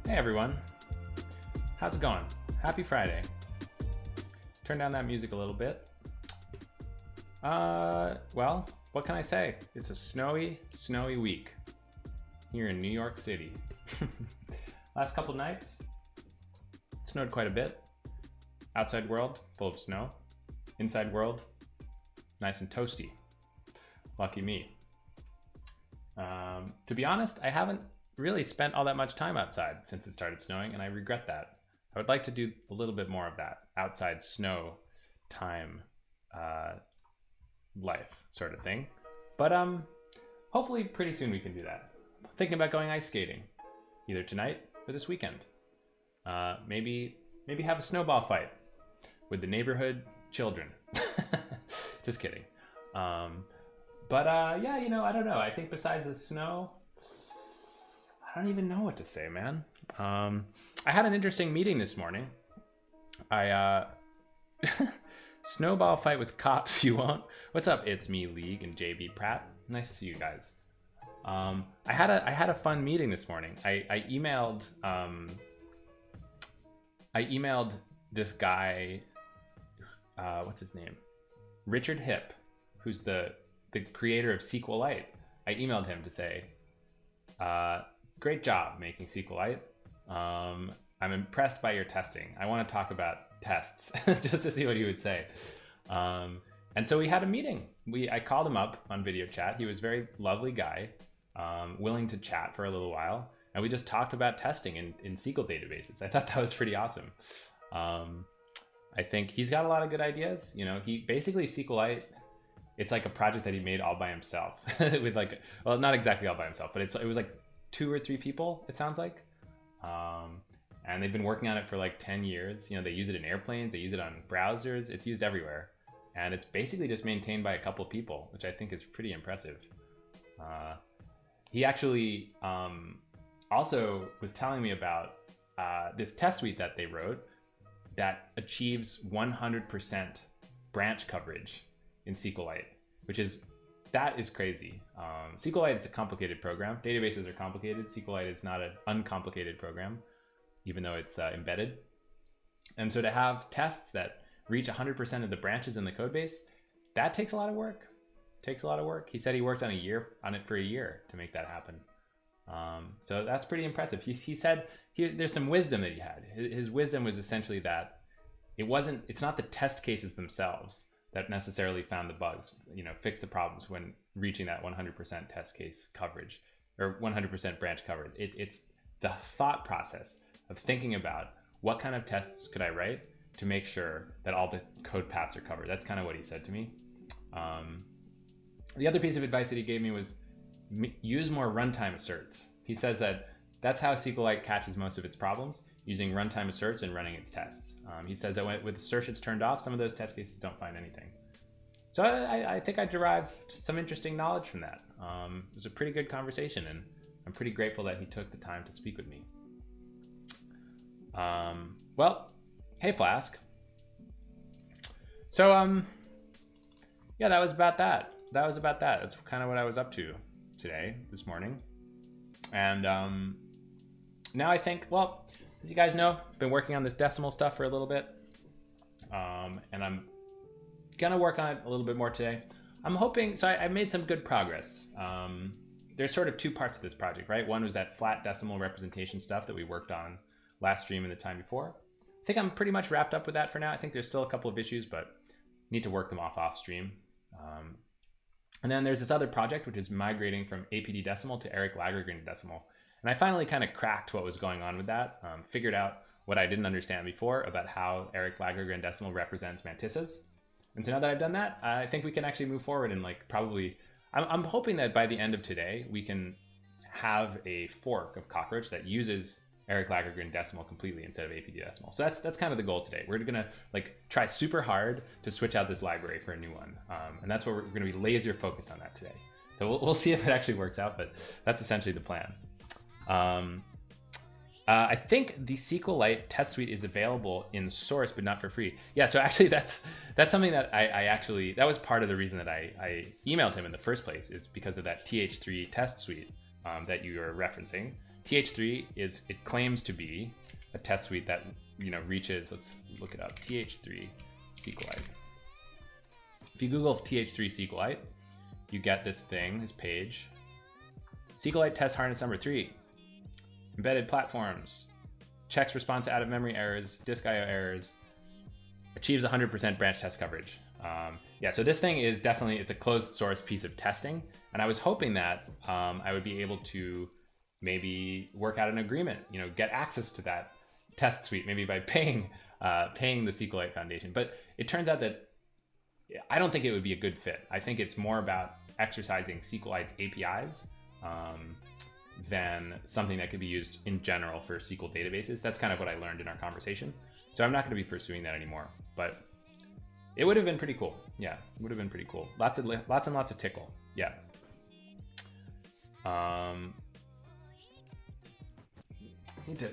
Hey everyone, how's it going? Happy Friday. Turn down that music a little bit. Well, what can I say? It's a snowy week here in New York City. Last couple nights, it snowed quite a bit. Outside world, full of snow. Inside world, nice and toasty. Lucky me. To be honest, I haven't really spent all that much time outside since it started snowing, and I regret that. I would like to do a little bit more of that outside snow time life sort of thing. But hopefully pretty soon we can do that. I'm thinking about going ice skating either tonight or this weekend. Maybe have a snowball fight with the neighborhood children. Just kidding. Yeah, you know, I don't know. I think besides the snow, I don't even know what to say, man. I had an interesting meeting this morning. Snowball fight with cops, you won't? What's up? It's me, League, and JB Pratt. Nice to see you guys. I had a fun meeting this morning. I emailed this guy, what's his name? Richard Hipp, who's the creator of SQLite. I emailed him to say, great job making SQLite. I'm impressed by your testing. I want to talk about tests just to see what he would say. And so we had a meeting. I called him up on video chat. He was a very lovely guy, willing to chat for a little while. And we just talked about testing in SQL databases. I thought that was pretty awesome. I think he's got a lot of good ideas. You know, he basically SQLite, it's like a project that he made all by himself with like, well, not exactly all by himself, but it was like 2 or 3 people, it sounds like. And they've been working on it for like 10 years. You know, they use it in airplanes, they use it on browsers, it's used everywhere. And it's basically just maintained by a couple of people, which I think is pretty impressive. He actually also was telling me about this test suite that they wrote that achieves 100% branch coverage in SQLite, that is crazy. SQLite is a complicated program. Databases are complicated. SQLite is not an uncomplicated program, even though it's embedded. And so to have tests that reach 100% of the branches in the code base, that takes a lot of work. He said he worked on it for a year to make that happen. So that's pretty impressive. He said there's some wisdom that he had. His wisdom was essentially that it's not the test cases themselves that necessarily found the bugs, you know, fix the problems when reaching that 100% test case coverage or 100% branch coverage. It's the thought process of thinking about what kind of tests could I write to make sure that all the code paths are covered. That's kind of what he said to me. The other piece of advice that he gave me was use more runtime asserts. He says that's how SQLite catches most of its problems, using runtime asserts and running its tests. He says that with assertions turned off, some of those test cases don't find anything. So I think I derived some interesting knowledge from that. It was a pretty good conversation, and I'm pretty grateful that he took the time to speak with me. Well, hey Flask. So yeah, that was about that. That's kind of what I was up to this morning. And now I think, well, as you guys know, I've been working on this decimal stuff for a little bit. And I'm gonna work on it a little bit more today. I'm hoping, so I made some good progress. There's sort of two parts to this project, right? One was that flat decimal representation stuff that we worked on last stream and the time before. I think I'm pretty much wrapped up with that for now. I think there's still a couple of issues, but need to work them off stream. And then there's this other project, which is migrating from APD decimal to ericlagergren decimal. And I finally kind of cracked what was going on with that, figured out what I didn't understand before about how ericlagergren decimal represents mantisses. And so now that I've done that, I think we can actually move forward and like probably, I'm hoping that by the end of today, we can have a fork of Cockroach that uses ericlagergren decimal completely instead of APD decimal. So that's kind of the goal today. We're gonna like try super hard to switch out this library for a new one. And that's what we're gonna be laser focused on that today. So we'll see if it actually works out, but that's essentially the plan. I think the SQLite test suite is available in source, but not for free. Yeah, so actually that's something that I actually, that was part of the reason that I emailed him in the first place, is because of that TH3 test suite that you are referencing. TH3 it claims to be a test suite that, you know, reaches, let's look it up, TH3 SQLite. If you Google TH3 SQLite, you get this page, SQLite test harness number 3. Embedded platforms, checks response to out-of-memory errors, disk IO errors, achieves 100% branch test coverage. Yeah, so this thing is definitely, it's a closed source piece of testing. And I was hoping that I would be able to maybe work out an agreement, you know, get access to that test suite, maybe by paying the SQLite Foundation. But it turns out that I don't think it would be a good fit. I think it's more about exercising SQLite's APIs than something that could be used in general for SQL databases. That's kind of what I learned in our conversation. So I'm not going to be pursuing that anymore, but it would have been pretty cool. Yeah, it would have been pretty cool. Lots and lots of tickle. Yeah. Need to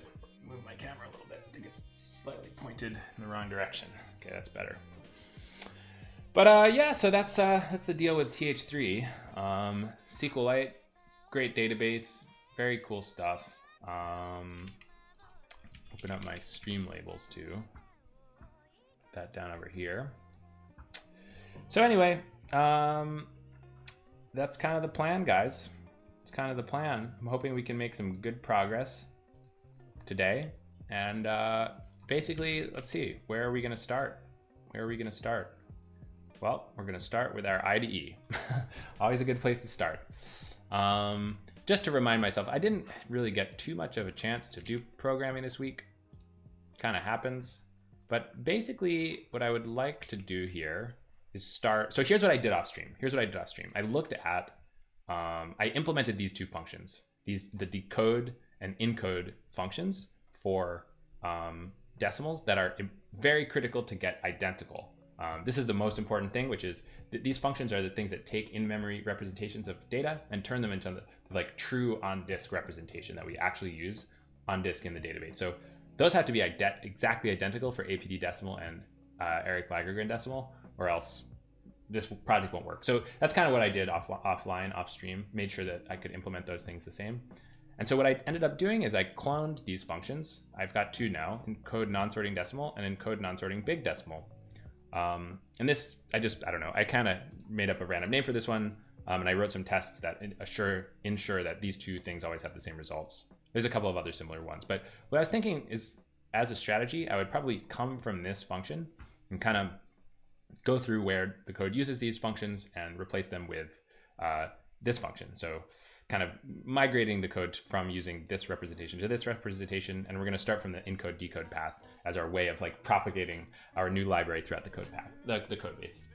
move my camera a little bit. I think it's slightly pointed in the wrong direction. Okay, that's better. But yeah, so that's the deal with TH3. SQLite, great database. Very cool stuff. Open up my stream labels too. Put that down over here. So anyway, that's kind of the plan, guys. It's kind of the plan. I'm hoping we can make some good progress today. And basically, let's see, where are we gonna start? Well, we're gonna start with our IDE. Always a good place to start. Just to remind myself, I didn't really get too much of a chance to do programming this week. Kind of happens. But basically, what I would like to do here is start. So here's what I did off stream. I looked at, I implemented these two functions, the decode and encode functions for decimals that are very critical to get identical. This is the most important thing, which is that these functions are the things that take in-memory representations of data and turn them into the like true on-disk representation that we actually use on disk in the database. So those have to be exactly identical for APD decimal and ericlagergren decimal, or else this project won't work. So that's kind of what I did offline, off stream, made sure that I could implement those things the same. And so what I ended up doing is I cloned these functions. I've got two now, encode non-sorting decimal and encode non-sorting big decimal. And this, I don't know, I kind of made up a random name for this one. And I wrote some tests that ensure that these two things always have the same results. There's a couple of other similar ones, but what I was thinking is, as a strategy, I would probably come from this function and kind of go through where the code uses these functions and replace them with this function. So kind of migrating the code from using this representation to this representation. And we're going to start from the encode decode path as our way of like propagating our new library throughout the code path, the code base.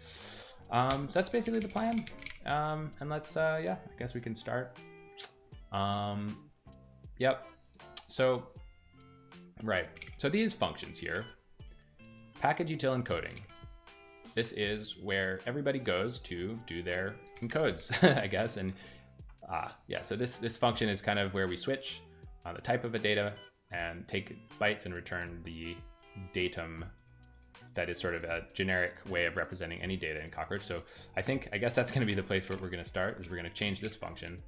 So that's basically the plan. And let's, yeah, I guess we can start. Yep. So, right. So these functions here, package util encoding. this is where everybody goes to do their encodes, I guess. And yeah, so this function is kind of where we switch on the type of a data and take bytes and return the datum that is sort of a generic way of representing any data in Cockroach. So I guess that's going to be the place where we're going to start, is we're going to change this function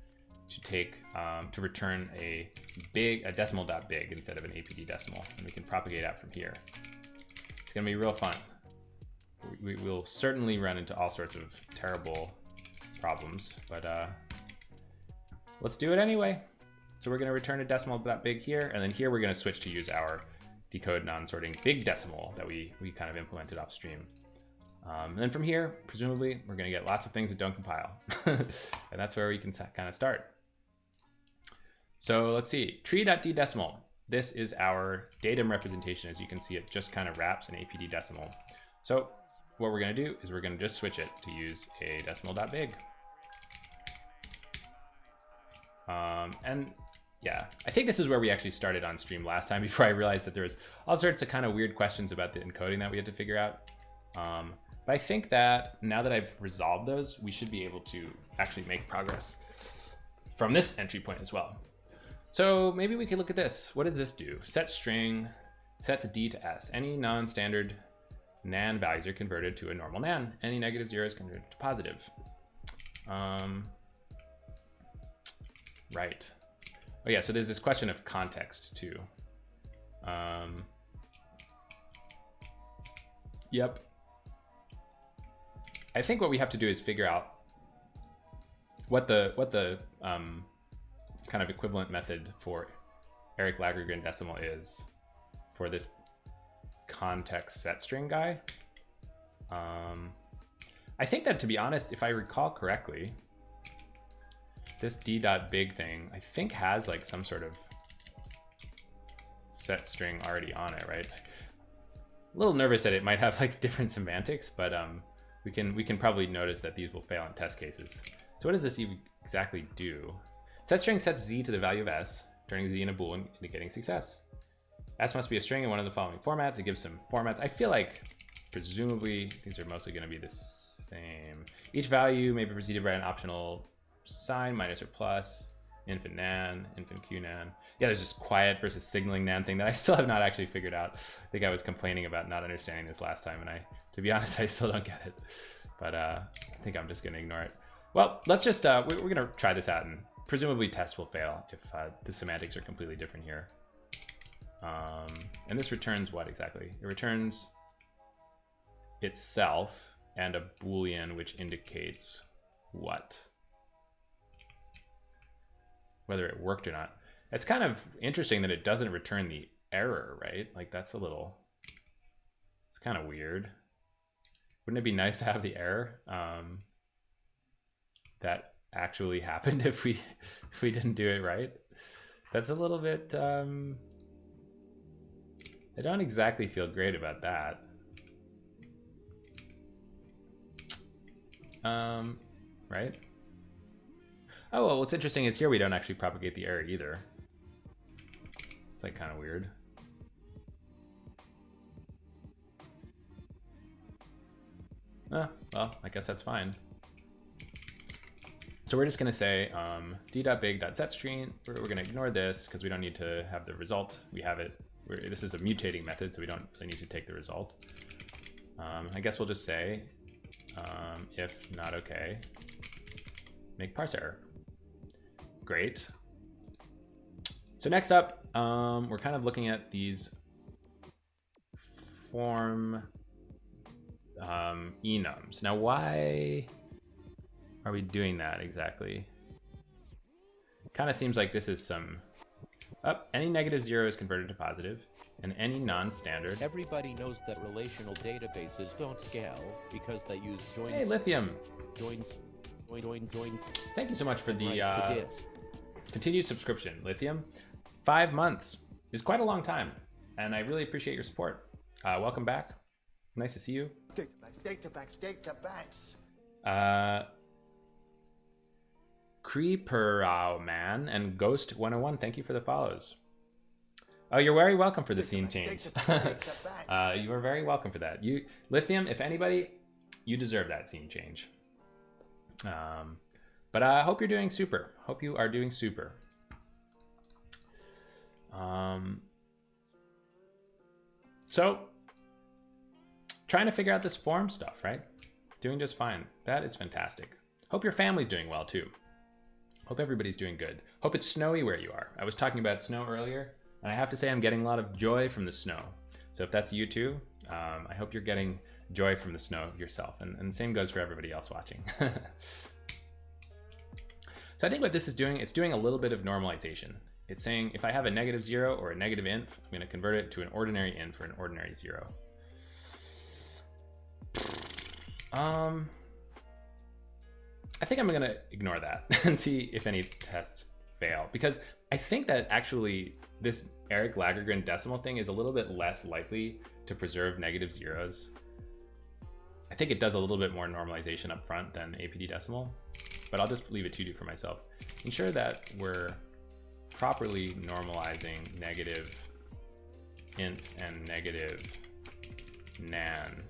to take to return a decimal.big instead of an APD decimal, and we can propagate out from here. It's going to be real fun. We will certainly run into all sorts of terrible problems, but let's do it anyway. So we're going to return a decimal.big here, and then here we're going to switch to use our decode non-sorting big decimal that we kind of implemented upstream. And then from here, presumably, we're going to get lots of things that don't compile. And that's where we can kind of start. So let's see, tree.ddecimal. This is our datum representation. As you can see, it just kind of wraps an APD decimal. So what we're going to do is we're going to just switch it to use a decimal.big. And yeah, I think this is where we actually started on stream last time, before I realized that there was all sorts of kind of weird questions about the encoding that we had to figure out. But I think that now that I've resolved those, we should be able to actually make progress from this entry point as well. So maybe we could look at this. What does this do? Set string sets D to S. Any non-standard nan values are converted to a normal nan. Any negative zero is converted to positive. Right. Oh yeah, so there's this question of context too. Yep. I think what we have to do is figure out what the kind of equivalent method for ericlagergren decimal is for this context set string guy. I think that, to be honest, if I recall correctly, this d.big thing, I think has like some sort of set string already on it, right? A little nervous that it might have like different semantics, but we can probably notice that these will fail in test cases. So what does this exactly do? Set string sets z to the value of s, turning z into boolean, indicating success. S must be a string in one of the following formats. It gives some formats. I feel like presumably these are mostly going to be the same. Each value may be preceded by an optional sign, minus or plus, infant nan, infant q nan. Yeah, there's this quiet versus signaling nan thing that I still have not actually figured out. I think I was complaining about not understanding this last time, and to be honest, I still don't get it. But I think I'm just going to ignore it. Well, let's just, we're going to try this out, and presumably tests will fail if the semantics are completely different here. And this returns what exactly? It returns itself and a boolean, which indicates what? Whether it worked or not. It's kind of interesting that it doesn't return the error, right? Like that's it's kind of weird. Wouldn't it be nice to have the error that actually happened if we didn't do it right? That's a little bit, I don't exactly feel great about that. Right? Oh, well, what's interesting is here we don't actually propagate the error either. It's like kind of weird. Well, I guess that's fine. So we're just going to say d.big.setString. We're going to ignore this because we don't need to have the result. We have it. This is a mutating method, so we don't really need to take the result. I guess we'll just say if not okay, make parse error. Great. So next up, we're kind of looking at these form enums. Now, why are we doing that exactly? It kind of seems like this is some any negative zero is converted to positive, and any non-standard. Everybody knows that relational databases don't scale because they use joins. Hey, Lithium. Joins. Thank you so much for the continued subscription, Lithium. 5 months is quite a long time, and I really appreciate your support. Welcome back. Nice to see you. Database. Creeperow Man and Ghost 101, thank you for the follows. Oh, you're very welcome for the scene change. You are very welcome for that. Lithium, if anybody You deserve that scene change. But I hope you're doing super. Hope you are doing super. So, trying to figure out this form stuff, right? Doing just fine. That is fantastic. Hope your family's doing well too. Hope everybody's doing good. Hope it's snowy where you are. I was talking about snow earlier, and I have to say I'm getting a lot of joy from the snow. So if that's you too, I hope you're getting joy from the snow yourself. And the same goes for everybody else watching. So I think what this is doing, it's doing a little bit of normalization. It's saying if I have a -0 or a negative inf, I'm going to convert it to an ordinary inf or an ordinary 0. I think I'm going to ignore that and see if any tests fail, because I think that actually this ericlagergren decimal thing is a little bit less likely to preserve negative zeros. I think it does a little bit more normalization up front than APD decimal, but I'll just leave it to do for myself. Ensure that we're properly normalizing negative int and negative nan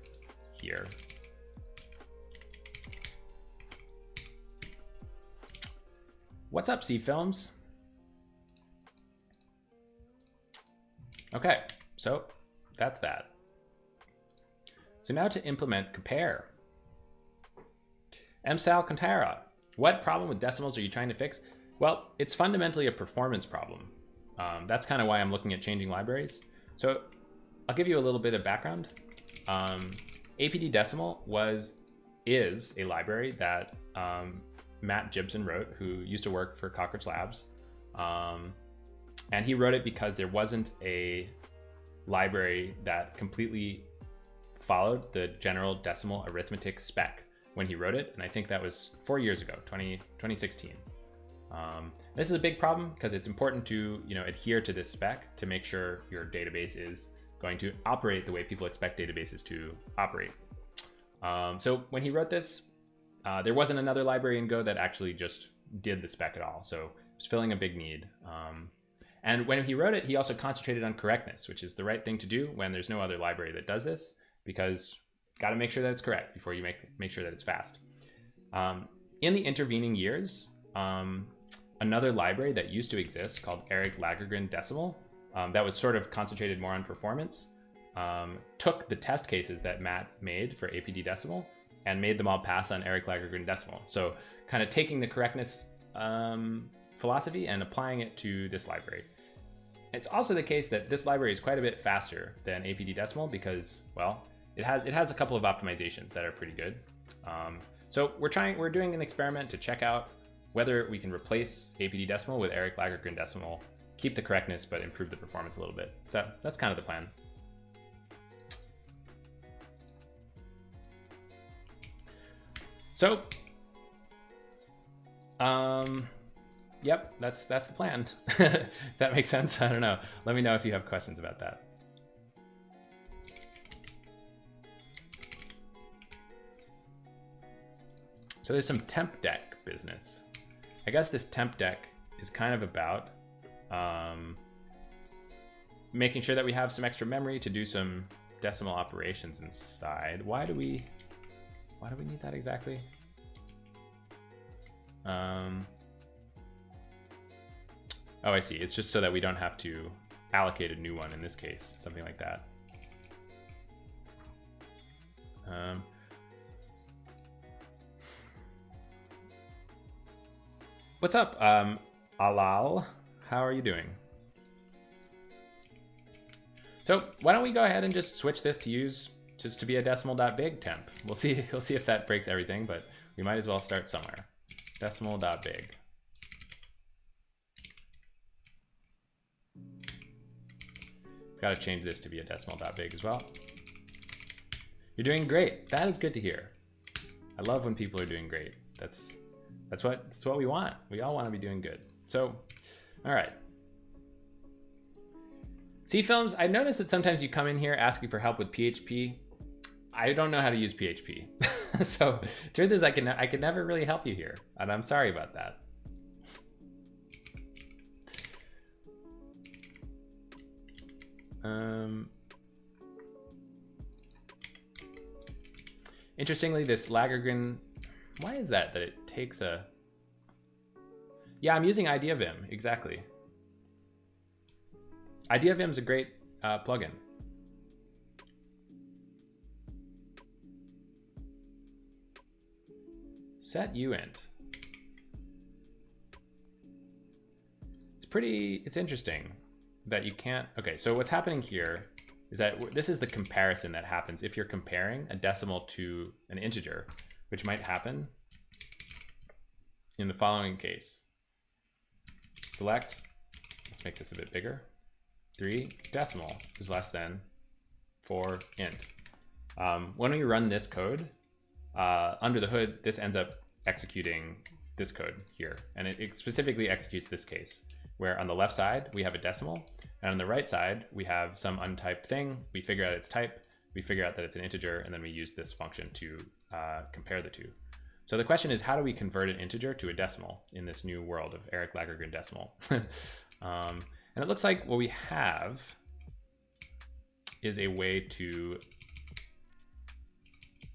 here. What's up, C Films? Okay, so that's that. So now to implement compare. Msal Contara, what problem with decimals are you trying to fix? Well, it's fundamentally a performance problem. That's kind of why I'm looking at changing libraries. So I'll give you a little bit of background. APD decimal is a library that Matt Gibson wrote, who used to work for Cockroach Labs. And he wrote it because there wasn't a library that completely followed the general decimal arithmetic spec when he wrote it. And I think that was 4 years ago, 2016. This is a big problem because it's important to adhere to this spec to make sure your database is going to operate the way people expect databases to operate. So when he wrote this, there wasn't another library in Go that actually just did the spec at all. So it was filling a big need. And when he wrote it, he also concentrated on correctness, which is the right thing to do when there's no other library that does this, because got to make sure that it's correct before you make sure that it's fast. In the intervening years, another library that used to exist called ericlagergren decimal, that was sort of concentrated more on performance, took the test cases that Matt made for APD decimal and made them all pass on ericlagergren decimal. So kind of taking the correctness philosophy and applying it to this library. It's also the case that this library is quite a bit faster than APD decimal because, well, it has a couple of optimizations that are pretty good. So we're doing an experiment to check out whether we can replace APD decimal with ericlagergren decimal, keep the correctness, but improve the performance a little bit. So that's kind of the plan. So, yep, that's the plan. That makes sense. I don't know. Let me know if you have questions about that. So there's some temp deck business. I guess this temp deck is kind of about making sure that we have some extra memory to do some decimal operations inside. Why do we need that exactly? Oh, I see. It's just so that we don't have to allocate a new one in this case, something like that. What's up, Alal? How are you doing? So why don't we go ahead and just switch this to be a decimal.big temp. We'll see if that breaks everything, but we might as well start somewhere. Decimal.big. Got to change this to be a decimal.big as well. You're doing great. That is good to hear. I love when people are doing great. That's what we want. We all want to be doing good. So, all right. C-Films, I noticed that sometimes you come in here asking for help with PHP. I don't know how to use PHP. So, truth is I could never really help you here, and I'm sorry about that. Interestingly, this Lagergren, why is that it takes a... Yeah, I'm using IdeaVim, exactly. IdeaVim is a great plugin. Set uint. It's interesting that you can't, okay, so what's happening here is that this is the comparison that happens if you're comparing a decimal to an integer, which might happen in the following case. Select, let's make this a bit bigger, 3 decimal is less than 4 int. When we run this code, under the hood, this ends up executing this code here, and it specifically executes this case, where on the left side, we have a decimal, and on the right side, we have some untyped thing. We figure out its type, we figure out that it's an integer, and then we use this function to compare the two. So the question is, how do we convert an integer to a decimal in this new world of Eric Lagergren decimal? And it looks like what we have is a way to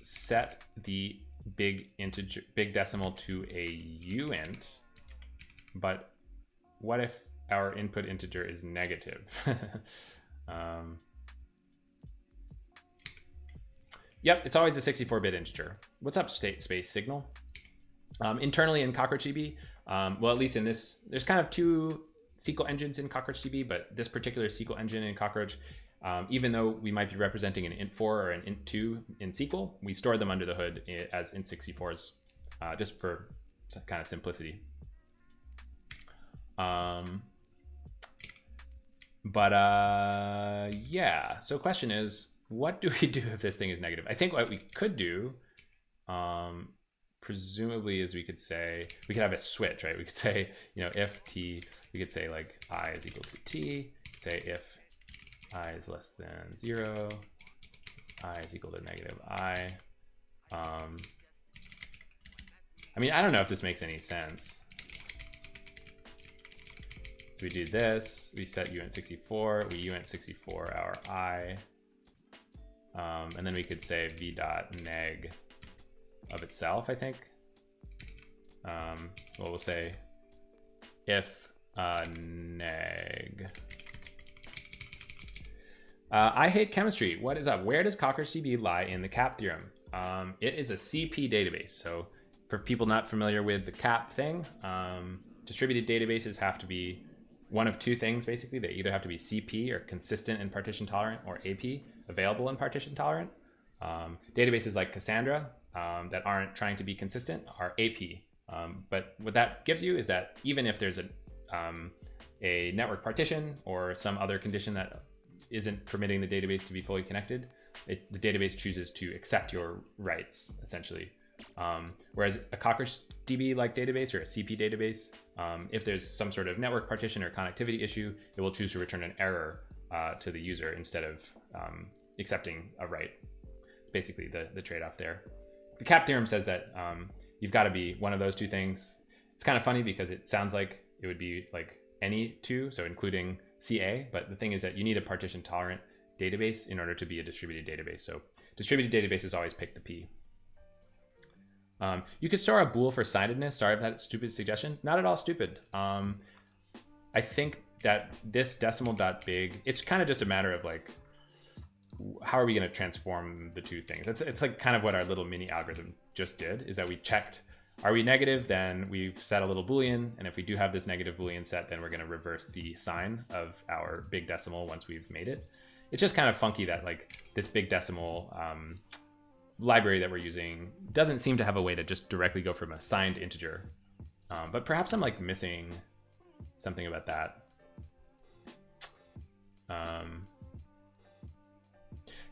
set the big decimal to a uint, but what if our input integer is negative? Yep, it's always a 64-bit integer. What's up, space signal? Internally in CockroachDB, well, at least in this, there's kind of 2 SQL engines in CockroachDB, but this particular SQL engine in Cockroach, even though we might be representing an int4 or an int2 in SQL, we store them under the hood as int64s, just for kind of simplicity. Yeah, so question is, what do we do if this thing is negative? I think what we could do, presumably, is we could say, we could have a switch, right? We could say, you know, if t, we could say like I is equal to t, say if I is less than 0, I is equal to negative I. I mean, I don't know if this makes any sense. So we do this, we set uint64, we uint64 our I, and then we could say v dot neg of itself, I think. Well, we'll say if neg. I hate chemistry. What is up? Where does CockroachDB lie in the CAP theorem? It is a CP database. So for people not familiar with the CAP thing, distributed databases have to be one of 2 things, basically. They either have to be CP, or consistent and partition tolerant, or AP, available and partition tolerant. Databases like Cassandra that aren't trying to be consistent are AP. But what that gives you is that even if there's a network partition or some other condition that isn't permitting the database to be fully connected, the database chooses to accept your writes, essentially. Whereas a CockroachDB-like database or a CP database, if there's some sort of network partition or connectivity issue, it will choose to return an error to the user instead of accepting a write. Basically, the trade-off there. The CAP theorem says that you've got to be one of those 2 things. It's kind of funny because it sounds like it would be like any 2, so including CA, but the thing is that you need a partition-tolerant database in order to be a distributed database. So distributed databases always pick the P. You could store a bool for signedness. Sorry if that's a stupid suggestion. Not at all stupid. I think that this decimal.big, it's kind of just a matter of like, how are we going to transform the 2 things? It's like kind of what our little mini algorithm just did, is that we checked, are we negative? Then we've set a little Boolean. And if we do have this negative Boolean set, then we're going to reverse the sign of our big decimal once we've made it. It's just kind of funky that like this big decimal library that we're using doesn't seem to have a way to just directly go from a signed integer. But perhaps I'm like missing something about that.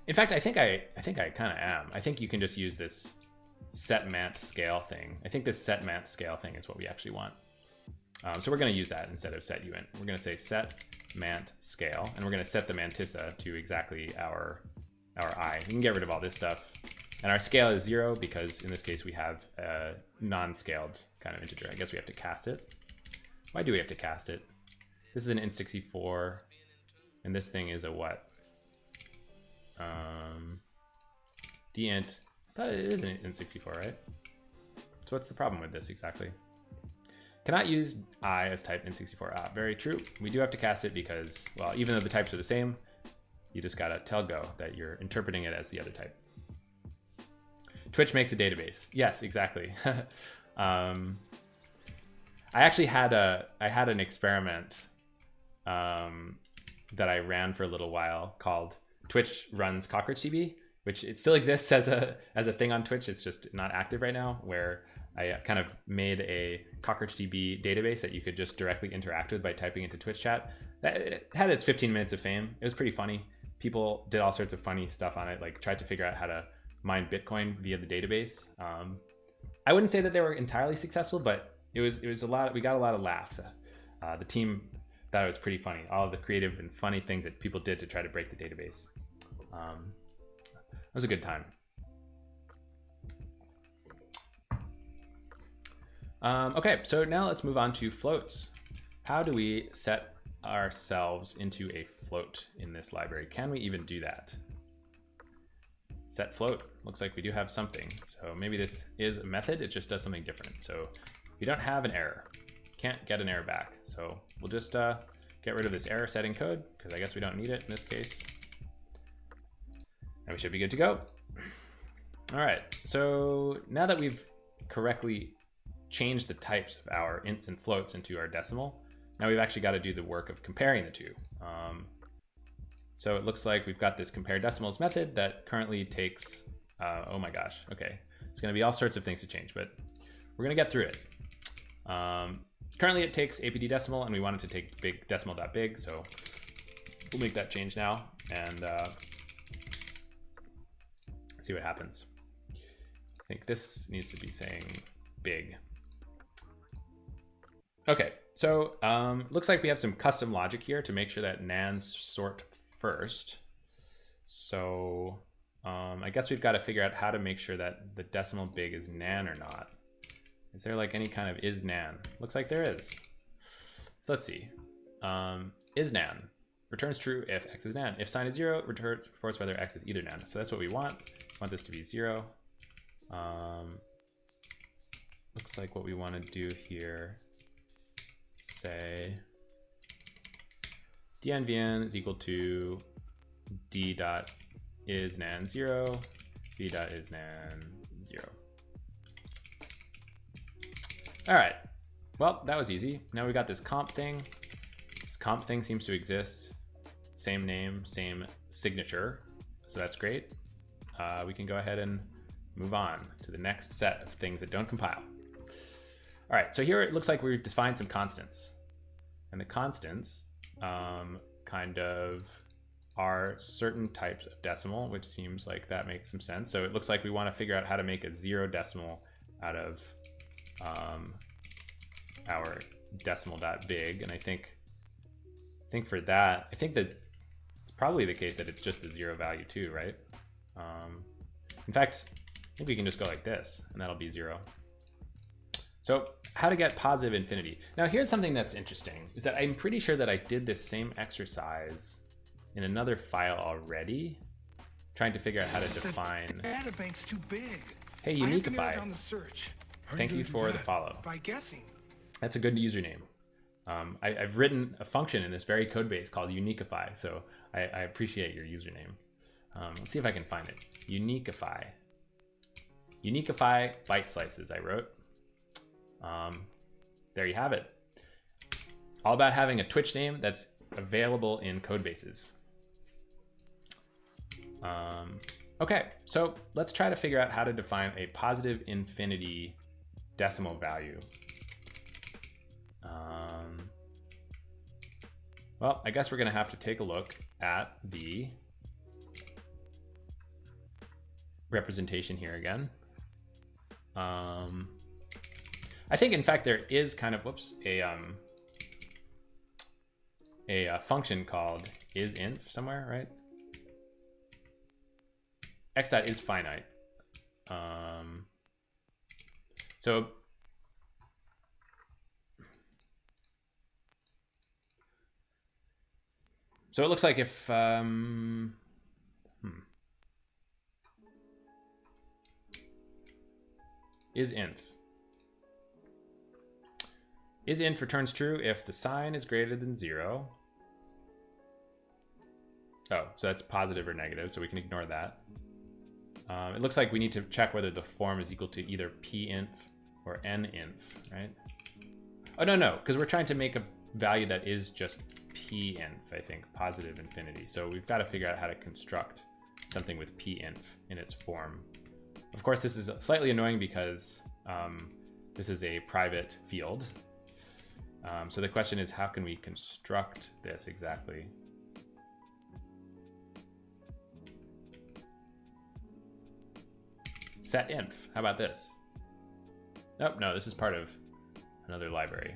In fact, I think I kind of am. I think you can just use this set mant scale thing. I think this set mant scale thing is what we actually want. So we're going to use that instead of set uint. We're going to say set mant scale, and we're going to set the mantissa to exactly our I. You can get rid of all this stuff. And our scale is 0 because in this case we have a non-scaled kind of integer. I guess we have to cast it. Why do we have to cast it? This is an int64, and this thing is a what? Dint But it is in 64, right? So what's the problem with this exactly? Cannot use I as type in 64. Ah, very true. We do have to cast it because, well, even though the types are the same, you just gotta tell Go that you're interpreting it as the other type. Twitch makes a database. Yes, exactly. I actually had an experiment that I ran for a little while called Twitch runs CockroachDB, which it still exists as a thing on Twitch. It's just not active right now, where I kind of made a CockroachDB database that you could just directly interact with by typing into Twitch chat. It had its 15 minutes of fame. It was pretty funny. People did all sorts of funny stuff on it, like tried to figure out how to mine Bitcoin via the database. I wouldn't say that they were entirely successful, but it was a lot. We got a lot of laughs. The team thought it was pretty funny. All of the creative and funny things that people did to try to break the database. It was a good time. Okay, so now let's move on to floats. How do we set ourselves into a float in this library? Can we even do that? Set float. Looks like we do have something. So maybe this is a method. It just does something different. So we don't have an error. Can't get an error back. So we'll just get rid of this error setting code because I guess we don't need it in this case. And we should be good to go. All right. So now that we've correctly changed the types of our ints and floats into our decimal, now we've actually got to do the work of comparing the two. So it looks like we've got this compare decimals method that currently takes, oh my gosh, okay. It's gonna be all sorts of things to change, but we're gonna get through it. Currently it takes APD decimal and we want it to take big decimal.big, so we'll make that change now and see what happens. I think this needs to be saying big. Okay, so looks like we have some custom logic here to make sure that nans sort first. So I guess we've got to figure out how to make sure that the decimal big is nan or not. Is there like any kind of is nan? Looks like there is. So let's see. Is nan returns true if x is nan. If sign is 0, reports whether x is either nan. So that's what we want. We want this to be 0. Looks like what we want to do here, say dnvn is equal to d dot is nan 0, b dot is nan 0. All right, well, that was easy. Now we got this comp thing. This comp thing seems to exist. Same name, same signature. So that's great. We can go ahead and move on to the next set of things that don't compile. All right, so here it looks like we've defined some constants. And the constants kind of are certain types of decimal, which seems like that makes some sense. So it looks like we want to figure out how to make a 0 decimal out of our decimal.big. And I think for that, I think that it's probably the case that it's just the 0 value too, right? In fact, I think we can just go like this and that'll be 0. So how to get positive infinity. Now here's something that's interesting, is that I'm pretty sure that I did this same exercise in another file already, trying to figure out how to define. The databank's too big. Hey, Uniquify. Thank you for the follow. By guessing. That's a good username. I've written a function in this very code base called Uniquify, so I appreciate your username. Let's see if I can find it. Uniquify. Uniquify byte slices, I wrote. There you have it. All about having a Twitch name that's available in code bases. Okay, so let's try to figure out how to define a positive infinity decimal value. Well, I guess we're gonna have to take a look at the representation here again. I think, in fact, there is kind of, a function called isInf somewhere, right? X dot is finite. So it looks like if Is_inf. Is_inf returns true if the sign is greater than 0. Oh, so that's positive or negative, so we can ignore that. It looks like we need to check whether the form is equal to either pinf or ninf, right? Oh, no, because we're trying to make a value that is just pinf, I think, positive infinity. So we've got to figure out how to construct something with pinf in its form. Of course, this is slightly annoying because this is a private field. So the question is, how can we construct this exactly? Set_inf, how about this? Nope, no, this is part of another library.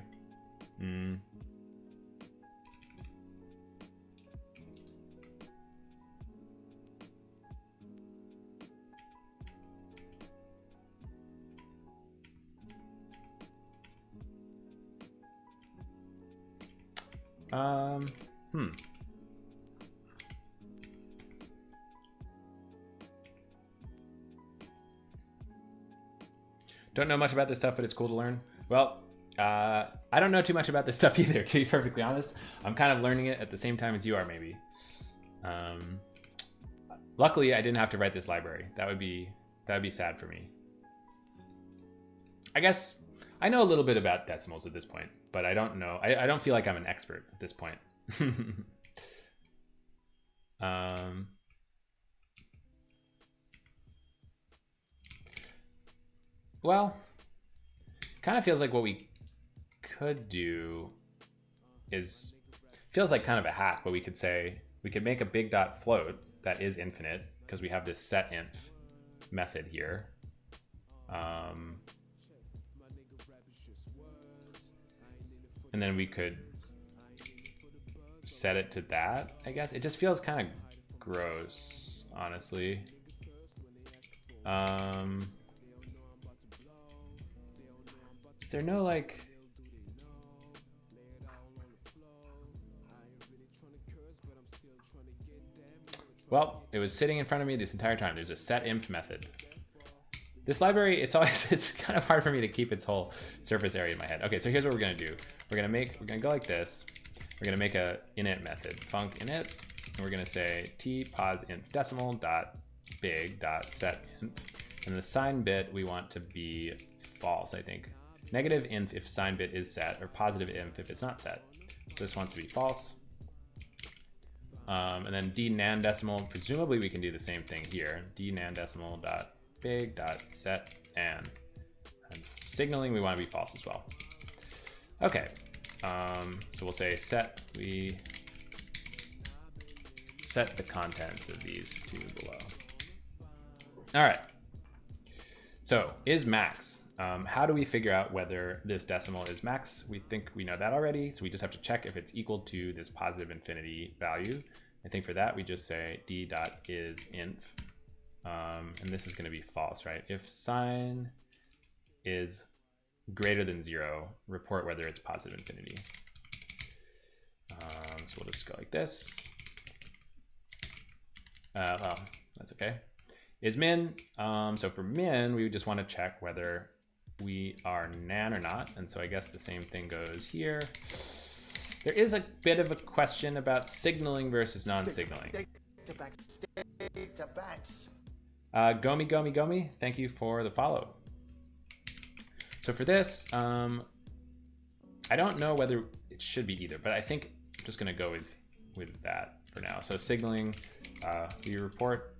Don't know much about this stuff, but it's cool to learn. Well, I don't know too much about this stuff either, to be perfectly honest. I'm kind of learning it at the same time as you are, maybe. Luckily, I didn't have to write this library. That would be sad for me. I guess I know a little bit about decimals at this point, but I don't know. I don't feel like I'm an expert at this point. Well, kind of feels like what we could do is, feels like kind of a hack, but we could say, we could make a big dot float that is infinite because we have this set_inf method here. And then we could set it to that, I guess. It just feels kind of gross, honestly. Is there no like... Well, it was sitting in front of me this entire time. There's a set_inf method. This library, it's kind of hard for me to keep its whole surface area in my head. Okay, so here's what we're gonna do. We're gonna go like this. We're gonna make a init method, func init, and we're gonna say t_pos_inf decimal dot big dot set inf, and the sign bit we want to be false, I think. Negative inf if sign bit is set, or positive inf if it's not set. So this wants to be false. And then d_nan decimal, presumably we can do the same thing here. d_nan decimal dot big dot set and signaling we want to be false as well. Okay, so we'll say set the contents of these two below. All right, so is max. How do we figure out whether this decimal is max? We think we know that already, so we just have to check if it's equal to this positive infinity value. I think for that we just say d.isInf, and this is going to be false, right? If sign is greater than 0, report whether it's positive infinity. So we'll just go like this. Well, that's okay. Is min. So for min, we just want to check whether we are nan or not. And so I guess the same thing goes here. There is a bit of a question about signaling versus non-signaling. Gomi, thank you for the follow. So for this, I don't know whether it should be either, but I think I'm just gonna go with that for now. So signaling, we report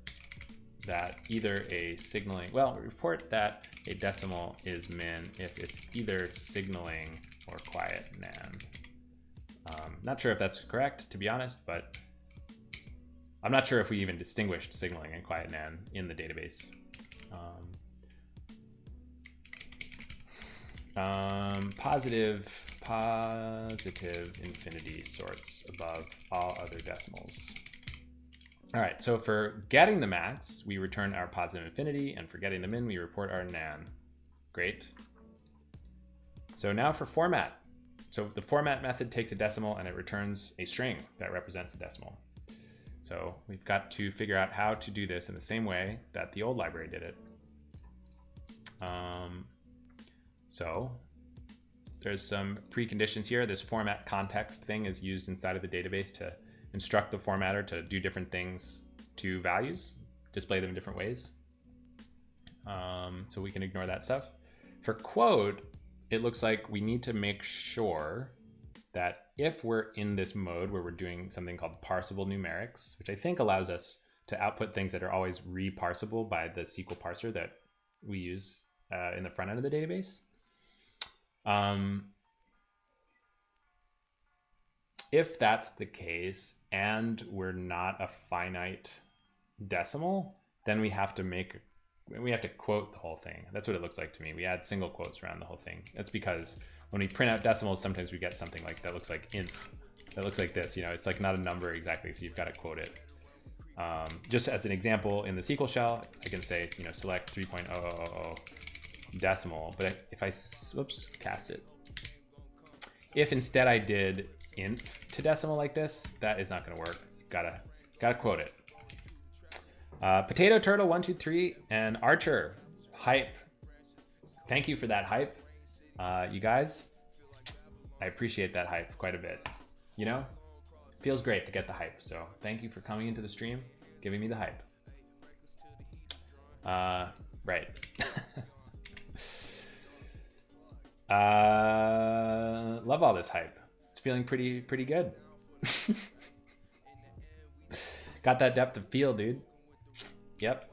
that either a signaling, well, we report that a decimal is min if it's either signaling or quiet nan. Not sure if that's correct, to be honest, but I'm not sure if we even distinguished signaling and quiet nan in the database. Positive infinity sorts above all other decimals. All right, so for getting the max, we return our positive infinity, and for getting the min, we report our nan. Great. So now for format. So the format method takes a decimal and it returns a string that represents the decimal. So we've got to figure out how to do this in the same way that the old library did it. So there's some preconditions here. This format context thing is used inside of the database to instruct the formatter to do different things to values, display them in different ways. So we can ignore that stuff. For quote, it looks like we need to make sure that if we're in this mode where we're doing something called parsable numerics, which I think allows us to output things that are always reparsable by the SQL parser that we use in the front end of the database. If that's the case and we're not a finite decimal, then we have to quote the whole thing. That's what it looks like to me. We add single quotes around the whole thing. That's because when we print out decimals, sometimes we get something like that looks like inf. That looks like this, it's like not a number exactly, so you've got to quote it. Just as an example, in the SQL shell, I can say, select 3.0000 decimal, but if I, cast it. If instead I did inf to decimal like this, that is not going to work. Gotta quote it. Potato Turtle 123 and Archer hype. Thank you for that hype, you guys. I appreciate that hype quite a bit. Feels great to get the hype. So thank you for coming into the stream, giving me the hype. Right. Love all this hype. It's feeling pretty good. Got that depth of field, dude. Yep.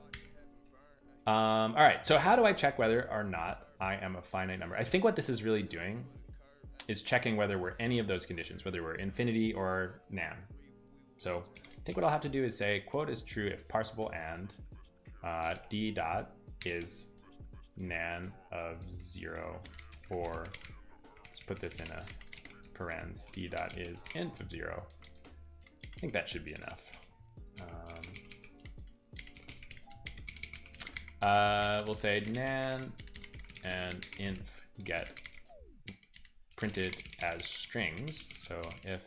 All right, so how do I check whether or not I am a finite number? I think what this is really doing is checking whether we're any of those conditions, whether we're infinity or nan. So I think what I'll have to do is say quote is true if parsable and d dot is nan of 0, or let's put this in a parens, d dot is int of 0. I think that should be enough. We'll say nan and inf get printed as strings. So if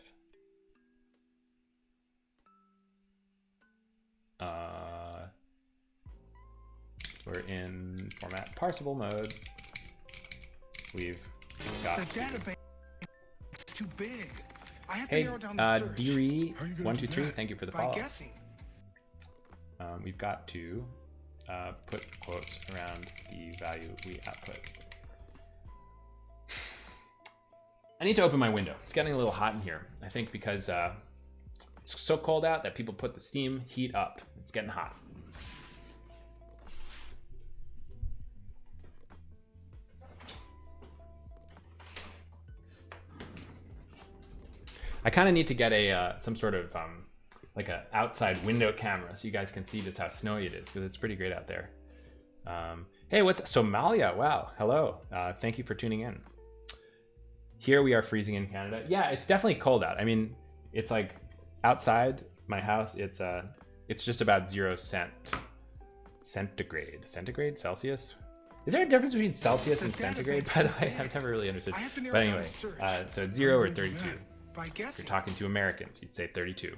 we're in format parsable mode, we've got the database is too big. I have to narrow down the search. Dre123, thank you for the follow. We've got to put quotes around the value we output. I need to open my window. It's getting a little hot in here. I think because it's so cold out that people put the steam heat up. It's getting hot. I kind of need to get a some sort of like a outside window camera so you guys can see just how snowy it is, because it's pretty great out there. Hey, what's Somalia? Wow, hello. Thank you for tuning in. Here we are freezing in Canada. Yeah, it's definitely cold out. I mean, it's like outside my house, it's just about 0 centigrade. Centigrade? Celsius? Is there a difference between Celsius and centigrade, by the way? I've never really understood. But anyway, so it's 0 or 32. If you're talking to Americans, you'd say 32.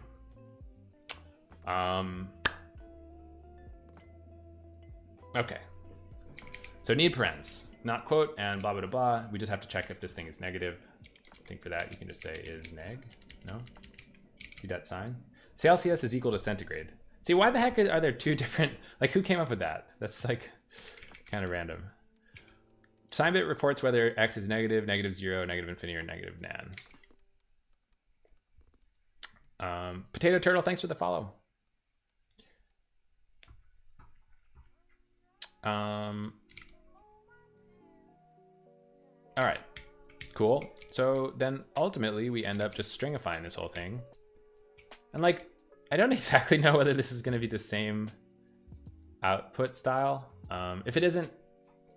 Okay. So need parens, not quote, and blah, blah, blah. We just have to check if this thing is negative. I think for that, you can just say is neg. No? See that sign? Celsius is equal to centigrade. See, why the heck are there two different, like who came up with that? That's like kind of random. Signbit reports whether x is negative, negative 0, negative infinity, or negative nan. Potato Turtle, thanks for the follow. All right, cool. So then ultimately we end up just stringifying this whole thing. And like, I don't exactly know whether this is going to be the same output style. If it isn't,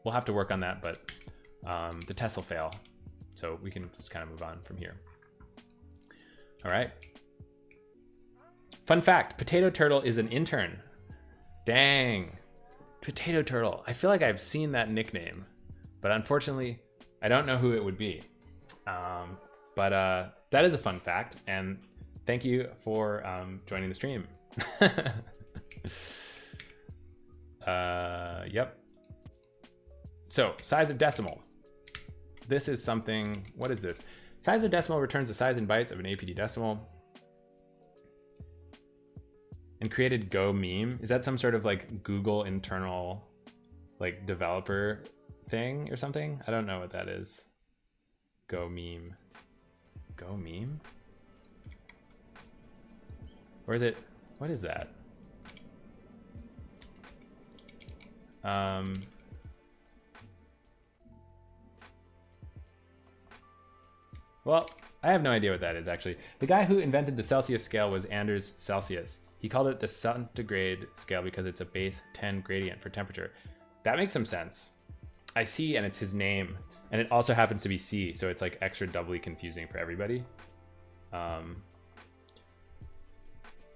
we'll have to work on that, but the test will fail. So we can just kind of move on from here. All right. Fun fact, Potato Turtle is an intern. Dang. Potato Turtle. I feel like I've seen that nickname, but unfortunately, I don't know who it would be. But that is a fun fact, and thank you for joining the stream. Yep. so size of decimal. This is something, what is this? Size of decimal returns the size in bytes of an APD decimal. And created Go meme. Is that some sort of like Google internal like developer thing or something? I don't know what that is. Go meme. Go meme? Or is it, what is that? Well, I have no idea what that is actually. The guy who invented the Celsius scale was Anders Celsius. He called it the centigrade scale because it's a base 10 gradient for temperature. That makes some sense. I see, and it's his name. And it also happens to be C, so it's like extra doubly confusing for everybody.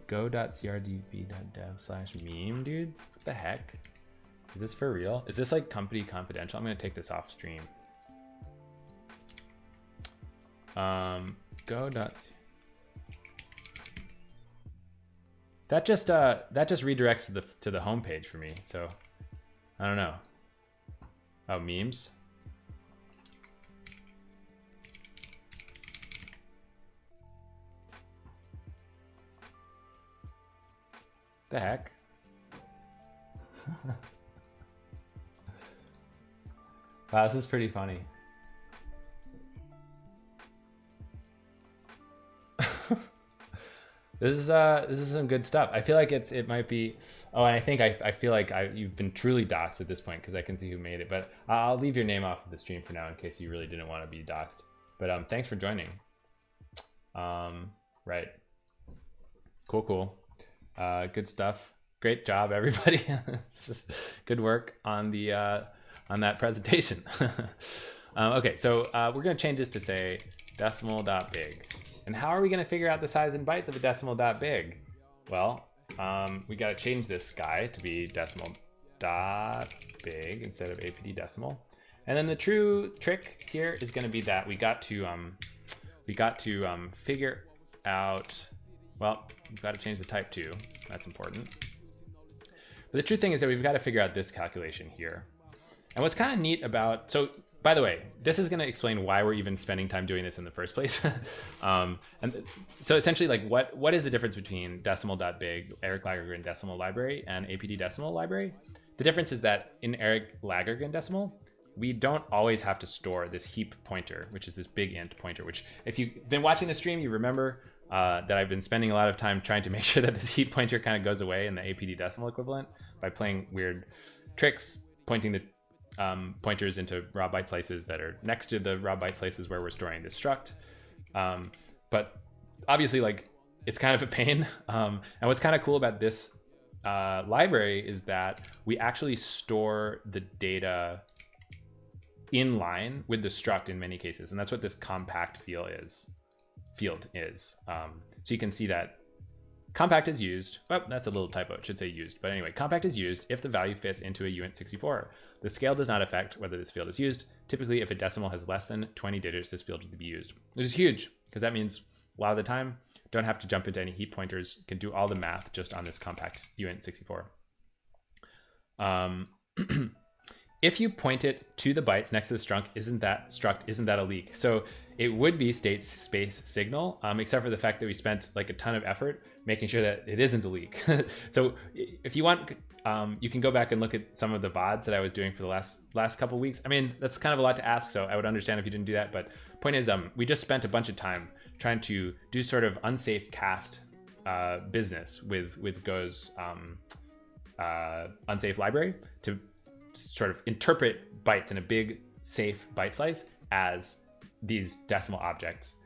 Go.crdb.dev/meme, dude? What the heck? Is this for real? Is this like company confidential? I'm gonna take this off stream. That just redirects to the home page for me, so I don't know. Oh, memes. The heck? Wow, this is pretty funny. This is some good stuff. I feel like it might be. Oh, and I feel like you've been truly doxxed at this point because I can see who made it. But I'll leave your name off of the stream for now in case you really didn't want to be doxxed. But thanks for joining. Right. Cool. Good stuff. Great job, everybody. Good work on the on that presentation. Okay, so we're gonna change this to say decimal.big. And how are we gonna figure out the size in bytes of a decimal.big? Well, we gotta change this guy to be decimal.big instead of APD decimal. And then the true trick here is gonna be that we got to figure out, well, we've got to change the type too. That's important. But the true thing is that we've got to figure out this calculation here. And what's kind of neat about, so by the way, this is going to explain why we're even spending time doing this in the first place. And so essentially, like, what is the difference between decimal.big, ericlagergren decimal library, and APD decimal library? The difference is that in ericlagergren decimal, we don't always have to store this heap pointer, which is this big int pointer, which if you've been watching the stream, you remember that I've been spending a lot of time trying to make sure that this heap pointer kind of goes away in the APD decimal equivalent by playing weird tricks, pointing the pointers into raw byte slices that are next to the raw byte slices where we're storing this struct. But obviously, like, it's kind of a pain. And what's kind of cool about this library is that we actually store the data in line with the struct in many cases. And that's what this compact field is. So you can see that compact is used. Oh, that's a little typo. It should say used. But anyway, compact is used if the value fits into a uint64. The scale does not affect whether this field is used. Typically, if a decimal has less than 20 digits, this field will be used, which is huge because that means a lot of the time, don't have to jump into any heap pointers, can do all the math just on this compact uint64. If you point it to the bytes next to the struct, isn't that a leak? So it would be state space signal, except for the fact that we spent like a ton of effort making sure that it isn't a leak. So if you want, you can go back and look at some of the VODs that I was doing for the last couple of weeks. I mean, that's kind of a lot to ask, so I would understand if you didn't do that. But point is, we just spent a bunch of time trying to do sort of unsafe cast business with Go's unsafe library to sort of interpret bytes in a big safe byte slice as these decimal objects,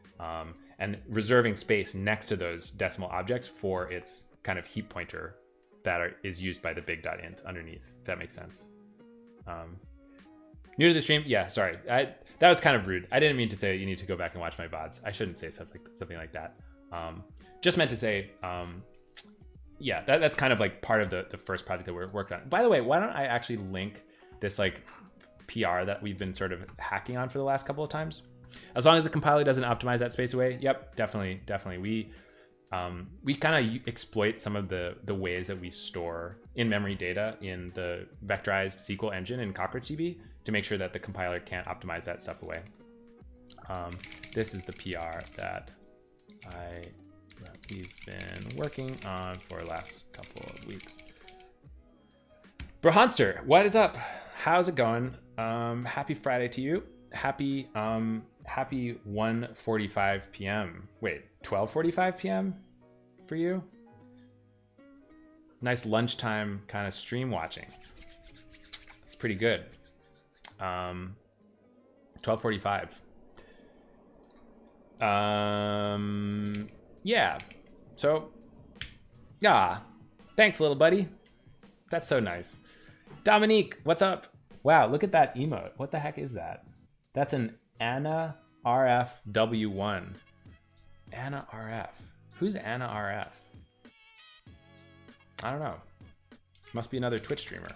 and reserving space next to those decimal objects for its kind of heap pointer that is used by the big.int underneath, if that makes sense. New to the stream? Yeah, sorry. That was kind of rude. I didn't mean to say you need to go back and watch my VODs. I shouldn't say something like that. Just meant to say, yeah, that's kind of like part of the first project that we're working on. By the way, why don't I actually link this like PR that we've been sort of hacking on for the last couple of times? As long as the compiler doesn't optimize that space away. Yep, definitely. We kind of exploit some of the ways that we store in-memory data in the vectorized SQL engine in CockroachDB to make sure that the compiler can't optimize that stuff away. This is the PR that we've been working on for the last couple of weeks. Brohanster, what is up? How's it going? Happy Friday to you. Happy 1:45 p.m. Wait, 12:45 p.m. for you? Nice lunchtime kind of stream watching. It's pretty good. 12:45. Yeah. So, yeah. Thanks, little buddy. That's so nice. Dominique, what's up? Wow, look at that emote. What the heck is that? That's an Anna RFW1. Anna RF. Who's Anna RF? I don't know. Must be another Twitch streamer.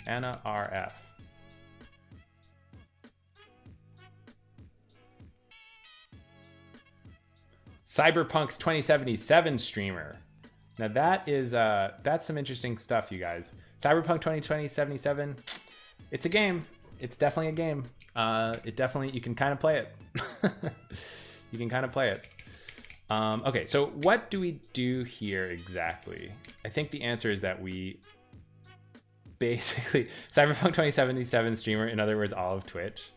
Anna RF. Cyberpunk's 2077 streamer. Now that is that's some interesting stuff, you guys. Cyberpunk 2077. It's a game. It's definitely a game. You can kind of play it. You can kind of play it. Okay, so what do we do here exactly? I think the answer is that we basically Cyberpunk 2077 streamer, in other words, all of Twitch.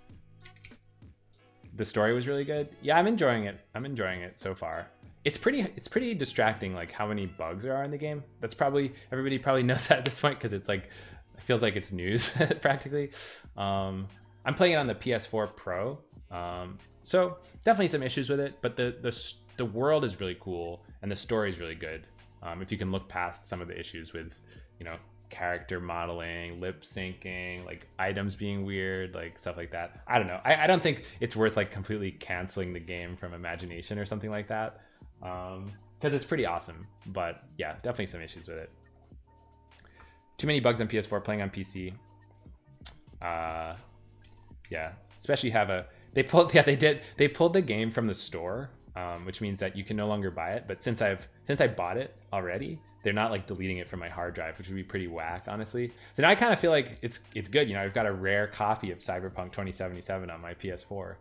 The story was really good. Yeah, I'm enjoying it. I'm enjoying it so far. It's pretty distracting, like how many bugs there are in the game. That's probably, everybody probably knows that at this point because it's like, it feels like it's news practically. I'm playing it on the PS4 Pro. So definitely some issues with it, but the world is really cool and the story is really good. If you can look past some of the issues with, you know, character modeling, lip syncing, like items being weird, like stuff like that. I don't know. I don't think it's worth like completely canceling the game from imagination or something like that. Because it's pretty awesome. But yeah, definitely some issues with it. Too many bugs on PS4, playing on PC. Yeah, especially they pulled the game from the store, which means that you can no longer buy it. But since I bought it already, they're not like deleting it from my hard drive, which would be pretty whack, honestly. So now I kind of feel like it's good. You know, I've got a rare copy of Cyberpunk 2077 on my PS4.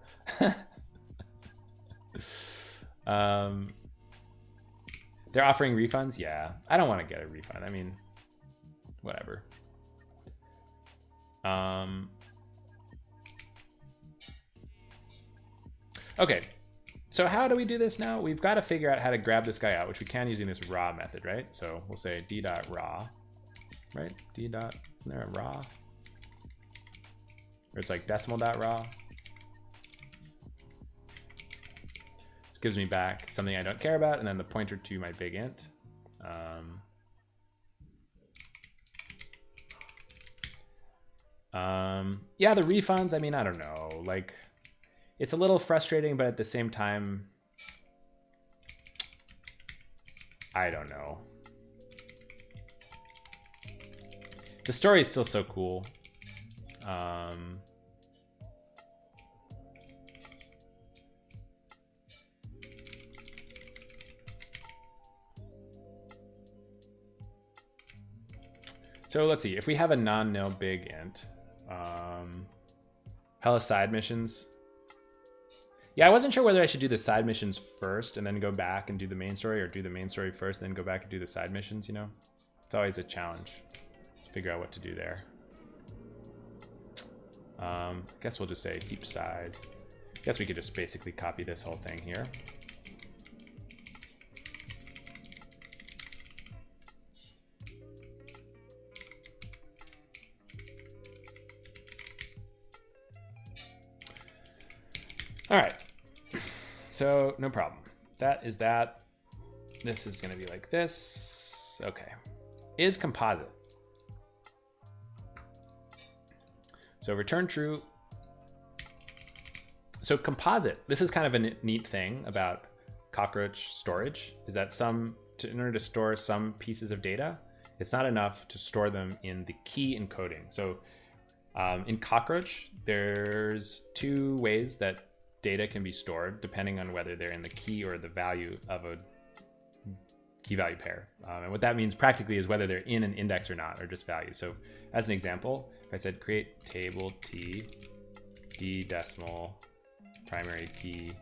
They're offering refunds. Yeah, I don't want to get a refund. I mean, whatever. Okay, so how do we do this now? We've got to figure out how to grab this guy out, which we can using this raw method, right? So we'll say d.raw, right? Isn't there a raw? Or it's like decimal.raw. This gives me back something I don't care about, and then the pointer to my big int. Yeah, the refunds, I mean, I don't know, like, it's a little frustrating, but at the same time, I don't know. The story is still so cool. So let's see, if we have a non-nil big int, hella side missions. Yeah, I wasn't sure whether I should do the side missions first and then go back and do the main story, or do the main story first and then go back and do the side missions, you know? It's always a challenge to figure out what to do there. I guess we'll just say heap size. I guess we could just basically copy this whole thing here. All right, so no problem. That is that. This is gonna be like this. Okay, is composite. So return true. So composite, this is kind of a neat thing about Cockroach storage, is that in order to store some pieces of data, it's not enough to store them in the key encoding. So in Cockroach, there's two ways that data can be stored depending on whether they're in the key or the value of a key value pair. And what that means practically is whether they're in an index or not, or just value. So as an example, if if I said create table T, D decimal, primary key,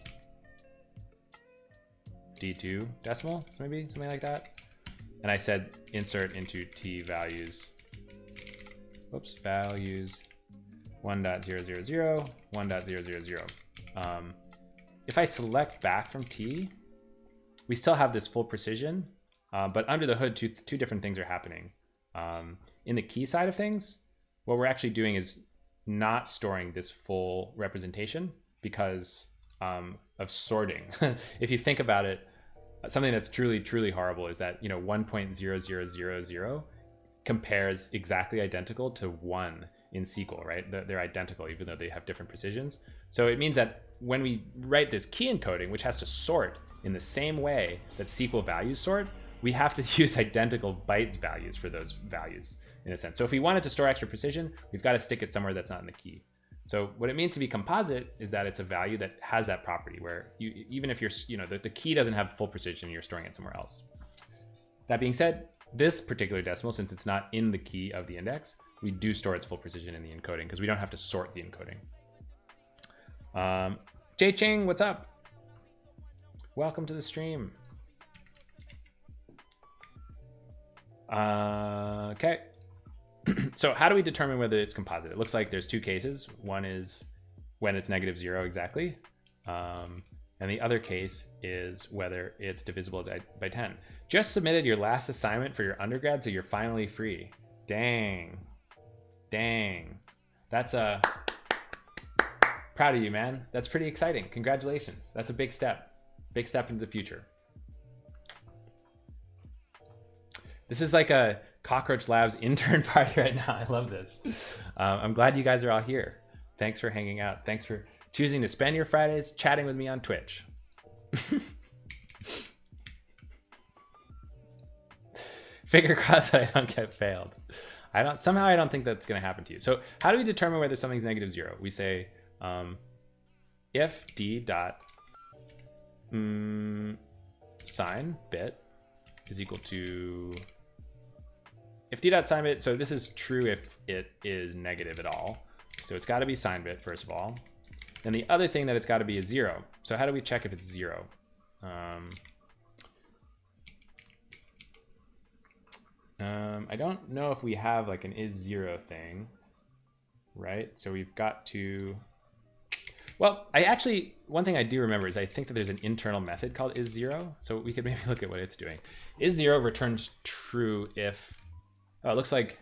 D2 decimal, maybe something like that. And I said insert into T values, whoops, values 1.000, 1.000. If I select back from T, we still have this full precision, but under the hood, two different things are happening. In the key side of things, what we're actually doing is not storing this full representation because of sorting. If you think about it, something that's truly horrible is that 1.0000 compares exactly identical to 1 in SQL, right? They're identical even though they have different precisions. So it means that when we write this key encoding, which has to sort in the same way that SQL values sort, we have to use identical byte values for those values in a sense. So if we wanted to store extra precision, we've got to stick it somewhere that's not in the key. So what it means to be composite is that it's a value that has that property where even if you're, the key doesn't have full precision, you're storing it somewhere else. That being said, this particular decimal, since it's not in the key of the index, we do store its full precision in the encoding because we don't have to sort the encoding. Jay Ching, what's up? Welcome to the stream. Okay. So how do we determine whether it's composite? It looks like there's two cases. One is when it's -0 exactly. And the other case is whether it's divisible by 10. Just submitted your last assignment for your undergrad, so you're finally free. Dang. That's proud of you, man. That's pretty exciting. Congratulations. That's a big step into the future. This is like a Cockroach Labs intern party right now. I love this. I'm glad you guys are all here. Thanks for hanging out. Thanks for choosing to spend your Fridays chatting with me on Twitch. Finger crossed that I don't get failed. Somehow I don't think that's going to happen to you. So how do we determine whether something's -0? We say if d dot sign bit is equal to, if d dot sign bit, so this is true if it is negative at all. So it's got to be sign bit first of all. And the other thing that it's got to be is 0. So how do we check if it's 0? I don't know if we have like an is 0 thing, right? So we've got to, well, one thing I do remember is I think that there's an internal method called is 0. So we could maybe look at what it's doing. Is 0 returns true if, it looks like,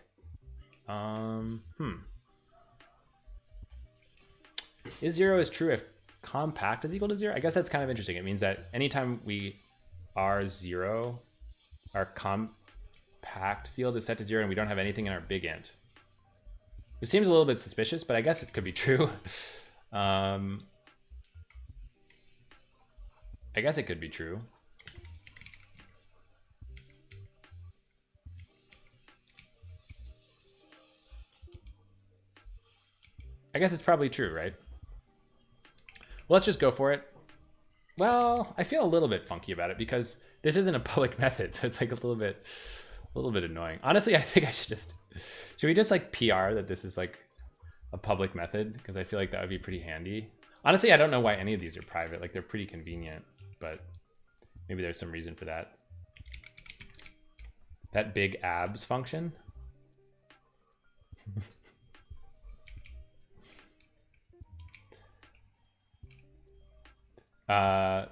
is 0 is true if compact is equal to 0. I guess that's kind of interesting. It means that anytime we R0, our compact field is set to 0 and we don't have anything in our big int. It seems a little bit suspicious, but I guess it could be true. I guess it could be true. I guess it's probably true, right? Well, let's just go for it. Well, I feel a little bit funky about it because this isn't a public method, so it's like a little bit annoying. Honestly, I think should we just like PR that this is like a public method? Because I feel like that would be pretty handy. Honestly, I don't know why any of these are private. Like they're pretty convenient, but maybe there's some reason for that. That big abs function. I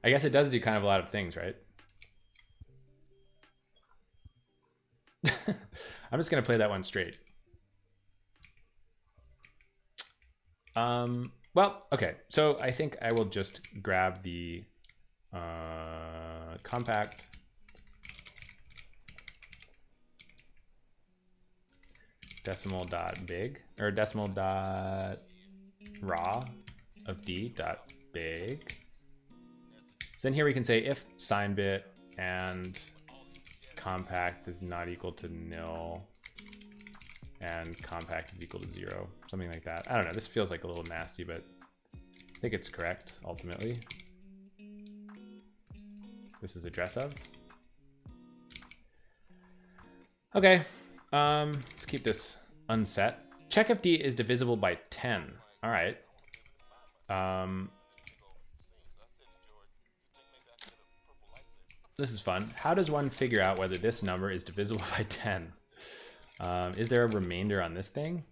guess it does do kind of a lot of things, right? I'm just gonna play that one straight. Well, okay, so I think I will just grab the compact decimal dot big, or decimal dot raw of d dot big. So then here we can say if sign bit and compact is not equal to nil and compact is equal to 0, something like that. I don't know, this feels like a little nasty, but I think it's correct ultimately. This is address of. Okay, Let's keep this unset. Check if D is divisible by 10. All right. This is fun. How does one figure out whether this number is divisible by 10? Is there a remainder on this thing?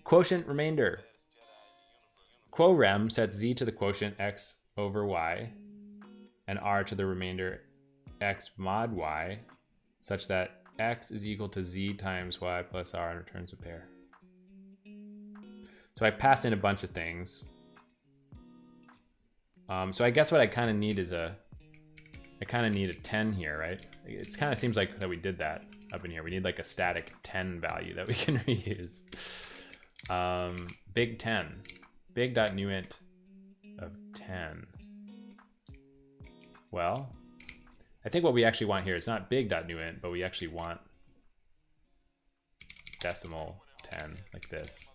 Quotient remainder. Quorem sets z to the quotient x over y and r to the remainder x mod y such that x is equal to z times y plus r and returns a pair. So I pass in a bunch of things. So I guess what I kind of need is I kind of need a 10 here, right? It kind of seems like that we did that up in here. We need like a static 10 value that we can reuse. Big 10. Big.newInt of 10. Well, I think what we actually want here is not big.newInt, but we actually want decimal 10, like this.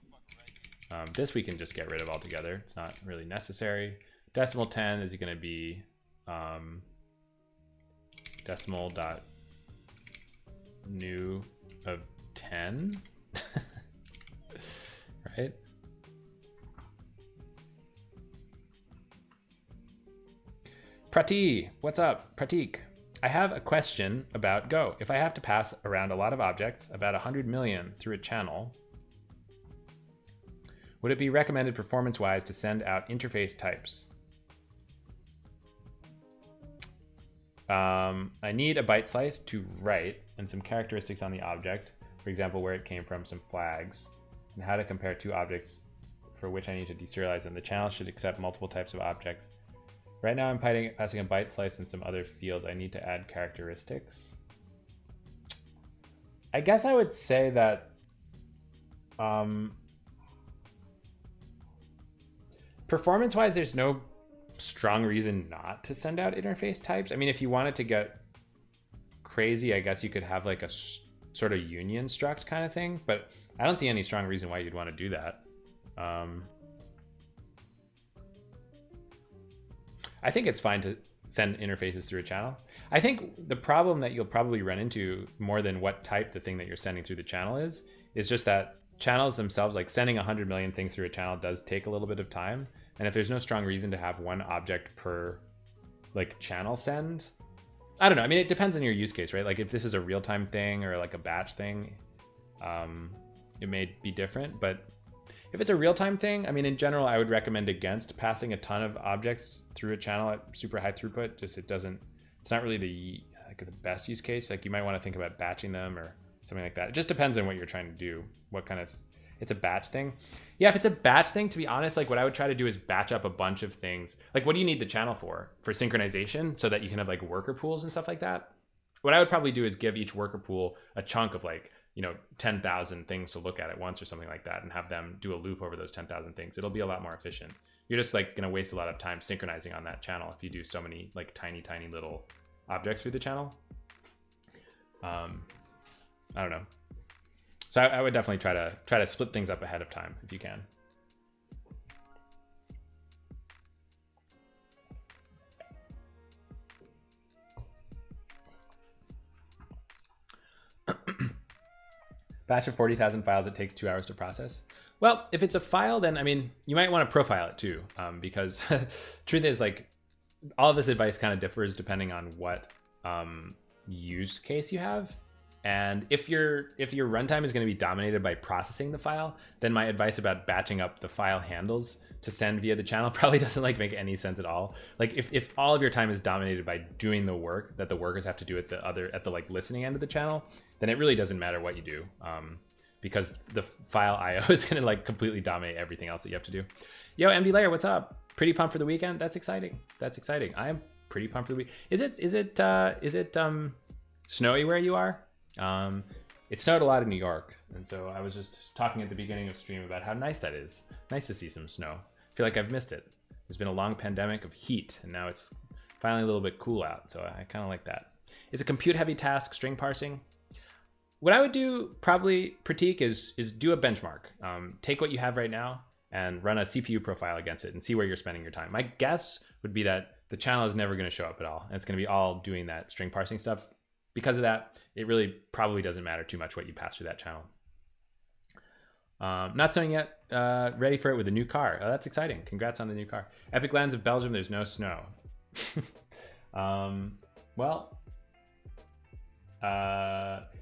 This we can just get rid of altogether. It's not really necessary. Decimal 10 is going to be decimal.new of 10, right? Prati, what's up? Pratik, I have a question about Go. If I have to pass around a lot of objects, about 100 million through a channel, would it be recommended performance-wise to send out interface types? I need a byte slice to write and some characteristics on the object, for example, where it came from, some flags, and how to compare two objects for which I need to deserialize them. The channel should accept multiple types of objects. Right now I'm passing a byte slice and some other fields. I need to add characteristics. I guess I would say that performance-wise, there's no strong reason not to send out interface types. I mean, if you wanted to get crazy, I guess you could have like a sort of union struct kind of thing, but I don't see any strong reason why you'd want to do that. I think it's fine to send interfaces through a channel. I think the problem that you'll probably run into more than what type the thing that you're sending through the channel is just that channels themselves, like sending 100 million things through a channel does take a little bit of time. And if there's no strong reason to have one object per like channel send, I don't know. I mean, it depends on your use case, right? Like if this is a real-time thing or like a batch thing, it may be different. But if it's a real-time thing, I mean, in general, I would recommend against passing a ton of objects through a channel at super high throughput. Just it's not really the best use case. Like you might want to think about batching them or something like that. It just depends on what you're trying to do. What kind of, it's a batch thing. Yeah, if it's a batch thing, to be honest, like what I would try to do is batch up a bunch of things. Like what do you need the channel for? For synchronization so that you can have like worker pools and stuff like that? What I would probably do is give each worker pool a chunk of like, 10,000 things to look at once or something like that and have them do a loop over those 10,000 things. It'll be a lot more efficient. You're just like going to waste a lot of time synchronizing on that channel if you do so many like tiny little objects through the channel. I don't know. So I would definitely try to split things up ahead of time if you can. Batch of 40,000 files, it takes 2 hours to process. Well, if it's a file, then I mean, you might want to profile it too, because truth is like all of this advice kind of differs depending on what use case you have. And if your runtime is going to be dominated by processing the file, then my advice about batching up the file handles to send via the channel probably doesn't like make any sense at all. Like if all of your time is dominated by doing the work that the workers have to do at the like listening end of the channel, then it really doesn't matter what you do, because the file IO is going to like completely dominate everything else that you have to do. Yo, MD Layer, what's up? Pretty pumped for the weekend. That's exciting. That's exciting. I am pretty pumped for the week. Is it snowy where you are? It snowed a lot in New York, and so I was just talking at the beginning of stream about how nice that is. Nice to see some snow. I feel like I've missed it. There's been a long pandemic of heat, and now it's finally a little bit cool out, so I kind of like that. It's a compute-heavy task, string parsing. What I would do probably, Pratik, is do a benchmark. Take what you have right now and run a CPU profile against it and see where you're spending your time. My guess would be that the channel is never going to show up at all, and it's going to be all doing that string parsing stuff. because of that, it really probably doesn't matter too much what you pass through that channel. Not snowing yet. Ready for it with a new car. Oh, that's exciting. Congrats on the new car. Epic lands of Belgium, there's no snow. Well,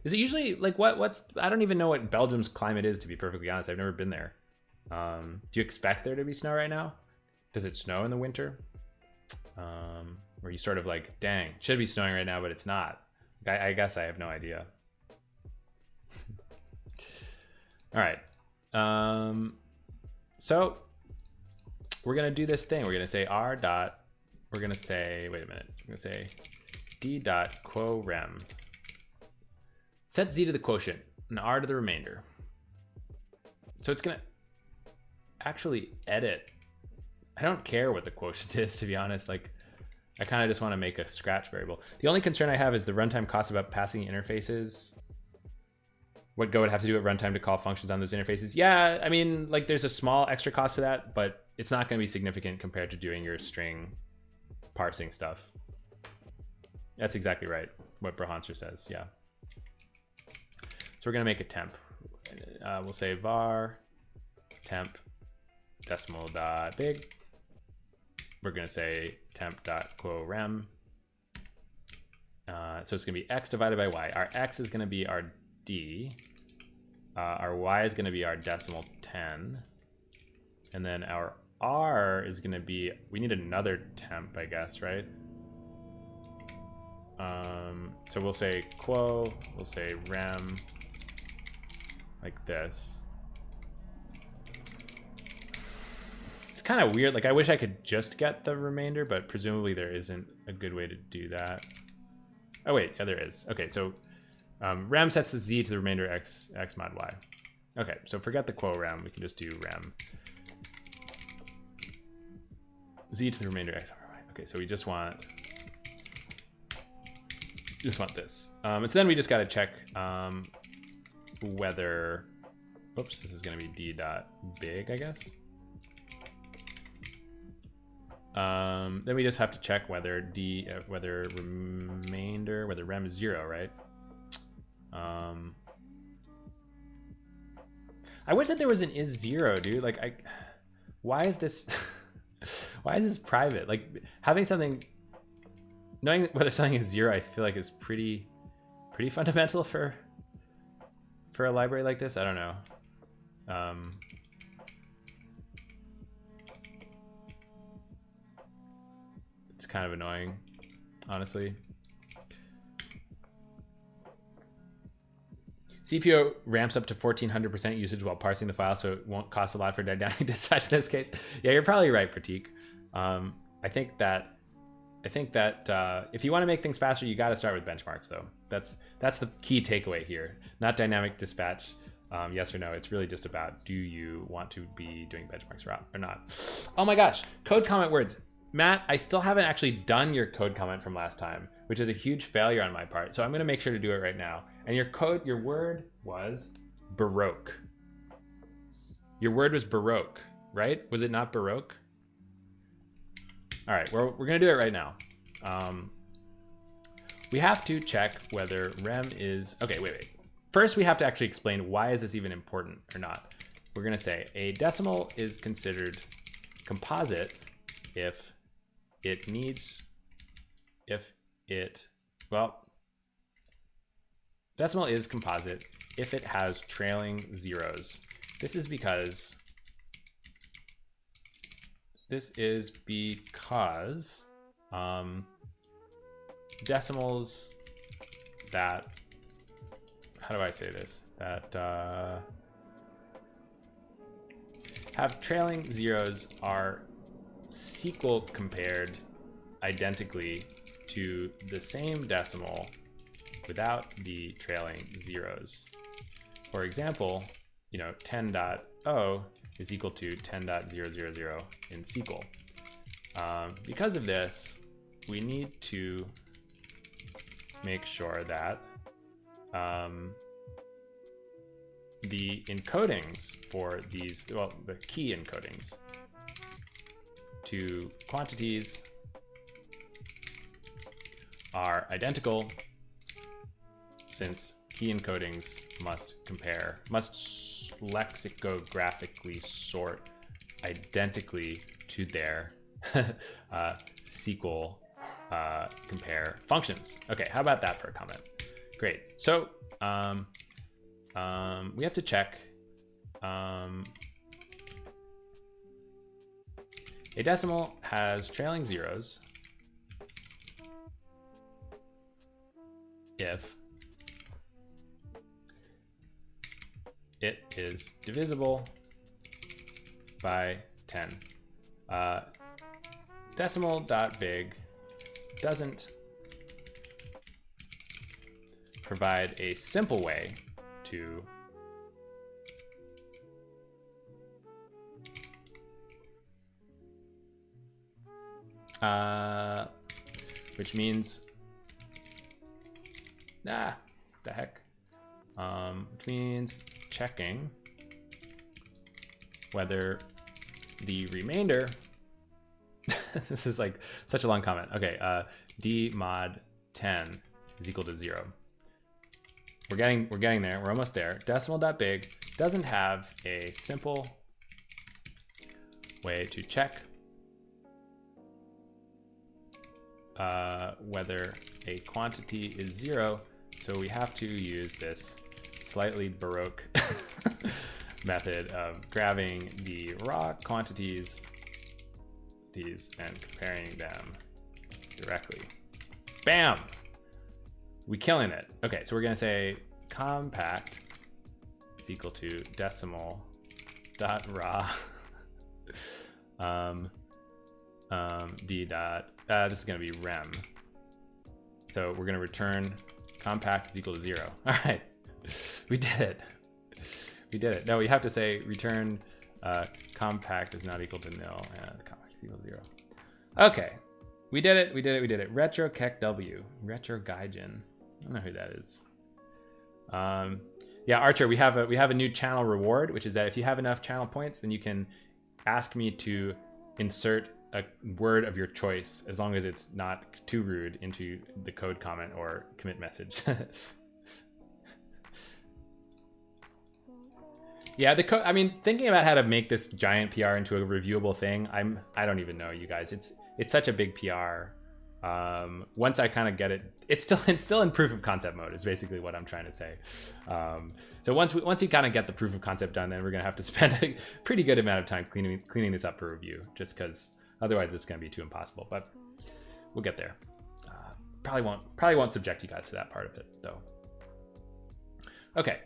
is it usually like what's, I don't even know what Belgium's climate is, to be perfectly honest. I've never been there. Do you expect there to be snow right now? Does it snow in the winter? Or you sort of like, dang, it should be snowing right now, but it's not. I guess I have no idea. All right. So we're gonna do this thing. We're gonna say we're gonna say, wait a minute. I'm gonna say d.quo_rem. Set z to the quotient and r to the remainder. So it's gonna actually edit. I don't care what the quotient is, to be honest. Like, I kind of just want to make a scratch variable. The only concern I have is the runtime cost about passing interfaces. What Go would have to do at runtime to call functions on those interfaces. Yeah, I mean, like there's a small extra cost to that, but it's not going to be significant compared to doing your string parsing stuff. That's exactly right, what Brahanser says, yeah. So we're going to make a temp. We'll say var temp decimal dot big. We're going to say temp dot quo_rem. So it's going to be x divided by y. Our x is going to be our d. Our y is going to be our decimal 10. And then our r is going to be, we need another temp, I guess, right? So we'll say quo, we'll say rem, like this. It's kind of weird. Like, I wish I could just get the remainder, but presumably there isn't a good way to do that. Oh wait, yeah, there is. Okay, so rem sets the z to the remainder x mod y. Okay, so forget the quo_rem. We can just do rem z to the remainder x mod y. Okay, so we just want this. And so then we just got to check whether, oops, this is going to be d dot big, I guess. Then we just have to check whether whether rem is 0, right? I wish that there was an is 0, dude. Like, why is this why is this private? Like, having something, knowing whether something is 0, I feel like is pretty fundamental for a library like this. I don't know. It's kind of annoying, honestly. CPO ramps up to 1400% usage while parsing the file, so it won't cost a lot for dynamic dispatch in this case. Yeah, you're probably right, Pratik. I think that if you want to make things faster, you got to start with benchmarks, though. That's the key takeaway here. Not dynamic dispatch, yes or no. It's really just about, do you want to be doing benchmarks or not? Oh my gosh, code comment words. Matt, I still haven't actually done your code comment from last time, which is a huge failure on my part. So I'm going to make sure to do it right now. And your word was Baroque. Your word was Baroque, right? Was it not Baroque? All right, we're going to do it right now. We have to check whether rem is, okay, wait. First, we have to actually explain why is this even important or not. We're going to say a decimal is considered composite if it needs, decimal is composite if it has trailing zeros. This is because decimals that, how do I say this? That have trailing zeros are SQL compared identically to the same decimal without the trailing zeros. For example, 10.0 is equal to 10.000 in SQL. Because of this, we need to make sure that the encodings for these, well, the key encodings to quantities are identical since key encodings must lexicographically sort identically to their SQL compare functions. Okay, how about that for a comment? Great. So we have to check a decimal has trailing zeros if it is divisible by 10. Decimal.big doesn't provide a simple way to which means the heck, which means checking whether the remainder this is like such a long comment. Okay, d mod 10 is equal to 0. We're getting there. We're almost there. Decimal.big doesn't have a simple way to check whether a quantity is 0, so we have to use this slightly baroque method of grabbing the raw quantities and comparing them directly. Bam! We killing it. Okay, so we're gonna say compact is equal to decimal dot raw d dot this is gonna be rem. So we're gonna return compact is equal to 0. All right, we did it. We did it. No, we have to say return compact is not equal to nil and compact is equal to 0. Okay, we did it. We did it. We did it. Retro Keck W. Retro Gaijin. I don't know who that is. Yeah, Archer, we have a new channel reward, which is that if you have enough channel points, then you can ask me to insert a word of your choice, as long as it's not too rude, into the code comment or commit message. Yeah, I mean, thinking about how to make this giant PR into a reviewable thing, I don't even know, you guys. It's such a big PR. Once I kind of get it, it's still in proof of concept mode is basically what I'm trying to say. So once you kind of get the proof of concept done, then we're gonna have to spend a pretty good amount of time cleaning this up for review, just because otherwise it's gonna be too impossible. But we'll get there. Probably won't subject you guys to that part of it though. Okay.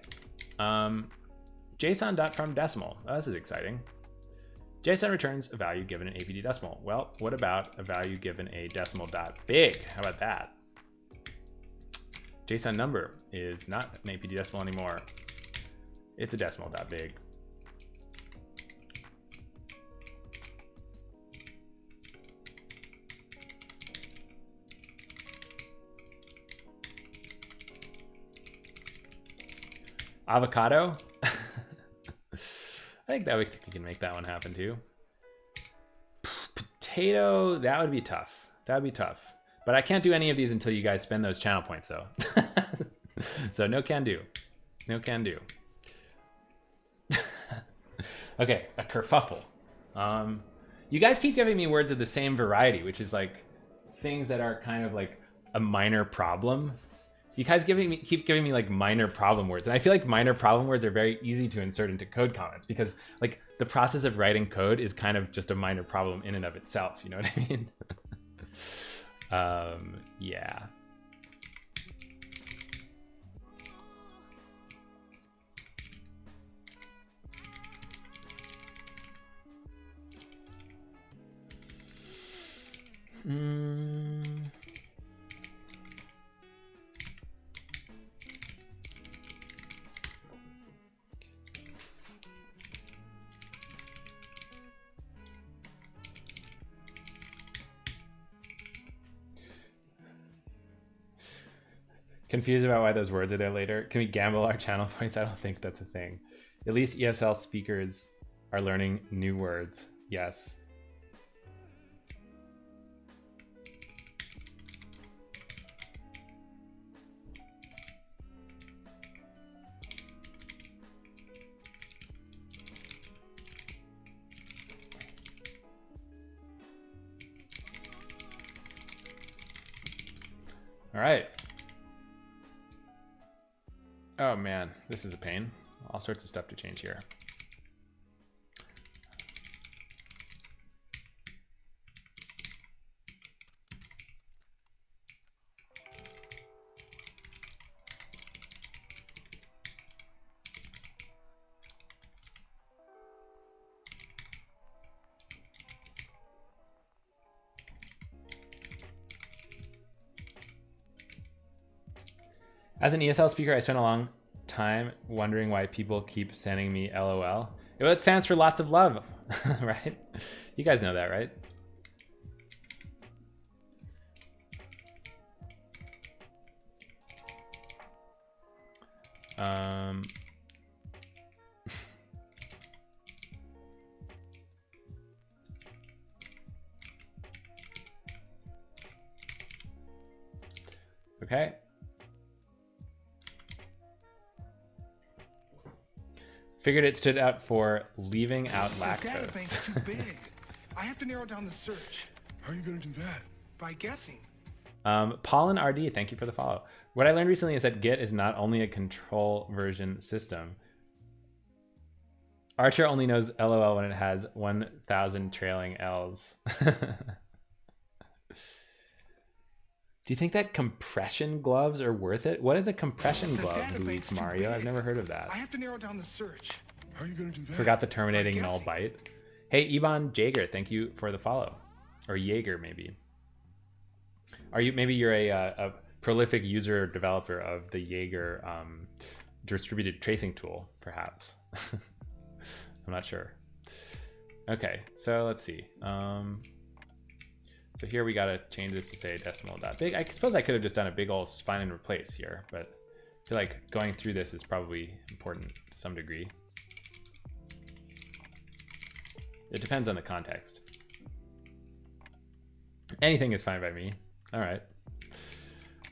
JSON.fromDecimal. Oh, this is exciting. JSON returns a value given an APD decimal. Well, what about a value given a decimal.big? How about that? JSON number is not an APD decimal anymore. It's a decimal.big. Avocado? I think we can make that one happen too. Potato, that would be tough. That would be tough. But I can't do any of these until you guys spend those channel points though. So no can do. No can do. Okay, a kerfuffle. You guys keep giving me words of the same variety, which is like things that are kind of like a minor problem. You guys keep giving me like minor problem words. And I feel like minor problem words are very easy to insert into code comments because like the process of writing code is kind of just a minor problem in and of itself. You know what I mean? Yeah. Confused about why those words are there later. Can we gamble our channel points? I don't think that's a thing. At least ESL speakers are learning new words. Yes. right. Oh man, this is a pain. All sorts of stuff to change here. As an ESL speaker, I spent a long time wondering why people keep sending me LOL. Well, it stands for lots of love, right? You guys know that, right? Okay. Figured it stood out for leaving out lactose. The databank's too big. I have to narrow down the search. How are you going to do that? By guessing. Pollen RD, thank you for the follow. What I learned recently is that Git is not only a control version system. Archer only knows LOL when it has 1,000 trailing L's. Do you think that compression gloves are worth it? What is a compression glove, Luis Mario? I've never heard of that. I have to narrow down the search. How are you going to do that? Forgot the terminating null byte. Hey, Ivan Jaeger, thank you for the follow. Or Jaeger, maybe. Are you, maybe you're a prolific user or developer of the Jaeger distributed tracing tool, perhaps. I'm not sure. Okay, so let's see. So here we gotta change this to say decimal.big. I suppose I could have just done a big old find and replace here, but I feel like going through this is probably important to some degree. It depends on the context. Anything is fine by me. All right.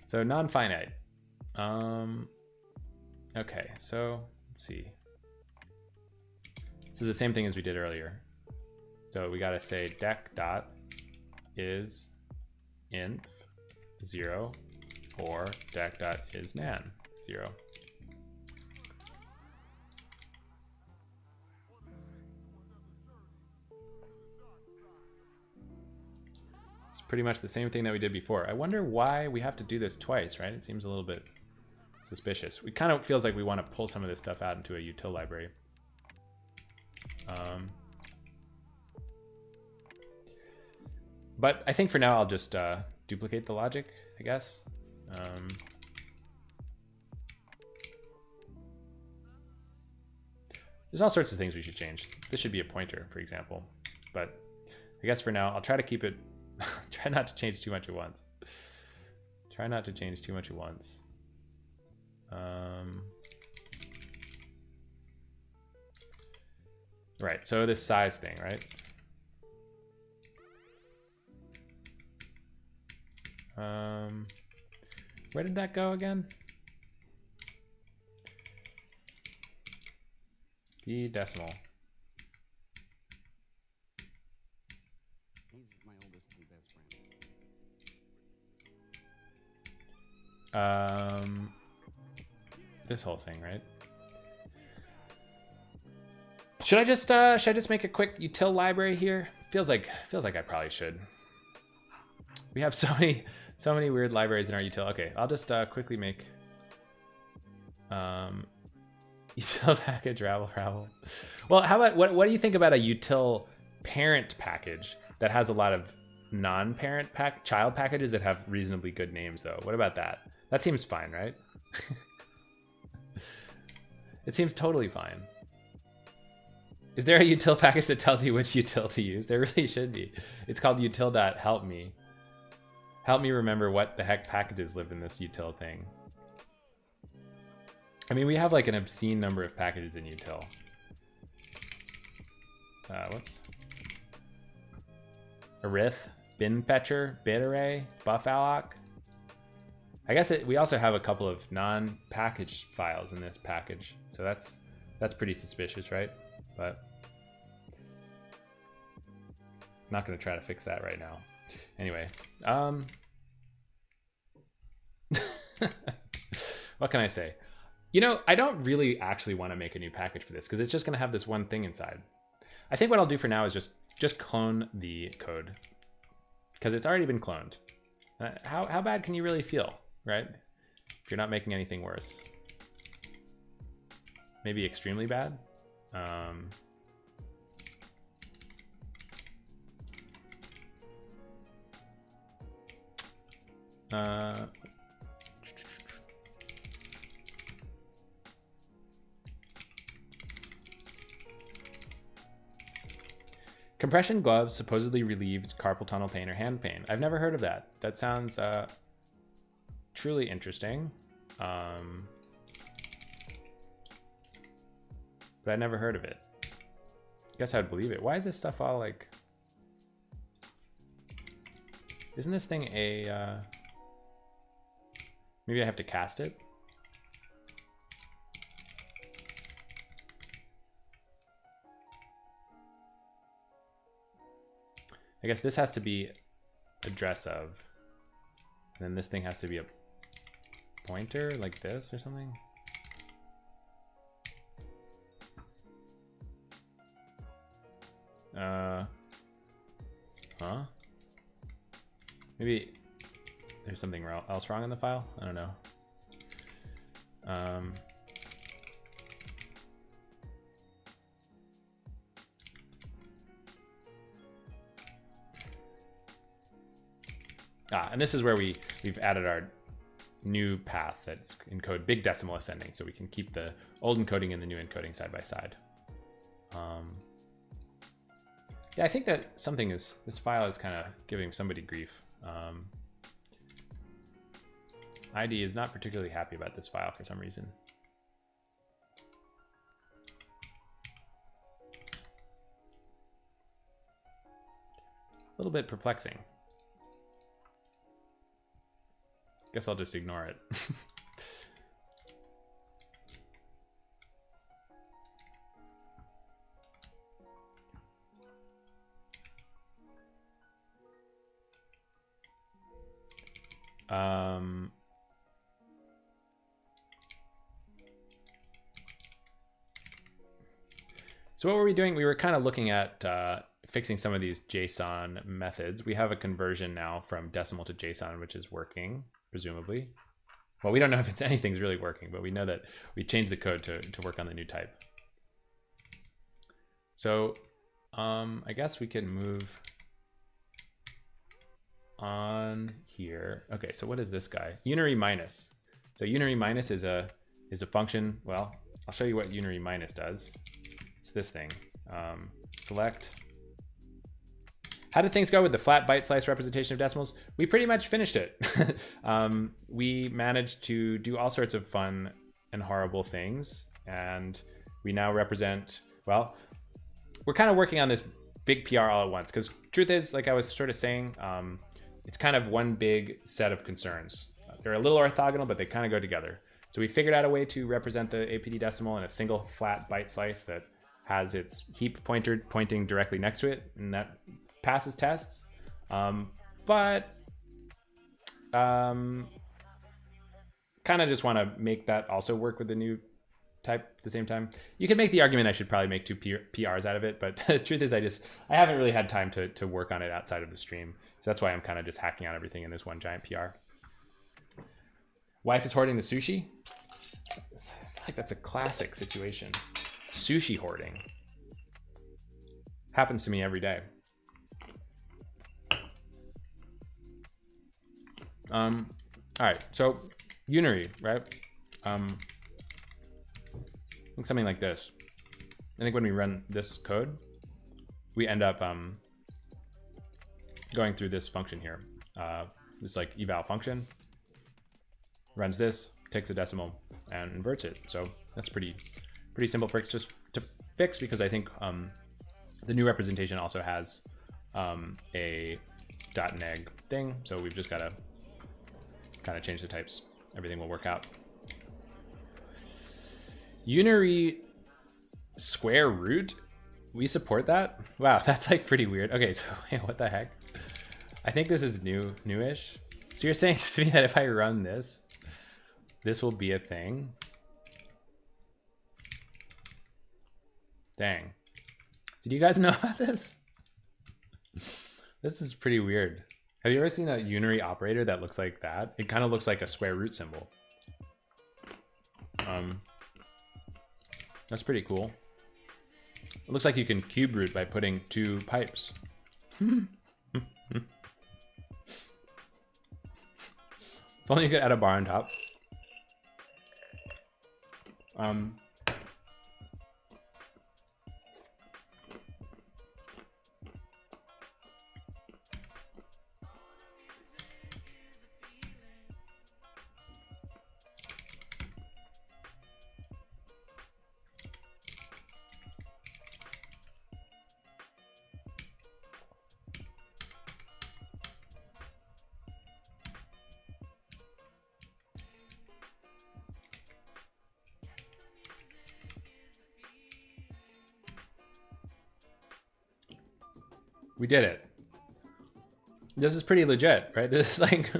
So non-finite. Okay, so let's see. This is the same thing as we did earlier. So we gotta say dec dot is inf 0 or dec dot is nan 0. It's pretty much the same thing that we did before. I wonder why we have to do this twice, right? It seems a little bit suspicious. It kind of feels like we want to pull some of this stuff out into a util library. But I think for now I'll just duplicate the logic, I guess. There's all sorts of things we should change. This should be a pointer, for example. But I guess for now I'll try to keep it, try not to change too much at once. Try not to change too much at once. Right, so this size thing, right? Where did that go again? The decimal. He's my oldest and best friend. This whole thing, right? Should I just make a quick util library here? Feels like I probably should. We have so many weird libraries in our util. Okay, I'll just quickly make util package rabble. Well, how about what do you think about a util parent package that has a lot of non-parent child packages that have reasonably good names though? What about that? That seems fine, right? It seems totally fine. Is there a util package that tells you which util to use? There really should be. It's called util.helpme. Help me remember what the heck packages live in this util thing. I mean, we have like an obscene number of packages in util. Whoops. Arith, bin fetcher, bit array, buff alloc. I guess we also have a couple of non-packaged files in this package. So that's pretty suspicious, right? But I'm not going to try to fix that right now. Anyway, What can I say? You know, I don't really actually want to make a new package for this because it's just going to have this one thing inside. I think what I'll do for now is just clone the code because it's already been cloned. How bad can you really feel, right? If you're not making anything worse. Maybe extremely bad. Compression gloves supposedly relieved carpal tunnel pain or hand pain. I've never heard of that. That sounds truly interesting. But I never heard of it. Guess I'd believe it. Why is this stuff all like... Isn't this thing a... Maybe I have to cast it? I guess this has to be address of. And then this thing has to be a pointer like this or something. Huh? Maybe there's something else wrong in the file? I don't know. And this is where we've added our new path that's encode big decimal ascending, so we can keep the old encoding and the new encoding side by side. Yeah, I think that this file is kind of giving somebody grief. ID is not particularly happy about this file for some reason. A little bit perplexing. Guess I'll just ignore it. So what were we doing? We were kind of looking at fixing some of these JSON methods. We have a conversion now from decimal to JSON, which is working, presumably. Well, we don't know if anything's really working, but we know that we changed the code to work on the new type. So I guess we can move on here. Okay, so what is this guy? Unary minus. So unary minus is a function. Well, I'll show you what unary minus does. It's this thing. Select. How did things go with the flat byte slice representation of decimals? We pretty much finished it. We managed to do all sorts of fun and horrible things, and we now represent, well, we're kind of working on this big PR all at once, because truth is, like I was sort of saying, it's kind of one big set of concerns. They're a little orthogonal, but they kind of go together. So we figured out a way to represent the APD decimal in a single flat byte slice that has its heap pointer pointing directly next to it, and that passes tests. But kind of just want to make that also work with the new type at the same time. You can make the argument I should probably make two PRs out of it, but the truth is I haven't really had time to work on it outside of the stream. So that's why I'm kind of just hacking out everything in this one giant PR. Wife is hoarding the sushi. I feel like that's a classic situation. Sushi hoarding. Happens to me every day. All right, so unary, right? I think something like this. I think when we run this code, we end up going through this function here. This like eval function runs this, takes a decimal, and inverts it. So that's pretty simple for us to fix, because I think the new representation also has a .neg thing. So we've just got to kind of change the types. Everything will work out. Unary square root, we support that? Wow, that's like pretty weird. Okay, so wait, what the heck? I think this is newish. So you're saying to me that if I run this, this will be a thing. Dang. Did you guys know about this? This is pretty weird. Have you ever seen a unary operator that looks like that? It kind of looks like a square root symbol. That's pretty cool. It looks like you can cube root by putting 2 pipes. If only you could add a bar on top. We did it. This is pretty legit, right? This is like...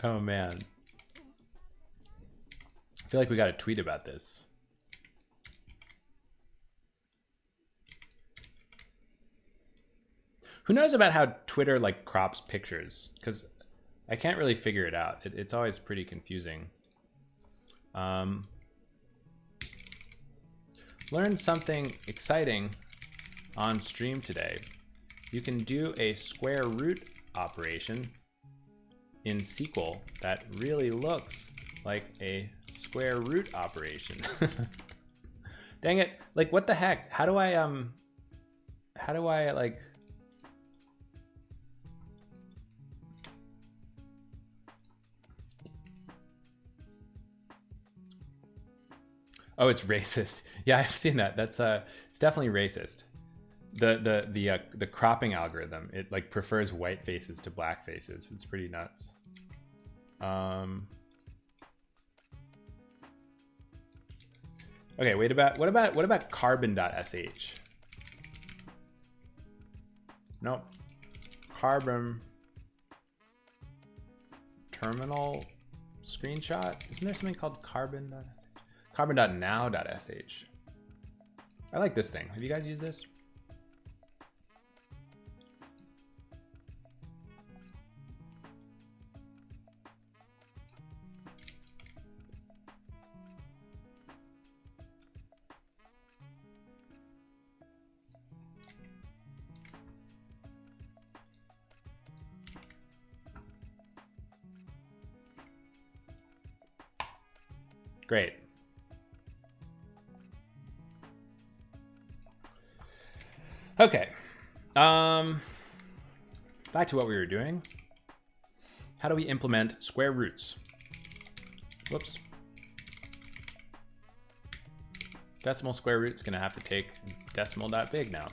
Oh man. I feel like we got a tweet about this. Who knows about how Twitter like crops pictures? Because I can't really figure it out. It's always pretty confusing. Learned something exciting on stream today. You can do a square root operation in SQL that really looks like a square root operation. Dang it. Like, what the heck? How do I like... Oh, it's racist. Yeah, I've seen that. That's it's definitely racist. The cropping algorithm, it like prefers white faces to black faces. It's pretty nuts. Okay, wait, what about carbon.sh? Nope. Carbon terminal screenshot? Isn't there something called carbon.sh? Carbon.now.sh. I like this thing. Have you guys used this? Great. Okay. Back to what we were doing. How do we implement square roots? Whoops. Decimal square root's gonna have to take decimal.big now.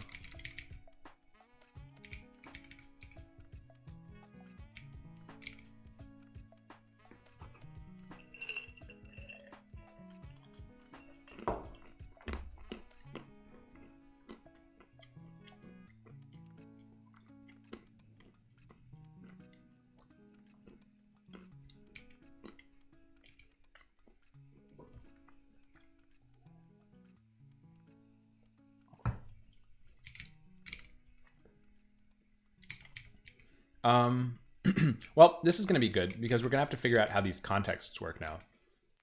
Well, this is going to be good because we're going to have to figure out how these contexts work now.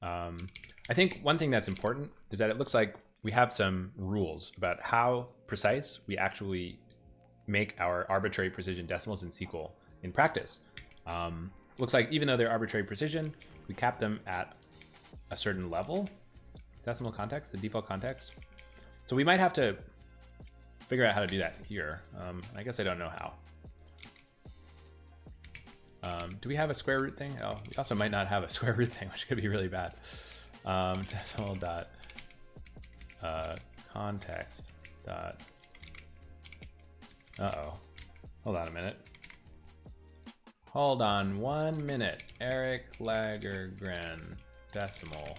I think one thing that's important is that it looks like we have some rules about how precise we actually make our arbitrary precision decimals in SQL in practice. Looks like even though they're arbitrary precision, we cap them at a certain level, decimal context, the default context. So we might have to figure out how to do that here. I guess I don't know how. Do we have a square root thing? Oh, we also might not have a square root thing, which could be really bad. Decimal dot context dot. Uh-oh. Hold on a minute. Hold on 1 minute. ericlagergren decimal.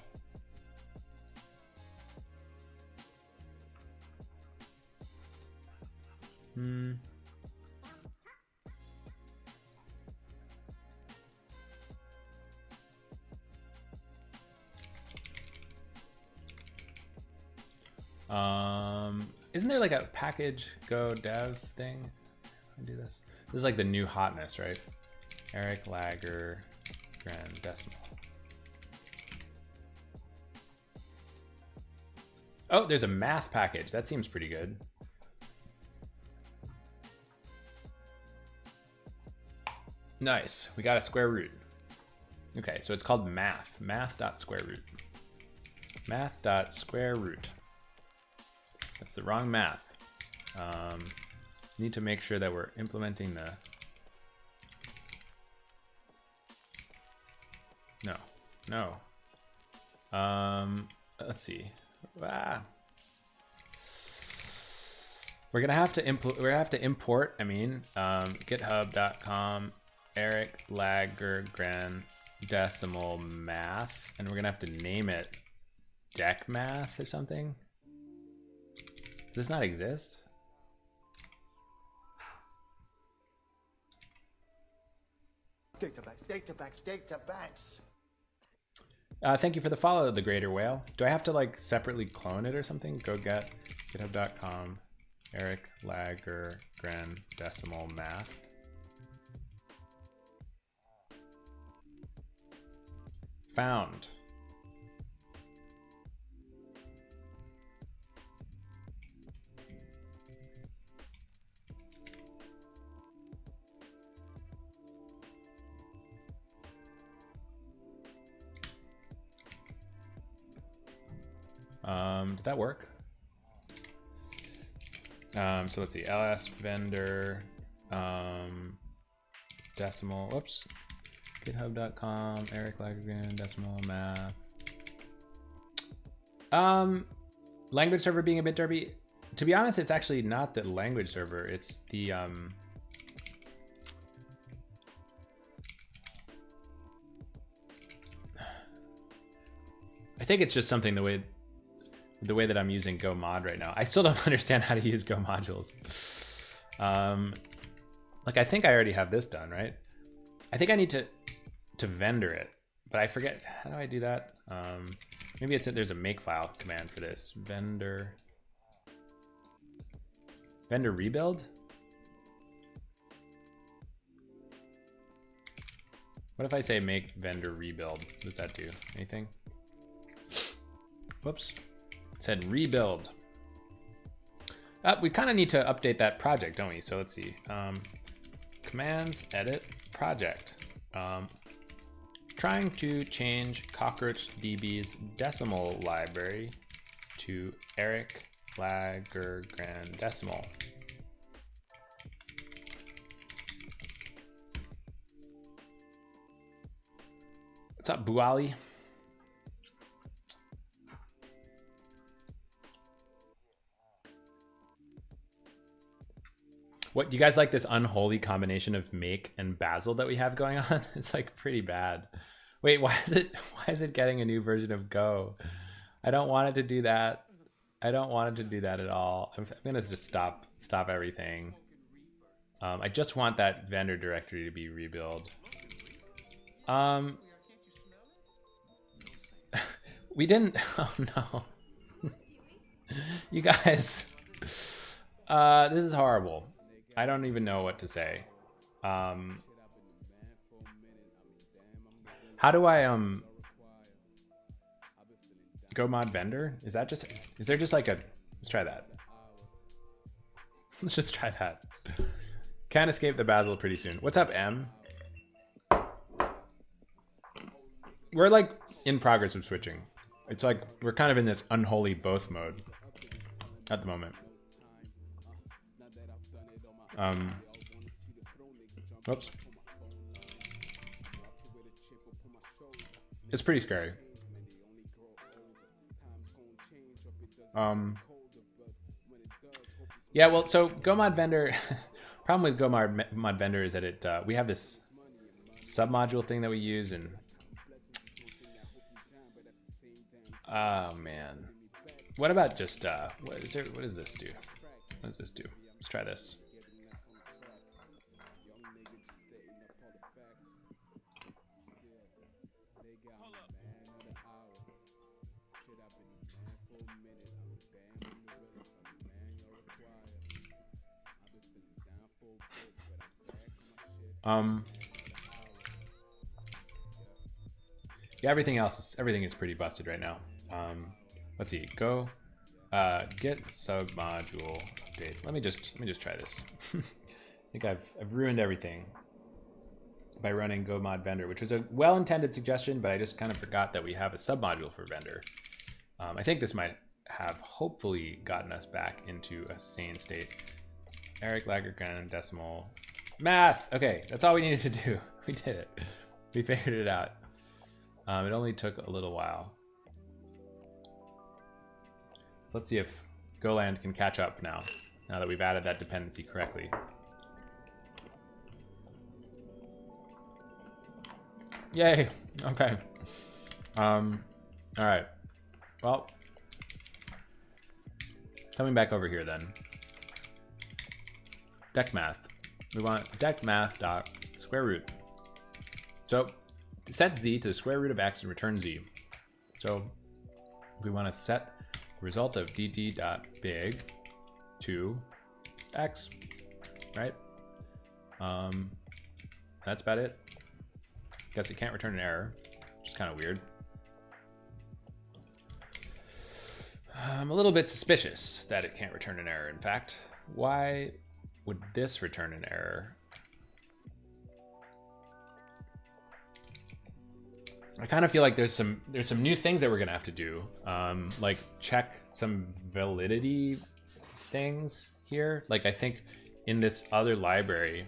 Isn't there like a package go dev thing? I do this. This is like the new hotness, right? ericlagergren decimal. Oh, there's a math package. That seems pretty good. Nice. We got a square root. Okay, so it's called math. Math.square root. Math.square root. That's the wrong math. Need to make sure that we're implementing the... No. Let's see. We're gonna have to import. I mean, github.com ericlagergren decimal math, and we're gonna have to name it deck math or something. Does this not exist? Databanks. Thank you for the follow, the greater whale. Do I have to like separately clone it or something? Go get github.com ericlagergren decimal math. Found. Did that work? So let's see, ls vendor decimal, whoops, github.com ericlagergren decimal math. Language server being a bit derpy. To be honest, it's actually not the language server, it's the I think it's just something the way that I'm using Go mod right now. I still don't understand how to use Go modules. Like I think I already have this done, right? I think I need to vendor it, but I forget, how do I do that? Maybe there's a makefile command for this. Vendor rebuild? What if I say make vendor rebuild? What does that do? Anything? Whoops. It said rebuild. We kind of need to update that project, don't we? So let's see. Commands, edit, project. Trying to change CockroachDB's decimal library to ericlagergren decimal. What's up, Buali? What do you guys like this unholy combination of make and Bazel that we have going on? It's like pretty bad. Wait, why is it getting a new version of Go? I don't want it to do that. I don't want it to do that at all. I'm gonna just stop everything. I just want that vendor directory to be rebuild. We didn't, oh no. You guys, this is horrible. I don't even know what to say. How do I go mod vendor? Is there just like a, let's try that. Let's just try that. Can't escape the Bazel pretty soon. What's up, M? We're like in progress of switching. It's like we're kind of in this unholy both mode at the moment. Whoops. It's pretty scary. Yeah, well, so Go mod vendor, problem with Go mod vendor is that it we have this submodule thing that we use, and oh man, what about just what does this do? What does this do? Let's try this. Yeah, everything is pretty busted right now. Let's see. Go get submodule update. Let me just try this. I think I've ruined everything by running go mod vendor, which was a well-intended suggestion, but I just kind of forgot that we have a submodule for vendor. I think this might have hopefully gotten us back into a sane state. ericlagergren decimal math. Okay, that's all we needed to do. We did it. We figured it out. It only took a little while. So let's see if Goland can catch up now that we've added that dependency correctly. Yay. Okay. All right. Well, coming back over here then. Deck math. We want deck math dot square root. So set z to the square root of x and return z. So we want to set the result of dd dot big to x, right? That's about it. Guess it can't return an error, which is kind of weird. I'm a little bit suspicious that it can't return an error. In fact, why would this return an error? I kind of feel like there's some new things that we're gonna have to do, like check some validity things here. Like I think in this other library,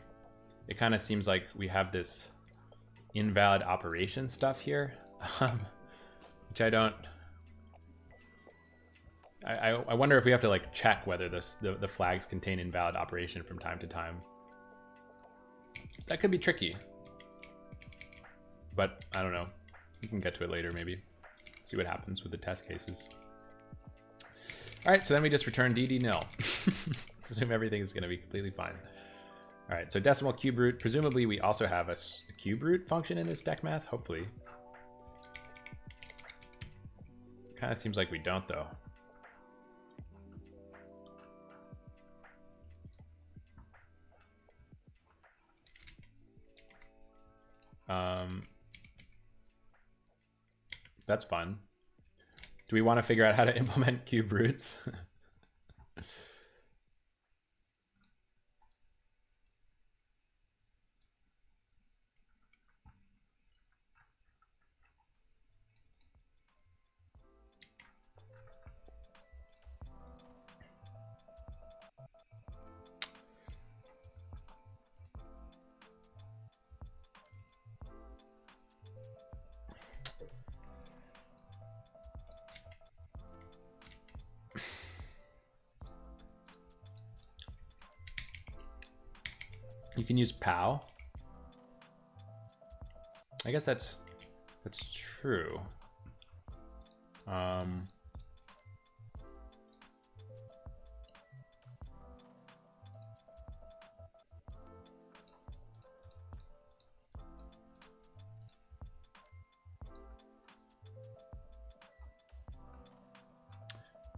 it kind of seems like we have this invalid operation stuff here, which I don't. I wonder if we have to like check whether the flags contain invalid operation from time to time. That could be tricky, but I don't know. We can get to it later, maybe. See what happens with the test cases. All right, so then we just return dd nil. Assume everything is going to be completely fine. All right, so decimal cube root. Presumably, we also have a cube root function in this deck math. Hopefully. Kind of seems like we don't, though. That's fun. Do we want to figure out how to implement cube roots? You can use POW. I guess that's true.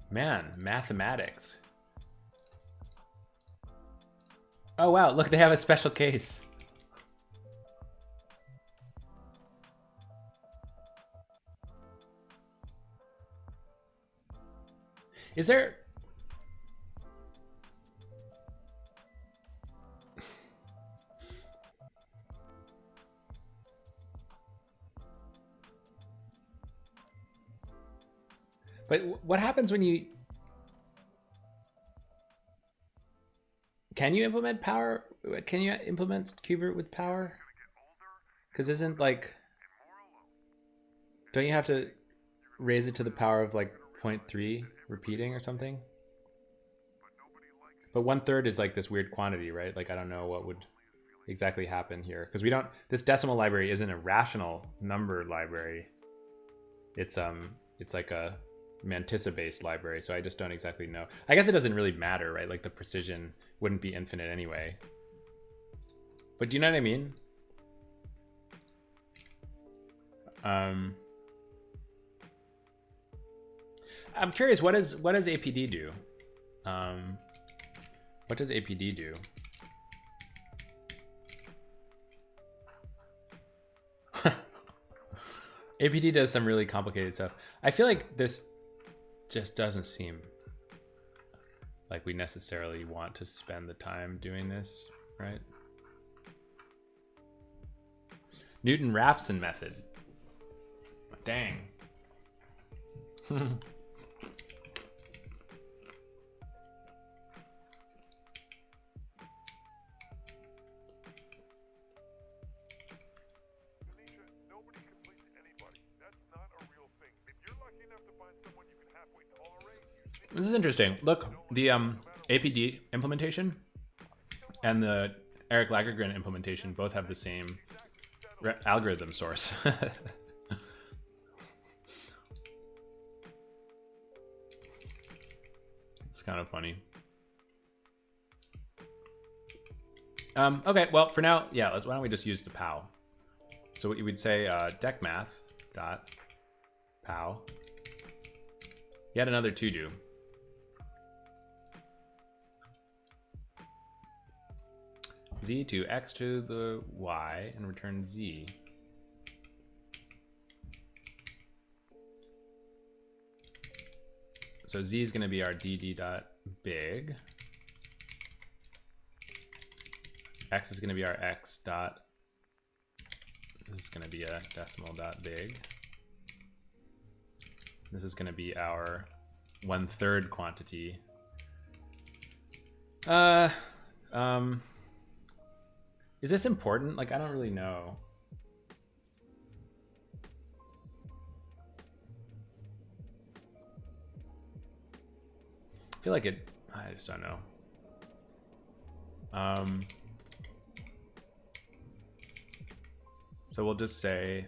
Man, mathematics. Oh wow, look, they have a special case. Is there... But what happens when you... Can you implement power? Can you implement cube with power? Because isn't like... Don't you have to raise it to the power of like 0.3 repeating or something? But 1/3 is like this weird quantity, right? Like I don't know what would exactly happen here. Because we don't... This decimal library isn't a rational number library. It's like a mantissa-based library, so I just don't exactly know. I guess it doesn't really matter, right? Like the precision wouldn't be infinite anyway. But do you know what I mean? I'm curious, what does APD do? What does APD do? APD does some really complicated stuff. I feel like this just doesn't seem like we necessarily want to spend the time doing this, right? Newton-Raphson method. Dang. This is interesting. Look, the APD implementation and the ericlagergren implementation both have the same algorithm source. It's kind of funny. Okay, well, for now, yeah, why don't we just use the POW? So what you would say, decmath dot POW. Yet another to do. Z to X to the Y and return Z. So Z is going to be our dd.big. X is going to be our X dot. This is going to be a decimal dot big. This is going to be our 1/3 quantity. Is this important? Like, I don't really know. I feel like it, I just don't know. So we'll just say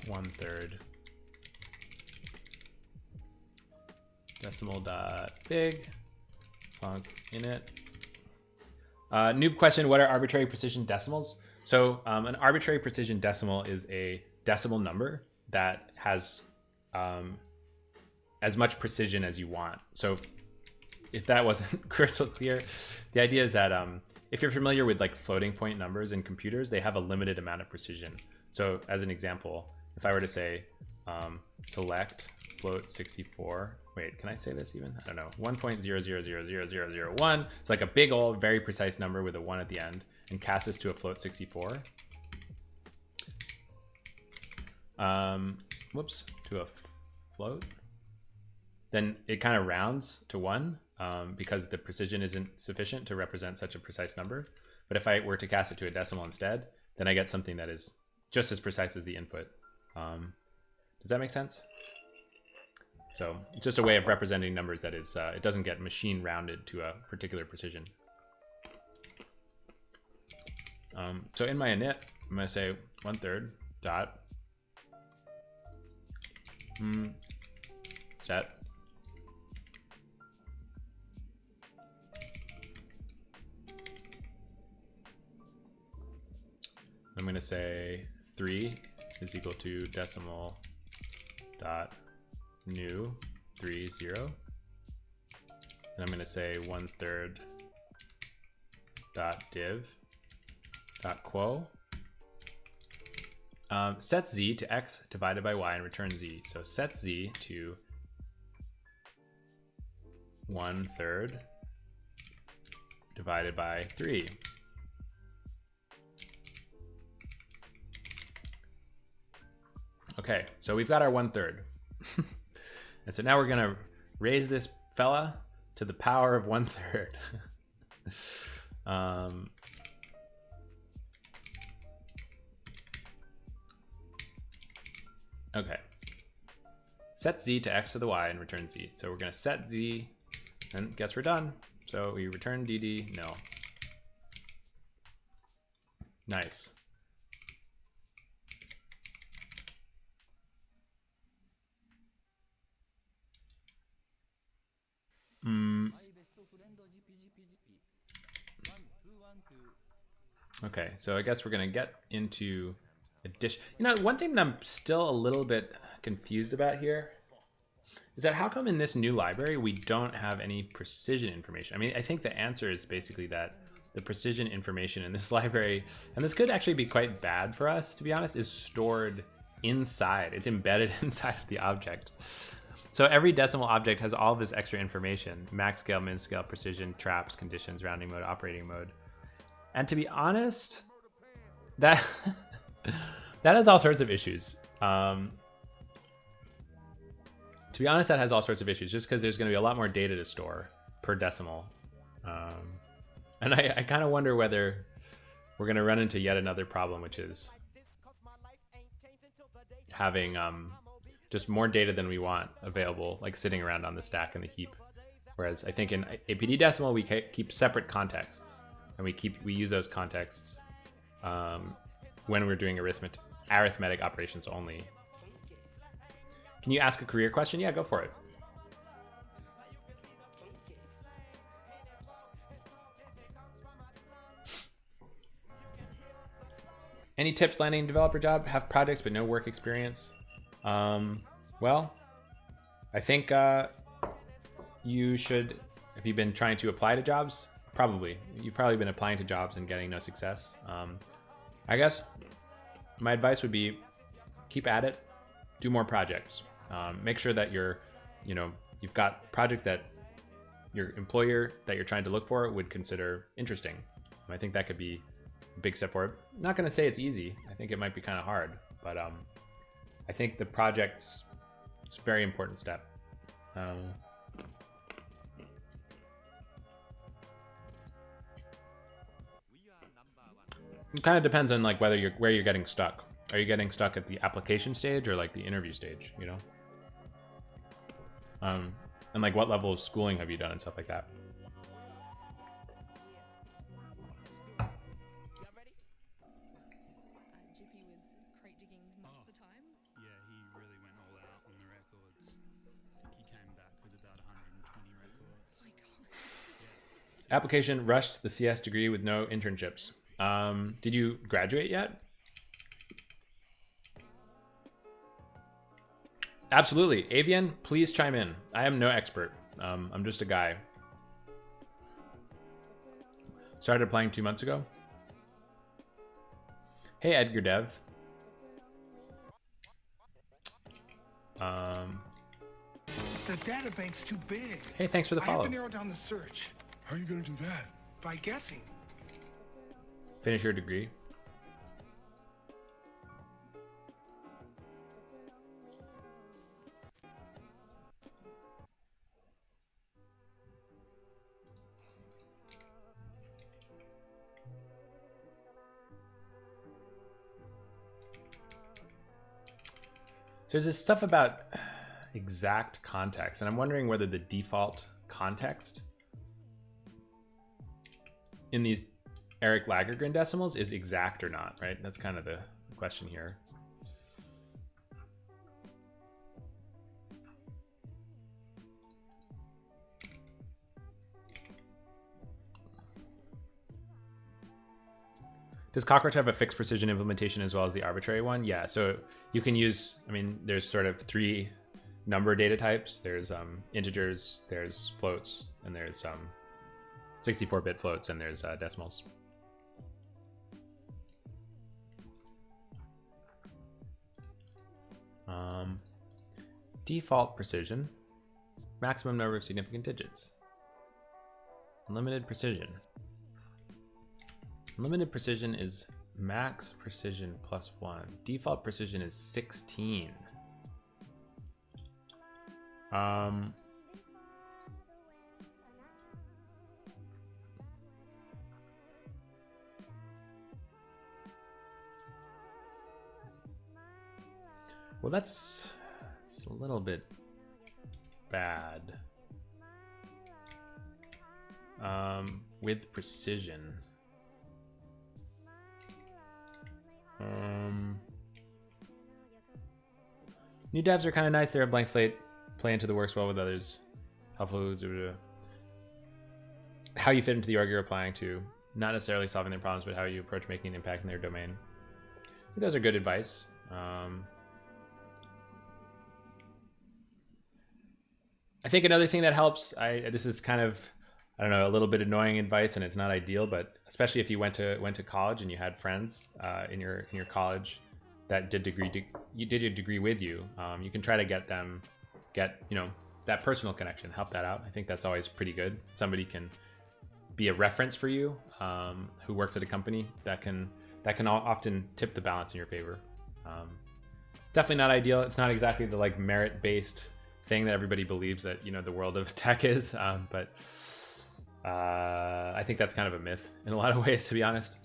1/3 decimal dot big func init. New question, what are arbitrary precision decimals? So an arbitrary precision decimal is a decimal number that has as much precision as you want. So if that wasn't crystal clear, the idea is that if you're familiar with like floating point numbers in computers, they have a limited amount of precision. So as an example, if I were to say select float 64, wait, can I say this even? I don't know, 1.0000001. It's like a big old, very precise number with a 1 at the end, and cast this to a float 64. Whoops, to a float. Then it kind of rounds to 1 because the precision isn't sufficient to represent such a precise number. But if I were to cast it to a decimal instead, then I get something that is just as precise as the input. Does that make sense? So it's just a way of representing numbers that is, it doesn't get machine rounded to a particular precision. So in my init, I'm going to say 1/3 dot set I'm going to say 3 is equal to decimal dot new 30, and I'm going to say 1/3 dot div dot quo. Set z to x divided by y and return z. So set z to 1/3 divided by 3. Okay, so we've got our 1/3. And so now we're going to raise this fella to the power of 1/3. Okay. Set z to x to the y and return z. So we're going to set z, and guess we're done. So we return dd nil. Nice. Okay, so I guess we're gonna get into addition. You know, one thing that I'm still a little bit confused about here is that how come in this new library we don't have any precision information? I mean, I think the answer is basically that the precision information in this library, and this could actually be quite bad for us, to be honest, is stored inside. It's embedded inside of the object. So every decimal object has all this extra information: max scale, min scale, precision, traps, conditions, rounding mode, operating mode. And to be honest, that that has all sorts of issues. To be honest, that has all sorts of issues, just because there's going to be a lot more data to store per decimal. And I kind of wonder whether we're going to run into yet another problem, which is having just more data than we want available, like sitting around on the stack in the heap. Whereas I think in APD decimal, we keep separate contexts, and we use those contexts when we're doing arithmetic operations only. Can you ask a career question? Yeah, go for it. Any tips landing a developer job? Have projects but no work experience? Well, I think you should, have you been trying to apply to jobs? Probably. You've probably been applying to jobs and getting no success. I guess my advice would be keep at it, do more projects. Make sure that you've got projects that your employer that you're trying to look for would consider interesting. And I think that could be a big step forward. I'm not going to say it's easy. I think it might be kind of hard, but I think the projects, it's a very important step. It kind of depends on like where you're getting stuck. Are you getting stuck at the application stage or like the interview stage, you know? And like what level of schooling have you done and stuff like that? Jiffy was crate digging most of the time. Yeah, he really went all out on the records. I think he came back with about 120 records. Oh my god. Application rushed the CS degree with no internships. Did you graduate yet? Absolutely. Avian, please chime in. I am no expert. I'm just a guy. Started applying 2 months ago. Hey, Edgar Dev. The data bank's too big. Hey, thanks for the I have follow. to narrow down the search. How are you going to do that? By guessing. Finish your degree. So there's this stuff about exact context, and I'm wondering whether the default context in these Eric-Lagergren decimals is exact or not, right? That's kind of the question here. Does Cockroach have a fixed precision implementation as well as the arbitrary one? Yeah, so you can use, I mean, there's sort of 3 number data types. There's integers, there's floats, and there's 64-bit floats, and there's decimals. Default precision, maximum number of significant digits. Unlimited precision. Unlimited precision is max precision plus 1. Default precision is 16. Well, it's a little bit bad. With precision. New devs are kind of nice. They're a blank slate. Play into the works well with others. Helpful. How you fit into the org you're applying to. Not necessarily solving their problems, but how you approach making an impact in their domain. I think those are good advice. I think another thing that helps, this is kind of I don't know, a little bit annoying advice, and it's not ideal, but especially if you went to college and you had friends in your college that did you did your degree with you, you can try to get that personal connection, help that out. I think that's always pretty good. Somebody can be a reference for you who works at a company that can often tip the balance in your favor. Definitely not ideal. It's not exactly the like merit-based thing that everybody believes that the world of tech is, but I think that's kind of a myth in a lot of ways, to be honest.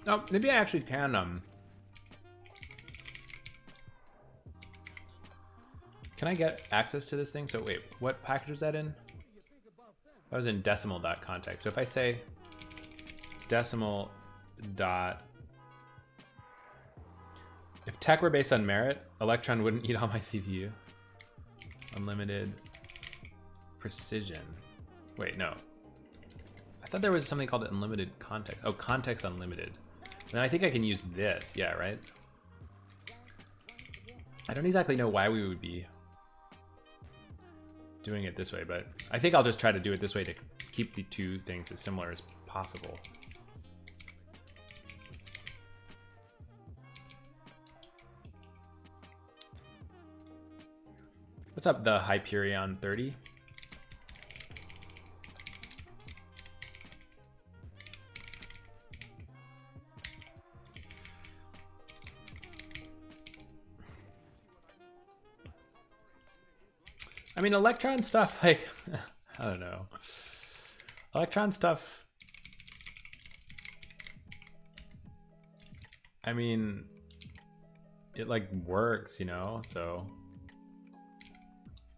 Oh, maybe I actually can I get access to this thing? So wait, what package was that in? That was in decimal.context. So if I say decimal dot, if tech were based on merit, Electron wouldn't eat all my CPU. Unlimited precision. Wait, no. I thought there was something called unlimited context. Oh, context unlimited. And I think I can use this, yeah, right? I don't exactly know why we would be doing it this way, but I think I'll just try to do it this way to keep the two things as similar as possible. What's up, the Hyperion 30? I mean, Electron stuff, like, I don't know. Electron stuff, I mean, it like works, so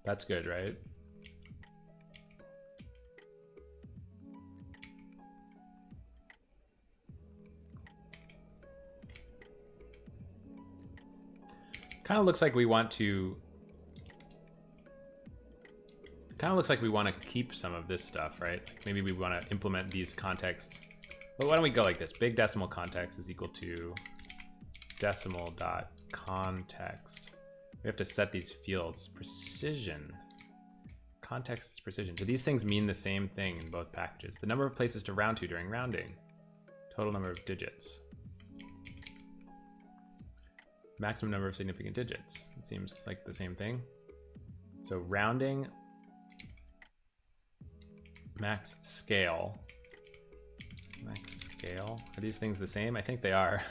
that's good, right? Kind of looks like we want to keep some of this stuff, right? Like maybe we want to implement these contexts. Well, why don't we go like this? Big decimal context is equal to decimal dot context. We have to set these fields. Precision. Context is precision. Do these things mean the same thing in both packages? The number of places to round to during rounding. Total number of digits. Maximum number of significant digits. It seems like the same thing. So rounding. Max scale. Max scale. Are these things the same? I think they are.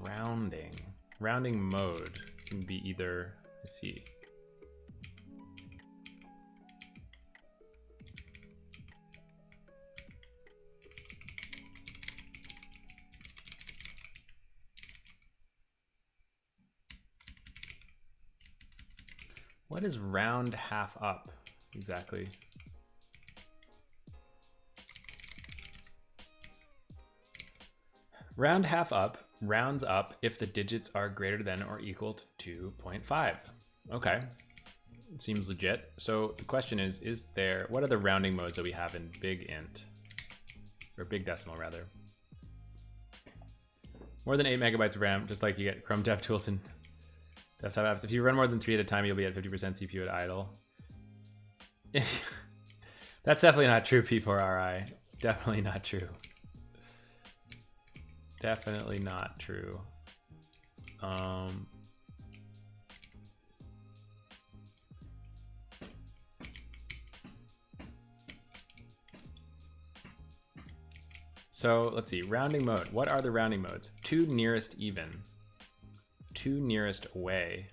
Rounding. Rounding mode can be either, let's see. What is round half up exactly? Round half up rounds up if the digits are greater than or equal to 2.5. Okay, seems legit. So the question is what are the rounding modes that we have in big int, or big decimal rather? More than 8 megabytes of RAM, just like you get Chrome DevTools and desktop apps. If you run more than 3 at a time, you'll be at 50% CPU at idle. That's definitely not true, P4RI. Definitely not true. Definitely not true. So let's see, rounding mode. What are the rounding modes? 2 nearest even. 2 nearest away.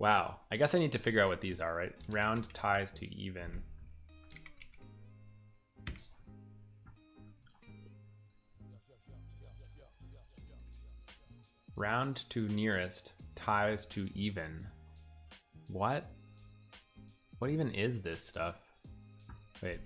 Wow, I guess I need to figure out what these are, right? Round ties to even. Round to nearest ties to even. What? What even is this stuff? Wait.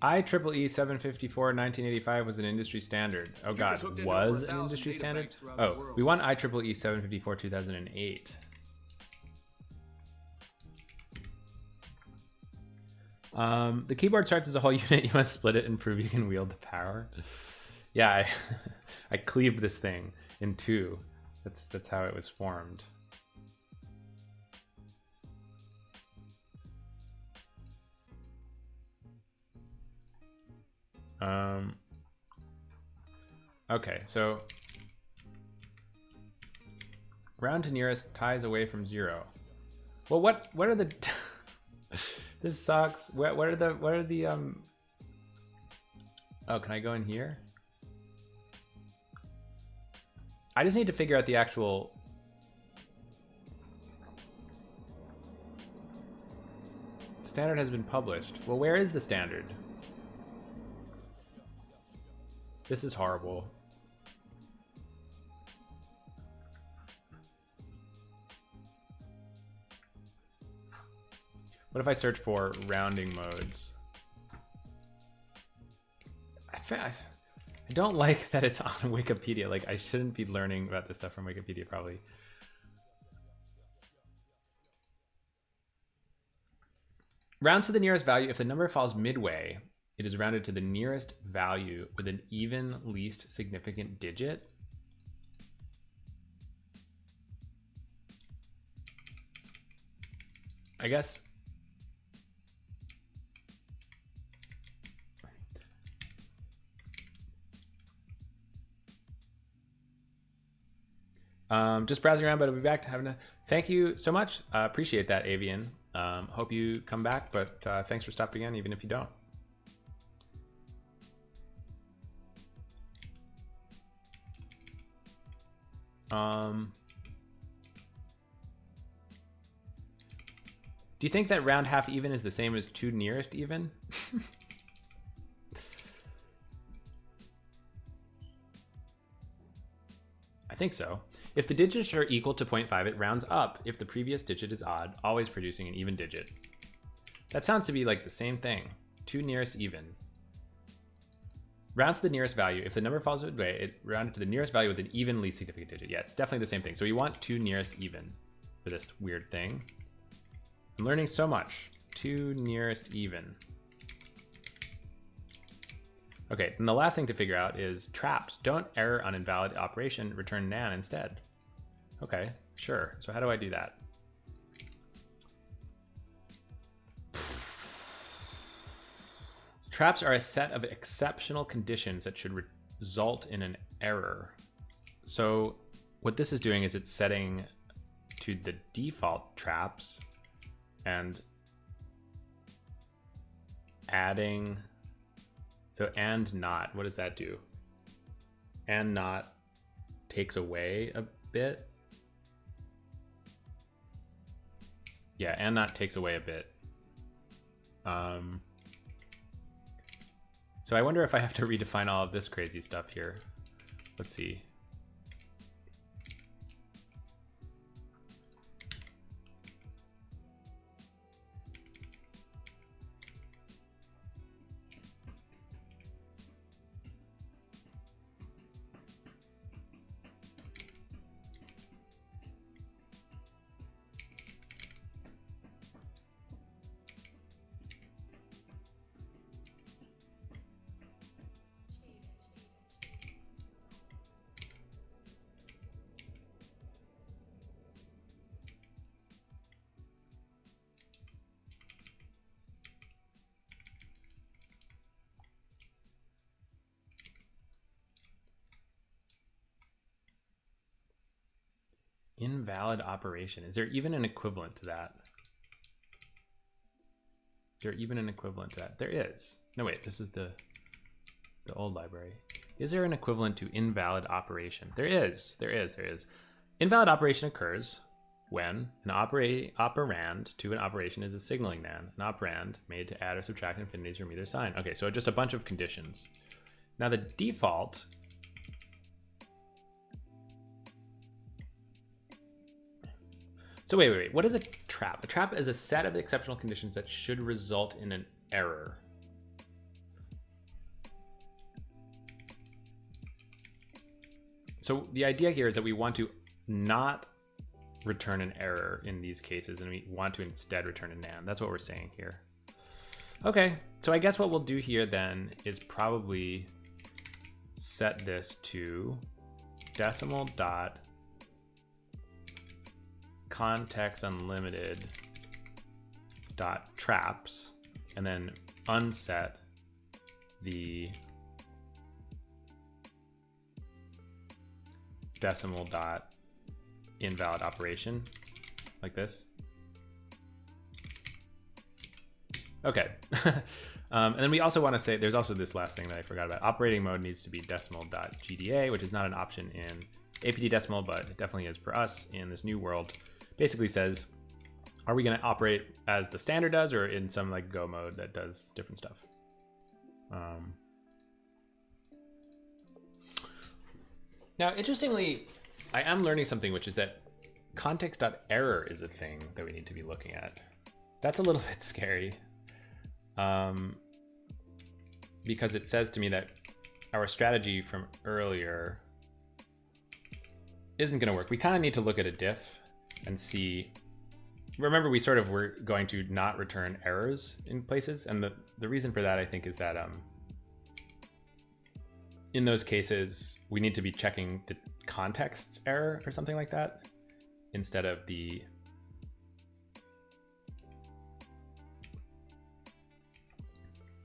IEEE 754 1985 was an industry standard. Oh god, was an industry standard? Oh, we want IEEE 754 2008. The keyboard starts as a whole unit. You must split it and prove you can wield the power. Yeah, I cleaved this thing in two. That's how it was formed. Okay, so round to nearest ties away from 0. Well, what are the this sucks. What are the oh, can I go in here? I just need to figure out the actual standard has been published. Well, where is the standard? This is horrible. What if I search for rounding modes? I don't like that it's on Wikipedia. Like, I shouldn't be learning about this stuff from Wikipedia, probably. Rounds to the nearest value. If the number falls midway, it is rounded to the nearest value with an even least significant digit. I guess. Just browsing around, but I'll be back to having a. Thank you so much. Appreciate that, Avian. Hope you come back, but thanks for stopping in, even if you don't. Do you think that round half even is the same as 2 nearest even? I think so. If the digits are equal to 0.5, it rounds up if the previous digit is odd, always producing an even digit. That sounds to be like the same thing. 2 nearest even. Rounds to the nearest value. If the number falls midway, it rounded to the nearest value with an even least significant digit. Yeah, it's definitely the same thing. So we want 2 nearest even for this weird thing. I'm learning so much. 2 nearest even. Okay, and the last thing to figure out is traps. Don't error on invalid operation, return nan instead. Okay, sure. So how do I do that? Traps are a set of exceptional conditions that should result in an error. So what this is doing is it's setting to the default traps and adding. So and not, what does that do? And not takes away a bit. Yeah, and not takes away a bit. So I wonder if I have to redefine all of this crazy stuff here. Let's see. Invalid operation. Is there even an equivalent to that? Is there even an equivalent to that? There is. No, wait, this is the old library. Is there an equivalent to invalid operation? There is. Invalid operation occurs when an operand to an operation is a signaling nan, an operand made to add or subtract infinities from either sign. Okay, so just a bunch of conditions. Now the default So wait. What is a trap? A trap is a set of exceptional conditions that should result in an error. So the idea here is that we want to not return an error in these cases, and we want to instead return a NaN. That's what we're saying here. Okay, so I guess what we'll do here then is probably set this to decimal dot context unlimited dot traps, and then unset the decimal dot invalid operation like this. Okay. And then we also want to say there's also this last thing that I forgot about. Operating mode needs to be decimal.gda, which is not an option in APT decimal, but it definitely is for us in this new world. Basically says, are we going to operate as the standard does, or in some like Go mode that does different stuff? Now, interestingly, I am learning something, which is that context.error is a thing that we need to be looking at. That's a little bit scary, because it says to me that our strategy from earlier isn't going to work. We kind of need to look at a diff and see. Remember, we sort of were going to not return errors in places, and the reason for that, I think, is that in those cases, we need to be checking the context's error or something like that instead of the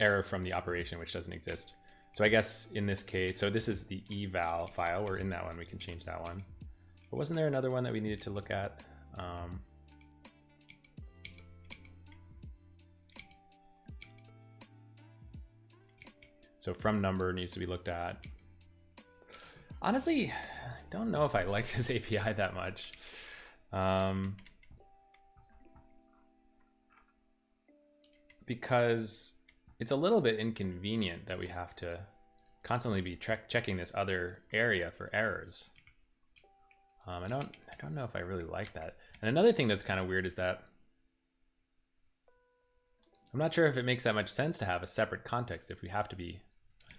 error from the operation, which doesn't exist. So I guess in this case, so this is the eval file. We're in that one. We can change that one. But wasn't there another one that we needed to look at? So from number needs to be looked at. Honestly, I don't know if I like this API that much. Because it's a little bit inconvenient that we have to constantly be checking this other area for errors. I don't know if I really like that. And another thing that's kind of weird is that I'm not sure if it makes that much sense to have a separate context if we have to be,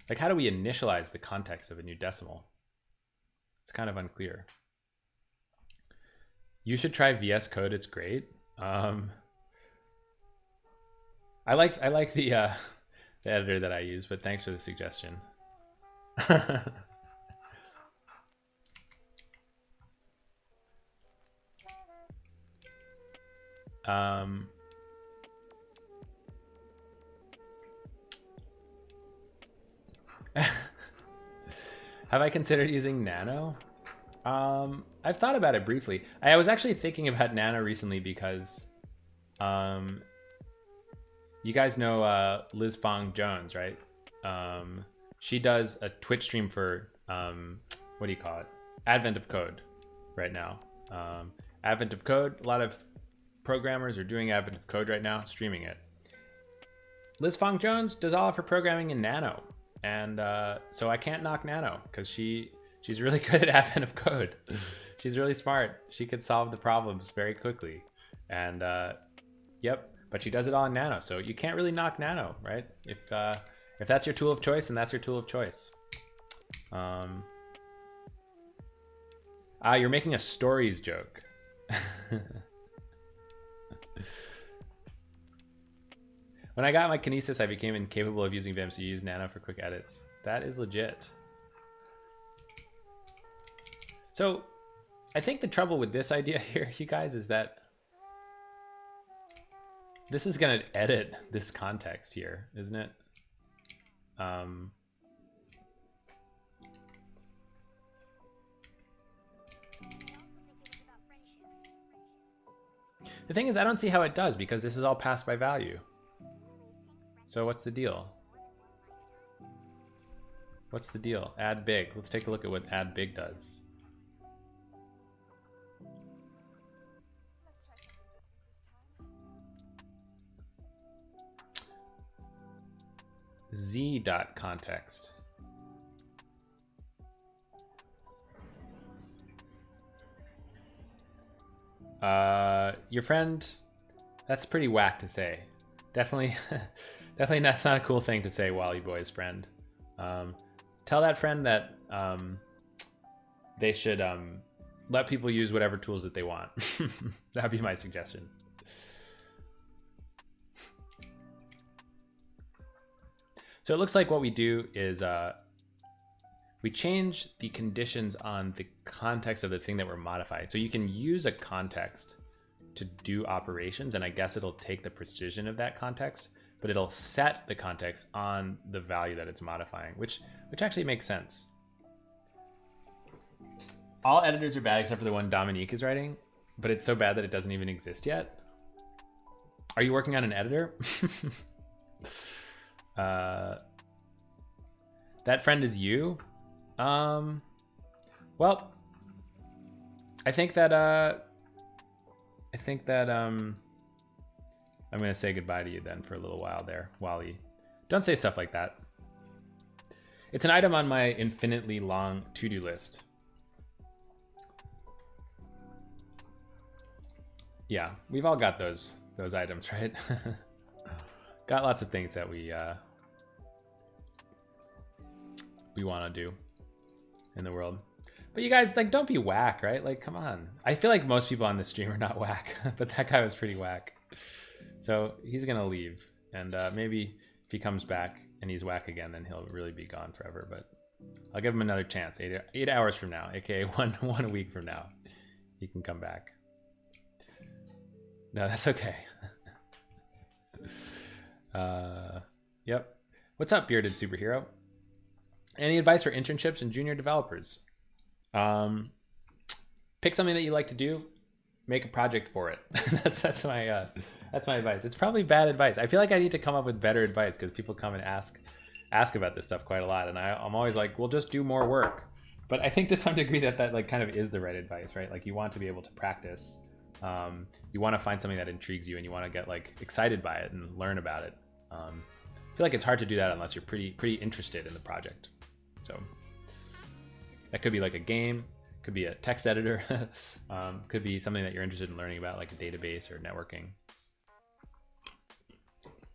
like, how do we initialize the context of a new decimal? It's kind of unclear. You should try VS Code. It's great. I like the editor that I use, but thanks for the suggestion. Have I considered using Nano? I've thought about it briefly. I was actually thinking about Nano recently because you guys know Liz Fong Jones, right? She does a Twitch stream for what do you call it? Advent of Code right now. Advent of Code, a lot of programmers are doing Advent of Code right now, streaming it. Liz Fong Jones does all of her programming in Nano. And so I can't knock Nano because she's really good at Advent of Code. She's really smart. She could solve the problems very quickly. And yep, but she does it all in Nano. So you can't really knock Nano, right? If that's your tool of choice, then that's your tool of choice. You're making a stories joke. When I got my Kinesis, I became incapable of using Vim, so you use Nano for quick edits. That is legit. So I think the trouble with this idea here, you guys, is that this is going to edit this context here, isn't it? The thing is, I don't see how it does because this is all passed by value. So what's the deal? What's the deal? Add big. Let's take a look at what add big does. Z.context. Your friend, that's pretty whack to say. Definitely, definitely that's not a cool thing to say, Wally Boy's friend. Tell that friend that they should let people use whatever tools that they want. That'd be my suggestion. So it looks like what we do is we change the conditions on the context of the thing that we're modifying. So you can use a context to do operations, and I guess it'll take the precision of that context, but it'll set the context on the value that it's modifying, which actually makes sense. All editors are bad except for the one Dominique is writing, but it's so bad that it doesn't even exist yet. Are you working on an editor? That friend is you? Well, I think that I'm gonna say goodbye to you then for a little while there, Wally. Don't say stuff like that. It's an item on my infinitely long to-do list. Yeah, we've all got those items, right? Got lots of things that we want to do in the world. But you guys, like, don't be whack, right? Like, come on. I feel like most people on this stream are not whack, but that guy was pretty whack. So he's gonna leave, and maybe if he comes back and he's whack again, then he'll really be gone forever. But I'll give him another chance. 8 hours from now, aka one week from now, he can come back. No, that's okay. Yep. What's up, bearded superhero? Any advice for internships and junior developers? Pick something that you like to do, make a project for it. that's my advice. It's probably bad advice. I feel like I need to come up with better advice because people come and ask about this stuff quite a lot, and I'm always like, well, just do more work. But I think to some degree that like kind of is the right advice, right? Like you want to be able to practice. You want to find something that intrigues you, and you want to get like excited by it and learn about it. I feel like it's hard to do that unless you're pretty interested in the project. So that could be like a game, could be a text editor, could be something that you're interested in learning about, like a database or networking.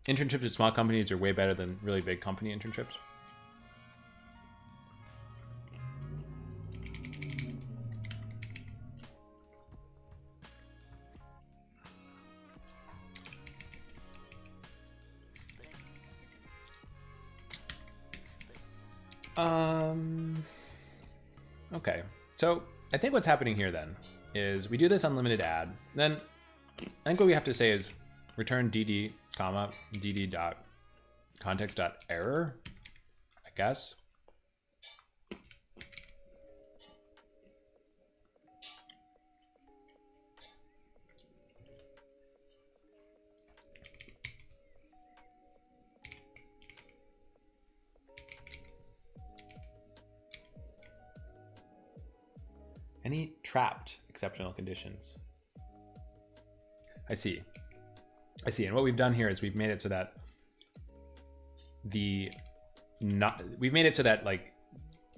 Internships at small companies are way better than really big company internships. Okay, so I think what's happening here then is we do this unlimited add. Then I think what we have to say is return dd, comma, dd.context.error, I guess. Any trapped exceptional conditions? I see. And what we've done here is we've made it so that like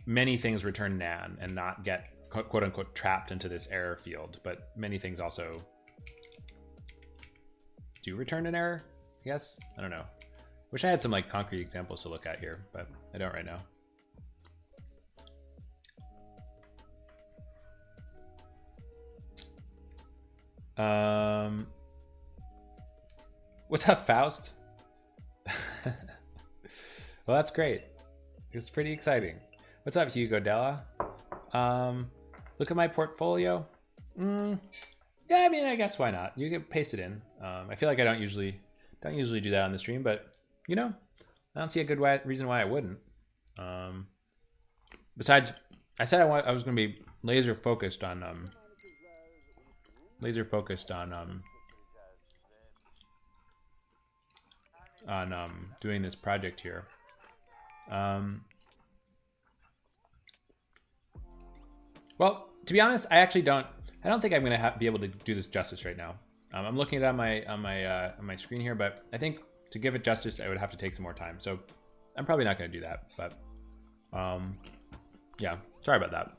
many things return nan and not get quote unquote trapped into this error field, but many things also do return an error, I guess. I don't know. Wish I had some like concrete examples to look at here, but I don't right now. What's up, Faust? Well, that's great. It's pretty exciting. What's up, Hugo Della? Look at my portfolio. Yeah, I mean, I guess why not? You can paste it in. I feel like I don't usually do that on the stream, but you know, I don't see a good reason why I wouldn't. Besides, I said I was going to be laser focused on doing this project here. Well, to be honest, I don't think I'm gonna be able to do this justice right now. I'm looking at it on my screen here, but I think to give it justice, I would have to take some more time. So I'm probably not gonna do that, but yeah, sorry about that.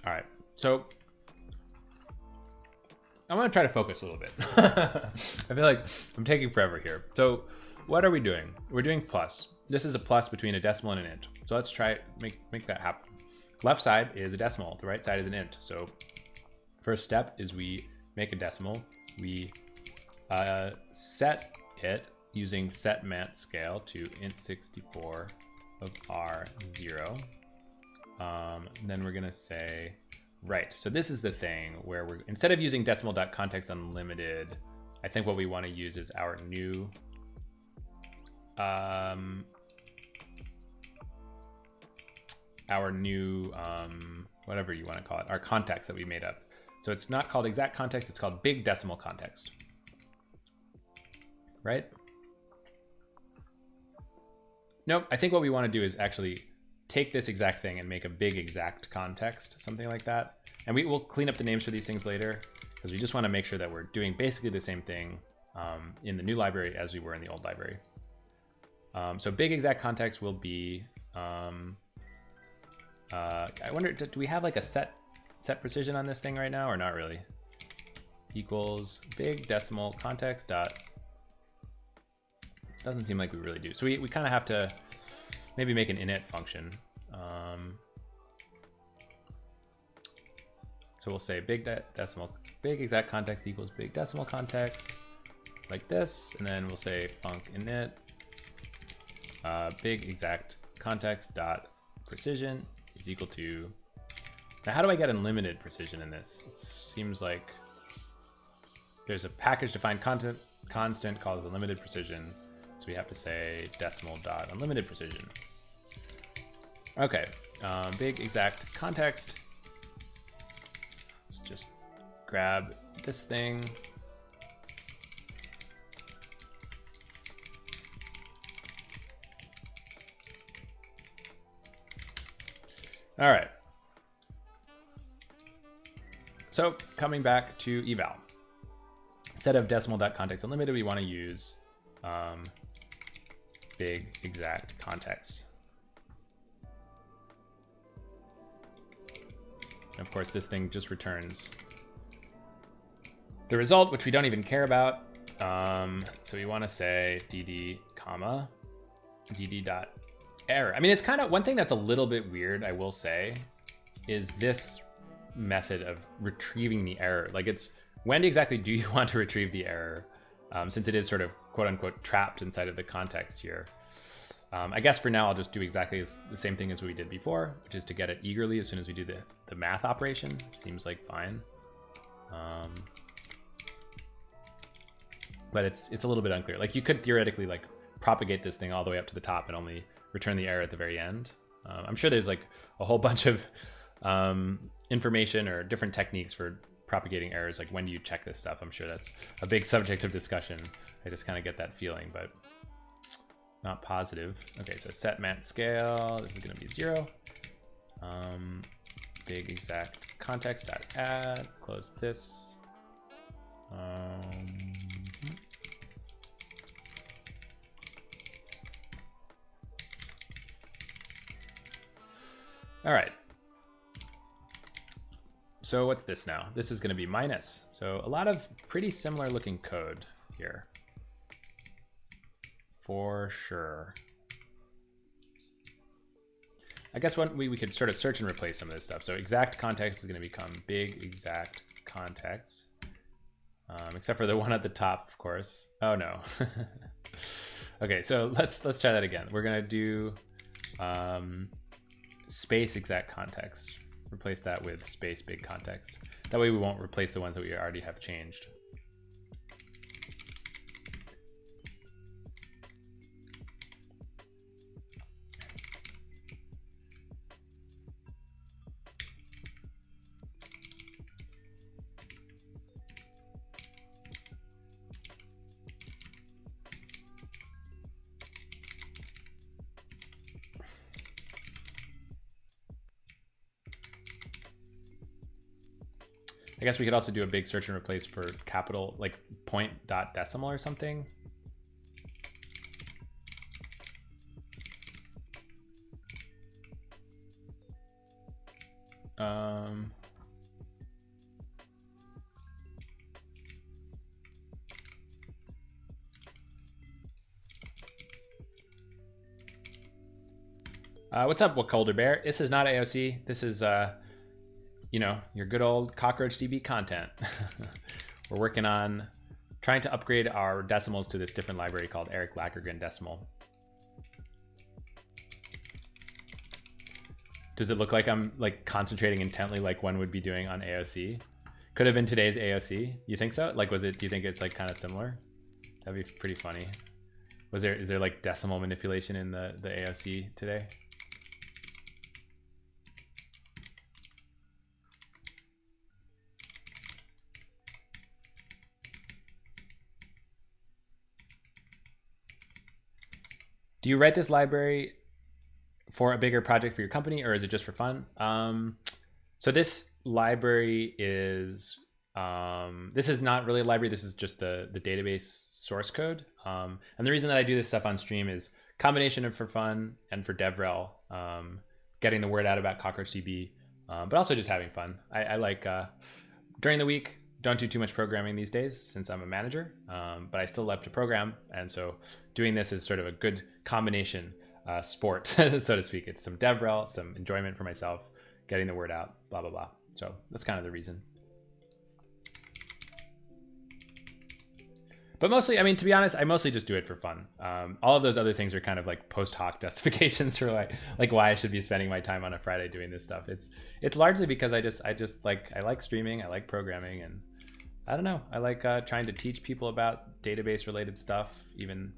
All right, so I'm gonna try to focus a little bit. I feel like I'm taking forever here. So what are we doing? We're doing plus. this is a plus between a decimal and an int. So let's try make that happen. Left side is a decimal, the right side is an int. So first step is we make a decimal. We set it using setMantScale to int64 of R0. Then we're gonna say, right. So this is the thing where we're, instead of using decimal.context unlimited, I think what we want to use is our new whatever you want to call it, our context that we made up. So it's not called exact context, it's called big decimal context, right? Nope, I think what we want to do is actually take this exact thing and make a big exact context, something like that. And we will clean up the names for these things later, because we just want to make sure that we're doing basically the same thing in the new library as we were in the old library. So big exact context will be, I wonder, do we have like a set precision on this thing right now or not really? Equals big decimal context dot, doesn't seem like we really do. So we kind of have to maybe make an init function. So we'll say big exact context equals big decimal context like this, and then we'll say func init big exact context dot precision is equal to. Now, how do I get unlimited precision in this? It seems like there's a package defined constant called unlimited precision. So we have to say decimal dot unlimited precision. Okay, big exact context. Let's just grab this thing. All right. So coming back to eval, instead of decimal.context unlimited, we want to use big exact context. And of course, this thing just returns the result, which we don't even care about. So we want to say dd comma dd dot error. I mean, it's kind of one thing that's a little bit weird, I will say, is this method of retrieving the error. Like, it's when exactly do you want to retrieve the error, since it is sort of quote unquote trapped inside of the context here. I guess for now I'll just do exactly the same thing as we did before, which is to get it eagerly as soon as we do the math operation. Seems like fine. But it's a little bit unclear. Like, you could theoretically like propagate this thing all the way up to the top and only return the error at the very end. I'm sure there's like a whole bunch of information or different techniques for propagating errors. Like, when do you check this stuff? I'm sure that's a big subject of discussion. I just kind of get that feeling, but not positive. Okay, so set mat scale, this is going to be 0. Big exact context dot add, close this. All right. So what's this now? This is going to be minus. So a lot of pretty similar looking code here. For sure. I guess we could sort of search and replace some of this stuff. So exact context is going to become big exact context. Except for the one at the top, of course. Oh no. Okay, so let's try that again. We're going to do space exact context. Replace that with space big context. That way we won't replace the ones that we already have changed. I guess we could also do a big search and replace for capital, like point dot decimal or something. What's up, Wakolder Bear? This is not AOC. This is, you know, your good old CockroachDB content. We're working on trying to upgrade our decimals to this different library called ericlagergren decimal. Does it look like I'm like concentrating intently like one would be doing on AOC? Could have been today's AOC. You think so? Like, was it, do you think it's like kind of similar? That'd be pretty funny. Is there like decimal manipulation in the AOC today? Do you write this library for a bigger project for your company, or is it just for fun? So this library is, this is not really a library. This is just the database source code. And the reason that I do this stuff on stream is combination of for fun and for DevRel, getting the word out about CockroachDB, but also just having fun. I like, during the week, don't do too much programming these days since I'm a manager, but I still love to program. And so doing this is sort of a good combination sport, so to speak. It's some DevRel, some enjoyment for myself, getting the word out, blah, blah, blah. So that's kind of the reason. But mostly, I mean, to be honest, I mostly just do it for fun. All of those other things are kind of like post hoc justifications for like why I should be spending my time on a Friday doing this stuff. It's largely because I like streaming, I like programming, and I don't know, I like trying to teach people about database related stuff, even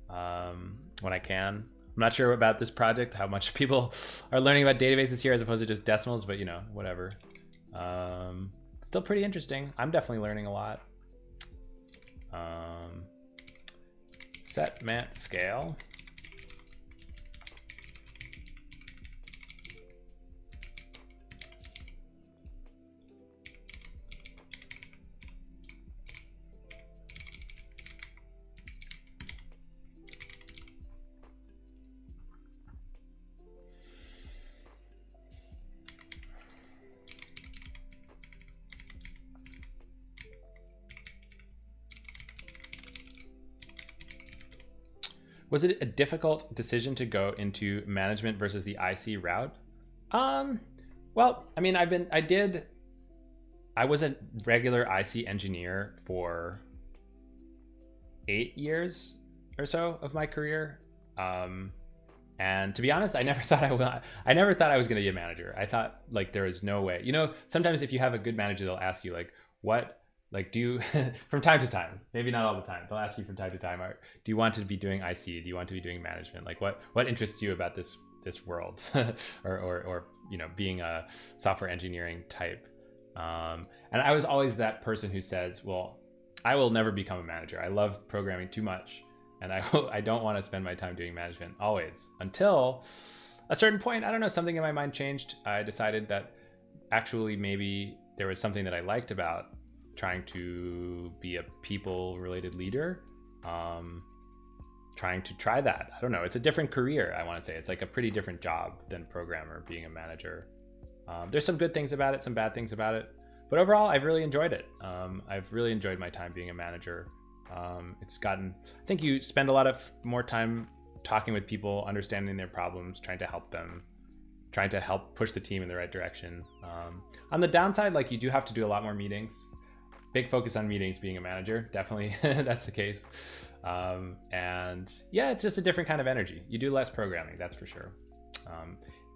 when I can. I'm not sure about this project, how much people are learning about databases here as opposed to just decimals, but you know, whatever. It's still pretty interesting. I'm definitely learning a lot. Set mat scale. Was it a difficult decision to go into management versus the IC route? Well, I mean, I was a regular IC engineer for 8 years or so of my career. And to be honest, I never thought I was going to be a manager. I thought like there is no way. You know, sometimes if you have a good manager, they'll ask you like, what, like, do you, from time to time, maybe not all the time, they'll ask you from time to time, do you want to be doing IC? Do you want to be doing management? Like what interests you about this world or, you know, being a software engineering type? And I was always that person who says, well, I will never become a manager. I love programming too much. And I don't want to spend my time doing management always, until a certain point. I don't know, something in my mind changed. I decided that actually maybe there was something that I liked about trying to be a people related leader, trying to try that. I don't know, it's a different career. I want to say it's like a pretty different job than programmer, being a manager. There's some good things about it, some bad things about it, but overall I've really enjoyed it. I've really enjoyed my time being a manager. It's gotten, I think you spend a lot of more time talking with people, understanding their problems, trying to help them, trying to help push the team in the right direction. On the downside, like, you do have to do a lot more meetings. Big focus on meetings being a manager, definitely. That's the case. And yeah, it's just a different kind of energy. You do less programming, that's for sure.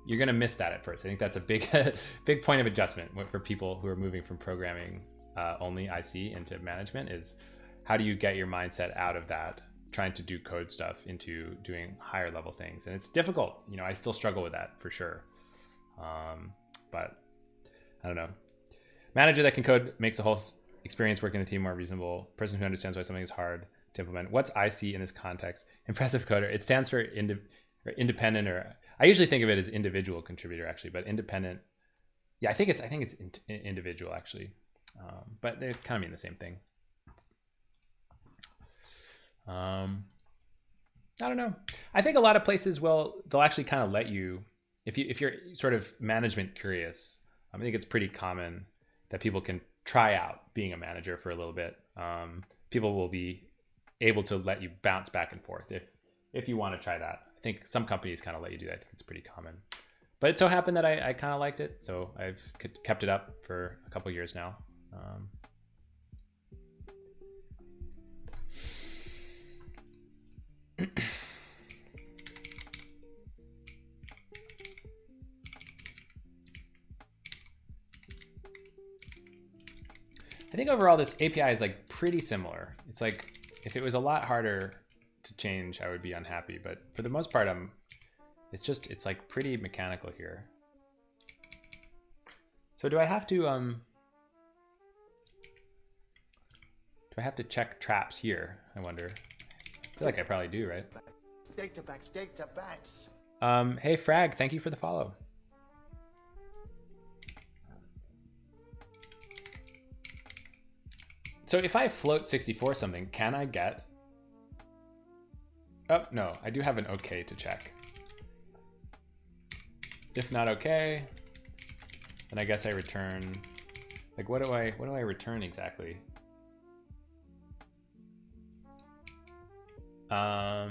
You're gonna miss that at first. I think that's a big big point of adjustment for people who are moving from programming only IC into management, is how do you get your mindset out of that, trying to do code stuff, into doing higher level things? And it's difficult. You know, I still struggle with that for sure. But I don't know. Manager that can code makes the whole experience working in a team more reasonable. Person who understands why something is hard to implement. What's IC in this context? Impressive coder. It stands for independent, or I usually think of it as individual contributor actually, but independent. Yeah, I think it's individual actually, but they kind of mean the same thing. I don't know. I think a lot of places they'll actually kind of let you, if you're sort of management curious. I think it's pretty common that people can try out being a manager for a little bit. People will be able to let you bounce back and forth if you want to try that. I think some companies kind of let you do that. I think it's pretty common. But it so happened that I kind of liked it, so I've kept it up for a couple years now. I think overall this API is like pretty similar. It's like if it was a lot harder to change, I would be unhappy. But for the most part, it's like pretty mechanical here. So do I have to check traps here? I wonder. I feel like I probably do, right? Data banks. Hey Frag, thank you for the follow. So if I float 64 something, can I get? Oh, no, I do have an okay to check. If not okay, then I guess I return, like what do I return exactly? Yeah,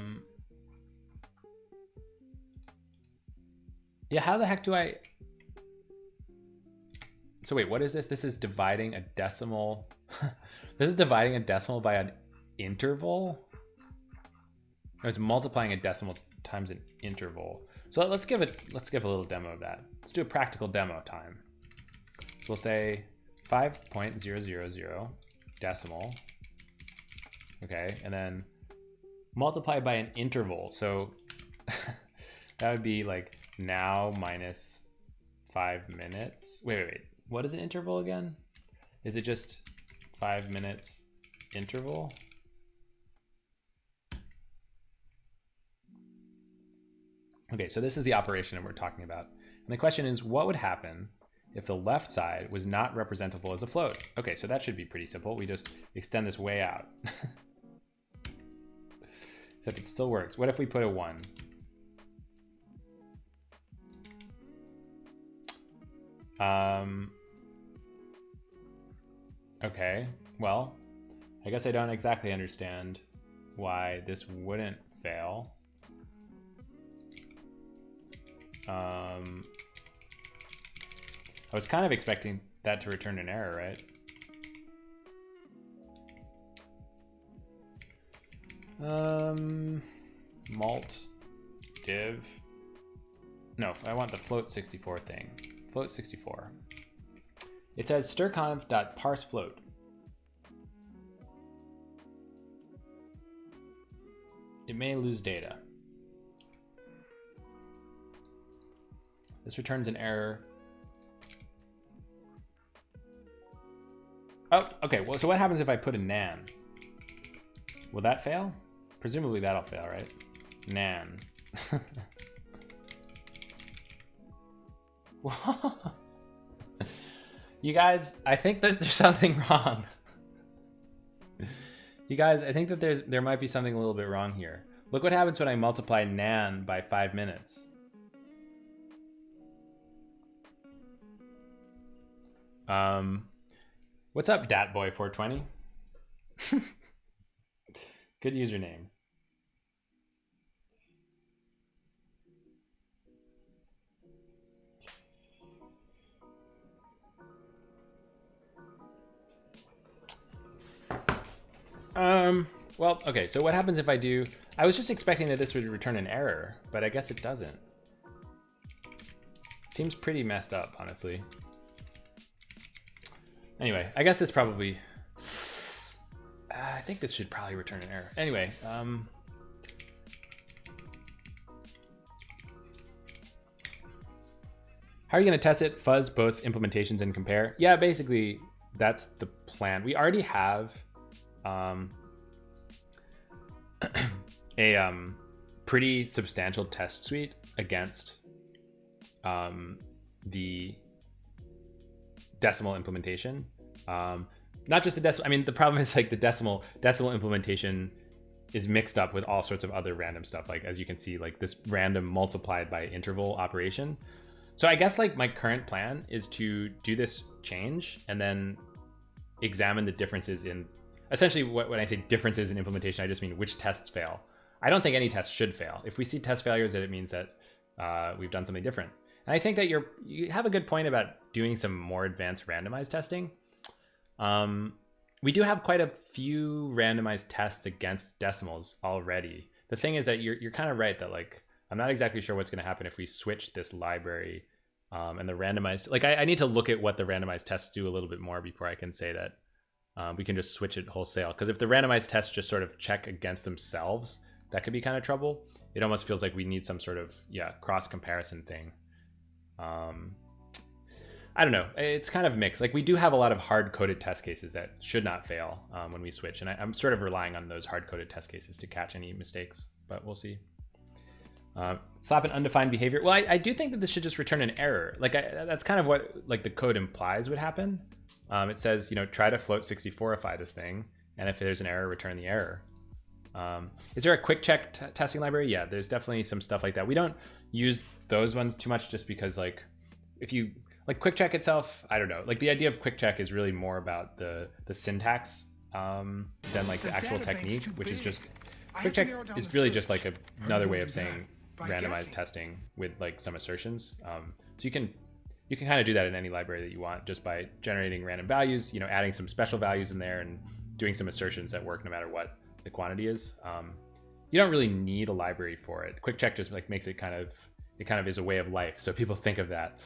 how the heck do I? So wait, what is this? This is dividing a decimal. This is dividing a decimal by an interval? No, it's multiplying a decimal times an interval. So let's give a little demo of that. Let's do a practical demo time. So we'll say 5.000 decimal. Okay, and then multiply by an interval. So that would be like now minus 5 minutes. Wait. What is an interval again? Is it just 5 minutes interval? Okay, so this is the operation that we're talking about. And the question is, what would happen if the left side was not representable as a float? Okay, so that should be pretty simple. We just extend this way out. Except it still works. What if we put a 1? Okay, well, I guess I don't exactly understand why this wouldn't fail. I was kind of expecting that to return an error, right? Mult div. No, I want the float 64 thing. Float 64. It says strconf.parseFloat. It may lose data. This returns an error. Oh, okay. Well, so what happens if I put a nan? Will that fail? Presumably that'll fail, right? Nan. You guys, I think that there's something wrong. You guys, I think that there might be something a little bit wrong here. Look what happens when I multiply nan by 5 minutes. What's up, datboy420? Good username. Well, okay, so what happens if I do... I was just expecting that this would return an error, but I guess it doesn't. It seems pretty messed up, honestly. Anyway, I guess this probably... I think this should probably return an error. Anyway, how are you going to test it? Fuzz both implementations and compare? Yeah, basically, that's the plan. We already have a pretty substantial test suite against the decimal implementation. Not just the decimal. I mean, the problem is like the decimal implementation is mixed up with all sorts of other random stuff. Like, as you can see, like this random multiplied by interval operation. So I guess like my current plan is to do this change and then examine the differences in, essentially when I say differences in implementation, I just mean which tests fail. I don't think any test should fail. If we see test failures, it means that we've done something different. And I think that you have a good point about doing some more advanced randomized testing. We do have quite a few randomized tests against decimals already. The thing is that you're kind of right that like, I'm not exactly sure what's going to happen if we switch this library and the randomized, like I need to look at what the randomized tests do a little bit more before I can say that we can just switch it wholesale. Because if the randomized tests just sort of check against themselves, that could be kind of trouble. It almost feels like we need some sort of, cross comparison thing. I don't know. It's kind of mixed. Like we do have a lot of hard-coded test cases that should not fail when we switch. And I'm sort of relying on those hard-coded test cases to catch any mistakes, but we'll see. Slap an undefined behavior. Well, I do think that this should just return an error. Like that's kind of what like the code implies would happen. It says, try to float 64ify this thing. And if there's an error, return the error. Is there a quick check testing library? Yeah, there's definitely some stuff like that. We don't use those ones too much just because like if you like quick check itself, I don't know. Like the idea of quick check is really more about the syntax than like the actual technique, which is just quick check is really just like another way of saying randomized testing with like some assertions. So you can kind of do that in any library that you want just by generating random values, adding some special values in there and doing some assertions that work no matter what the quantity is. You don't really need a library for it. Quick check just like makes it kind of is a way of life. So people think of that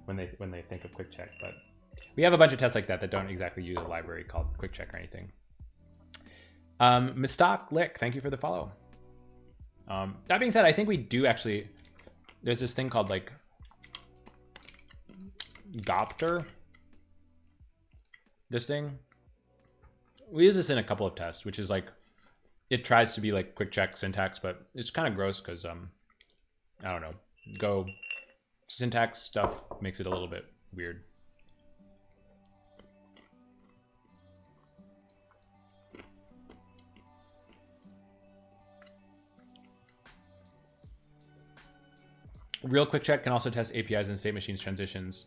when they think of quick check. But we have a bunch of tests like that don't exactly use a library called quick check or anything. Mistock Lick, thank you for the follow. That being said, I think we do actually, there's this thing called like Gopter. This thing. We use this in a couple of tests, which is like, it tries to be like quick check syntax, but it's kind of gross because, I don't know, Go syntax stuff makes it a little bit weird. Real quick check can also test APIs and state machines transitions.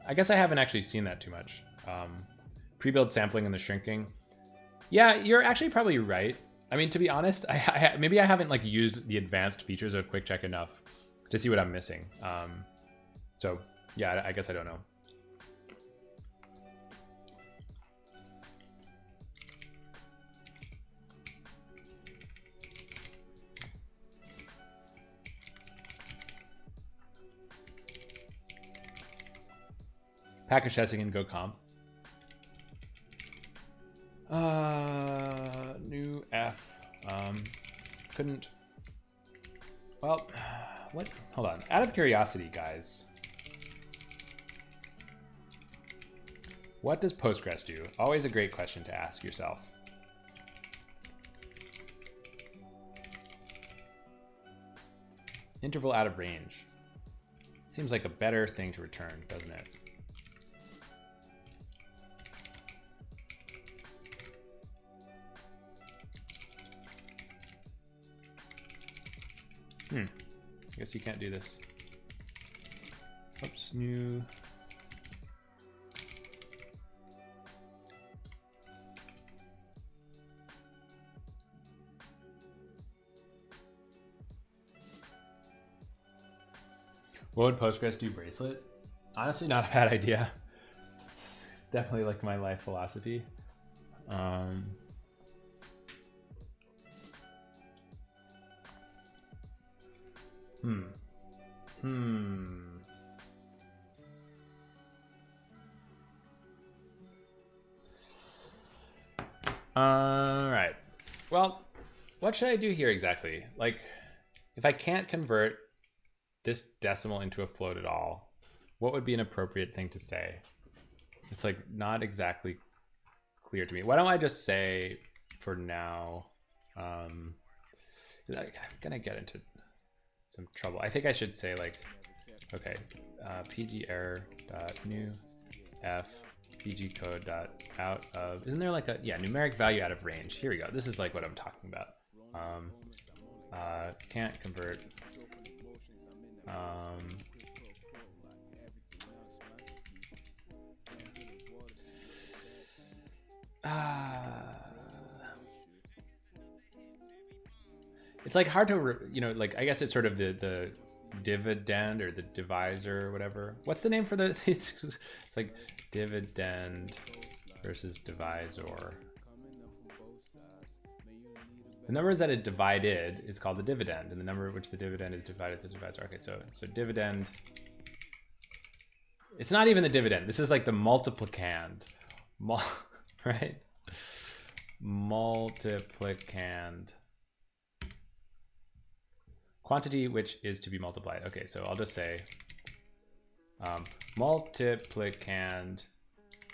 I guess I haven't actually seen that too much. Pre-build sampling and the shrinking. Yeah, you're actually probably right. I mean, to be honest, maybe I haven't like used the advanced features of quick check enough to see what I'm missing. So yeah, I guess I don't know. Package testing in Go comp. New F. Couldn't. Well, what? Hold on. Out of curiosity, guys. What does Postgres do? Always a great question to ask yourself. Interval out of range. Seems like a better thing to return, doesn't it? I guess you can't do this. Oops, new. What would Postgres do bracelet? Honestly, not a bad idea. It's definitely like my life philosophy. All right. Well, what should I do here exactly? Like, if I can't convert this decimal into a float at all, what would be an appropriate thing to say? It's like not exactly clear to me. Why don't I just say for now, I'm gonna get into some trouble. I think I should say like, okay, pg error dot new f pg code dot out of, isn't there like a, yeah, numeric value out of range. Here we go. This is like what I'm talking about. Can't convert. it's like hard to, you know, like I guess it's sort of the dividend or the divisor or whatever. What's the name for the? It's like dividend versus divisor. The numbers that it divided is called the dividend, and the number at which the dividend is divided is the divisor. Okay, so dividend. It's not even the dividend. This is like the multiplicand, right? Multiplicand. Quantity which is to be multiplied. Okay, so I'll just say multiplicand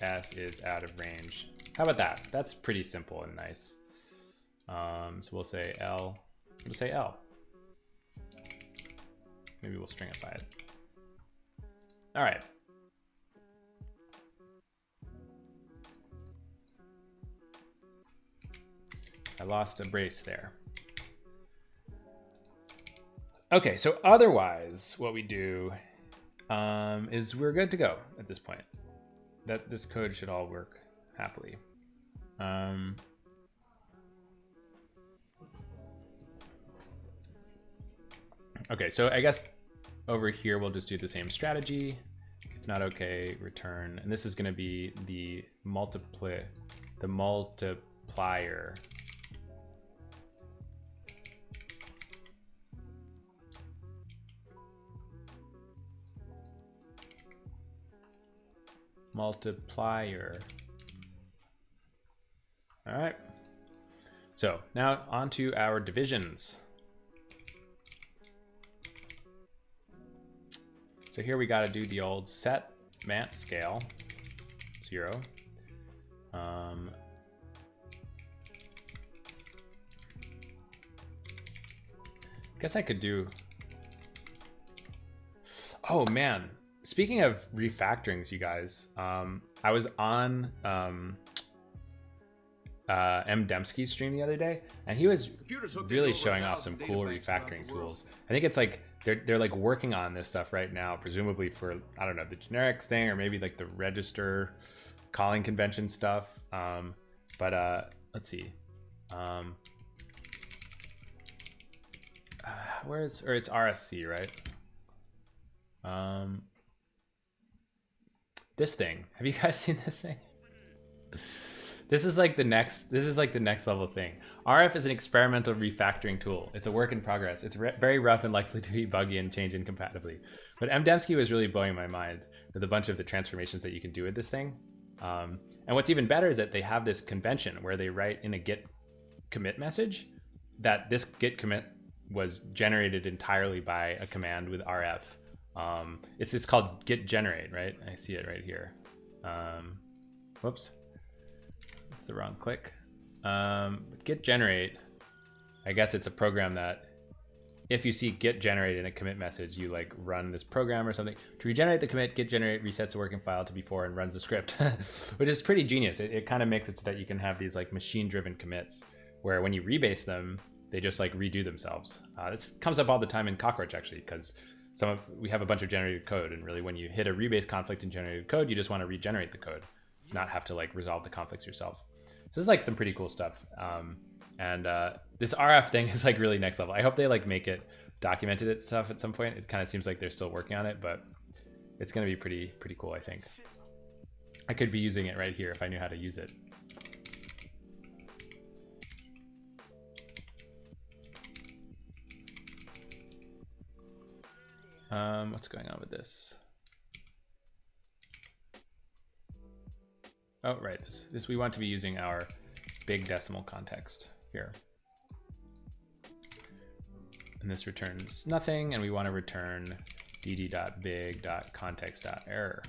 s is out of range. How about that? That's pretty simple and nice. So we'll say L. We'll say L. Maybe we'll stringify it. All right. I lost a brace there. Okay, so otherwise, what we do is we're good to go at this point. That this code should all work happily. Okay, so I guess over here we'll just do the same strategy. If not okay, return. And this is going to be the multiplier. Multiplier. All right. So now on to our divisions. So here we got to do the old set mat scale 0. Guess I could do. Oh man. Speaking of refactorings, you guys, I was on M. Dembski's stream the other day, and he was really showing off some cool refactoring tools. I think it's like they're like working on this stuff right now, presumably for, I don't know, the generics thing, or maybe like the register calling convention stuff. Let's see. Or it's RSC, right? This thing. Have you guys seen this thing? This is like the next level thing. RF is an experimental refactoring tool. It's a work in progress. It's very rough and likely to be buggy and change incompatibly. But M. Dembski was really blowing my mind with a bunch of the transformations that you can do with this thing. And what's even better is that they have this convention where they write in a git commit message that this git commit was generated entirely by a command with RF. It's called git generate, right? I see it right here. Whoops. That's the wrong click. Git generate, I guess it's a program that if you see git generate in a commit message, you like run this program or something. To regenerate the commit, git generate resets the working file to before and runs the script, which is pretty genius. It kind of makes it so that you can have these like machine-driven commits where when you rebase them, they just like redo themselves. This comes up all the time in Cockroach actually, because we have a bunch of generated code, and really when you hit a rebase conflict in generated code, you just want to regenerate the code, not have to like resolve the conflicts yourself. So this is like some pretty cool stuff. This RF thing is like really next level. I hope they like make it documented it stuff at some point. It kind of seems like they're still working on it, but it's going to be pretty cool, I think. I could be using it right here if I knew how to use it. What's going on with this? Oh, right. This we want to be using our big decimal context here. And this returns nothing, and we want to return dd.big.context.error.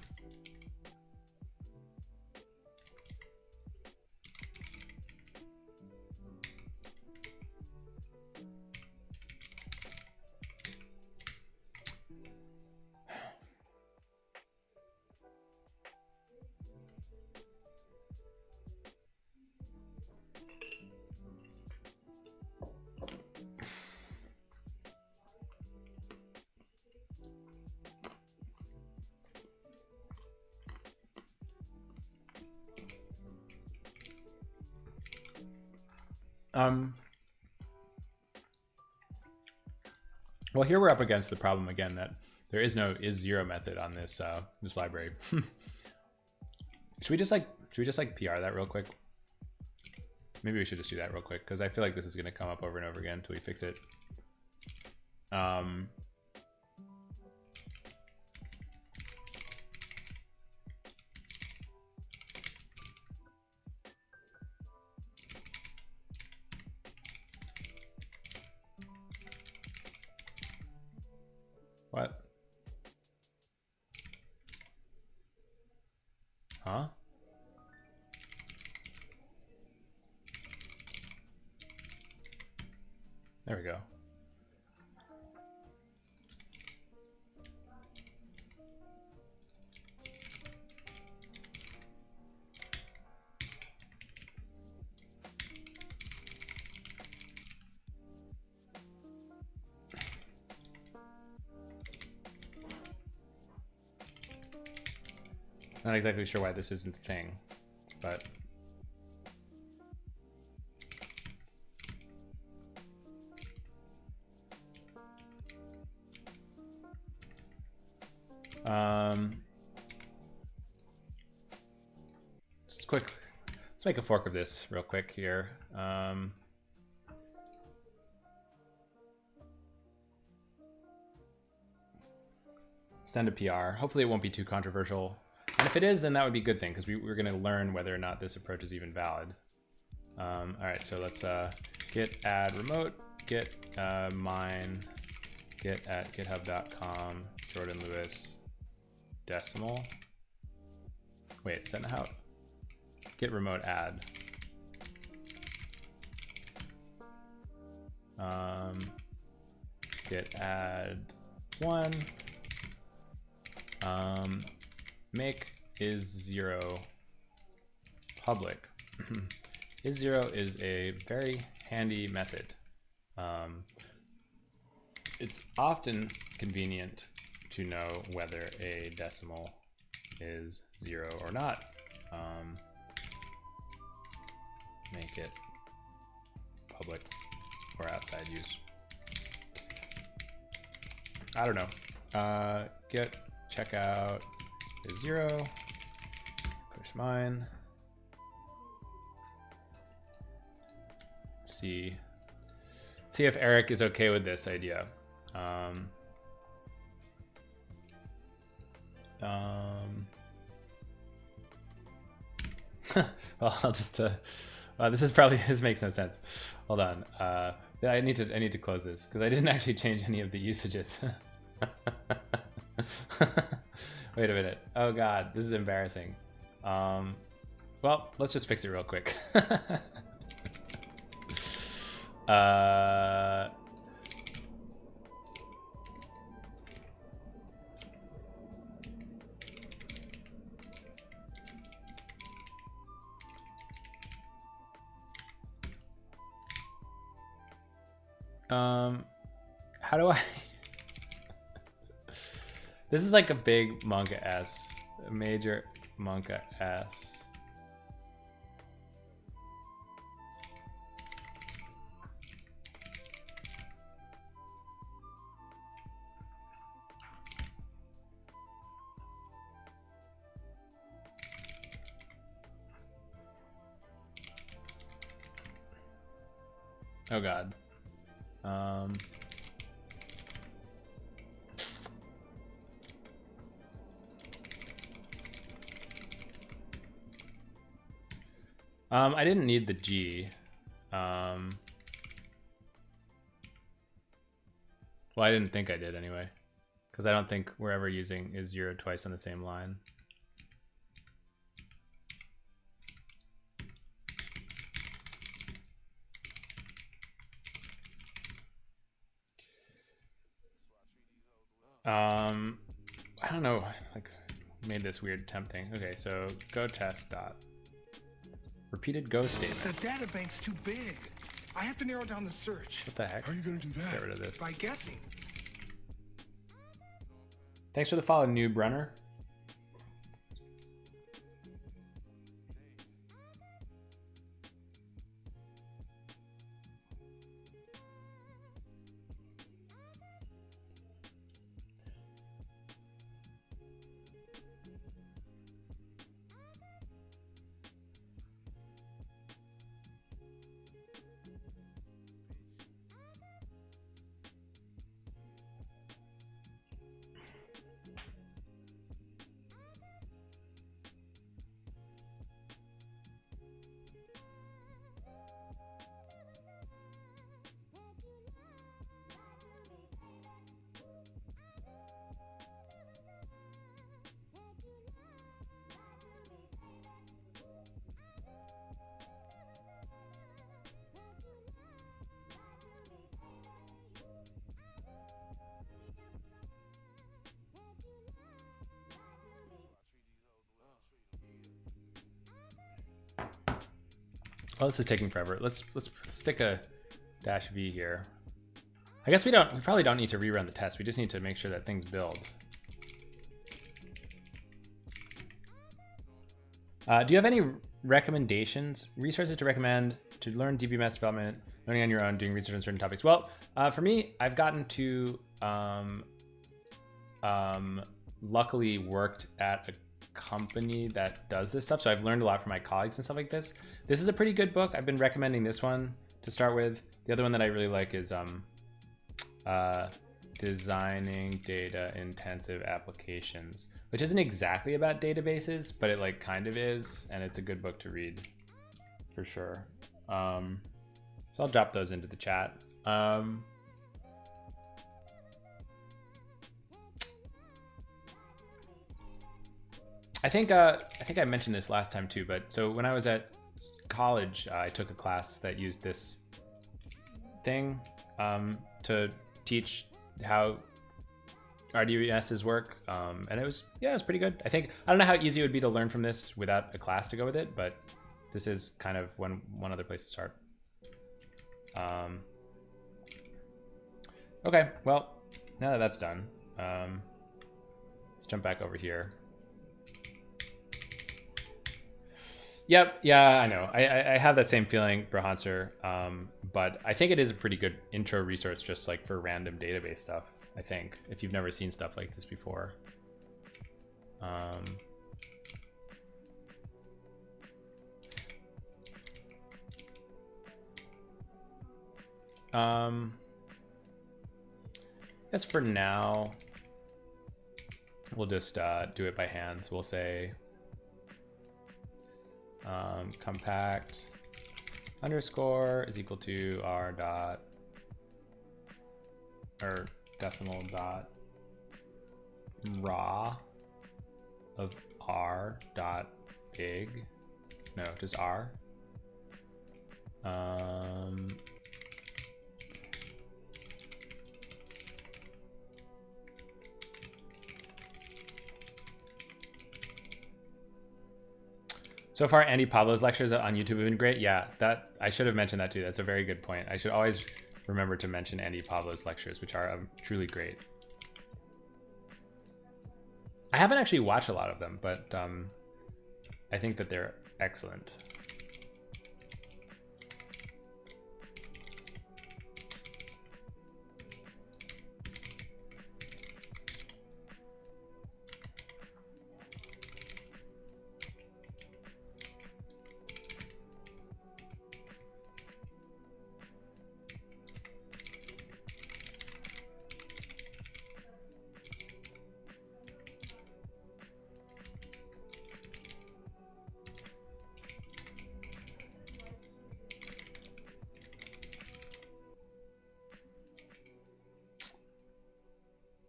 Well, here we're up against the problem again that there is no is0 method on this this library. Should we just like PR that real quick? Maybe we should just do that real quick because I feel like this is going to come up over and over again until we fix it. What? Huh? There we go. Not exactly sure why this isn't a thing, but just quick. Let's make a fork of this real quick here. Send a PR. Hopefully it won't be too controversial. And if it is, then that would be a good thing because we're going to learn whether or not this approach is even valid. All right, so let's git add remote, git mine, git at github.com, Jordan Lewis, decimal. Wait, is that not how? Git remote add. Git add 1. Make is0 public. Is0 is a very handy method. It's often convenient to know whether a decimal is 0 or not. Make it public or outside use. I don't know. Git checkout is 0. Push mine. Let's see if Eric is okay with this idea. Well, I'll just this makes no sense. Hold on. I need to close this because I didn't actually change any of the usages. Wait a minute. Oh god, this is embarrassing. Well, let's just fix it real quick. How do I This is like a big Monka S, a major Monka S. Oh god. I didn't need the G. Well, I didn't think I did anyway, because I don't think we're ever using is0 twice on the same line. I don't know, like made this weird temp thing. Okay, so go test dot. Repeated go statement. The data bank's too big. I have to narrow down the search. What the heck? How are you going to do that? Get rid of this. By guessing. Thanks for the follow, New Brenner. Well, this is taking forever. Let's stick a -v here. I guess we probably don't need to rerun the test. We just need to make sure that things build. Do you have any recommendations, resources to recommend to learn DBMS development, learning on your own, doing research on certain topics? Well, for me, I've gotten to luckily worked at a company that does this stuff, so I've learned a lot from my colleagues and stuff like this. This is a pretty good book. I've been recommending this one to start with. The other one that I really like is Designing Data Intensive Applications, which isn't exactly about databases, but it like kind of is, and it's a good book to read for sure. So I'll drop those into the chat. I think I mentioned this last time too, but so when I was at college, I took a class that used this thing to teach how RDBMSs work, and it was pretty good. I don't know how easy it would be to learn from this without a class to go with it, but this is kind of one other place to start. Okay, well, now that that's done, let's jump back over here. Yep, yeah, I know. I have that same feeling, Brahanser, but I think it is a pretty good intro resource just like for random database stuff, I think, if you've never seen stuff like this before. I guess for now, we'll just do it by hand. So we'll say compact underscore is equal to r dot or decimal dot raw of r dot big, no, just r. So far, Andy Pablo's lectures on YouTube have been great. Yeah, that I should have mentioned that too. That's a very good point. I should always remember to mention Andy Pablo's lectures, which are truly great. I haven't actually watched a lot of them, but I think that they're excellent.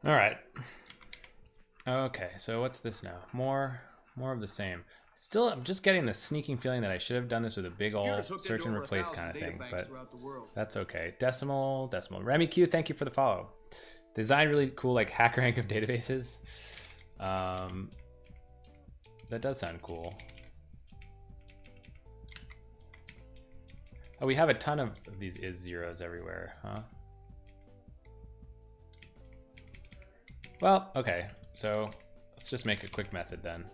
All right. Okay, so what's this now? More of the same. Still, I'm just getting the sneaking feeling that I should have done this with a big old search and replace kind of thing, but that's okay. Decimal. Remy Q, thank you for the follow. Design really cool, like HackerRank of databases. That does sound cool. Oh, we have a ton of these is zeros everywhere, huh? Well, okay, so let's just make a quick method then.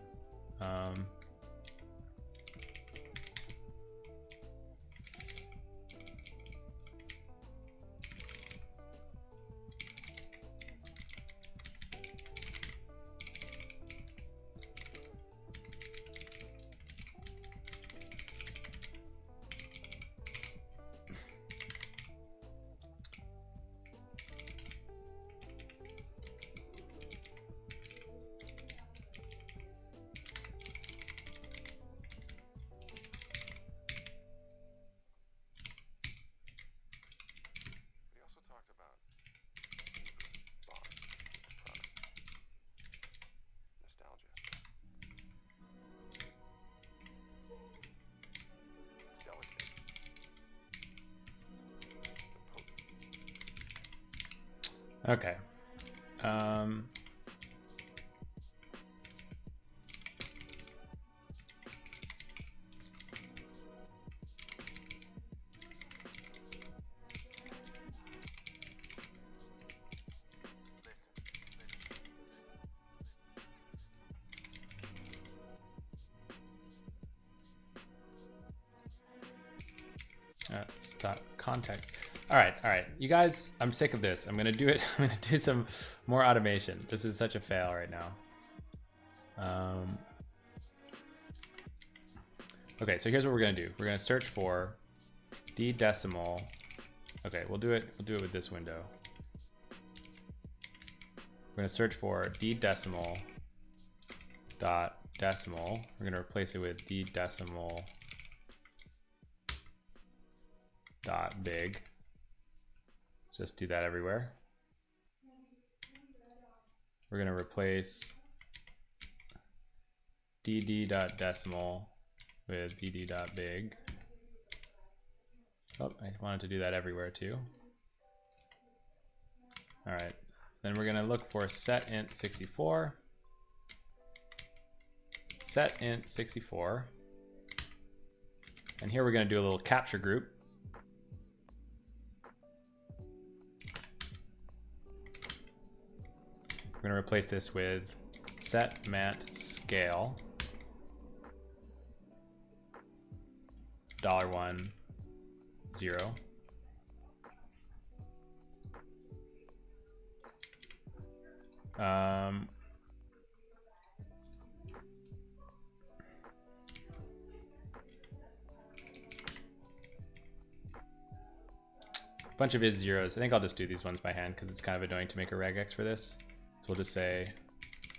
Okay. context. All right, you guys, I'm sick of this. I'm gonna do it. I'm gonna do some more automation. This is such a fail right now. Okay, so here's what we're gonna do. We're gonna search for d decimal. Okay, we'll do it with this window. We're gonna search for d decimal dot decimal. We're gonna replace it with d decimal dot big. Just do that everywhere. We're gonna replace dd.decimal with dd.big. Oh, I wanted to do that everywhere too. All right, then we're gonna look for setInt64. SetInt64. And here we're gonna do a little capture group. We're going to replace this with setMantScale $1 0. Bunch of is zeros. I think I'll just do these ones by hand because it's kind of annoying to make a regex for this. So we'll just say,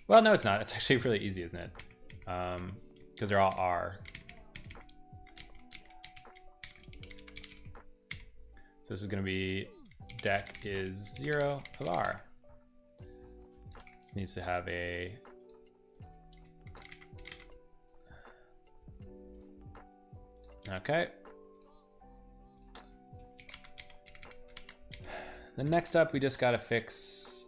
well, no, it's not. It's actually really easy, isn't it? Because they're all R. So this is going to be dec is 0 of R. This needs to have a okay. Then next up, we just got to fix.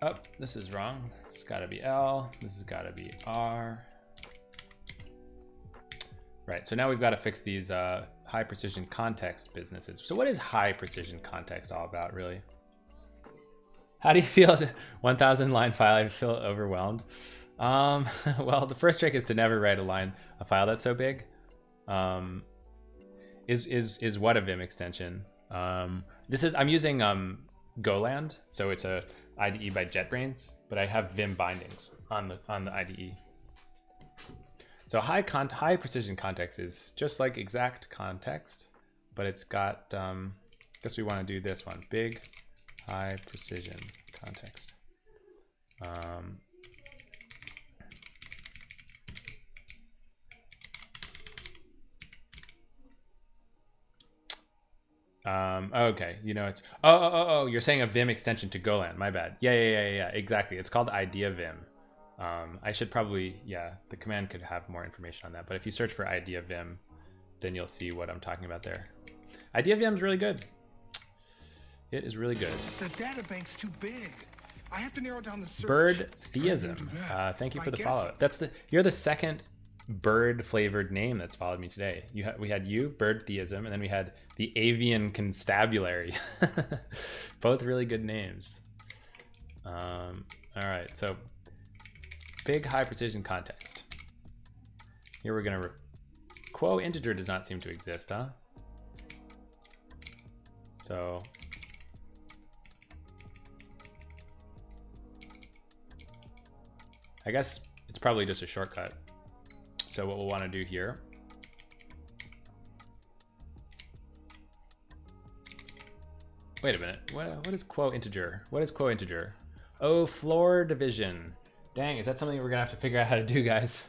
Oh, this is wrong. This has got to be L. This has got to be R. Right, so now we've got to fix these high precision context businesses. So what is high precision context all about, really? How do you feel? 1,000 line file, I feel overwhelmed. Well, the first trick is to never write a file that's so big. Is what a Vim extension? I'm using Goland, so it's a IDE by JetBrains, but I have Vim bindings on the IDE. So high precision context is just like exact context, but it's got, I guess we want to do this one, big high precision context. Okay, you know, it's, oh, you're saying a Vim extension to Golang, my bad. Yeah, exactly. It's called idea Vim. I should probably, the command could have more information on that, but if you search for idea Vim, then you'll see what I'm talking about there. Idea Vim is really good. It is really good. The data bank's too big. I have to narrow down the search. Bird Theism. Thank you for the follow. You're the second bird flavored name that's followed me today. We had you, Bird Theism, and then we had the Avian Constabulary. Both really good names. All right, so big high precision context. Here we're gonna quo integer does not seem to exist, huh? So I guess it's probably just a shortcut. So what we'll want to do here, wait a minute, what is quo integer? What is quo integer? Oh, floor division. Dang, is that something we're gonna have to figure out how to do, guys?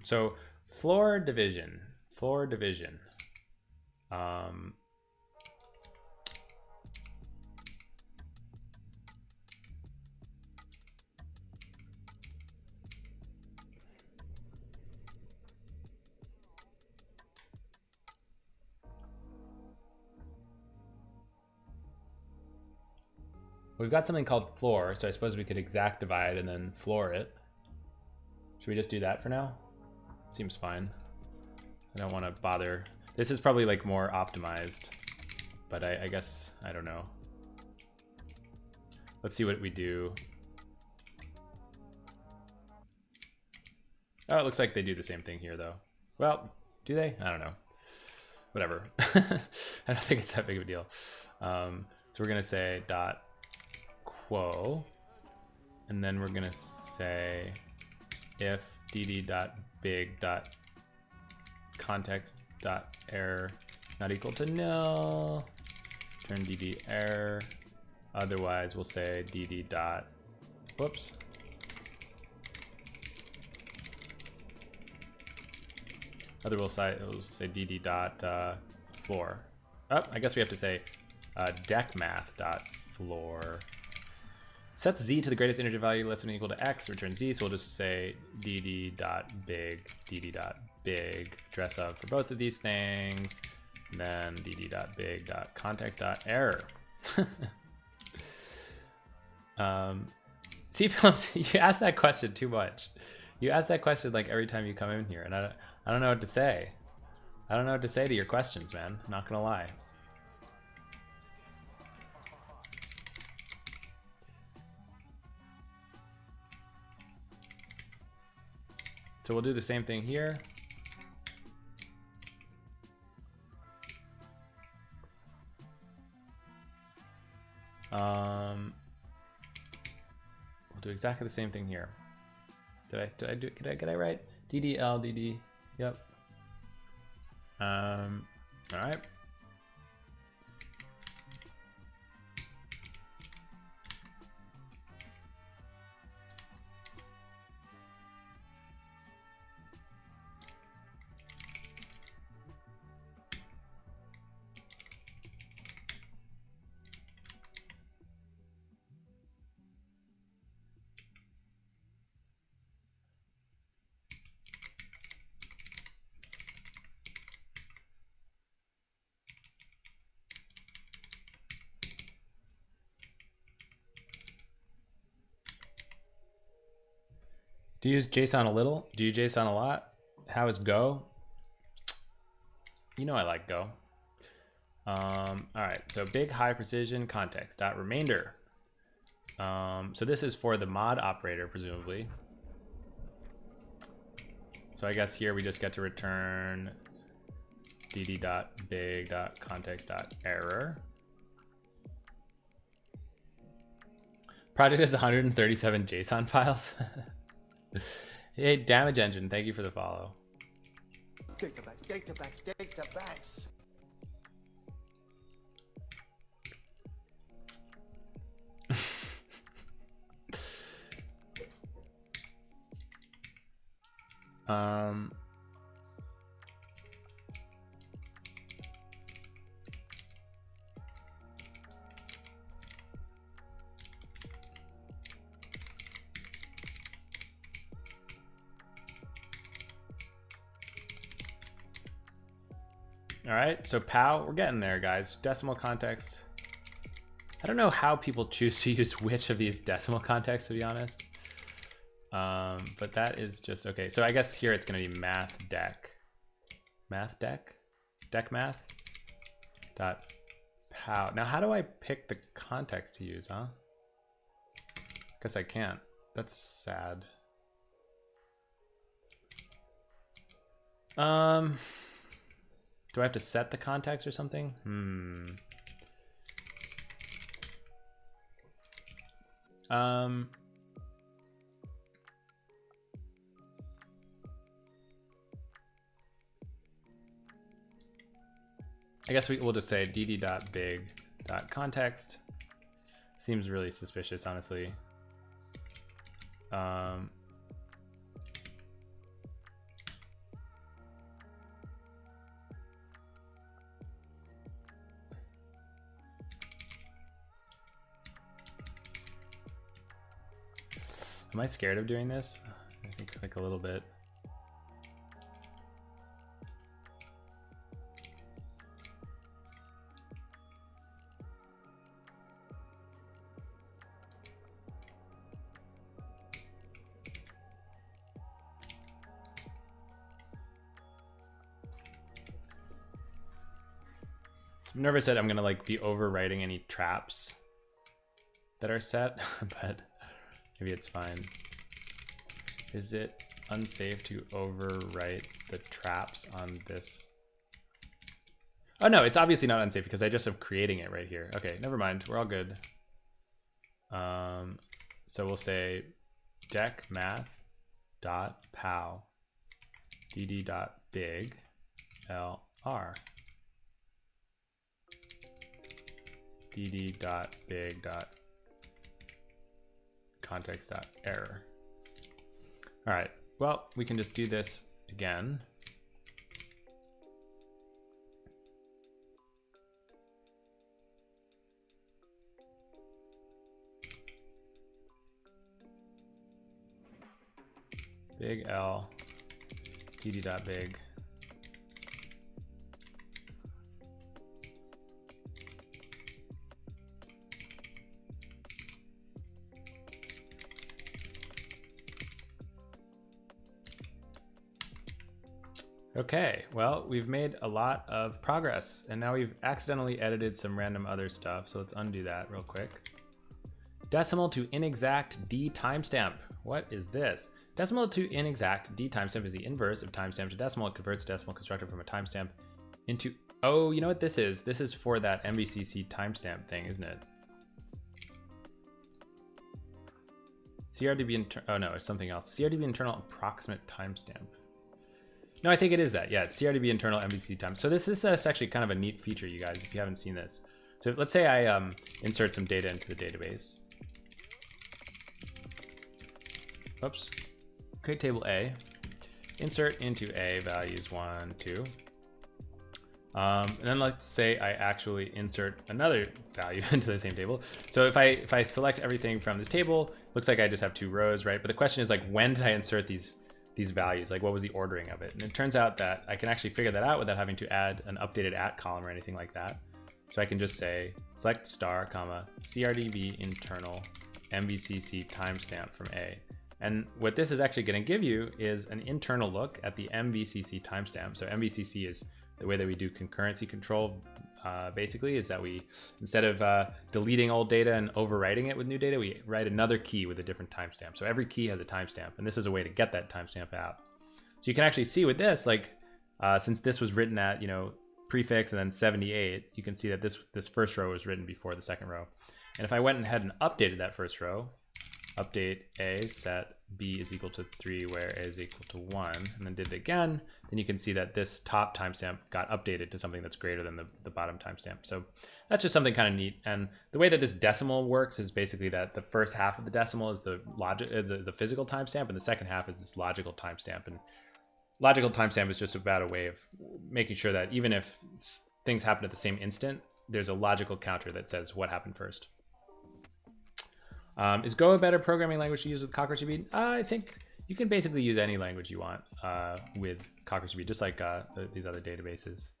So floor division. We've got something called floor, so I suppose we could exact divide and then floor it. Should we just do that for now? Seems fine. I don't want to bother. This is probably like more optimized, but I guess, I don't know. Let's see what we do. Oh, it looks like they do the same thing here, though. Well, do they? I don't know. Whatever. I don't think it's that big of a deal. So we're going to say dot quo, and then we're going to say if dd.big.context.error not equal to nil, turn dd error. Otherwise, we'll say dd dot, whoops. Other we'll say dd dot floor. Oh, I guess we have to say decmath dot floor. Sets z to the greatest integer value less than or equal to x, return z, so we'll just say dd dot big, address of for both of these things, and then dd dot big dot context dot error. See, Phillips, you ask that question too much. You ask that question like every time you come in here, and I don't know what to say. I don't know what to say to your questions, man. I'm not gonna lie. So we'll do the same thing here. We'll do exactly the same thing here. Did I get it right? DDL, DD, yep. All right. Do you use JSON a little? Do you JSON a lot? How is Go? You know I like Go. All right, so big high precision context dot remainder. So this is for the mod operator, presumably. So I guess here we just get to return dd.big.context.error. Project has 137 JSON files. Hey, Damage Engine, thank you for the follow. Database. All right, so POW, we're getting there, guys. Decimal context. I don't know how people choose to use which of these decimal contexts, to be honest. But that is just okay. So I guess here it's going to be math deck math dot pow. Now, how do I pick the context to use, huh? Guess I can't. That's sad. Do I have to set the context or something? I guess we'll just say dd.big.context. Seems really suspicious, honestly. Am I scared of doing this? I think like a little bit. I'm nervous that I'm gonna like be overwriting any traps that are set, but maybe it's fine. Is it unsafe to overwrite the traps on this? Oh no, it's obviously not unsafe because I just am creating it right here. Okay, never mind, we're all good. So we'll say deck math dot pow dd dot big lr dd dot big dot context dot error. All right, well, we can just do this again. Big L dd dot big. Okay, well, we've made a lot of progress, and now we've accidentally edited some random other stuff, so let's undo that real quick. Decimal to inexact D timestamp. What is this? Decimal to inexact D timestamp is the inverse of timestamp to decimal. It converts decimal constructor from a timestamp into, oh, you know what this is? This is for that MVCC timestamp thing, isn't it? CRDB, oh no, it's something else. CRDB internal approximate timestamp. No, I think it is that. Yeah, it's CRDB internal MVC time. So this is actually kind of a neat feature, you guys, if you haven't seen this. So let's say I insert some data into the database. Oops. Create table A. Insert into A values 1, 2. And then let's say I actually insert another value into the same table. So if I select everything from this table, looks like I just have 2 rows, right? But the question is, like, when did I insert these values? Like, what was the ordering of it? And it turns out that I can actually figure that out without having to add an updated at column or anything like that. So I can just say select star comma CRDB internal MVCC timestamp from A. And what this is actually going to give you is an internal look at the MVCC timestamp. So MVCC is the way that we do concurrency control. Basically, is that we, instead of deleting old data and overwriting it with new data, we write another key with a different timestamp. So every key has a timestamp, and this is a way to get that timestamp out. So you can actually see with this, like, since this was written at, you know, prefix and then 78, you can see that this first row was written before the second row. And if I went ahead and updated that first row, update A set B is equal to 3 where A is equal to 1, and then did it again, then you can see that this top timestamp got updated to something that's greater than the bottom timestamp. So that's just something kind of neat. And the way that this decimal works is basically that the first half of the decimal is the physical timestamp, and the second half is this logical timestamp. And logical timestamp is just about a way of making sure that even if things happen at the same instant, there's a logical counter that says what happened first. Is Go a better programming language to use with CockroachDB? I think you can basically use any language you want with CockroachDB, just like these other databases.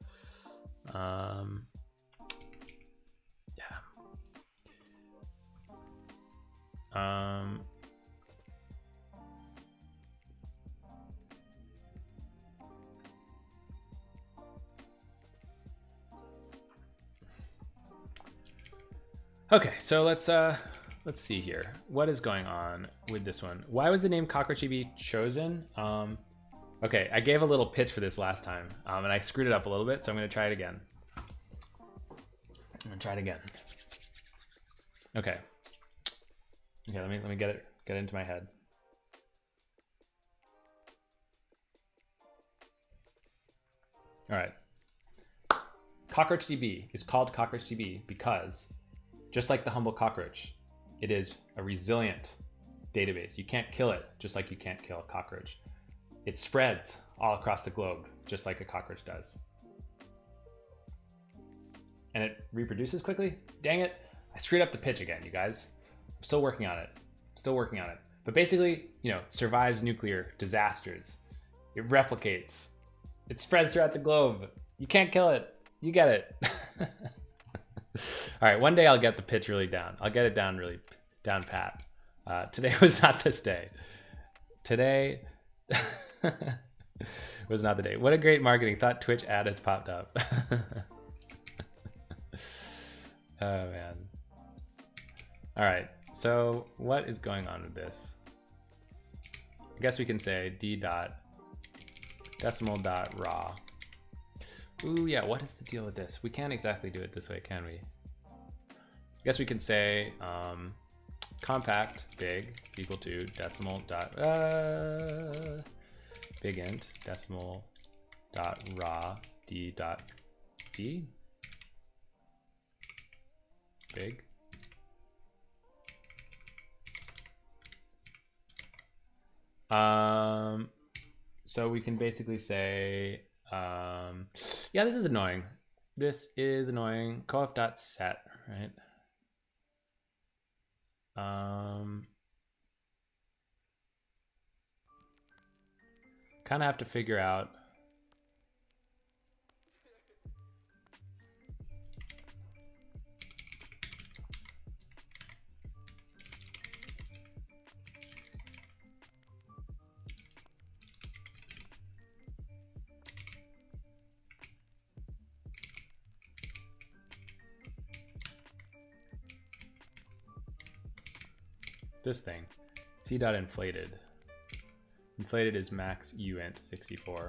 Okay, so let's see here. What is going on with this one? Why was the name CockroachDB chosen? Okay, I gave a little pitch for this last time, and I screwed it up a little bit, so I'm gonna try it again. Okay. Okay, let me get it into my head. All right. CockroachDB is called CockroachDB because, just like the humble cockroach, it is a resilient database. You can't kill it, just like you can't kill a cockroach. It spreads all across the globe, just like a cockroach does. And it reproduces quickly? Dang it, I screwed up the pitch again, you guys. I'm still working on it. But basically, you know, survives nuclear disasters. It replicates. It spreads throughout the globe. You can't kill it. You get it. All right, one day I'll get the pitch really down. I'll get it down really down pat. Today was not this day. Today was not the day. What a great marketing. Thought Twitch ad has popped up. Oh, man. All right, so what is going on with this? I guess we can say d dot decimal dot raw. Ooh, yeah, what is the deal with this? We can't exactly do it this way, can we? I guess we can say compact big equal to decimal dot big int decimal dot raw d dot d big. So we can basically say, yeah, this is annoying. This is annoying. Cof.set, right? Kind of have to figure out this thing, c dot inflated. Inflated is max uint 64.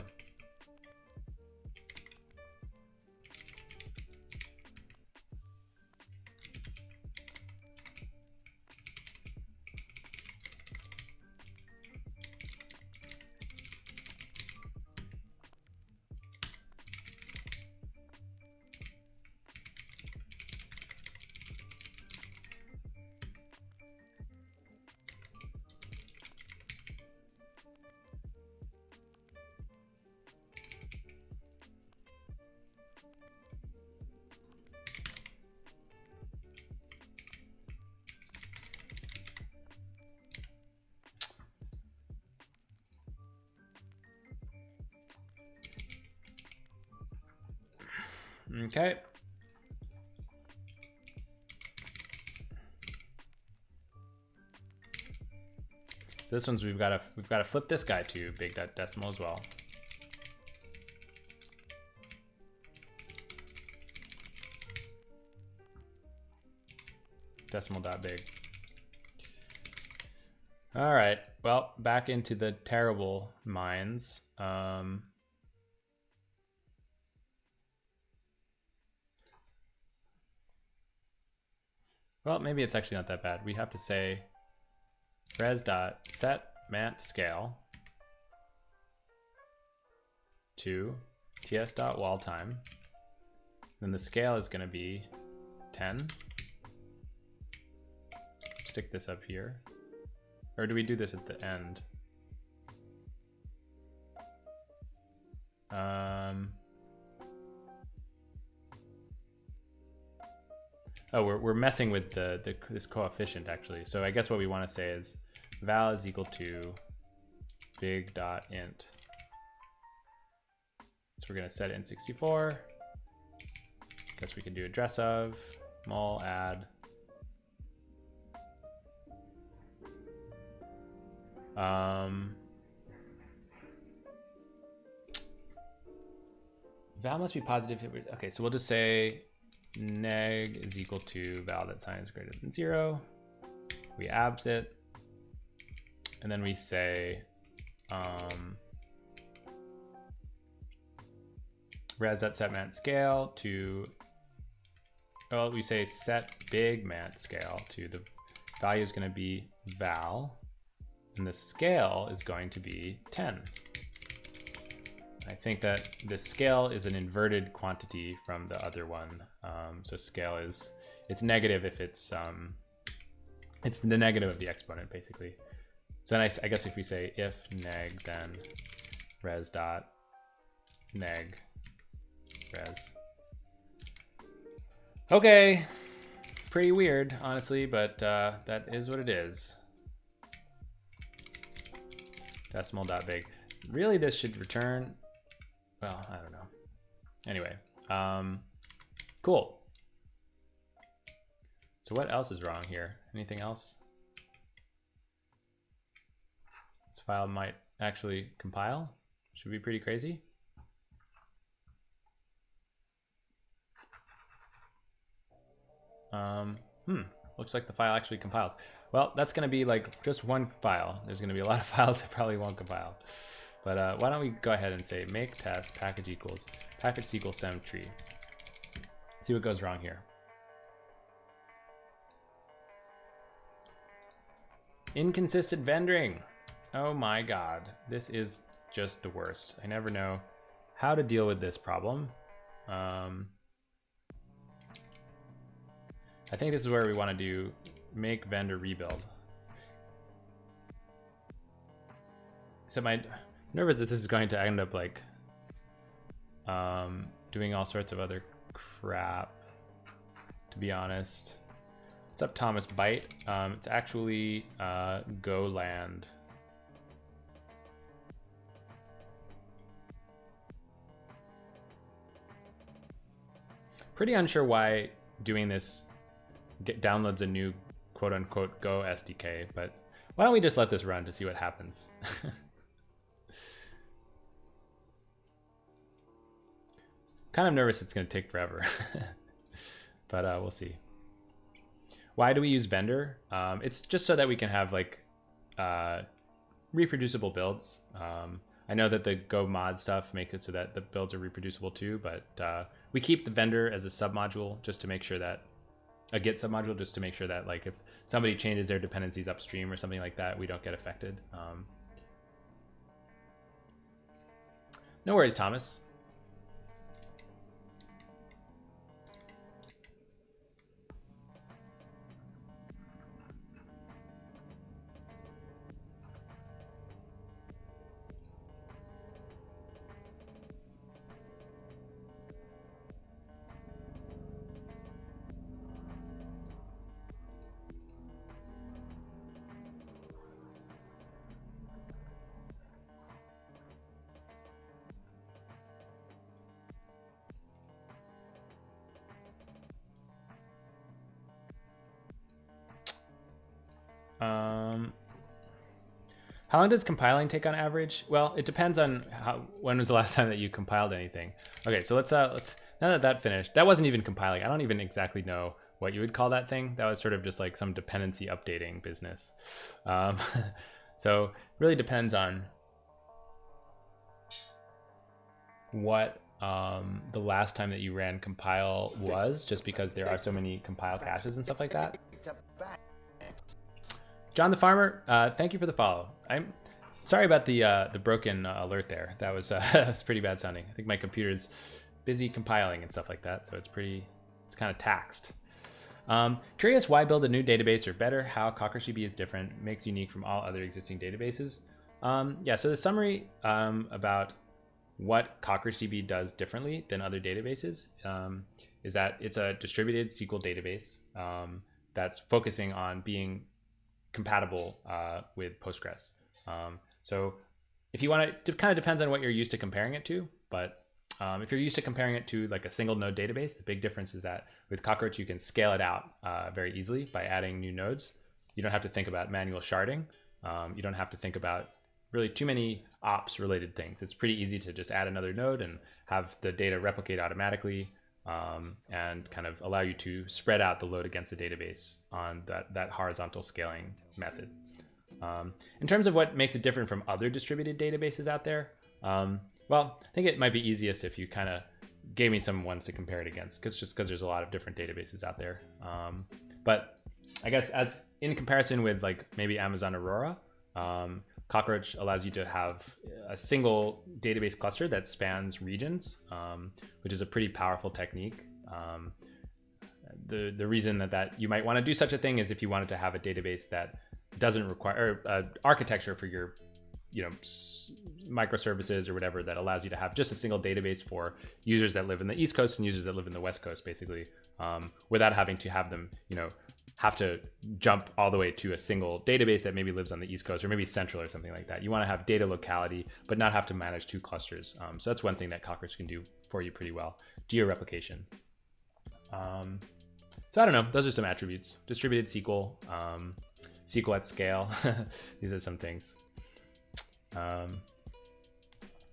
Okay. So this one's we've got to flip this guy to big decimal as well. Decimal dot big. All right. Well, back into the terrible mines. Well, maybe it's actually not that bad. We have to say res.set mant scale to ts.wall time. Then the scale is going to be 10. Stick this up here. Or do we do this at the end? Oh, we're messing with this coefficient actually. So I guess what we want to say is val is equal to big dot int. So we're going to set int 64. Guess we can do address of mul add. Val must be positive. Okay, so we'll just say neg is equal to val that sign is greater than 0. We abs it, and then we say res.set mant scale to, well, we say set big mant scale to the value is going to be val, and the scale is going to be 10. I think that this scale is an inverted quantity from the other one. So scale is, it's negative if it's the negative of the exponent basically. So then I guess if we say if neg, then res dot neg res. Okay, pretty weird honestly, but that is what it is. Decimal dot big. Really, this should return. Well, I don't know. Anyway, cool. So what else is wrong here? Anything else? This file might actually compile. Should be pretty crazy. looks like the file actually compiles. Well, that's going to be like just one file. There's going to be a lot of files that probably won't compile. But why don't we go ahead and say make test package equals package SQL sem tree. See what goes wrong here. Inconsistent vendoring. Oh my god, this is just the worst. I never know how to deal with this problem. I think this is where we want to do make vendor rebuild. So I'm nervous that this is going to end up like doing all sorts of other crap, to be honest. What's up, Thomas Byte? It's actually Goland. Pretty unsure why doing this downloads a new quote-unquote Go SDK, but why don't we just let this run to see what happens? Kind of nervous it's going to take forever, but we'll see. Why do we use vendor? It's just so that we can have like reproducible builds. I know that the Go mod stuff makes it so that the builds are reproducible too, but we keep the vendor as a submodule just to make sure that a Git submodule just to make sure that like if somebody changes their dependencies upstream or something like that, we don't get affected. No worries, Thomas. How long does compiling take on average? Well, it depends on when was the last time that you compiled anything. Okay, so let's now that that finished, that wasn't even compiling. I don't even exactly know what you would call that thing. That was sort of just like some dependency updating business. So it really depends on what the last time that you ran compile was, just because there are so many compile caches and stuff like that. John the Farmer, thank you for the follow. I'm sorry about the broken alert there. That was that's pretty bad sounding. I think my computer's busy compiling and stuff like that, so it's kind of taxed. Curious why build a new database, or better, how CockroachDB is different, makes unique from all other existing databases. Yeah, so the summary about what CockroachDB does differently than other databases is that it's a distributed SQL database that's focusing on being compatible with Postgres. So if you want to, it kind of depends on what you're used to comparing it to, but if you're used to comparing it to like a single node database, the big difference is that with Cockroach, you can scale it out very easily by adding new nodes. You don't have to think about manual sharding. You don't have to think about really too many ops related things. It's pretty easy to just add another node and have the data replicate automatically and kind of allow you to spread out the load against the database on that horizontal scaling method. In terms of what makes it different from other distributed databases out there, well, I think it might be easiest if you kind of gave me some ones to compare it against, because there's a lot of different databases out there. But I guess as in comparison with like maybe Amazon Aurora, Cockroach allows you to have a single database cluster that spans regions, which is a pretty powerful technique. The reason that you might want to do such a thing is if you wanted to have a database that doesn't require architecture for your microservices or whatever that allows you to have just a single database for users that live in the East Coast and users that live in the West Coast, basically, without having to have them, have to jump all the way to a single database that maybe lives on the East Coast or maybe Central or something like that. You want to have data locality, but not have to manage two clusters. So that's one thing that Cockroach can do for you pretty well. Geo-replication. So I don't know, those are some attributes. Distributed SQL, SQL at scale. These are some things.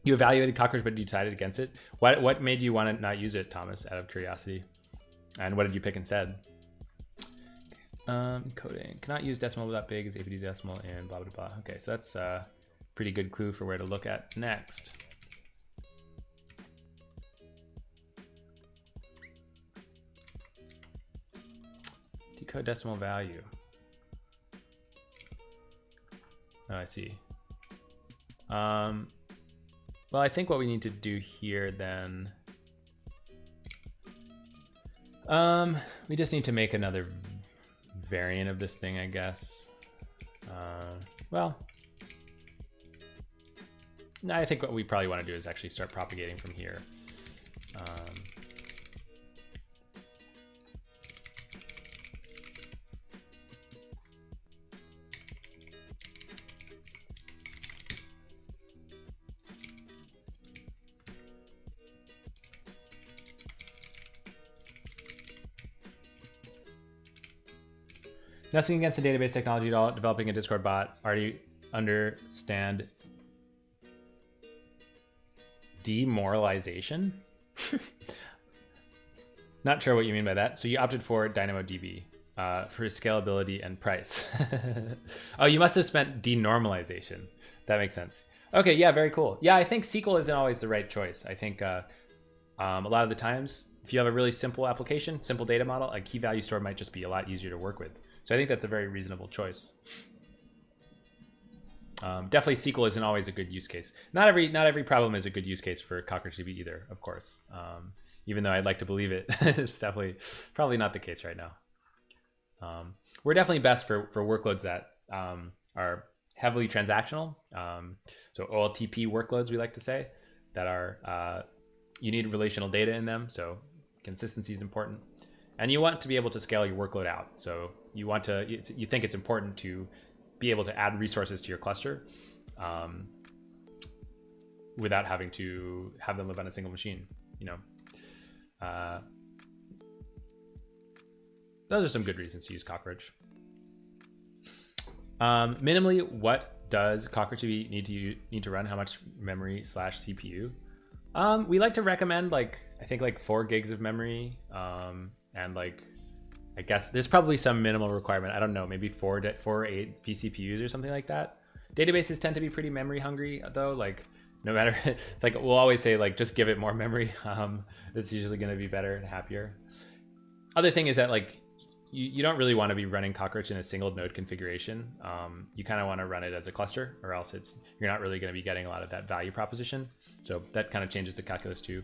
You evaluated Cockroach, but you decided against it. What made you want to not use it, Thomas, out of curiosity? And what did you pick instead? Coding cannot use decimal without big is APD decimal and blah blah blah. Okay, so that's a pretty good clue for where to look at next. Decode decimal value. Oh, I see. Well, I think what we need to do here then, we just need to make another variant of this thing, I guess. Well, no, I think what we probably want to do is actually start propagating from here. Nothing against the database technology at all. Developing a Discord bot. Already understand demoralization? Not sure what you mean by that. So you opted for DynamoDB for scalability and price. Oh, you must have spent denormalization. That makes sense. Okay, yeah, very cool. Yeah, I think SQL isn't always the right choice. I think a lot of the times, if you have a really simple application, simple data model, a key value store might just be a lot easier to work with. So I think that's a very reasonable choice. Definitely SQL isn't always a good use case. Not every problem is a good use case for CockroachDB either, of course. Even though I'd like to believe it, it's definitely probably not the case right now. We're definitely best for workloads that are heavily transactional. So OLTP workloads, we like to say, that are you need relational data in them. So consistency is important. And you want to be able to scale your workload out. So you want to, you think it's important to be able to add resources to your cluster without having to have them live on a single machine. You know, those are some good reasons to use Cockroach. Minimally, what does CockroachDB need to run? How much memory / CPU? We like to recommend I think 4 gigs of memory. And I guess there's probably some minimal requirement. I don't know, maybe 4 or 8 vCPUs or something like that. Databases tend to be pretty memory hungry though. No matter, it's we'll always say just give it more memory. It's usually going to be better and happier. Other thing is that you don't really want to be running Cockroach in a single node configuration. You kind of want to run it as a cluster, or else you're not really going to be getting a lot of that value proposition. So that kind of changes the calculus too.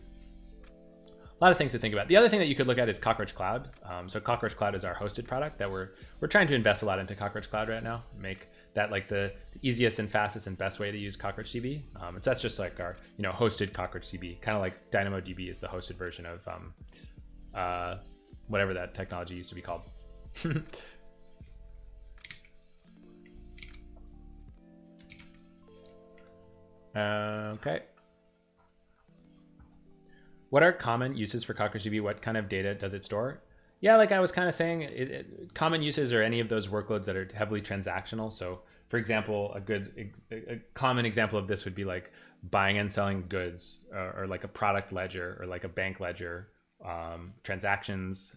A lot of things to think about. The other thing that you could look at is Cockroach Cloud. So Cockroach Cloud is our hosted product that we're trying to invest a lot into Cockroach Cloud right now. Make that the easiest and fastest and best way to use CockroachDB. So that's just our hosted CockroachDB, kind of like DynamoDB is the hosted version of whatever that technology used to be called. Okay. What are common uses for CockroachDB? What kind of data does it store? Yeah, like I was kind of saying, common uses are any of those workloads that are heavily transactional. So for example, a common example of this would be buying and selling goods, or a product ledger, or a bank ledger, transactions,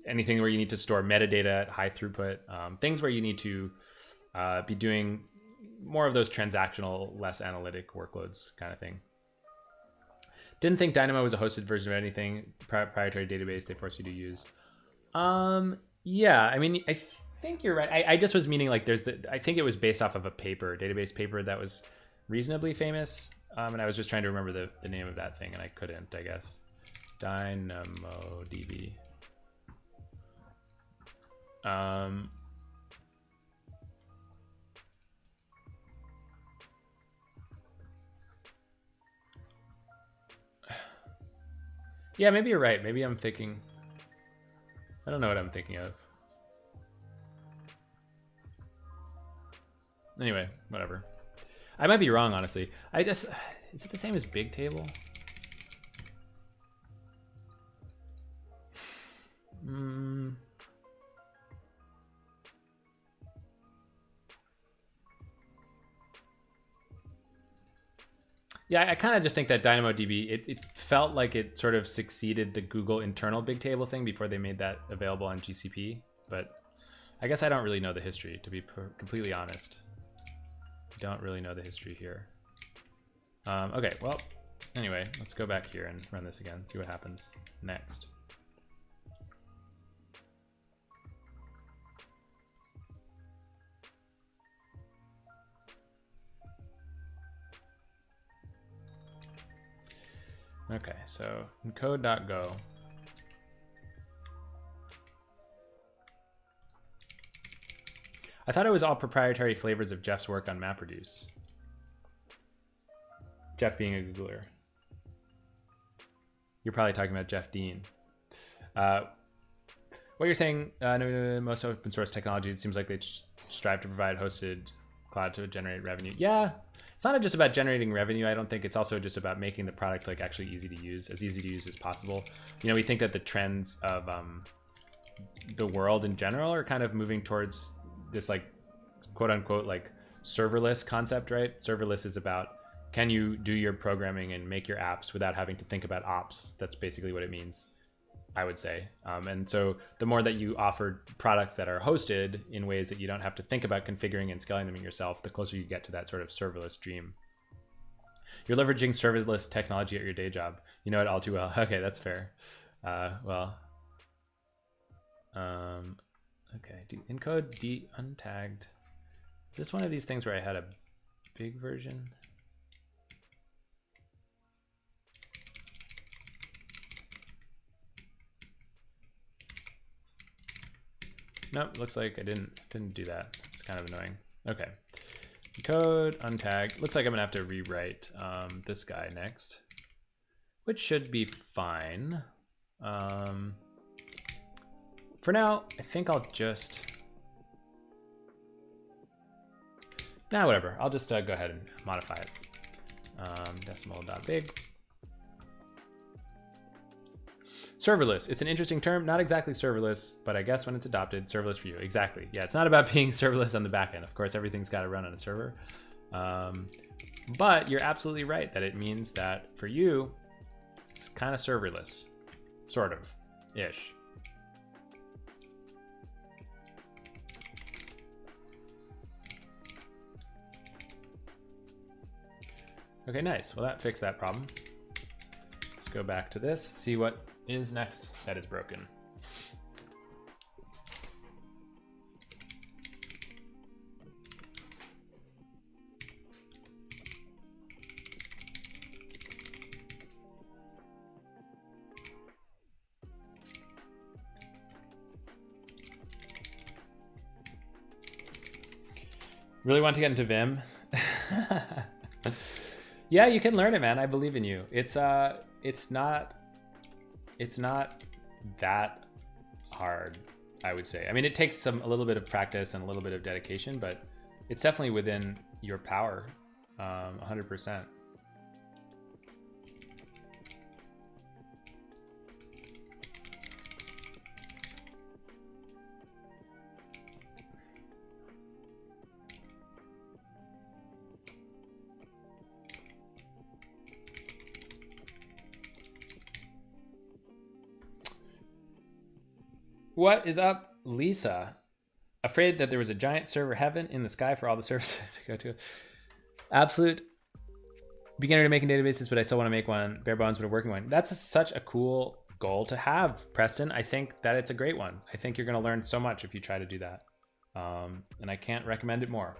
anything where you need to store metadata at high throughput, things where you need to be doing more of those transactional, less analytic workloads kind of thing. Didn't think Dynamo was a hosted version of anything proprietary database they force you to use. Yeah, I mean, I think you're right. I just was meaning I think it was based off of a database paper that was reasonably famous. And I was just trying to remember the name of that thing, and I couldn't, I guess. DynamoDB. Yeah, maybe you're right. Maybe I'm thinking, I don't know what I'm thinking of. Anyway, whatever. I might be wrong, honestly. Is it the same as Bigtable? Yeah, I kind of just think that DynamoDB, it felt like it sort of succeeded the Google internal Bigtable thing before they made that available on GCP. but I guess I don't really know the history, to be completely honest. Don't really know the history here. Okay, well, anyway, let's go back here and run this again, see what happens next. Okay, so in code.go. I thought it was all proprietary flavors of Jeff's work on MapReduce. Jeff being a Googler. You're probably talking about Jeff Dean. What you're saying, most open source technology, it seems like they strive to provide hosted cloud to generate revenue. Yeah, it's not just about generating revenue. I don't think it's also just about making the product like actually easy to use as possible. You know, we think that the trends of the world in general are kind of moving towards this like quote unquote like serverless concept, right? Serverless is about, can you do your programming and make your apps without having to think about ops? That's basically what it means, I would say. And so the more that you offer products that are hosted in ways that you don't have to think about configuring and scaling them yourself, the closer you get to that sort of serverless dream. You're leveraging serverless technology at your day job. You know it all too well. Okay, that's fair. Okay, encode d untagged. Is this one of these things where I had a big version? Nope, looks like I didn't do that. It's kind of annoying. Okay, code untagged. Looks like I'm gonna have to rewrite this guy next, which should be fine. For now, I think I'll just, whatever. I'll just go ahead and modify it. Decimal.big. Serverless. It's an interesting term. Not exactly serverless, but I guess when it's adopted, serverless for you. Exactly. Yeah, it's not about being serverless on the back end. Of course, everything's got to run on a server. But you're absolutely right that it means that for you, it's kind of serverless. Sort of. Ish. Okay, nice. Well, that fixed that problem. Let's go back to this, see what is next that is broken. Really want to get into Vim? Yeah, you can learn it, man. I believe in you. It's not that hard, I would say. I mean, it takes a little bit of practice and a little bit of dedication, but it's definitely within your power, 100%. What is up, Lisa? Afraid that there was a giant server heaven in the sky for all the services to go to. Absolute beginner to making databases, but I still want to make one, bare bones, but a working one. That's such a cool goal to have, Preston. I think that it's a great one. I think you're going to learn so much if you try to do that. And I can't recommend it more.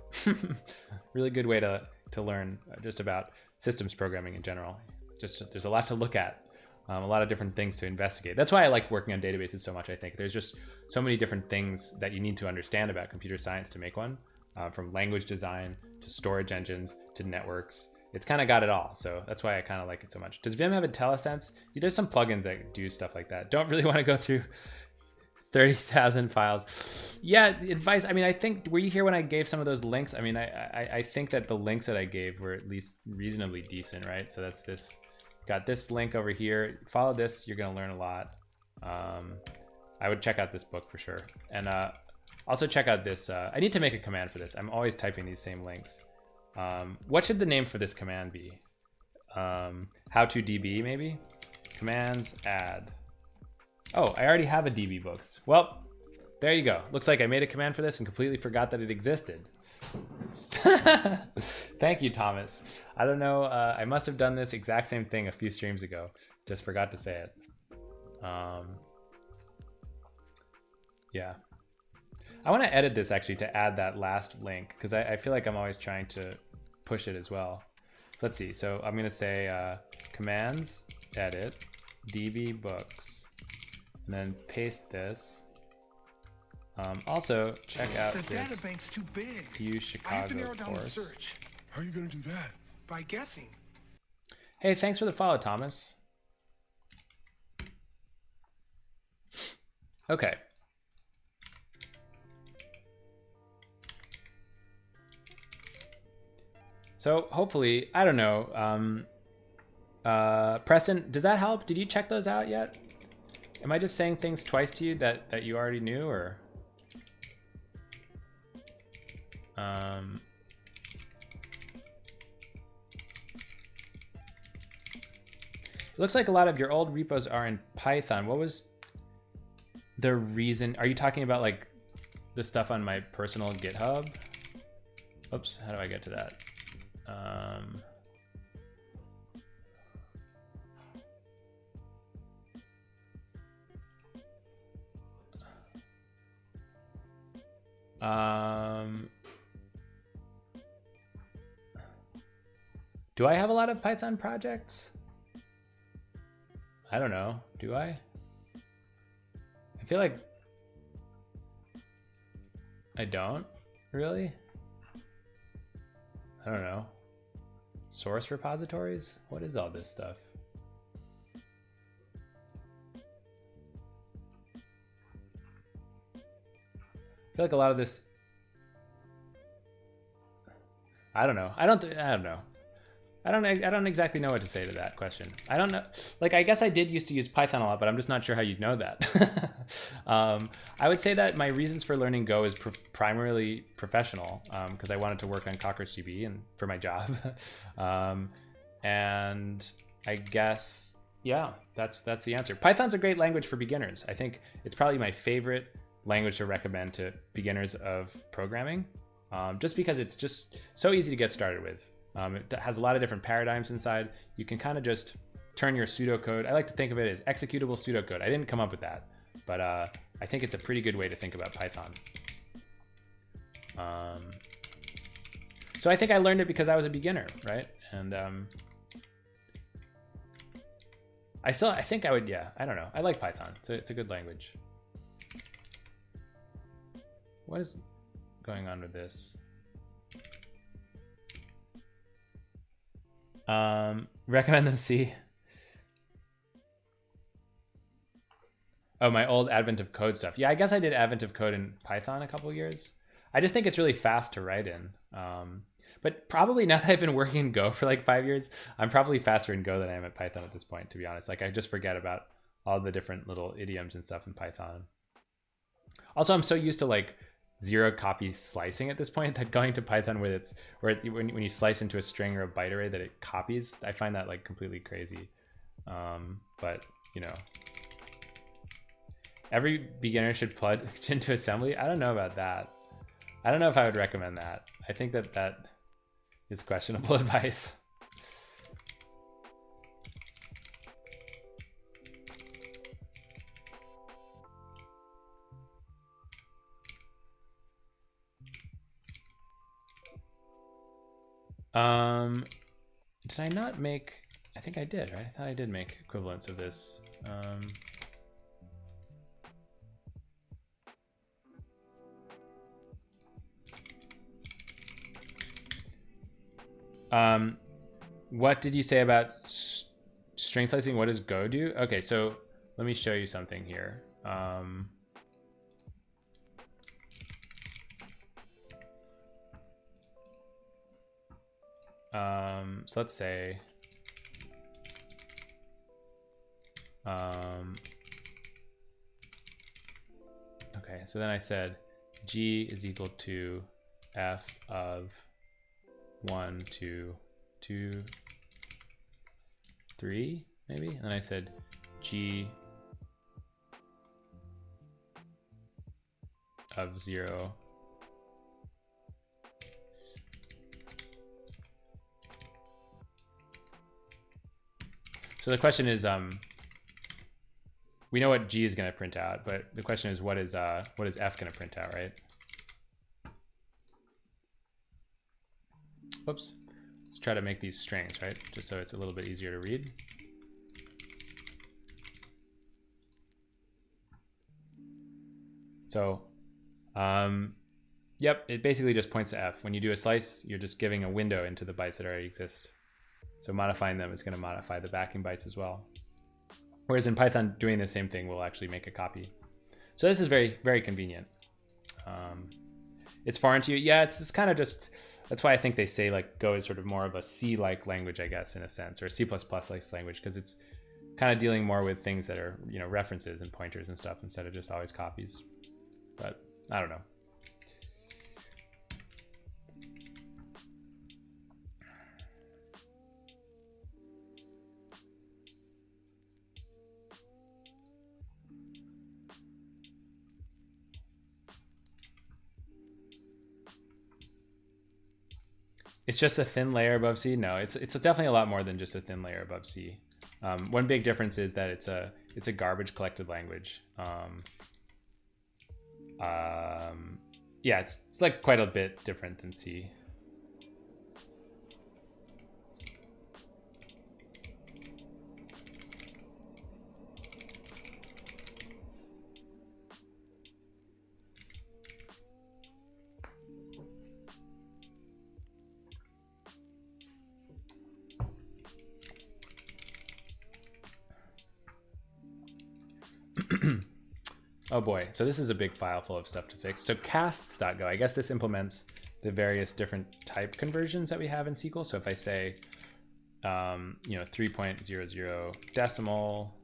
Really good way to learn just about systems programming in general. Just there's a lot to look at. A lot of different things to investigate. That's why I like working on databases so much, I think. There's just so many different things that you need to understand about computer science to make one, from language design to storage engines to networks. It's kind of got it all. So that's why I kind of like it so much. Does Vim have IntelliSense? There's some plugins that do stuff like that. Don't really want to go through 30,000 files. Yeah, advice. I mean, I think, were you here when I gave some of those links? I mean, I think that the links that I gave were at least reasonably decent, right? So that's this. Got this link over here. Follow this, you're gonna learn a lot. I would check out this book for sure. And also check out this, I need to make a command for this. I'm always typing these same links. What should the name for this command be? How to DB maybe? Commands add. Oh, I already have a DB books. Well, There you go. Looks like I made a command for this and completely forgot that it existed. Thank you, Thomas. I don't know. I must have done this exact same thing a few streams ago. Just forgot to say it. Yeah. I want to edit this actually to add that last link because I feel like I'm always trying to push it as well. So let's see. So I'm going to say commands, edit, db books, and then paste this. Also, check out The this databank's too big. U I have to Chicago narrow down the course. search. How are you going to do that? By guessing. Hey, thanks for the follow, Thomas. Okay. So hopefully, I don't know. Preston, does that help? Did you check those out yet? Am I just saying things twice to you that you already knew, or? It looks like a lot of your old repos are in Python. What was the reason? Are you talking about like the stuff on my personal GitHub? Oops, how do I get to that? Do I have a lot of Python projects? I don't know. Do I? I feel like I don't really. I don't know. Source repositories? What is all this stuff? I feel like a lot of this. I don't know. I don't know. I don't exactly know what to say to that question. I don't know. Like, I guess I did used to use Python a lot, but I'm just not sure how you'd know that. I would say that my reasons for learning Go is primarily professional, because I wanted to work on CockroachDB and for my job. And I guess, yeah, that's the answer. Python's a great language for beginners. I think it's probably my favorite language to recommend to beginners of programming, just because it's just so easy to get started with. It has a lot of different paradigms inside. You can kind of just turn your pseudocode. I like to think of it as executable pseudocode. I didn't come up with that, but I think it's a pretty good way to think about Python. So I think I learned it because I was a beginner, right? And I think I would, yeah, I don't know. I like Python. It's a good language. What is going on with this? Recommend them see. Oh, my old Advent of Code stuff. Yeah, I guess I did Advent of Code in Python a couple years. I just think it's really fast to write in. But probably now that I've been working in Go for like 5 years, I'm probably faster in Go than I am at Python at this point, to be honest. Like, I just forget about all the different little idioms and stuff in Python. Also, I'm so used to like zero copy slicing at this point that going to Python with when you slice into a string or a byte array that it copies, I find that like completely crazy. But you know, every beginner should plug into assembly. I don't know about that. I don't know if I would recommend that. I think that is questionable advice. Did I not make, I think I did, right? I thought I did make equivalents of this. What did you say about string slicing? What does Go do? Okay, so let me show you something here. So let's say, okay, so then I said G is equal to F of 1, 2, 2, 3, maybe? And then I said G of 0. So the question is, we know what G is going to print out, but the question is, what is F going to print out, right? Whoops. Let's try to make these strings, right? Just so it's a little bit easier to read. So, yep, it basically just points to F. When you do a slice, you're just giving a window into the bytes that already exist. So modifying them is going to modify the backing bytes as well. Whereas in Python, doing the same thing will actually make a copy. So this is very, very convenient. It's foreign to you. Yeah, it's kind of just, that's why I think they say like Go is sort of more of a C-like language, I guess, in a sense, or a C++-like language, because it's kind of dealing more with things that are, you know, references and pointers and stuff instead of just always copies. But I don't know. It's just a thin layer above C? No, it's definitely a lot more than just a thin layer above C. One big difference is that it's a garbage collected language. Yeah, it's like quite a bit different than C. Oh boy, so this is a big file full of stuff to fix. So casts.go, I guess this implements the various different type conversions that we have in SQL. So if I say, you know, 3.00 decimal,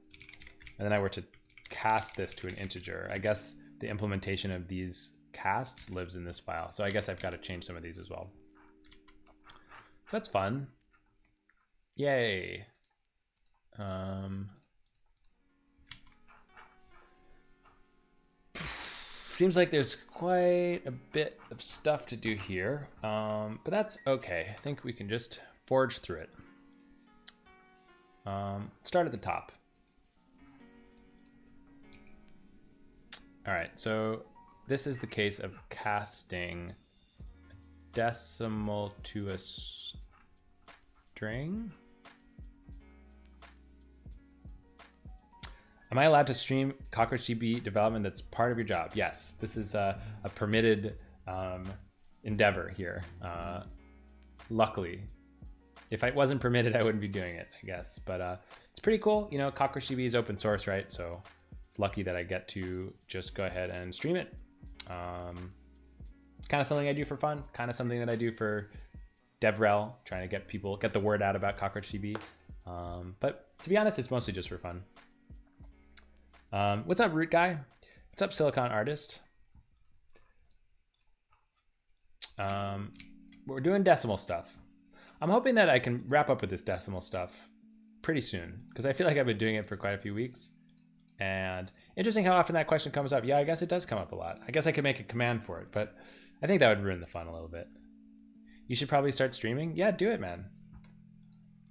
and then I were to cast this to an integer, I guess the implementation of these casts lives in this file. So I guess I've got to change some of these as well. So that's fun. Yay. Seems like there's quite a bit of stuff to do here, but that's okay. I think we can just forge through it. Start at the top. All right, so this is the case of casting decimal to a string. Am I allowed to stream CockroachDB development that's part of your job? Yes, this is a permitted endeavor here. Luckily, if it wasn't permitted, I wouldn't be doing it, I guess. But it's pretty cool. You know, CockroachDB is open source, right? So it's lucky that I get to just go ahead and stream it. Kind of something I do for fun. Kind of something that I do for DevRel, trying to get the word out about CockroachDB. But to be honest, it's mostly just for fun. What's up, Root Guy? What's up, Silicon Artist? We're doing decimal stuff. I'm hoping that I can wrap up with this decimal stuff pretty soon, because I feel like I've been doing it for quite a few weeks. And interesting how often that question comes up. Yeah, I guess it does come up a lot. I guess I could make a command for it, but I think that would ruin the fun a little bit. You should probably start streaming. Yeah, do it, man.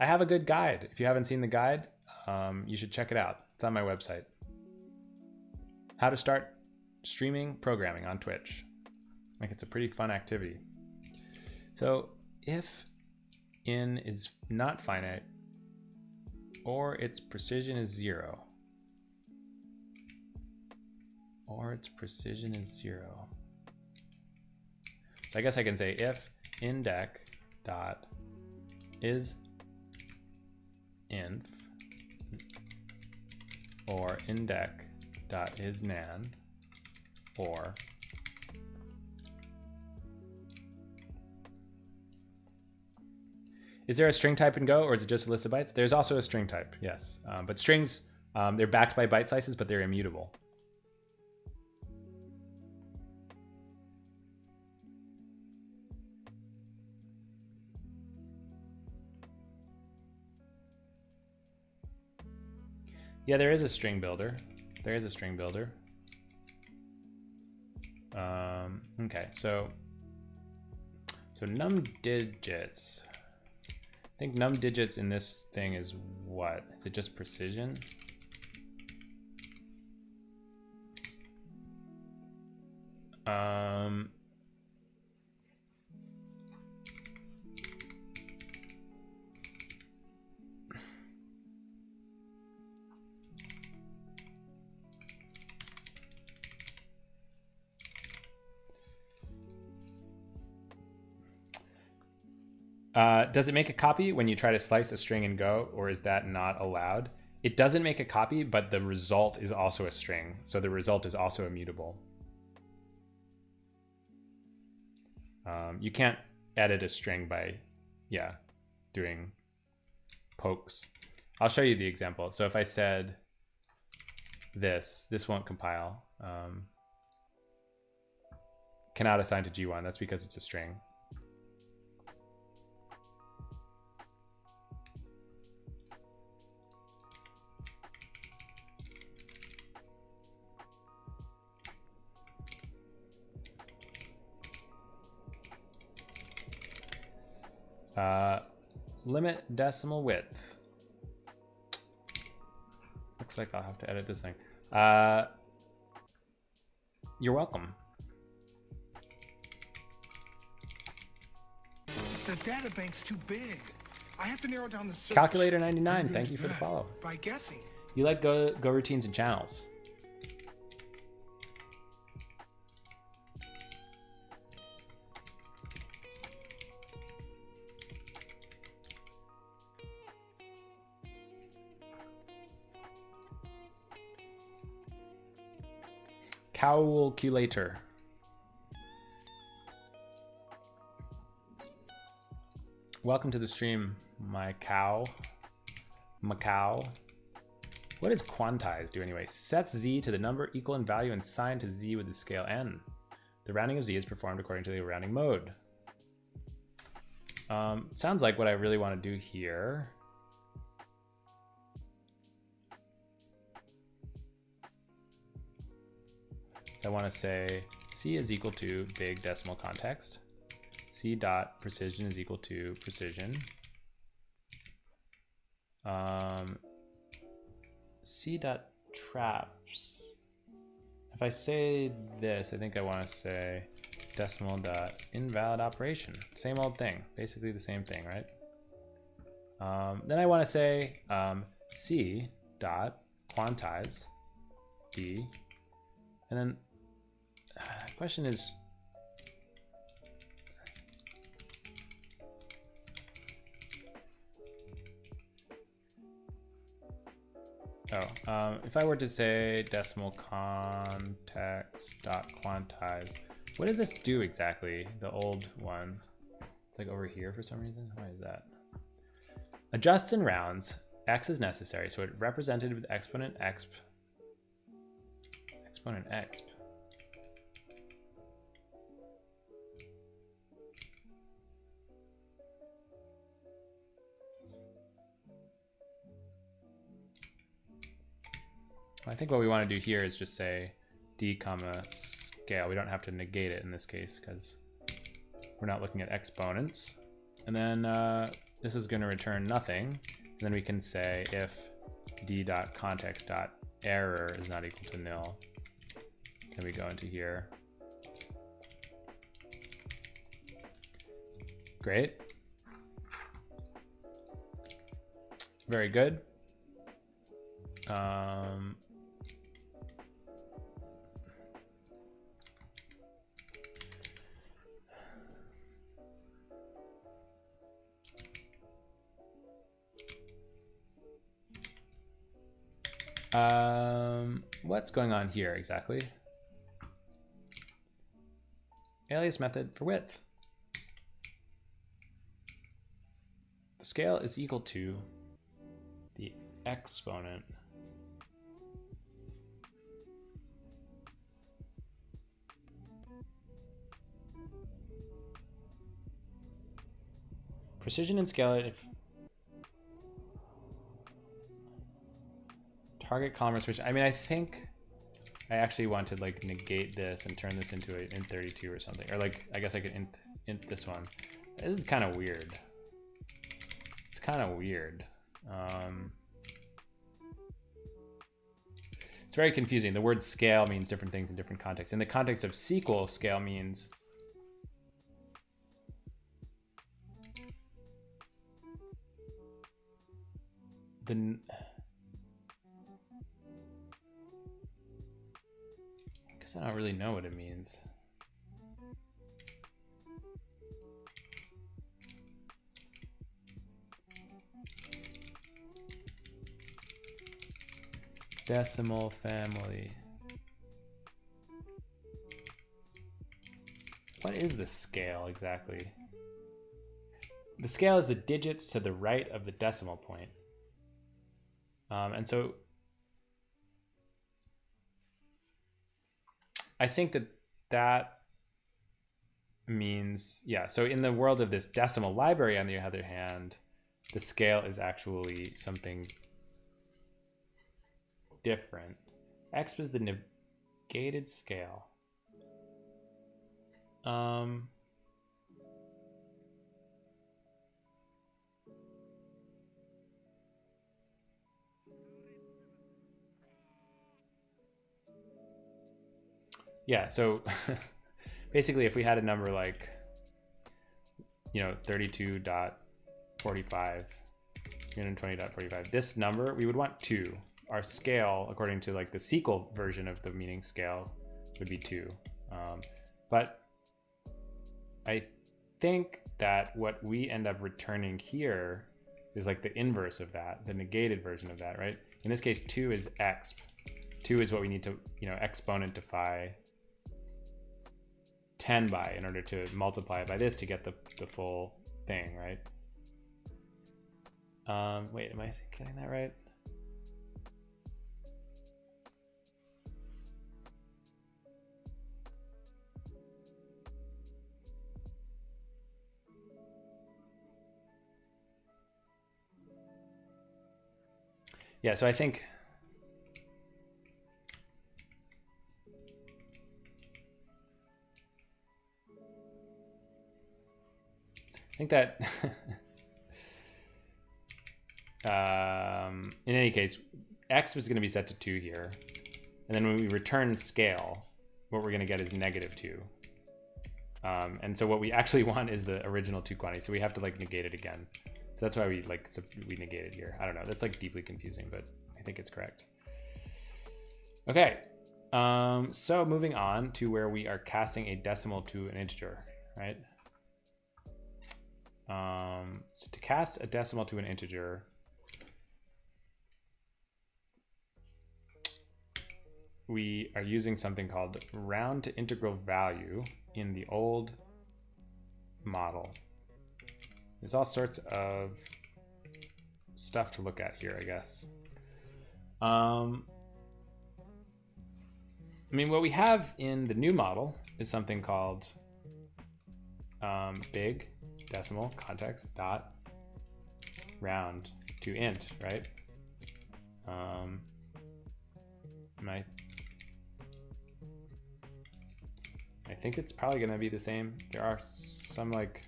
I have a good guide. If you haven't seen the guide, you should check it out. It's on my website. How to start streaming programming on Twitch. Like, it's a pretty fun activity. So if in is not finite or its precision is 0, or its precision is 0. So I guess I can say if indec dot is inf or indec dot is nan, or is there a string type in Go, or is it just a list of bytes? There's also a string type, yes. But strings, they're backed by byte slices, but they're immutable. Yeah, there is a string builder. There is a string builder. Okay, so num digits. I think num digits in this thing is what? Is it just precision? Does it make a copy when you try to slice a string in Go, or is that not allowed? It doesn't make a copy, but the result is also a string. So the result is also immutable. You can't edit a string by, doing pokes. I'll show you the example. So if I said this won't compile. Cannot assign to G1. That's because it's a string. Limit decimal width. Looks like I'll have to edit this thing. You're welcome. The data bank's too big. I have to narrow down the search. Calculator How 99, you gonna thank do you for the that? follow. By guessing. You like Go routines and channels. Calculator. Welcome to the stream, my cow. Macau. What does quantize do anyway? Sets z to the number equal in value and signed to z with the scale n. The rounding of z is performed according to the rounding mode. Sounds like what I really want to do here. So I want to say c is equal to big decimal context. C dot precision is equal to precision. C dot traps. If I say this, I think I want to say decimal dot invalid operation. Same old thing, basically the same thing, right? Then I want to say C dot quantize D, and then the question is, if I were to say decimal context dot quantize, what does this do exactly? The old one, it's like over here for some reason. Why is that? Adjusts and rounds. X is necessary, so it represented with exponent exp. Exponent exp. I think what we want to do here is just say d comma scale. We don't have to negate it in this case because we're not looking at exponents. And then this is going to return nothing. And then we can say if d dot context dot error is not equal to nil. Then we go into here. Great. Very good. What's going on here exactly? Alias method for width. The scale is equal to the exponent. Precision and scale if target column switch. I mean, I think I actually want to like negate this and turn this into an int32 or something. Or like, I guess I could int this one. This is kind of weird. It's kind of weird. It's very confusing. The word scale means different things in different contexts. In the context of SQL, scale means I guess I don't really know what it means. Decimal family. What is the scale exactly? The scale is the digits to the right of the decimal point. And so I think that that means, yeah, so in the world of this decimal library, on the other hand, the scale is actually something different. X was the negated scale. Yeah, so basically if we had a number like, 32.45, 320.45, this number, we would want 2. Our scale, according to like the SQL version of the meaning scale, would be 2. But I think that what we end up returning here is like the inverse of that, the negated version of that, right? In this case, 2 is exp. 2 is what we need to, exponentify 10 by in order to multiply it by this to get the full thing, right? Wait, am I getting that right? Yeah, so I think that in any case, X was going to be set to 2 here. And then when we return scale, what we're going to get is -2. And so what we actually want is the original 2 quantity. So we have to like negate it again. So that's why we negate it here. I don't know. That's like deeply confusing, but I think it's correct. Okay. So moving on to where we are casting a decimal to an integer, right? So to cast a decimal to an integer, we are using something called round to integral value in the old model. There's all sorts of stuff to look at here, I guess. I mean, what we have in the new model is something called big decimal context dot round to int, right? I think it's probably going to be the same. There are some like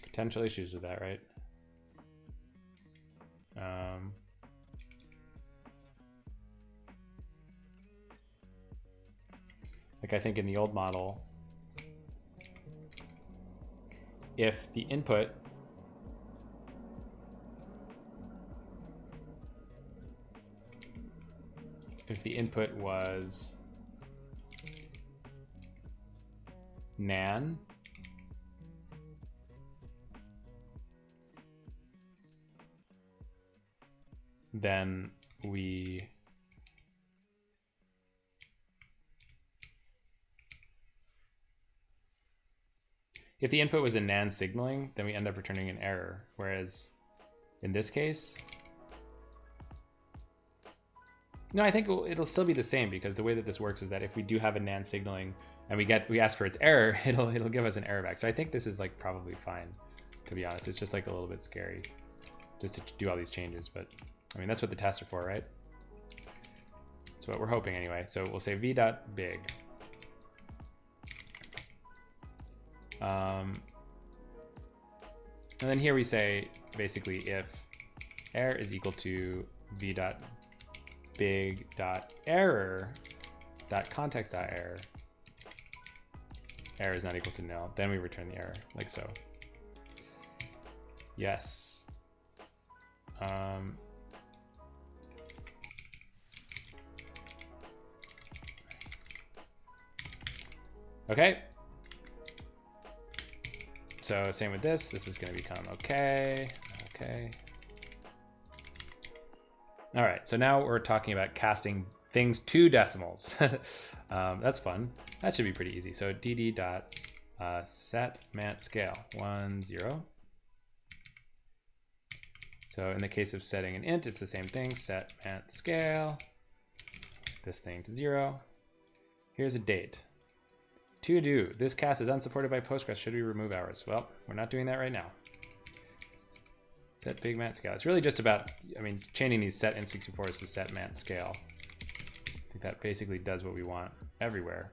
potential issues with that, right? Like I think in the old model, if the input was nan, then we if the input was a NAND signaling, then we end up returning an error. Whereas in this case, no, I think it'll still be the same, because the way that this works is that if we do have a NAND signaling and we ask for its error, it'll give us an error back. So I think this is like probably fine, to be honest. It's just like a little bit scary just to do all these changes, but I mean, that's what the tests are for, right? That's what we're hoping anyway. So we'll say v.big. And then here we say basically if error is equal to v.big.error.context.error, error is not equal to nil, then we return the error, like so. Yes. Okay. So same with this. This is going to become okay. Okay. All right. So now we're talking about casting things to decimals. That's fun. That should be pretty easy. So dd dot set mant scale 1 0. So in the case of setting an int, it's the same thing. Set mant scale this thing to 0. Here's a date. To do, this cast is unsupported by Postgres. Should we remove hours? Well, we're not doing that right now. Set big mant scale. It's really just about, I mean, chaining these set int64s to set mant scale. I think that basically does what we want everywhere.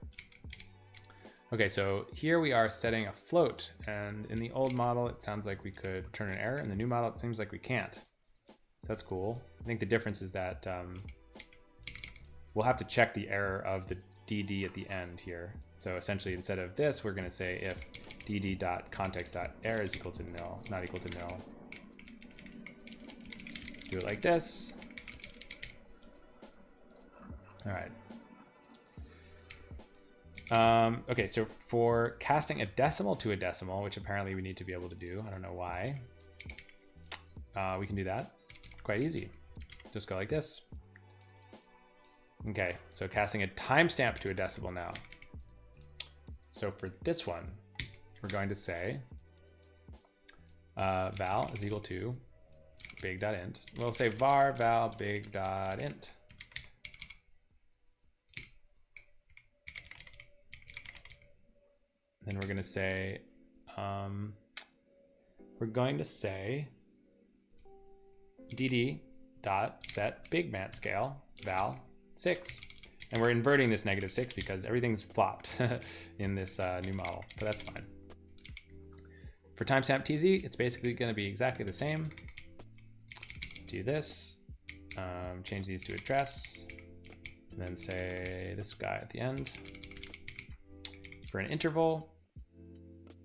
Okay, so here we are setting a float, and in the old model, it sounds like we could turn an error. In the new model, it seems like we can't. So that's cool. I think the difference is that we'll have to check the error of the dd at the end here. So essentially, instead of this, we're going to say if dd.context.error is equal to nil, not equal to nil. Do it like this. All right. Okay, so for casting a decimal to a decimal, which apparently we need to be able to do, I don't know why, we can do that quite easy. Just go like this. Okay, so casting a timestamp to a decimal now. So for this one, we're going to say val is equal to big.int. We'll say var val big.int. Then we're going to say dd dot set big mant scale val 6. And we're inverting this -6 because everything's flopped in this new model, but that's fine. For timestamp tz, it's basically going to be exactly the same. Do this, change these to address, and then say this guy at the end. For an interval,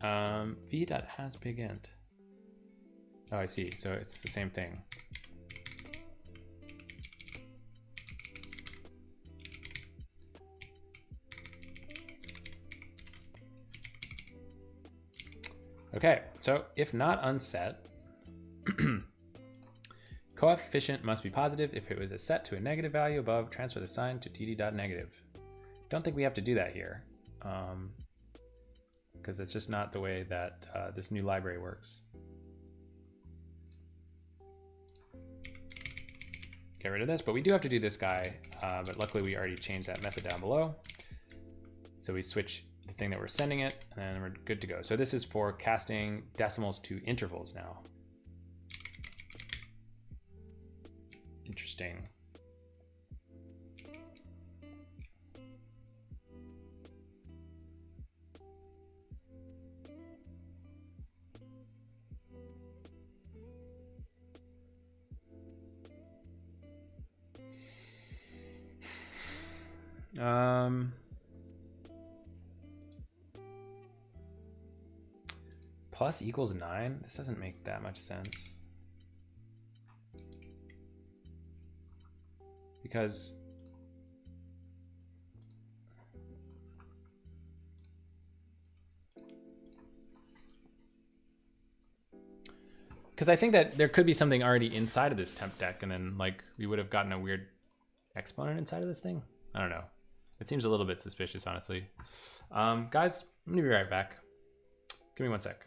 v.hasBigInt. Oh, I see. So it's the same thing. Okay, so if not unset, coefficient must be positive. If it was a set to a negative value above, transfer the sign to dd.negative. Don't think we have to do that here, because it's just not the way that this new library works. Get rid of this, but we do have to do this guy, but luckily we already changed that method down below. So we switch the thing that we're sending it, and we're good to go. So this is for casting decimals to intervals now. Interesting. Plus equals 9. This doesn't make that much sense. Because I think that there could be something already inside of this temp deck, and then like we would have gotten a weird exponent inside of this thing. I don't know. It seems a little bit suspicious, honestly. Guys, I'm gonna be right back. Give me 1 sec.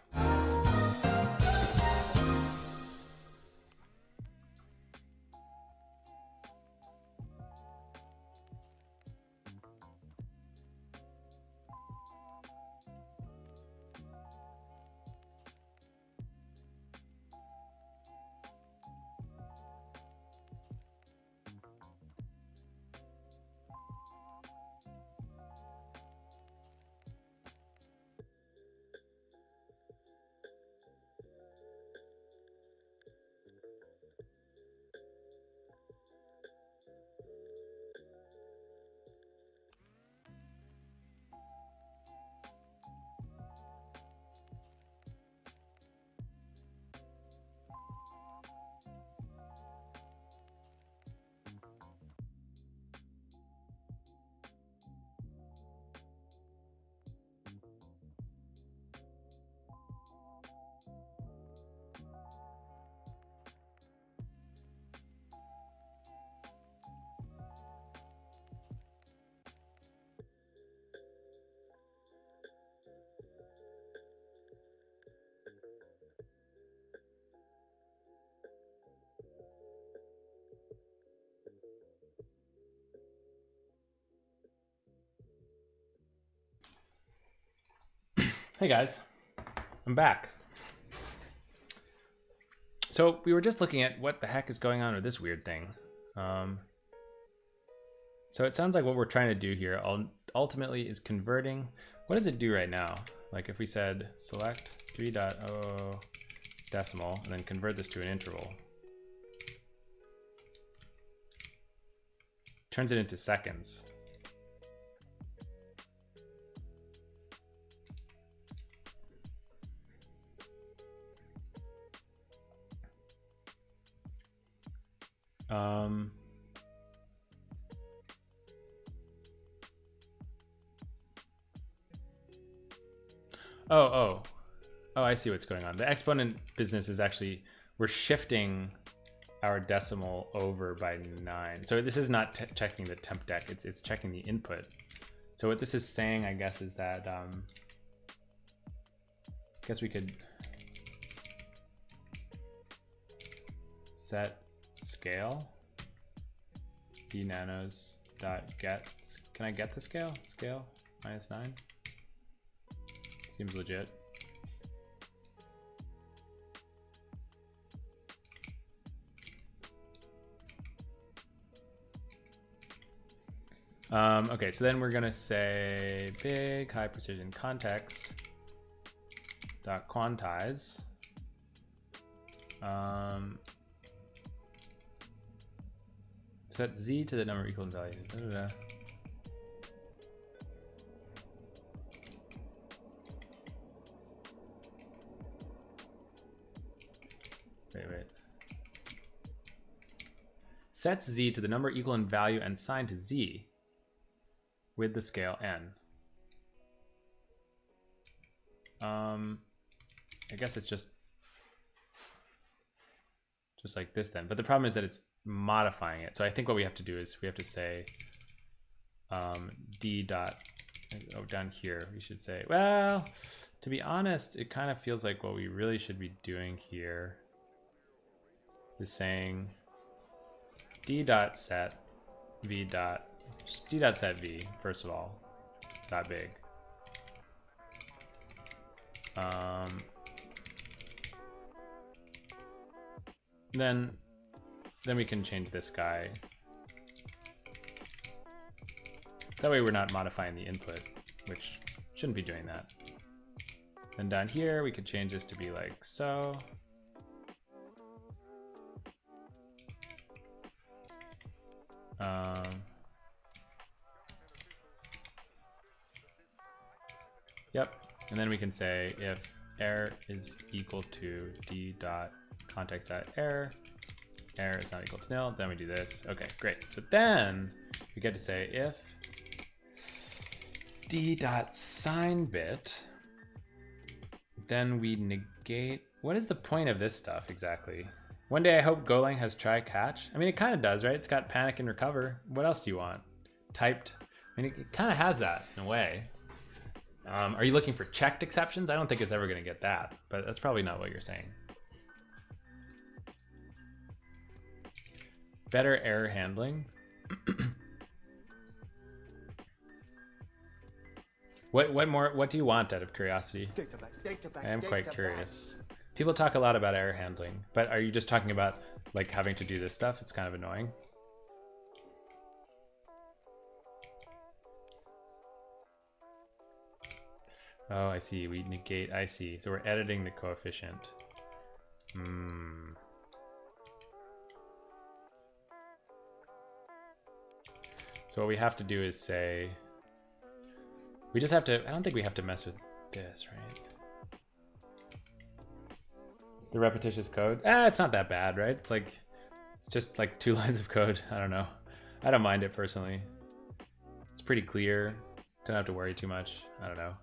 Hey guys, I'm back. So we were just looking at what the heck is going on with this weird thing. So it sounds like what we're trying to do here ultimately is converting. What does it do right now? Like if we said select 3.00 decimal and then convert this to an interval. Turns it into seconds. Oh, I see what's going on. The exponent business is actually, we're shifting our decimal over by 9. So this is not checking the temp deck, it's checking the input. So what this is saying, I guess, is that, I guess we could set scale, d nanos dot get. Can I get the scale? Scale -9? Seems legit. Okay, so then we're gonna say big high precision context dot quantize. Set z to the number equal to value. Da, da, da. Wait. Sets z to the number equal in value and sign to z with the scale n. I guess it's just like this then. But the problem is that it's modifying it. So I think what we have to do is we have to say d dot, oh, down here we should say, well, to be honest, it kind of feels like what we really should be doing here is saying d dot set v dot, d dot set v, first of all, dot big. Then we can change this guy. That way we're not modifying the input, which shouldn't be doing that. Then down here we could change this to be like so. Yep, and then we can say if error is equal to d dot context dot error is not equal to nil, then we do this. Okay, great. So then we get to say if d dot sign bit, then we negate. What is the point of this stuff exactly? One day I hope Golang has try catch. I mean, it kind of does, right? It's got panic and recover. What else do you want? Typed. I mean, it kind of has that in a way. Are you looking for checked exceptions? I don't think it's ever going to get that, but that's probably not what you're saying. Better error handling. What do you want out of curiosity? I am quite curious. People talk a lot about error handling, but are you just talking about like having to do this stuff? It's kind of annoying. Oh, I see. We negate. I see. So we're editing the coefficient. So what we have to do is say, we just have to, I don't think we have to mess with this, right? The repetitious code. It's not that bad, right? It's like, it's just like 2 lines of code. I don't know. I don't mind it personally. It's pretty clear. Don't have to worry too much. I don't know.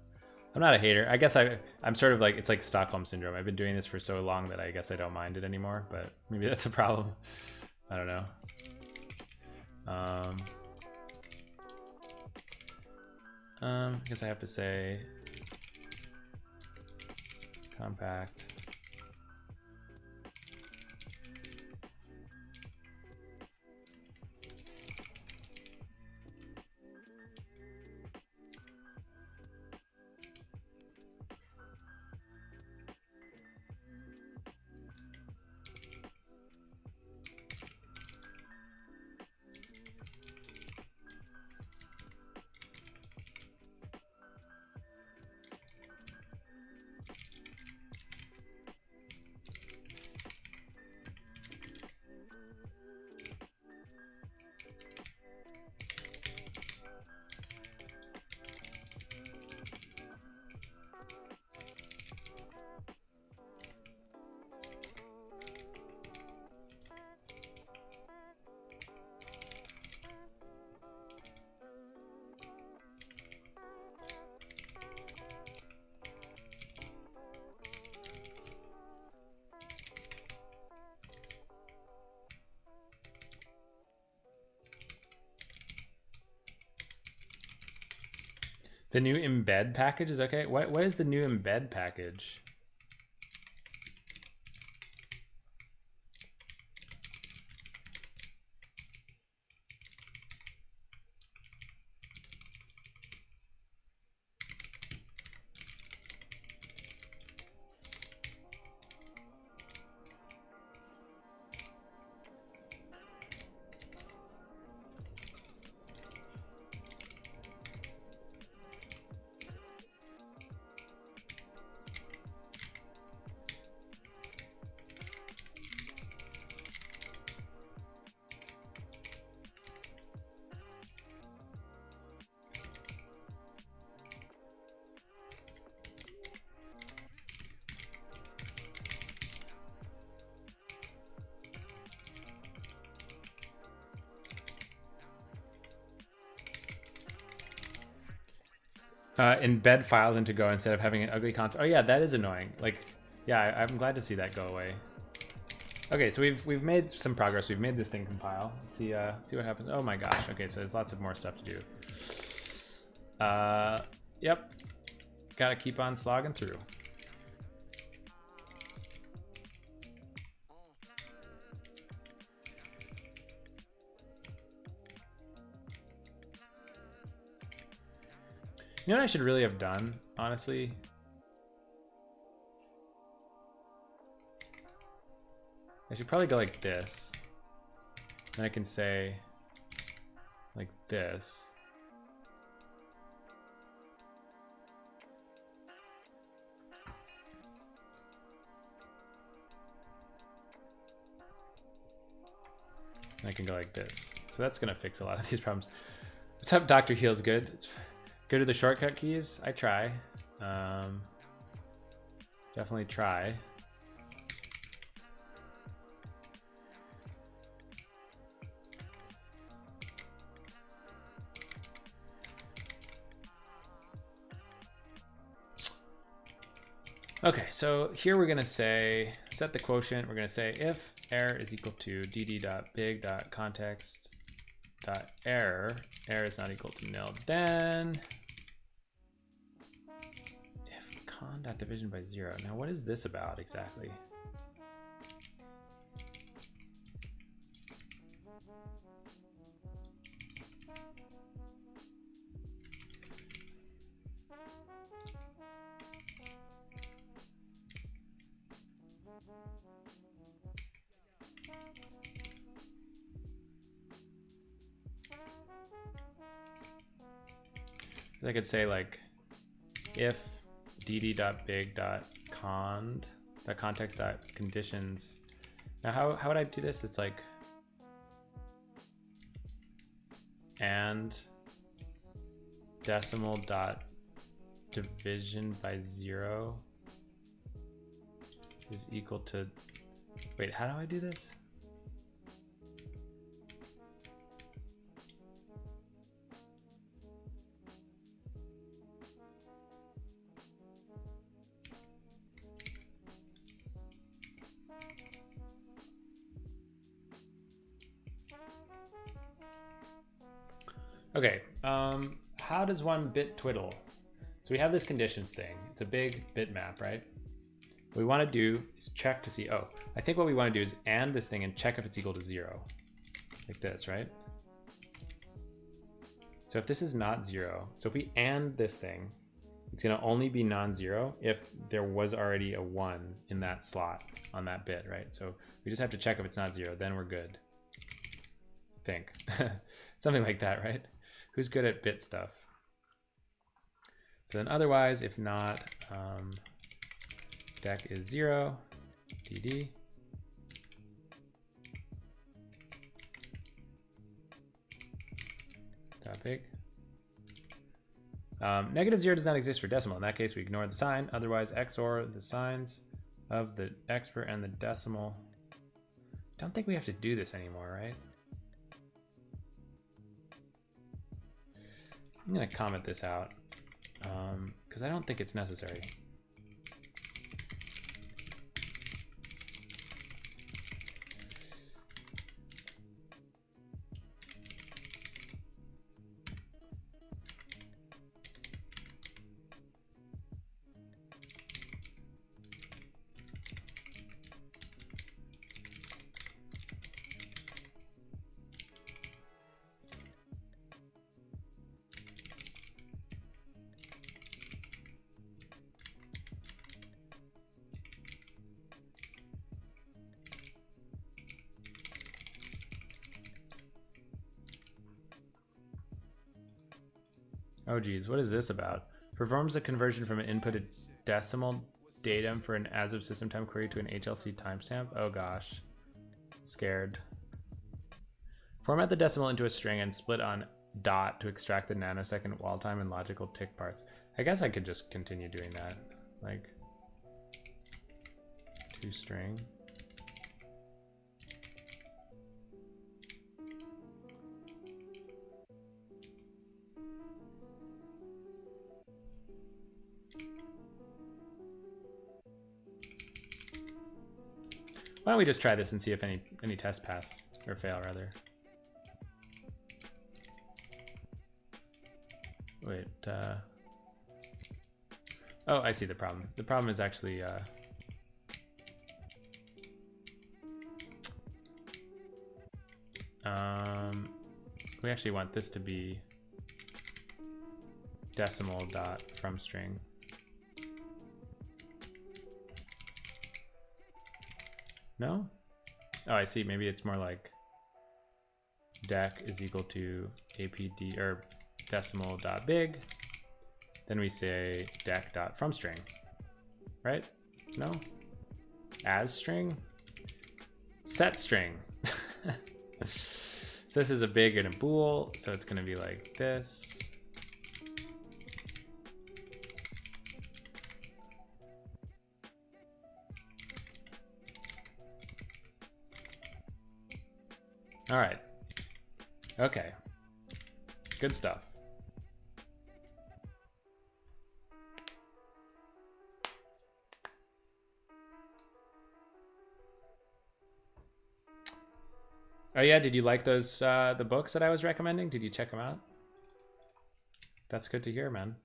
I'm not a hater. I guess I'm sort of like, it's like Stockholm Syndrome. I've been doing this for so long that I guess I don't mind it anymore, but maybe that's a problem. I don't know. I guess I have to say compact. The new embed package is okay. What is the new embed package? Embed files into Go instead of having an ugly console. Oh yeah, that is annoying. Like, yeah, I'm glad to see that go away. Okay, so we've made some progress. We've made this thing compile. Let's see what happens. Oh my gosh. Okay, so there's lots of more stuff to do. Yep. Gotta keep on slogging through. You know what I should really have done, honestly? I should probably go like this. Then I can say like this. And I can go like this. So that's gonna fix a lot of these problems. What's up, Dr. Heals Good? Go to the shortcut keys. I try. Definitely try. Okay, so here we're gonna say, set the quotient. We're gonna say if error is equal to dd.big.context.error, error is not equal to nil, then if con.division by 0. Now what is this about exactly? I could say like if dd.big.context.conditions. Now how would I do this? It's like and decimal dot division by 0 is equal to, wait, how do I do this? Okay, how does one bit twiddle? So we have this conditions thing. It's a big bitmap, right? What we want to do is check to see, oh, I think what we want to do is AND this thing and check if it's equal to 0. Like this, right? So if this is not 0, so if we AND this thing, it's going to only be non-zero if there was already a 1 in that slot on that bit, right? So we just have to check if it's not 0, then we're good. I think. Something like that, right? Who's good at bit stuff? So then otherwise, if not, dec is 0, dd. Big. -0 does not exist for decimal. In that case, we ignore the sign. Otherwise, XOR the signs of the expert and the decimal. Don't think we have to do this anymore, right? I'm gonna comment this out because I don't think it's necessary. Oh geez, what is this about? Performs a conversion from an inputted decimal datum for an as of system time query to an HLC timestamp. Oh gosh, scared. Format the decimal into a string and split on dot to extract the nanosecond wall time and logical tick parts. I guess I could just continue doing that. Like, toString. Why don't we just try this and see if any tests pass, or fail rather. Wait, oh, I see the problem. The problem is actually, we actually want this to be decimal dot from string. No? Oh, I see. Maybe it's more like dec is equal to apd or decimal dot big. Then we say dec dot from string, right? No? As string? Set string. So this is a big and a bool, so it's going to be like this. All right. Okay. Good stuff. Oh yeah, did you like those the books that I was recommending? Did you check them out? That's good to hear, man.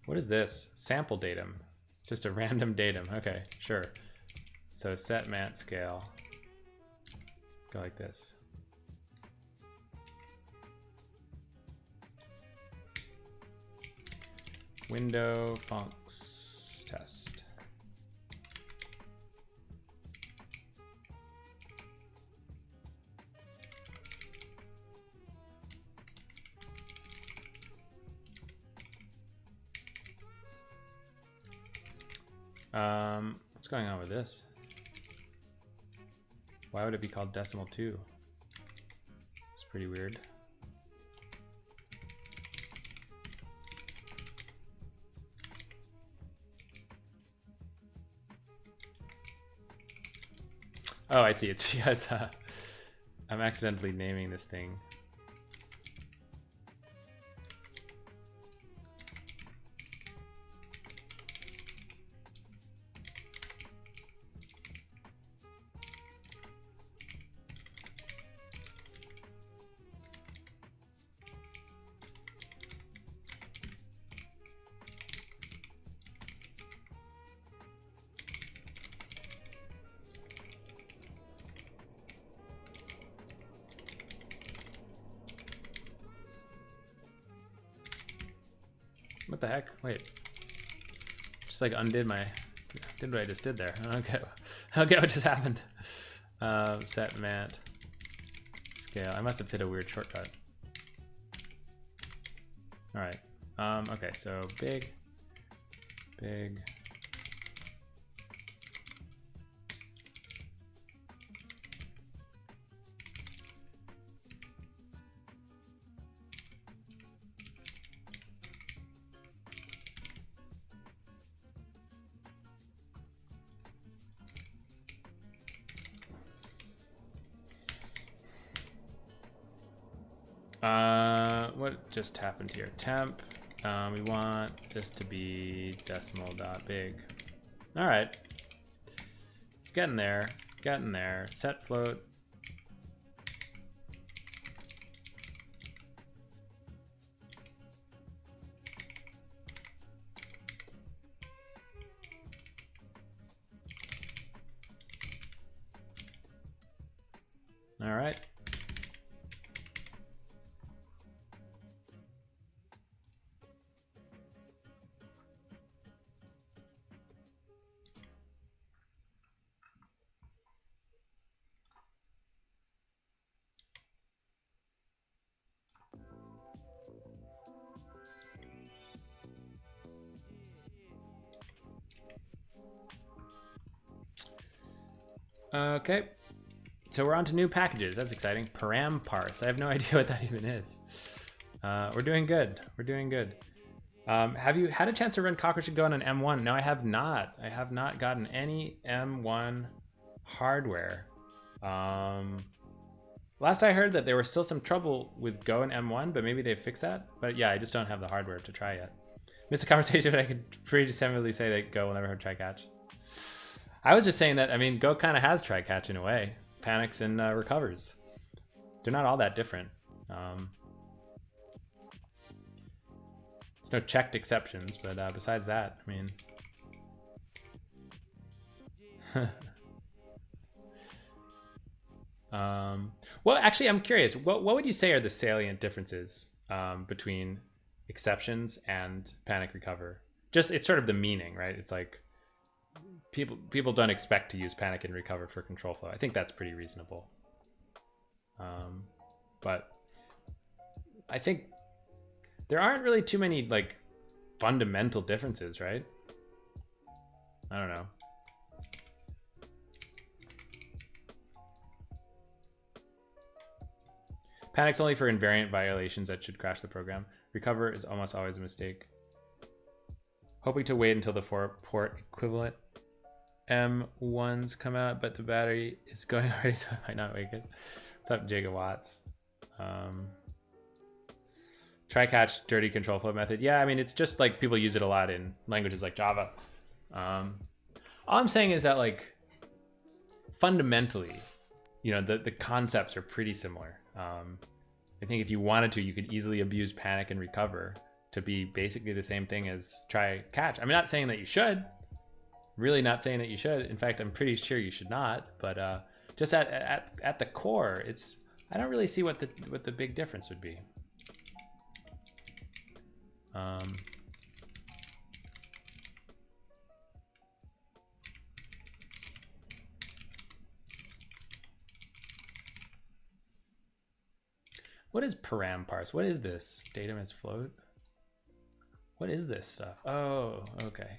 What is this? Sample datum. It's just a random datum. Okay, sure. So set mat scale. Go like this. Window funcs test. What's going on with this? Why would it be called decimal 2? It's pretty weird. Oh, I see. It's because I'm accidentally naming this thing. What the heck? Wait. Just like undid my... Did what I just did there. Okay. Okay, what just happened? Set mat scale. I must have hit a weird shortcut. Alright. Okay, so big. What just happened here? Temp. We want this to be decimal dot big. All right. It's getting there. Getting there. Set float. All right. Okay. So we're on to new packages. That's exciting. Param parse. I have no idea what that even is. We're doing good. We're doing good. Have you had a chance to run CockroachDB on an M1? No, I have not. I have not gotten any M1 hardware. Last I heard that there was still some trouble with Go and M1, but maybe they've fixed that. But yeah, I just don't have the hardware to try yet. Missed the conversation, but I could pretty definitely say that Go will never have try-catch. I was just saying that, I mean, Go kind of has try-catch in a way. Panics and recovers. They're not all that different. There's no checked exceptions, but besides that, I mean... well, actually, I'm curious. What would you say are the salient differences between exceptions and panic recover? Just, it's sort of the meaning, right? It's like people don't expect to use panic and recover for control flow. I think that's pretty reasonable. But I think there aren't really too many like fundamental differences, right? I don't know. Panic's only for invariant violations that should crash the program. Recover is almost always a mistake. Hoping to wait until the 4-port equivalent M1s come out, but the battery is going already, so I might not wake it. What's up, Gigawatts? Try catch dirty control flow method. Yeah, I mean, it's just like people use it a lot in languages like Java. All I'm saying is that like fundamentally, you know, the concepts are pretty similar. I think if you wanted to, you could easily abuse panic and recover to be basically the same thing as try catch. I'm not saying that you should. Really not saying that you should. In fact, I'm pretty sure you should not. But just at the core, it's I don't really see what the big difference would be. What is param parse? What is this? Datum as float? What is this stuff? Oh, okay.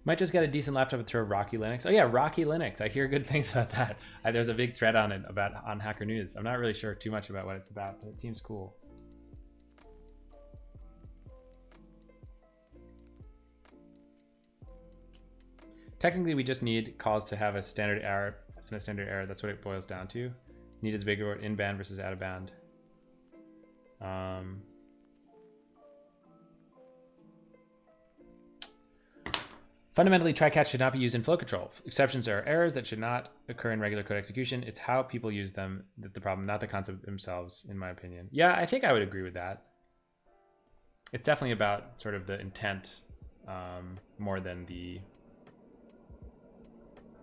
Might just get a decent laptop and throw Rocky Linux. Oh yeah, Rocky Linux. I hear good things about that. There's a big thread on it on Hacker News. I'm not really sure too much about what it's about, but it seems cool. Technically, we just need calls to have a standard error and a standard error. That's what it boils down to. Need is bigger in band versus out of band. Fundamentally, try-catch should not be used in flow control. Exceptions are errors that should not occur in regular code execution. It's how people use them that's the problem, not the concept themselves, in my opinion. Yeah, I think I would agree with that. It's definitely about sort of the intent more than the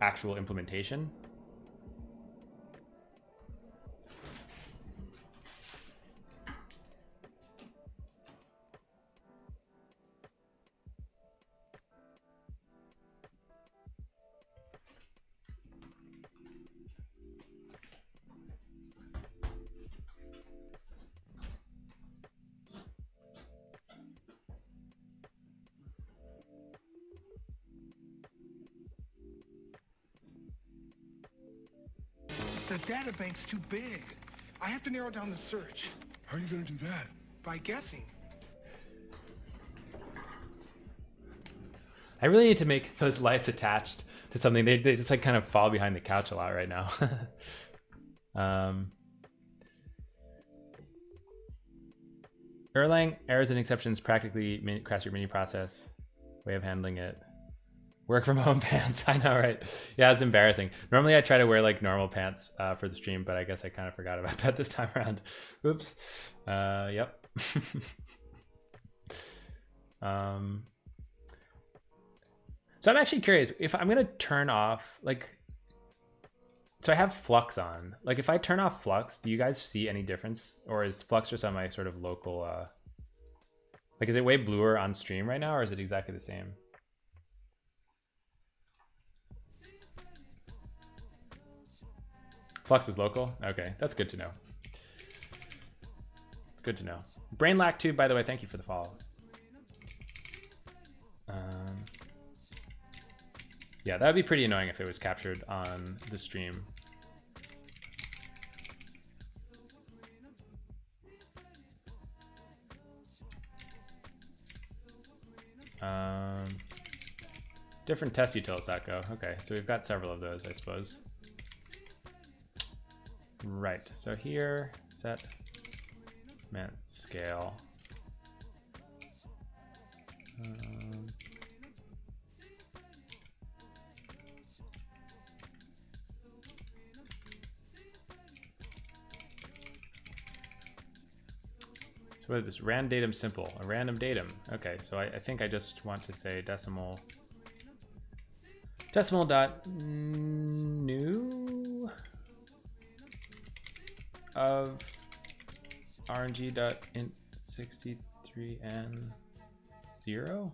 actual implementation. The data bank's too big. I have to narrow down the search. How are you gonna do that? By guessing. I really need to make those lights attached to something. They just like kind of fall behind the couch a lot right now. Erlang, errors and exceptions practically crash your mini process. Way of handling it. Work from home pants. I know, right? Yeah, it's embarrassing. Normally I try to wear like normal pants for the stream, but I guess I kind of forgot about that this time around. Oops. Yep. So I'm actually curious if I'm going to turn off, like, so I have Flux on. Like if I turn off Flux, do you guys see any difference? Or is Flux just on my sort of local, like is it way bluer on stream right now, or is it exactly the same? Flux is local? Okay, that's good to know. It's good to know. Brainlack too, by the way, thank you for the follow. Yeah, that would be pretty annoying if it was captured on the stream. Different test utils.go. Okay, so we've got several of those, I suppose. Right, so here, set ment scale. So what is this? Rand datum simple, a random datum. Okay, so I think I just want to say decimal dot new of rng dot int 63n 0.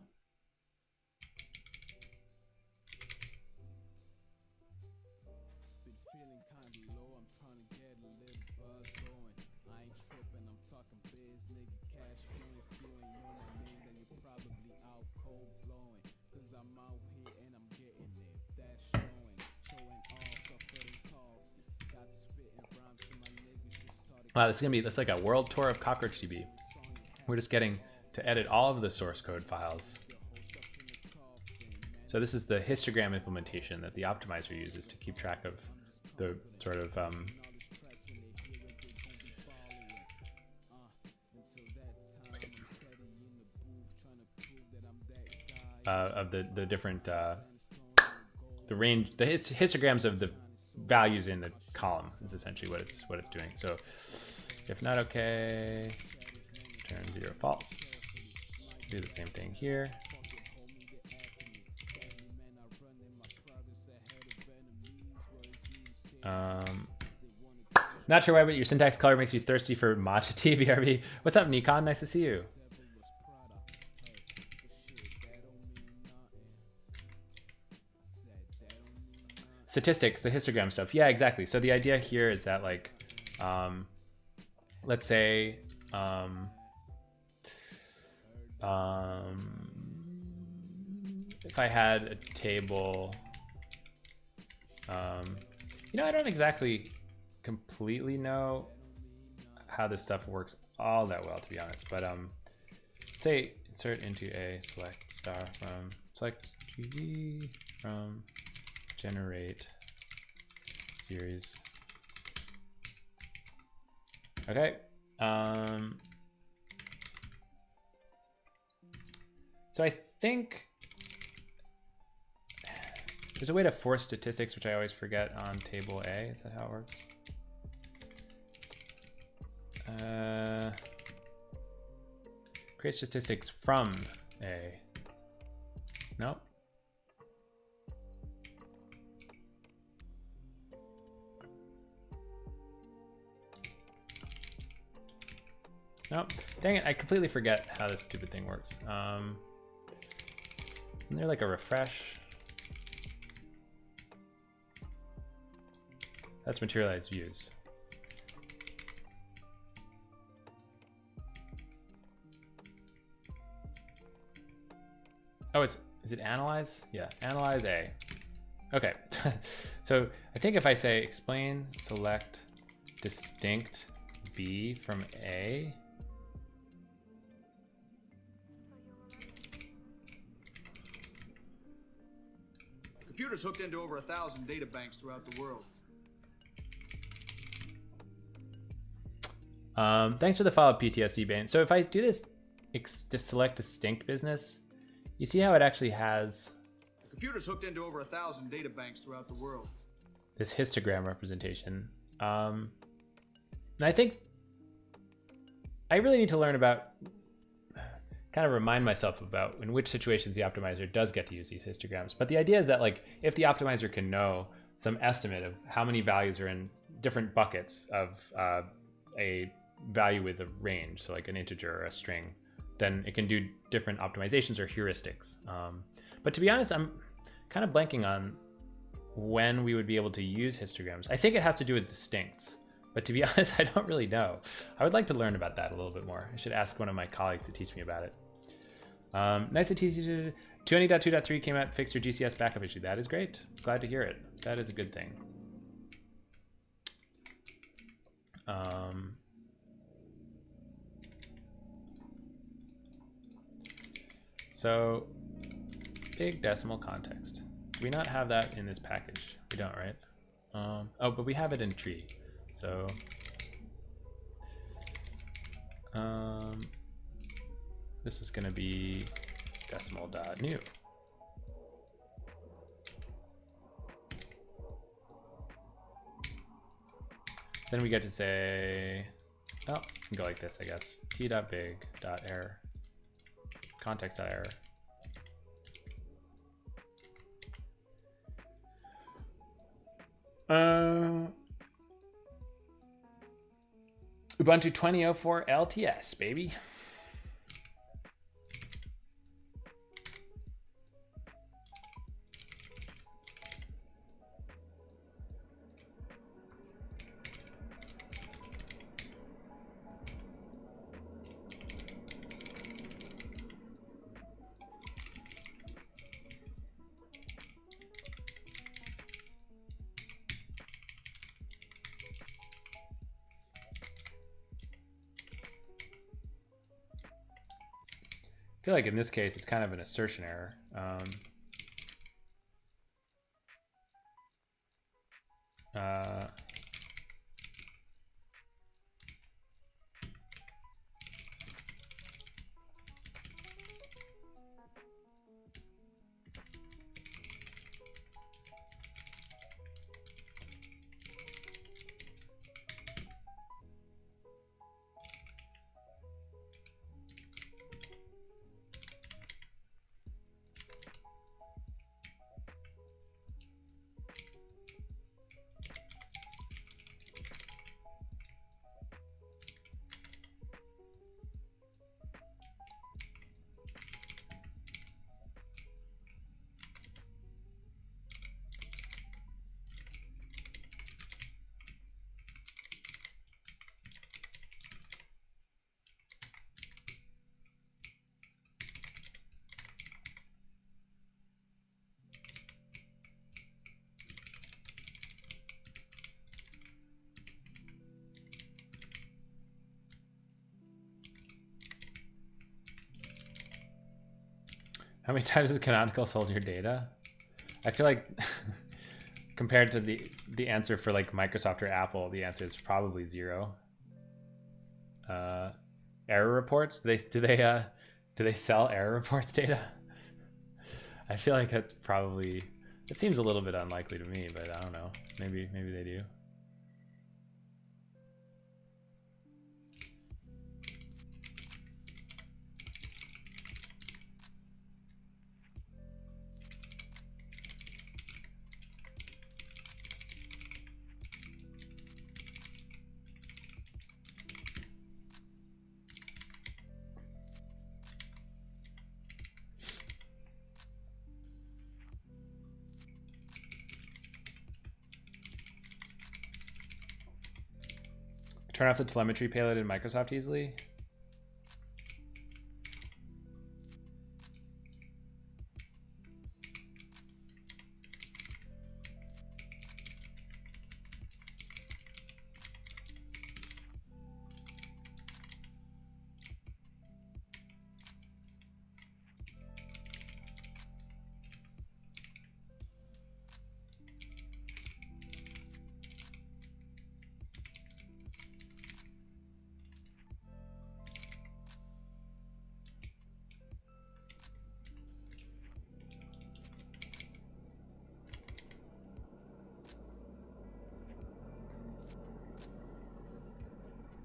Wow, this is gonna be, that's like a world tour of CockroachDB. We're just getting to edit all of the source code files. So this is the histogram implementation that the optimizer uses to keep track of the sort of the different the range, the histograms of the values in the column is essentially what it's doing. So if not okay, turn 0 false. Do the same thing here. Not sure why, but your syntax color makes you thirsty for matcha tea, BRB. What's up, Nikon? Nice to see you. Statistics, the histogram stuff. Yeah, exactly. So the idea here is that, like, let's say, if I had a table, you know, I don't exactly completely know how this stuff works all that well, to be honest, but say insert into a select star from select GD from generate series. Okay. So I think there's a way to force statistics, which I always forget, on table A. Is that how it works? Create statistics from A. Nope. Nope. Dang it, I completely forget how this stupid thing works. Isn't there like a refresh? That's materialized views. Oh, is it analyze? Yeah, analyze A. Okay, so I think if I say explain select distinct B from A, Computers hooked into over 1,000 data banks throughout the world. Thanks for the follow, PTSD Bane. So if I do this, just select distinct business, you see how it actually has Computers hooked into over 1,000 data banks throughout the world. this histogram representation. And I think I really need to learn about, kind of remind myself about in which situations the optimizer does get to use these histograms. But the idea is that, like, if the optimizer can know some estimate of how many values are in different buckets of a value with a range, so like an integer or a string, then it can do different optimizations or heuristics. But to be honest, I'm kind of blanking on when we would be able to use histograms. I think it has to do with distincts, but to be honest, I don't really know. I would like to learn about that a little bit more. I should ask one of my colleagues to teach me about it. Nice to teach you. 290.2.3 came out, fixed your GCS backup issue. That is great. Glad to hear it. That is a good thing. So, big decimal context. Do we not have that in this package? We don't, right? Oh, but we have it in tree. So, this is going to be decimal.new. Then we get to say, oh, we can go like this, I guess. t.big.error, context.error. Ubuntu 20.04 LTS, baby. I feel like in this case, it's kind of an assertion error. How many times has Canonical sold your data? I feel like compared to the answer for like Microsoft or Apple, the answer is probably 0. Error reports? Do they sell error reports data? I feel like it seems a little bit unlikely to me, but I don't know. Maybe they do. Turn off the telemetry payload in Microsoft easily.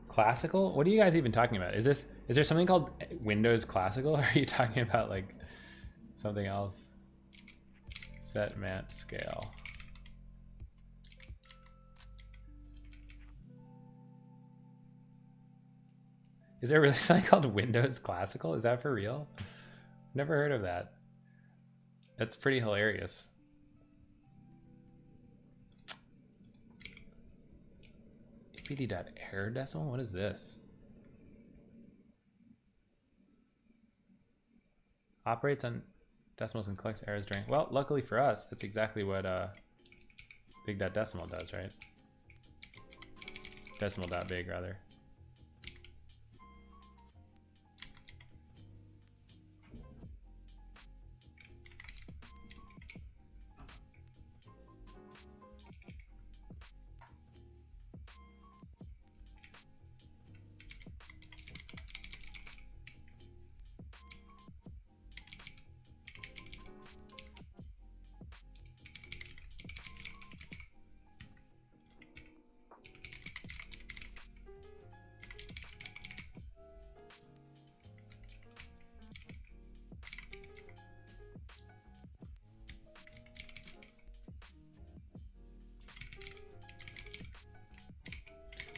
Classical? What are you guys even talking about? Is there something called Windows Classical? Or are you talking about like something else? Set mat scale. Is there really something called Windows Classical? Is that for real? Never heard of that. That's pretty hilarious. APD.error decimal? What is this? Operates on decimals and collects errors during... Well, luckily for us, that's exactly what big.decimal does, right? Decimal.big, rather.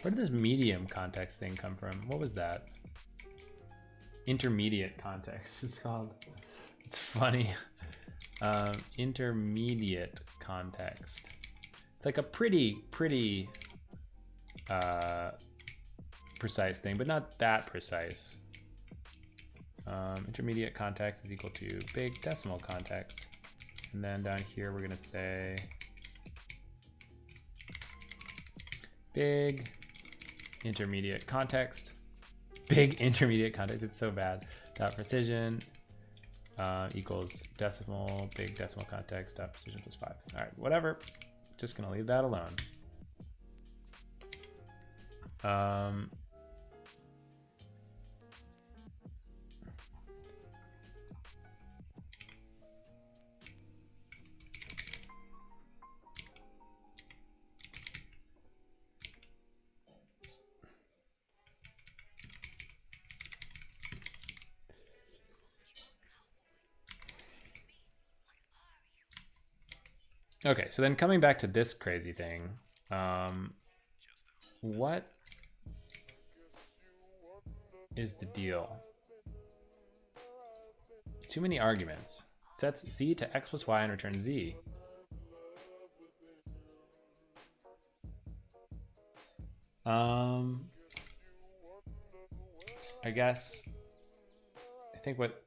Where did this medium context thing come from? What was that? Intermediate context, it's called. It's funny. Intermediate context. It's like a pretty precise thing, but not that precise. Intermediate context is equal to big decimal context. And then down here, we're gonna say big intermediate context. Big intermediate context, it's so bad. Dot precision equals decimal, big decimal context, dot precision plus 5. All right, whatever. Just gonna leave that alone. Okay, so then coming back to this crazy thing, what is the deal? Too many arguments. Sets z to x plus y and returns z. I guess, I think what,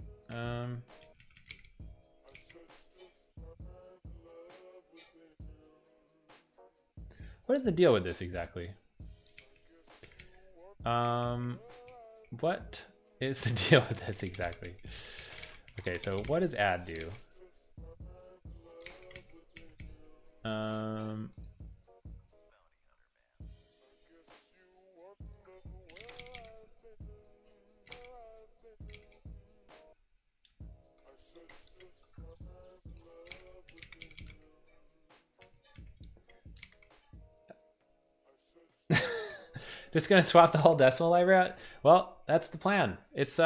what is the deal with this exactly? What is the deal with this exactly? Okay, so what does add do? Just gonna swap the whole decimal library out? Well, that's the plan. It's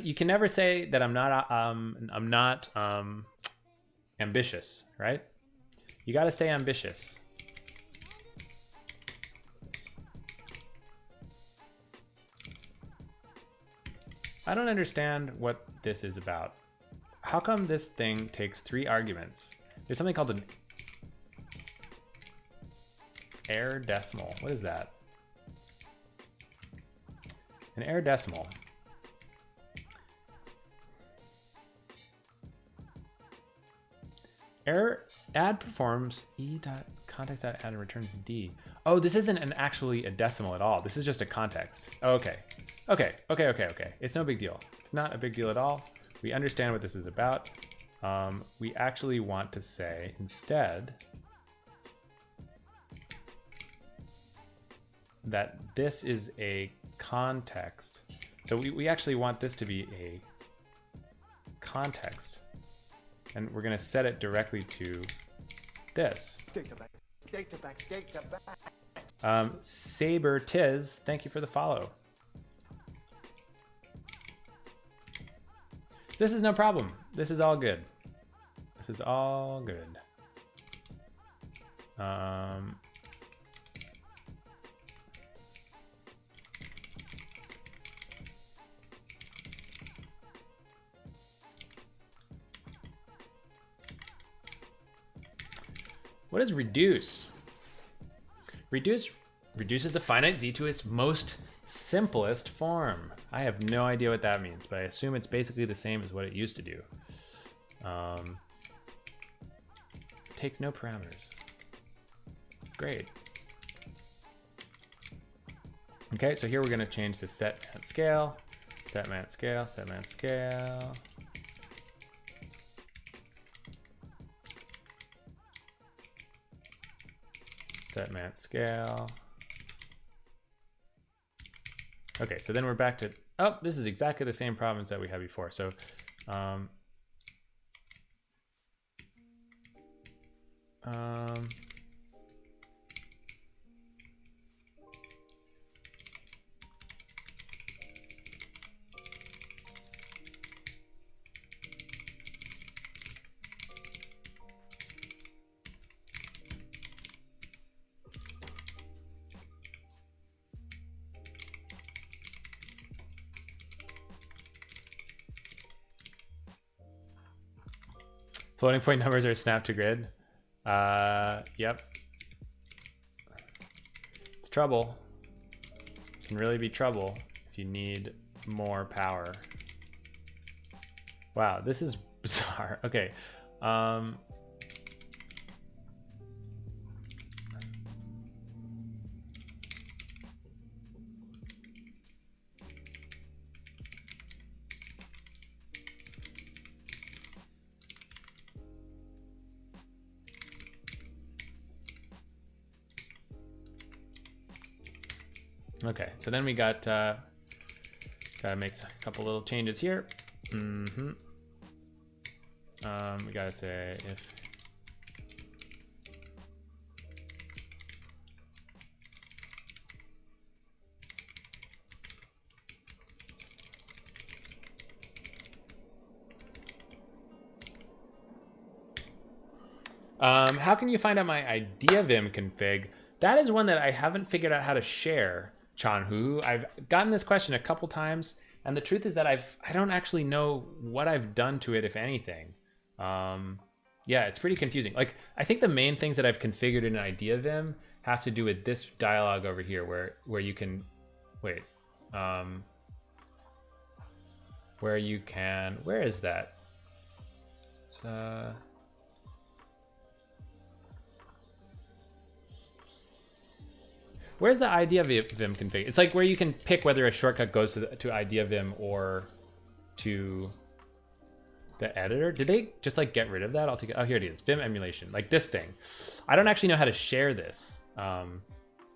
you can never say that I'm not ambitious, right? You got to stay ambitious. I don't understand what this is about. How come this thing takes 3 arguments? There's something called an error decimal. What is that? An error decimal. Error add performs e dot context dot add and returns d. Oh, this isn't actually a decimal at all. This is just a context. Oh, okay. Okay. It's no big deal. It's not a big deal at all. We understand what this is about. We actually want to say instead that this is a context. So we actually want this to be a context. And we're going to set it directly to this. Saber Tiz, thank you for the follow. This is no problem. This is all good. This is all good. What is reduce? Reduce reduces a finite z to its most simplest form. I have no idea what that means, but I assume it's basically the same as what it used to do. It takes no parameters. Great. Okay, so here we're going to change the set mat scale, set mat scale, set mat scale. Set mat scale. Okay, so then we're back to, oh, this is exactly the same problems that we had before. So, floating point numbers are snapped to grid. Yep. It's trouble. It can really be trouble if you need more power. Wow, this is bizarre. Okay. Okay, so then we got, gotta make a couple little changes here. We gotta say if how can you find out my idea vim config? That is one that I haven't figured out how to share. Chanhu, I've gotten this question a couple times, and the truth is that I don't actually know what I've done to it, if anything. Yeah, it's pretty confusing. Like, I think the main things that I've configured in idea vim have to do with this dialog over here, where you can wait, where you can, where is that? It's where's the idea vim config? It's like where you can pick whether a shortcut goes to idea vim or to the editor. Did they just like get rid of that altogether? Oh, here it is, vim emulation, like this thing. I don't actually know how to share this. I'm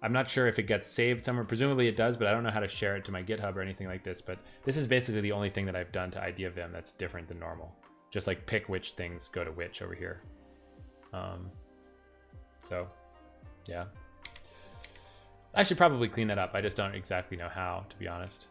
not sure if it gets saved somewhere. Presumably it does, but I don't know how to share it to my GitHub or anything like this. But this is basically the only thing that I've done to idea vim that's different than normal. Just like pick which things go to which over here. So yeah. I should probably clean that up. I just don't exactly know how, to be honest.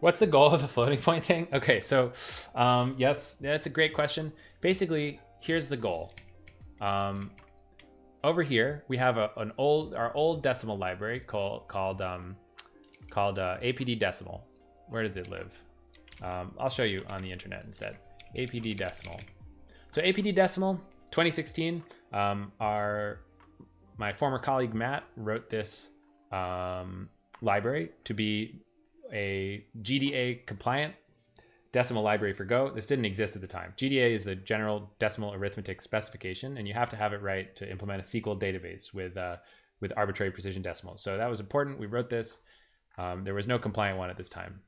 What's the goal of the floating point thing? Okay, so yes, that's a great question. Basically, here's the goal. Over here, we have our old decimal library called APD decimal. Where does it live? I'll show you on the internet instead. APD decimal. So APD decimal, 2016. My former colleague Matt wrote this library to be a GDA compliant decimal library for Go. This didn't exist at the time. GDA is the general decimal arithmetic specification, and you have to have it right to implement a SQL database with arbitrary precision decimals. So that was important. We wrote this. There was no compliant one at this time.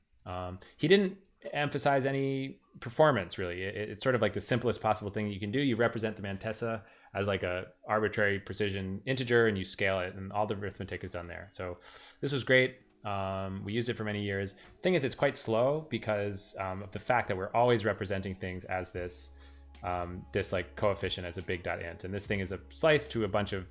He didn't emphasize any performance, really. It's sort of like the simplest possible thing you can do. You represent the mantissa as like a arbitrary precision integer, and you scale it, and all the arithmetic is done there. So this was great. We used it for many years. Thing is, it's quite slow because of the fact that we're always representing things as this like coefficient as a big.int, and this thing is a slice to a bunch of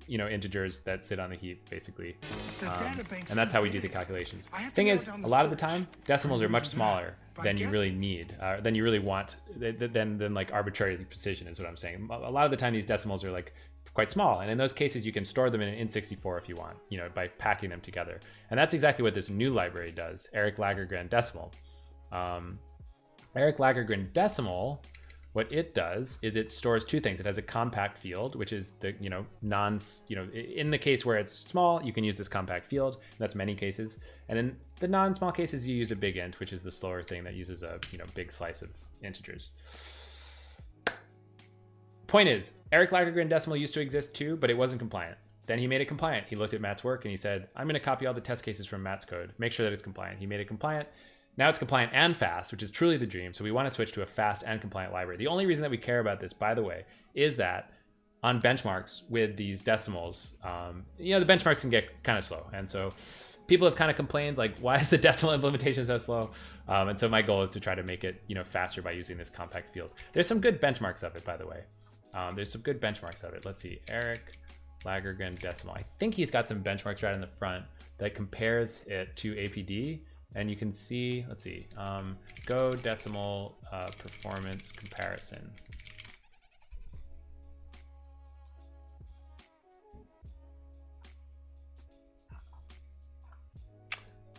integers that sit on the heap, basically. The data bank's And that's too how we do the big. calculations. I have to Thing narrow is, down a the lot of the search. time, decimals are much do that? smaller By than you really guessing. need, than you really want, than like arbitrary precision is what I'm saying. A lot of the time, these decimals are like quite small, and in those cases, you can store them in an int64 if you want, by packing them together. And that's exactly what this new library does, ericlagergren decimal. Ericlagergren decimal, what it does is it stores two things. It has a compact field, which is the in the case where it's small, you can use this compact field. That's many cases. And in the non-small cases, you use a big int, which is the slower thing that uses a big slice of integers. Point is, ericlagergren decimal used to exist too, but it wasn't compliant. Then he made it compliant. He looked at Matt's work and he said, I'm going to copy all the test cases from Matt's code, make sure that it's compliant. He made it compliant. Now it's compliant and fast, which is truly the dream. So we want to switch to a fast and compliant library. The only reason that we care about this, by the way, is that on benchmarks with these decimals, the benchmarks can get kind of slow. And so people have kind of complained, like, why is the decimal implementation so slow? And so my goal is to try to make it, faster by using this compact field. There's some good benchmarks of it, by the way. There's some good benchmarks of it. Let's see, ericlagergren decimal. I think he's got some benchmarks right in the front that compares it to APD. And you can see, let's see, Go decimal performance comparison.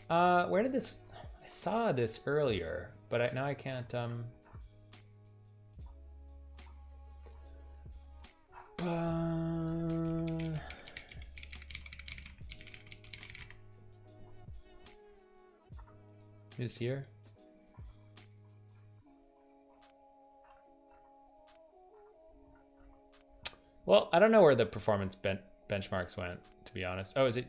Where did this, I saw this earlier, but now I can't, is here. Well, I don't know where the performance benchmarks went, to be honest. Oh, is it?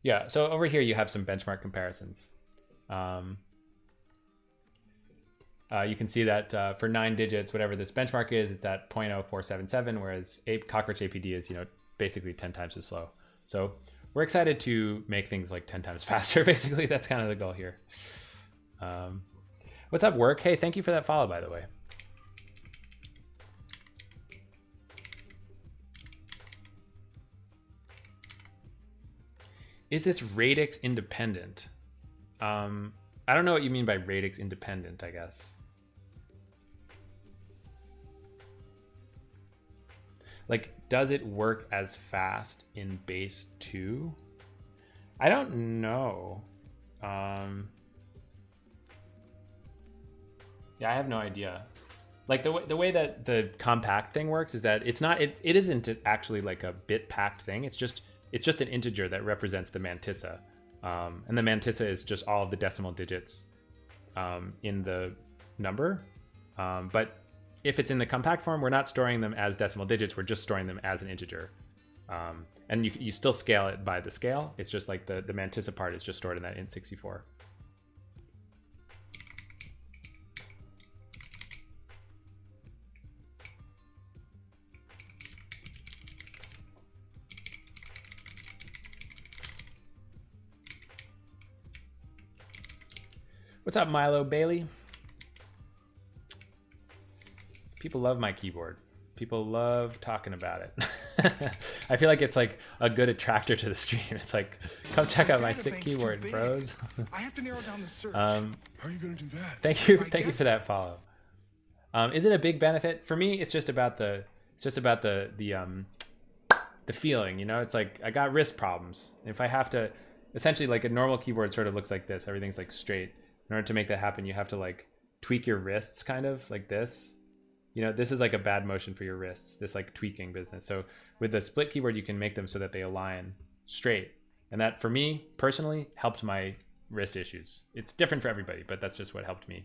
Yeah, so over here you have some benchmark comparisons. You can see that for 9 digits, whatever this benchmark is, it's at 0.0477, whereas Cockroach APD is, basically 10 times as slow. So we're excited to make things like 10 times faster, basically. That's kind of the goal here. What's up, Work? Hey, thank you for that follow, by the way. Is this radix independent? I don't know what you mean by radix independent, I guess. Like, does it work as fast in base 2? I don't know. Yeah, I have no idea. Like the way that the compact thing works is that it's not, it isn't actually like a bit packed thing. It's just an integer that represents the mantissa. And the mantissa is just all of the decimal digits in the number. But if it's in the compact form, we're not storing them as decimal digits. We're just storing them as an integer. And you still scale it by the scale. It's just like the mantissa part is just stored in that int64. What's up, Milo Bailey? People love my keyboard. People love talking about it. I feel like it's like a good attractor to the stream. It's like, come check out my sick keyboard, bros. I have to narrow down the search. How are you going to do that? Thank you for that follow. Is it a big benefit? For me, it's just about the feeling, It's like I got wrist problems. If I have to, essentially, like a normal keyboard sort of looks like this. Everything's like straight. In order to make that happen, you have to like tweak your wrists kind of like this. This is like a bad motion for your wrists, this like tweaking business. So with the split keyboard, you can make them so that they align straight. And that, for me, personally, helped my wrist issues. It's different for everybody, but that's just what helped me.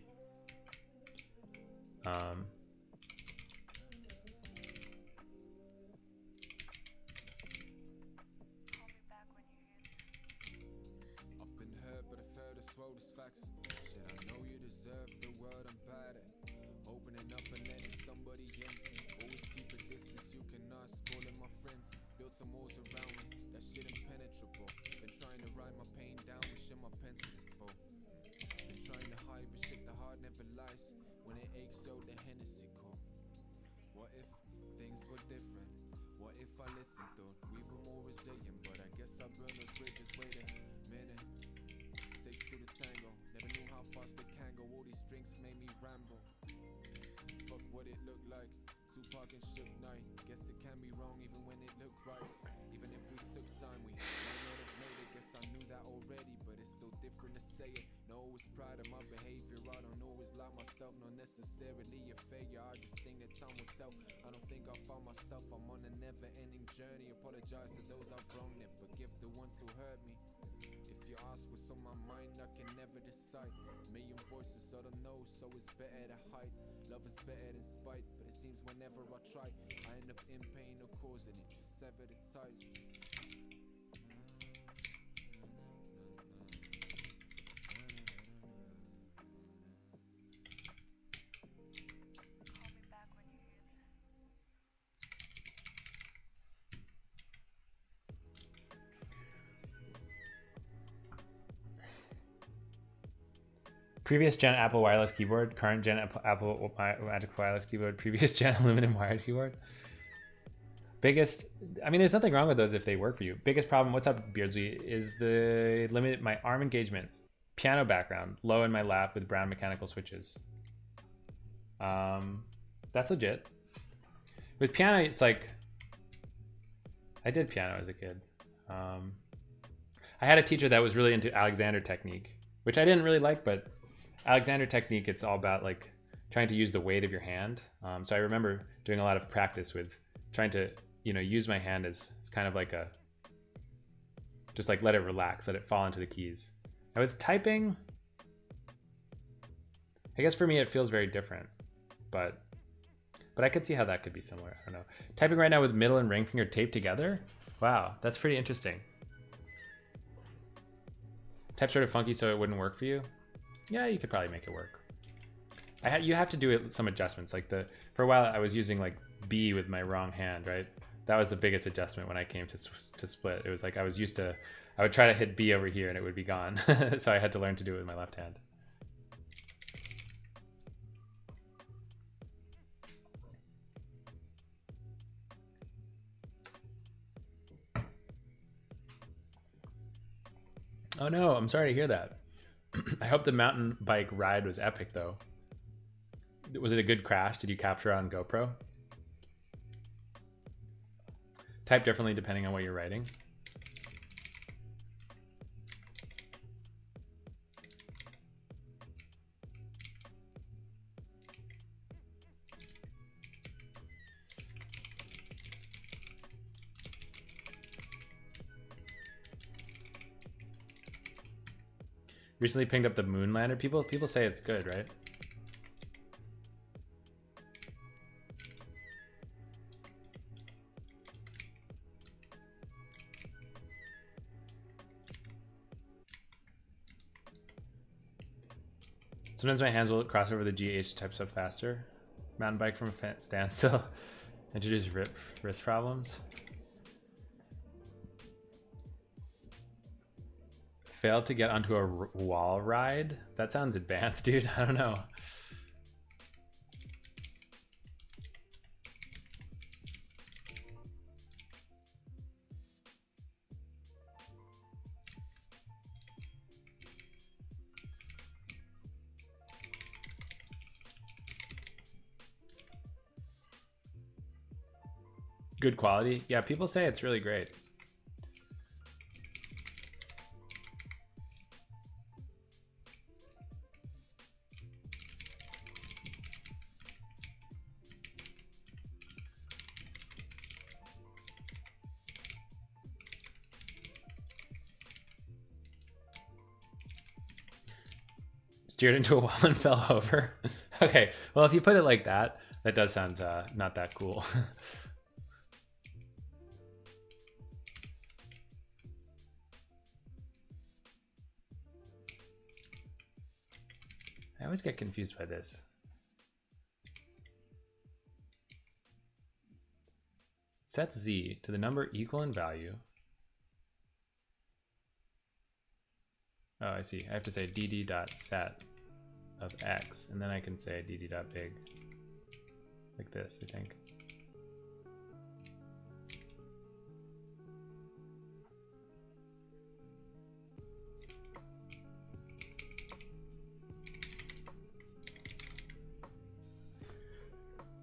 make sure the Hennessy cool. What if things were different? What if I listened though? We were more resilient, but I guess I burned those bridges. Wait a minute, takes two to tango. Never knew how fast it can go. All these drinks made me ramble. Fuck what it looked like. Tupac and Suge Knight. Guess it can be wrong even when it looked right. Even if we took time, we might not have made it. Guess I knew that already, but it's still different to say it. No, it's proud of my behavior. I don't always like myself, not necessarily a failure. I just think that time will tell. I don't think I found myself. I'm on a never-ending journey. Apologize to those I've wronged and forgive the ones who hurt me. If you ask what's on my mind, I can never decide. Million voices, I don't know, so it's better to hide. Love is better than spite, but it seems whenever I try, I end up in pain or causing it. Just sever the ties. Previous gen Apple wireless keyboard, current gen Apple Magic wireless keyboard, previous gen aluminum wired keyboard. Biggest, I mean, there's nothing wrong with those if they work for you. Biggest problem, what's up, Beardsley, is the limit my arm engagement. Piano background, low in my lap with brown mechanical switches. That's legit. With piano, it's like, I did piano as a kid. I had a teacher that was really into Alexander technique, which I didn't really like, but Alexander technique, it's all about like trying to use the weight of your hand. So I remember doing a lot of practice with trying to, you know, use my hand as kind of like a, just like let it relax, let it fall into the keys. And with typing, I guess for me it feels very different, but I could see how that could be similar. I don't know. Typing right now with middle and ring finger taped together. Wow, that's pretty interesting. Type sort of funky so it wouldn't work for you. Yeah, you could probably make it work. You have to do some adjustments. Like for a while I was using like B with my wrong hand, right? That was the biggest adjustment when I came to split. It was like I would try to hit B over here and it would be gone. So I had to learn to do it with my left hand. Oh no, I'm sorry to hear that. I hope the mountain bike ride was epic though. Was it a good crash? Did you capture on GoPro? Type differently depending on what you're writing. Recently pinged up the Moonlander. People say it's good, right? Sometimes my hands will cross over the GH type stuff faster. Mountain bike from a standstill. Introduce wrist problems. Failed to get onto a wall ride? That sounds advanced, dude. I don't know. Good quality? Yeah, people say it's really great. Steered into a wall and fell over. Okay, well, if you put it like that, that does sound not that cool. I always get confused by this. Set Z to the number equal in value. Oh, I see. I have to say dd.set of x, and then I can say dd.big like this, I think.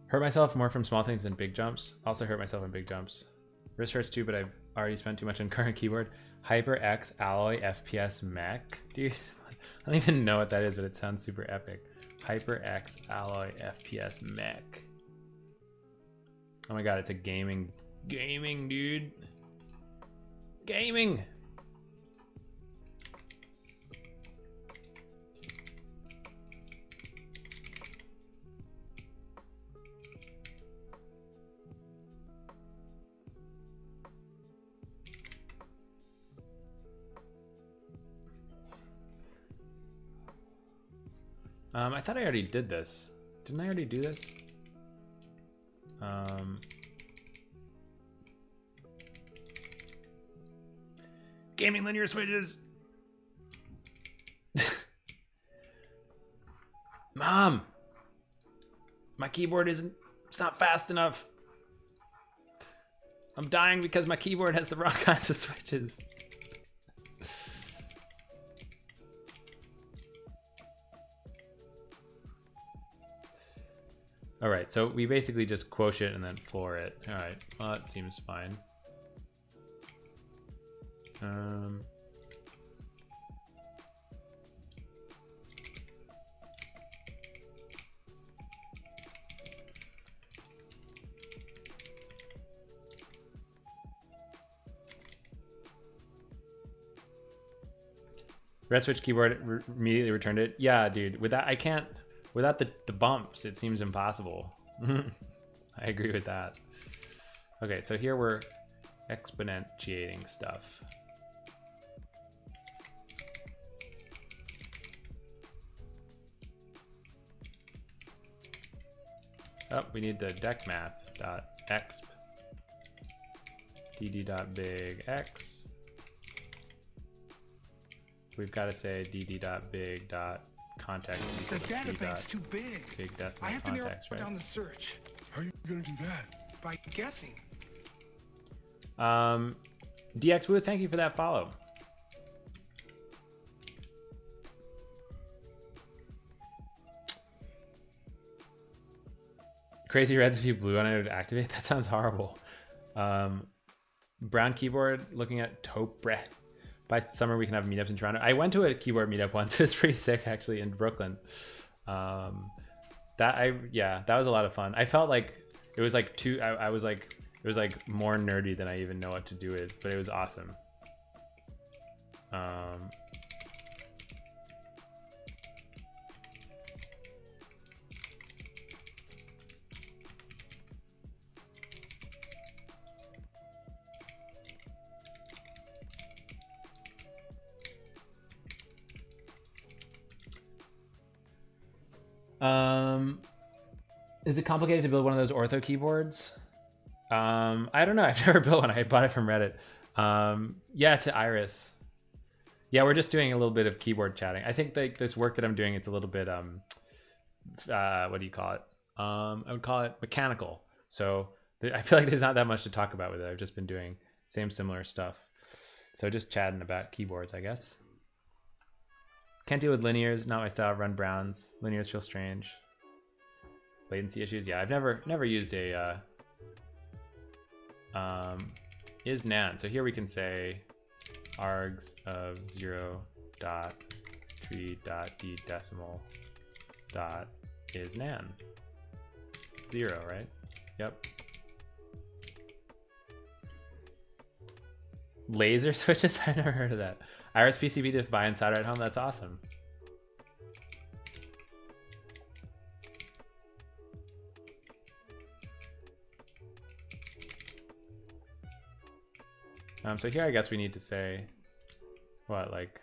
Hurt myself more from small things than big jumps. Also hurt myself in big jumps. Wrist hurts too, but I've already spent too much on current keyboard. HyperX Alloy FPS Mech. Dude, I don't even know what that is, but it sounds super epic. HyperX Alloy FPS Mech. Oh my god, it's a gaming dude. Gaming. I thought I already did this. Didn't I already do this? Gaming linear switches. Mom, my keyboard it's not fast enough. I'm dying because my keyboard has the wrong kinds of switches. All right, so we basically just quotient and then floor it. All right, well, that seems fine. Red switch keyboard immediately returned it. Yeah, dude, with that I can't. Without the bumps, it seems impossible. I agree with that. Okay, so here we're exponentiating stuff. Oh, we need the decmath.exp dd.big x. We've got to say dd.big.context. The data bank's too big. Big decimal I have to narrow context, right? down the search. How are you gonna do that? By guessing. DX Booth, thank you for that follow. Crazy Reds, if you blew on it to activate, that sounds horrible. Brown keyboard, looking at taupe bread. By summer we can have meetups in Toronto. I went to a keyboard meetup once. It was pretty sick actually in Brooklyn. That was a lot of fun. I felt like it was like it was like more nerdy than I even know what to do with, but it was awesome. Is it complicated to build one of those ortho keyboards? I don't know. I've never built one. I bought it from Reddit. Yeah, it's an Iris. Yeah, we're just doing a little bit of keyboard chatting. I think like this work that I'm doing, it's a little bit what do you call it? I would call it mechanical. So I feel like there's not that much to talk about with it. I've just been doing similar stuff. So just chatting about keyboards, I guess. Can't deal with linears, not my style. Run browns. Linears feel strange. Latency issues. Yeah, I've never used a is nan. So here we can say args of 0.tree.d decimal dot is nan. 0, right? Yep. Laser switches? I never heard of that. Iris PCB to buy and solder at home. That's awesome. So here I guess we need to say what, like,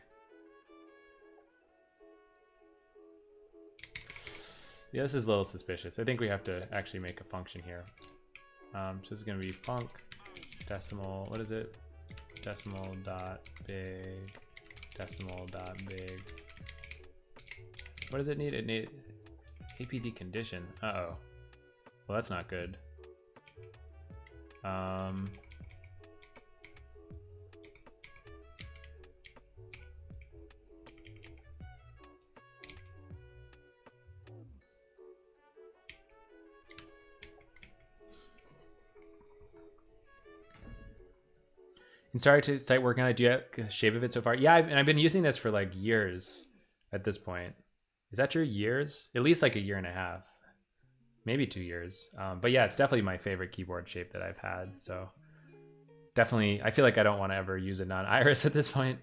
yeah, this is a little suspicious. I think we have to actually make a function here. So this is going to be func decimal, what is it? Decimal dot big What does it need? It needs APT condition. Uh-oh. Well, that's not good. And sorry to start working on it. Do you have a shape of it so far? Yeah, I've been using this for like years at this point. Is that true? Years? At least like a year and a half. Maybe 2 years. But yeah, it's definitely my favorite keyboard shape that I've had. So definitely, I feel like I don't want to ever use a non-iris at this point.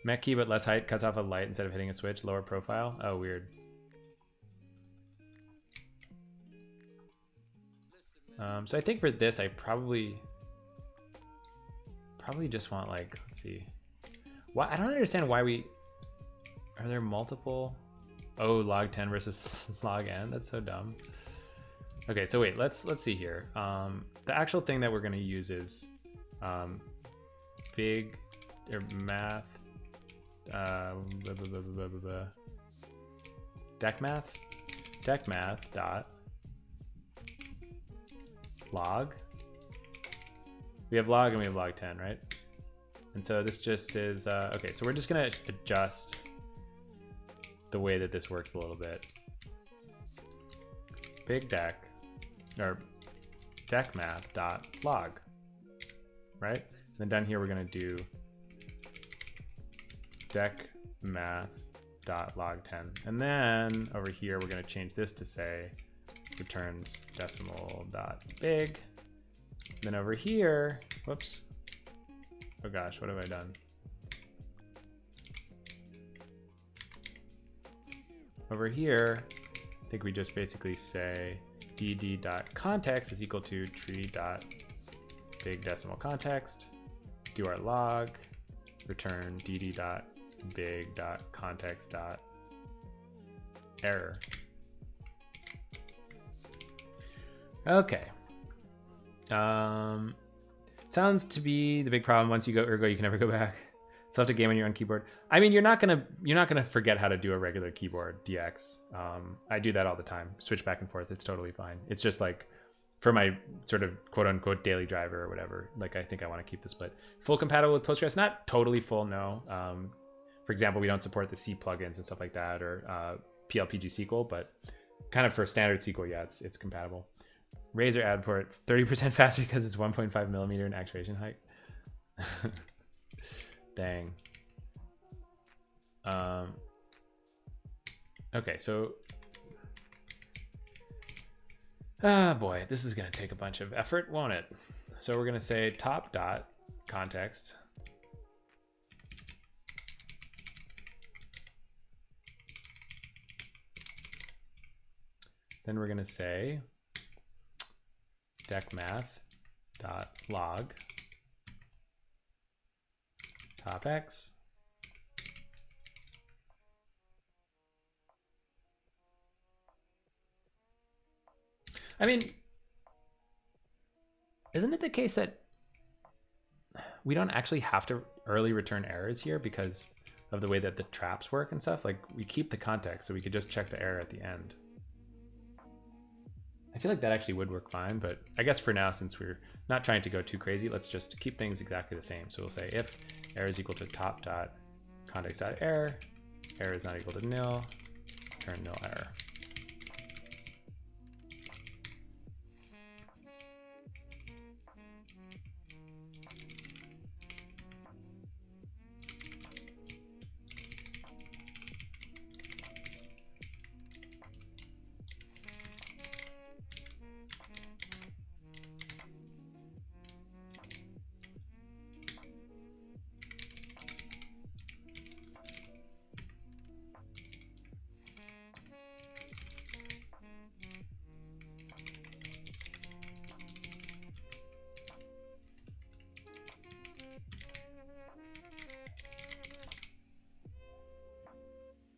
Mech key, but less height, cuts off a light instead of hitting a switch, lower profile. Oh, weird. So I think for this, I probably just want like, let's see. Why, I don't understand why are there multiple? Oh, log 10 versus log n. That's so dumb. Okay, so wait, let's see here. The actual thing that we're gonna use is big or math deck math dot log. We have log and we have log 10, right? And so this just is okay, so we're just gonna adjust the way that this works a little bit. Big deck or deck math dot log, right? And then down here we're gonna do deck math dot log 10, and then over here we're gonna change this to say returns decimal dot big. Then over here, whoops. Oh gosh, what have I done? Over here, I think we just basically say dd.context is equal to tree.big decimal context, do our log, return dd.big.context.error. Okay. Sounds to be the big problem. Once you go ergo, you can never go back. Still have to game on your own keyboard. I mean, you're not gonna forget how to do a regular keyboard DX. I do that all the time. Switch back and forth. It's totally fine. It's just like for my sort of quote unquote daily driver or whatever. Like I think I want to keep the split full compatible with Postgres. Not totally full, no. For example, we don't support the C plugins and stuff like that, or PLPG SQL, but kind of for standard SQL, yeah, it's compatible. Razor add port 30% faster because it's 1.5 millimeter in actuation height. Dang. Okay, so boy, this is gonna take a bunch of effort, won't it? So we're gonna say top dot context. Then we're gonna say deckmath.log top x. I mean, isn't it the case that we don't actually have to early return errors here because of the way that the traps work and stuff? Like we keep the context, so we could just check the error at the end. I feel like that actually would work fine, but I guess for now, since we're not trying to go too crazy, let's just keep things exactly the same. So we'll say if error is equal to top dot context dot error, error is not equal to nil, return nil error.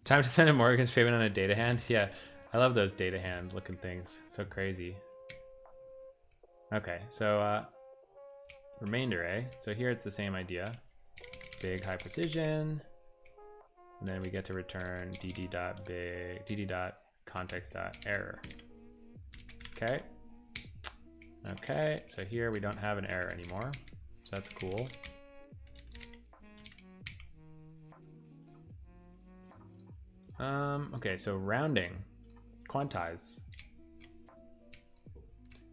Time to spend a mortgage payment on a data hand? Yeah, I love those data hand looking things. So crazy. Okay, so remainder, eh? So here it's the same idea. big high precision. And then we get to return dd.context.error. Okay. Okay, so here we don't have an error anymore. So that's cool. Okay, so rounding, quantize.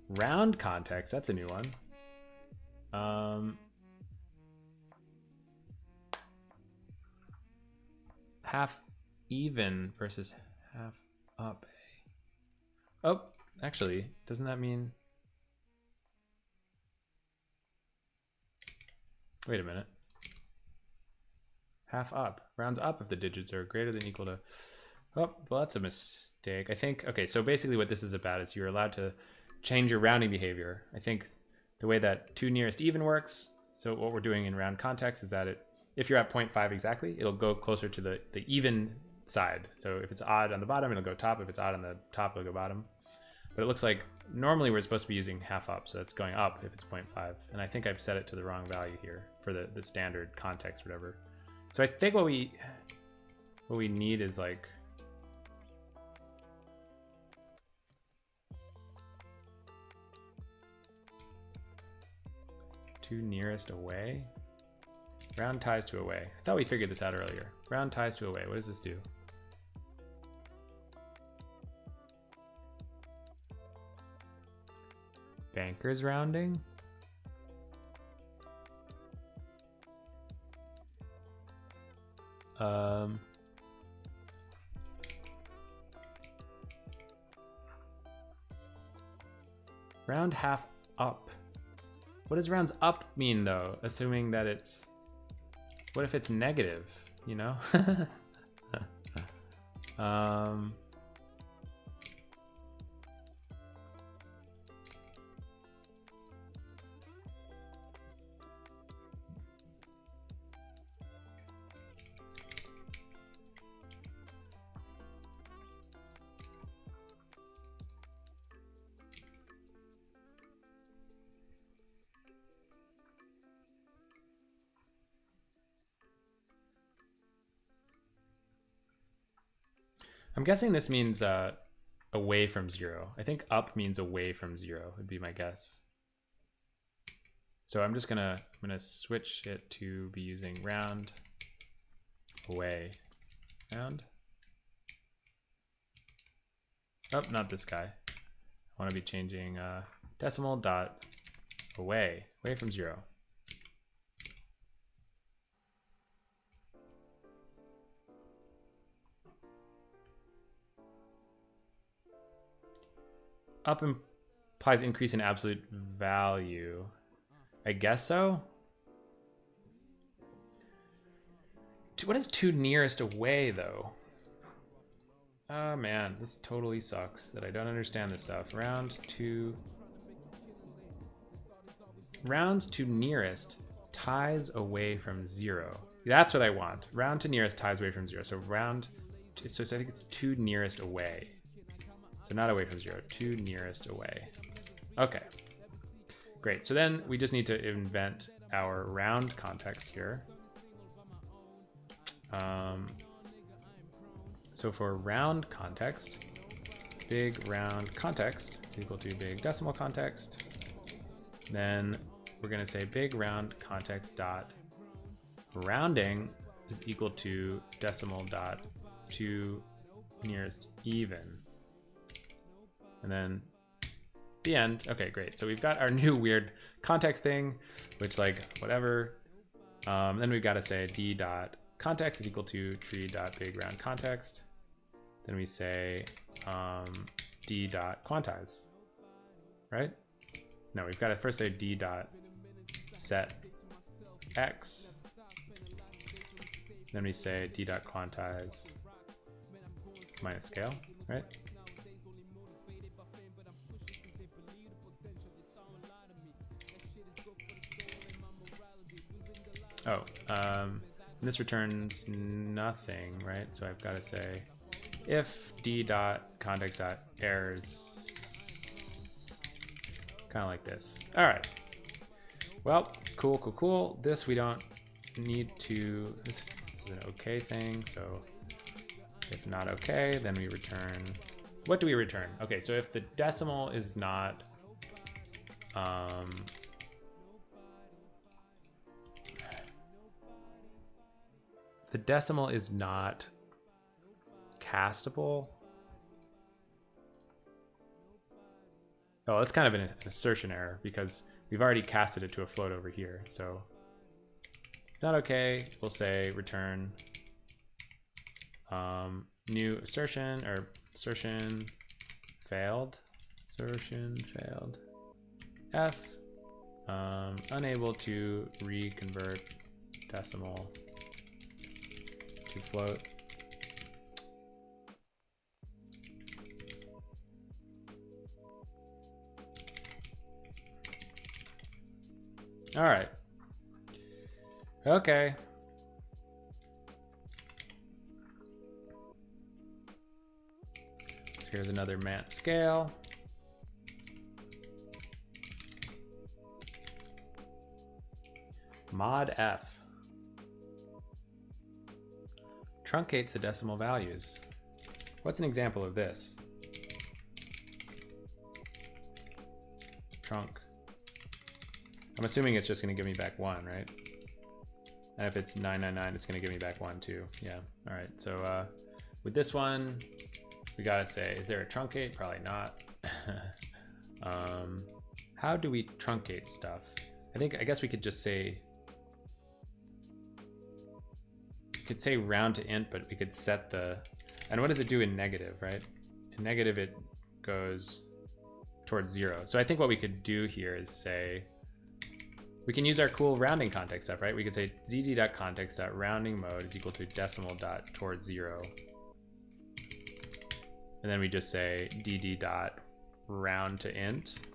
Round context, that's a new one. Half even versus half up. Oh, actually, doesn't that mean? Wait a minute. Half up, rounds up if the digits are greater than or equal to. Oh, well, that's a mistake. I think, okay, so basically what this is about is you're allowed to change your rounding behavior. I think the way that 2 nearest even works, so what we're doing in round context is that if you're at 0.5 exactly, it'll go closer to the even side. So if it's odd on the bottom, it'll go top. If it's odd on the top, it'll go bottom. But it looks like normally we're supposed to be using half up, so that's going up if it's 0.5. And I think I've set it to the wrong value here for the standard context, whatever. So I think what we need is like, two nearest away. Round ties to away. I thought we figured this out earlier. Round ties to away. What does this do? Bankers rounding. Round half up. What does rounds up mean though? Assuming that it's, what if it's negative, you know? I'm guessing this means away from 0. I think up means away from 0 would be my guess. So I'm gonna switch it to be using round away. Round. Oh, not this guy. I want to be changing decimal dot away from 0. Up implies increase in absolute value. I guess so. What is 2 nearest away though? Oh man, this totally sucks that I don't understand this stuff. Round to nearest ties away from 0. That's what I want. Round to nearest ties away from 0. So so I think it's 2 nearest away. So not away from 0, 2 nearest away. Okay, great. So then we just need to invent our round context here. So for round context, big round context is equal to big decimal context. Then we're gonna say big round context dot rounding is equal to decimal dot 2 nearest even. And then the end. Okay, great. So we've got our new weird context thing, which like whatever. Then we've got to say d dot context is equal to tree dot big round context. Then we say d dot quantize, right? No, we've got to first say d dot set x. Then we say d dot quantize minus scale, right? Oh, this returns nothing, right? So I've got to say if d dot context dot errors, kind of like this. All right. Well, cool. This we don't need to, this is an okay thing, so if not okay, then we return, what do we return? Okay, so if the decimal is not, the decimal is not castable. Oh, that's kind of an assertion error because we've already casted it to a float over here. So not okay, we'll say return new assertion, or assertion failed, F, unable to reconvert decimal to float. All right. Okay. So here's another mat scale. Mod F truncates the decimal values. What's an example of this? Trunk. I'm assuming it's just going to give me back 1, right? And if it's 999, it's going to give me back 1 too. Yeah. All right. So with this one, we got to say, is there a truncate? Probably not. How do we truncate stuff? I guess we could just say, we could say round to int, but we could set the, and what does it do in negative, right? In negative, it goes towards 0. So I think what we could do here is say, we can use our cool rounding context stuff, right? We could say zd.context.rounding mode is equal to decimal dot towards 0. And then we just say dd dot round to int.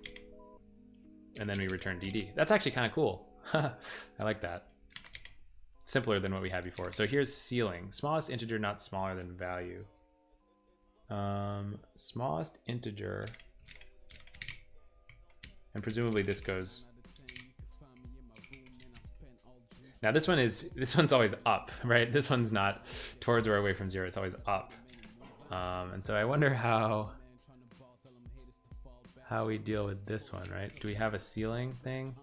And then we return dd. That's actually kind of cool. I like that. Simpler than what we had before. So here's ceiling. Smallest integer not smaller than value. Smallest integer. And presumably this goes. Now this one's always up, right? This one's not towards or away from 0, it's always up. And so I wonder how we deal with this one, right? Do we have a ceiling thing?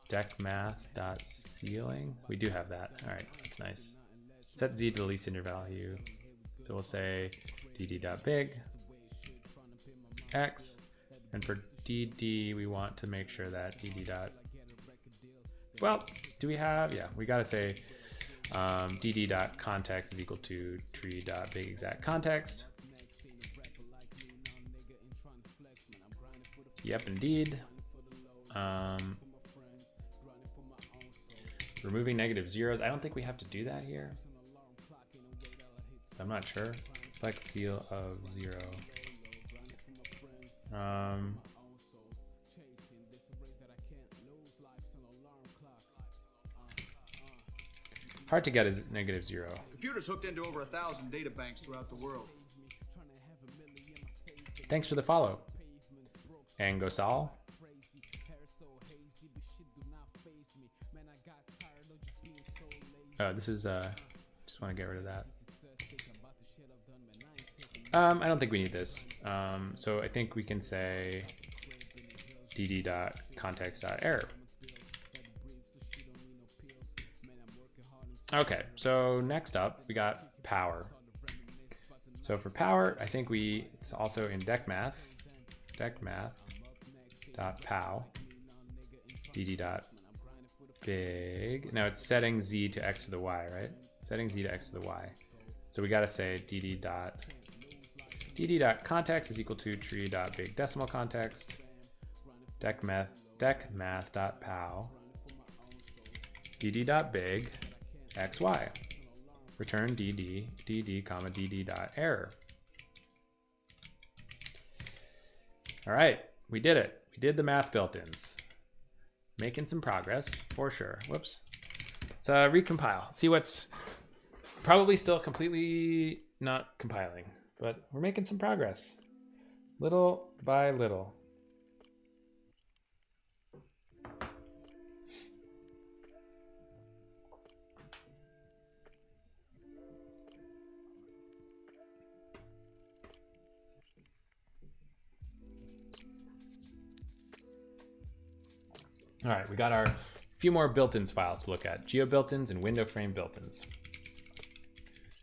Decmath.ceiling? We do have that. All right, that's nice. Set z to the least integer value. So we'll say dd.big x, and for dd we want to make sure that dd dot, well, do we have, yeah, we got to say dd.context is equal to tree.bigExactContext. Yep, indeed. Removing negative zeros. I don't think we have to do that here. I'm not sure. Select seal of 0. Hard to get is negative 0. Computers hooked into over 1,000 data banks throughout the world. Thanks for the follow. And Gosal. Oh, this is, just want to get rid of that. I don't think we need this. So I think we can say dd.context.error. Okay, so next up we got power. So for power, I think it's also in decmath.pow, dd.big. Now it's setting z to x to the y, right? Setting z to x to the y. So we got to say dd.context is equal to tree.big decimal context, decmath.pow, dd.big xy. Return dd comma dd.error. All right, we did it. We did the math built-ins. Making some progress for sure. Whoops. Let's recompile. See what's probably still completely not compiling, but we're making some progress. Little by little. All right, we got our few more built-ins files to look at. Geo built-ins and window frame built-ins.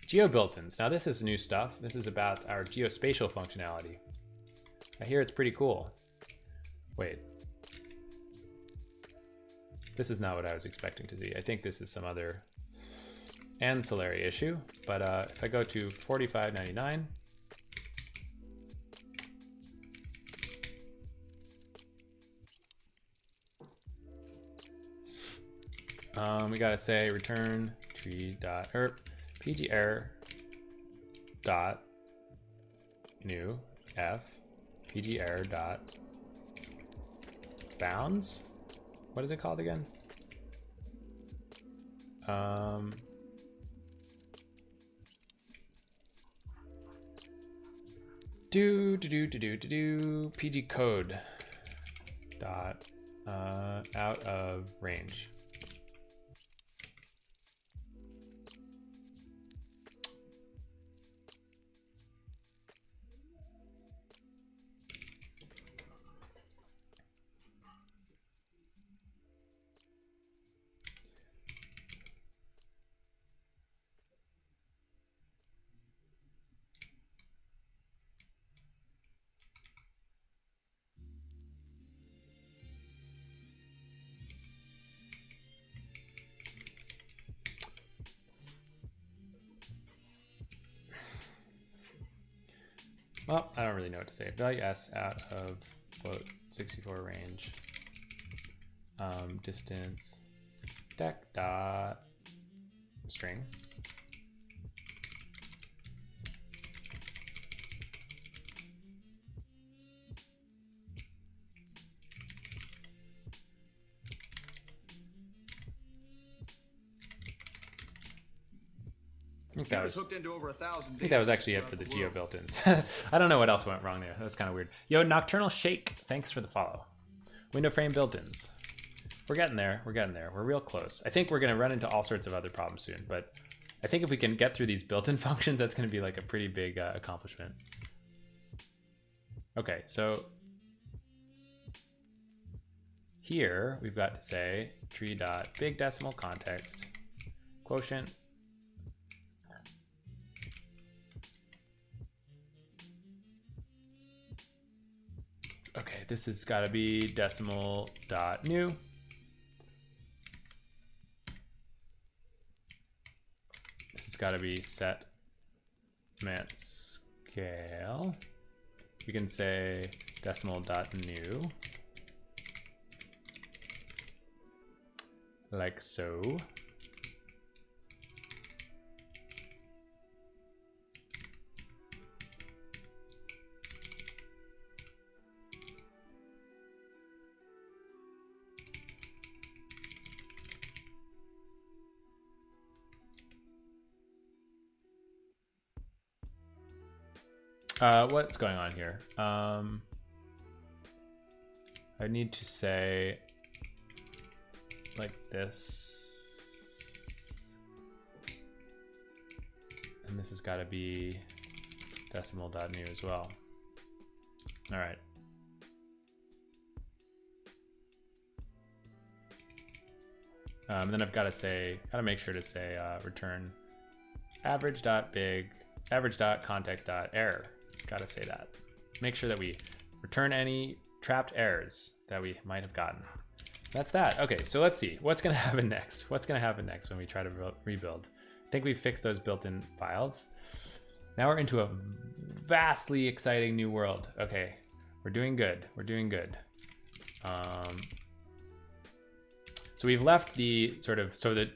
Geo built-ins. Now this is new stuff. This is about our geospatial functionality. I hear it's pretty cool. Wait. This is not what I was expecting to see. I think this is some other ancillary issue, but if I go to 45.99, we gotta say return pgerr dot new f pgerr dot bounds. What is it called again? pg code dot out of range. Well, I don't really know what to say. Value s out of float 64 range. Distance deck dot string. I think that was hooked into over 1,000. I think that was actually it for the geo built-ins. I don't know what else went wrong there. That was kind of weird. Yo, Nocturnal Shake, thanks for the follow. Window frame built-ins. We're getting there. We're getting there. We're real close. I think we're going to run into all sorts of other problems soon, but I think if we can get through these built-in functions, that's going to be like a pretty big accomplishment. Okay, so here we've got to say tree.big decimal context quotient. Okay, this has got to be decimal dot new. This has got to be set mat scale. We can say decimal dot new, like so. What's going on here? I need to say like this, and this has got to be decimal.new as well. All right. And then I've got to say, make sure to say return average.context.error. Gotta say that. Make sure that we return any trapped errors that we might have gotten. That's that. Okay, so let's see. What's gonna happen next? What's gonna happen next when we try to rebuild? I think we fixed those built-in files. Now we're into a vastly exciting new world. Okay, we're doing good. We're doing good. So we've left the the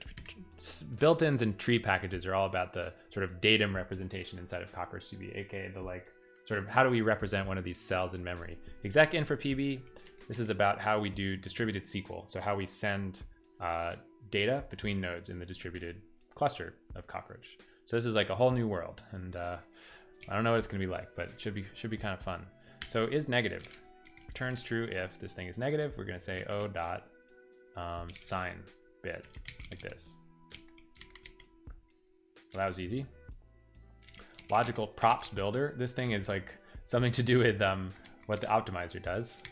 built-ins and tree packages are all about the sort of datum representation inside of CockroachDB, aka the how do we represent one of these cells in memory. Exec for PB, this is about how we do distributed SQL, so how we send data between nodes in the distributed cluster of Cockroach. So this is like a whole new world, and I don't know what it's gonna be like, but it should be kind of fun. So is negative returns true if this thing is negative. We're gonna say o dot sign bit like this. Well, that was easy. Logical props builder. This thing is like something to do with what the optimizer does.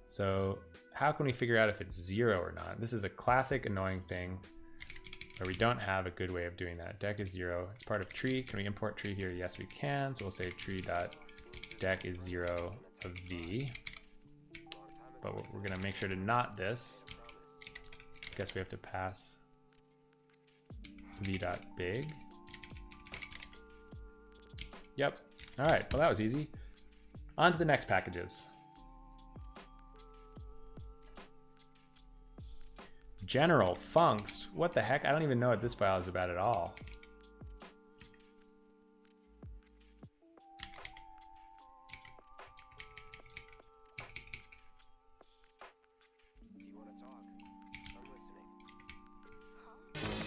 So how can we figure out if it's 0 or not? This is a classic annoying thing where we don't have a good way of doing that. Dec is 0. It's part of tree. Can we import tree here? Yes, we can. So we'll say tree.dec is 0 of v. But we're going to make sure to not this. I guess we have to pass v.big. Yep. All right. Well, that was easy. On to the next packages. General funcs. What the heck? I don't even know what this file is about at all.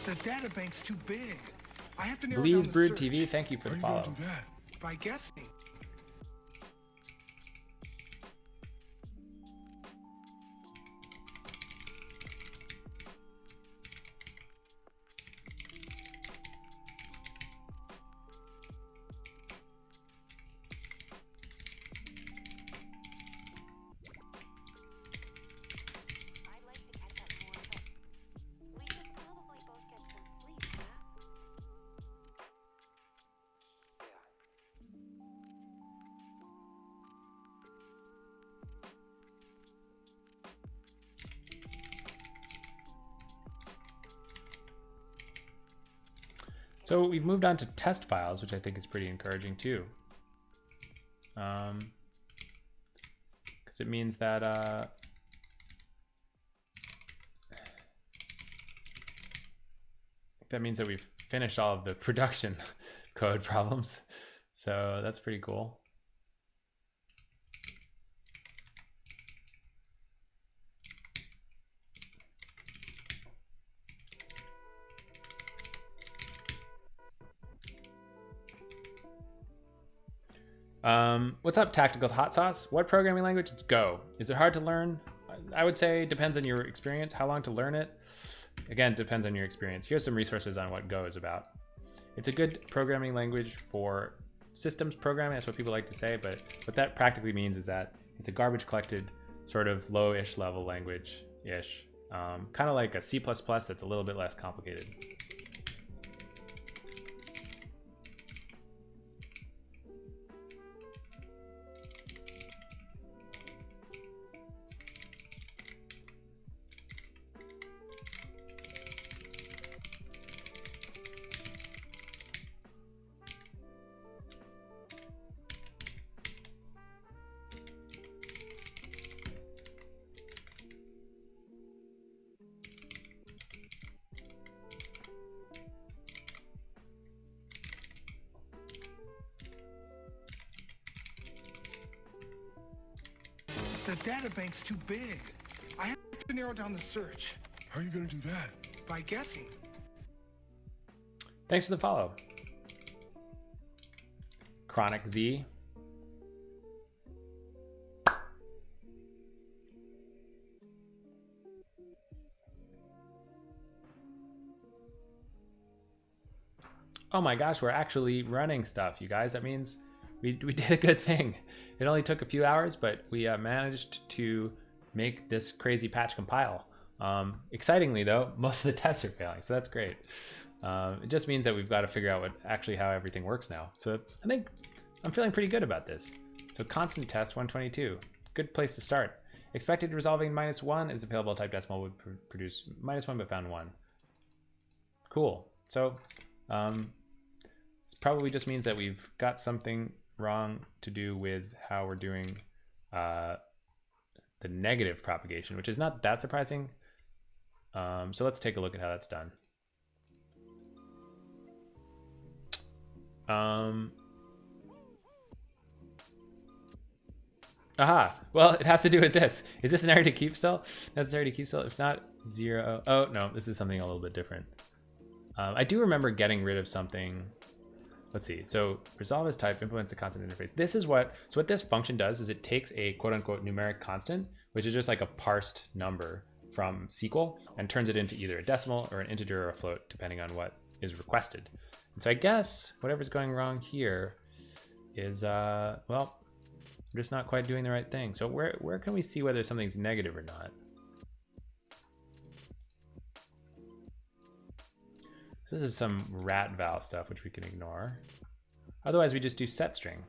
The data bank's too big. I have to narrow down Bleeze the Brood search. TV, thank you for the How are you follow. gonna do that? By guessing. I'd like to catch up more, but we should probably both get some sleep, yeah? So we've moved on to test files, which I think is pretty encouraging too. Because it means that we've finished all of the production code problems. So that's pretty cool. What's up, Tactical Hot Sauce? What programming language? It's Go. Is it hard to learn? I would say it depends on your experience, how long to learn it. Again, depends on your experience. Here's some resources on what Go is about. It's a good programming language for systems programming. That's what people like to say, but what that practically means is that it's a garbage collected sort of low-ish level language-ish. Kind of like a C++ that's a little bit less complicated. The data bank's too big. I have to narrow down the search. How are you gonna do that? By guessing. Thanks for the follow. Chronic Z. Oh my gosh, we're actually running stuff, you guys. That means we did a good thing. It only took a few hours, but we managed to make this crazy patch compile. Excitingly though, most of the tests are failing, so that's great. It just means that we've got to figure out how everything works now. So I think I'm feeling pretty good about this. So constant test 122, good place to start. Expected resolving -1 is a failable type decimal would produce -1 but found 1. Cool. So it probably just means that we've got something wrong to do with how we're doing the negative propagation, which is not that surprising. So let's take a look at how that's done. Aha, well, it has to do with this. Is this an area to keep still? Necessary to keep still? If not, 0. Oh, no, this is something a little bit different. I do remember getting rid of something. Let's see. So resolve as type implements a constant interface. This is what this function does is it takes a quote unquote numeric constant, which is just like a parsed number from SQL, and turns it into either a decimal or an integer or a float, depending on what is requested. And so I guess whatever's going wrong here is, well, We're just not quite doing the right thing. So where can we see whether something's negative or not? This is some rat val stuff, which we can ignore. Otherwise, we just do set string.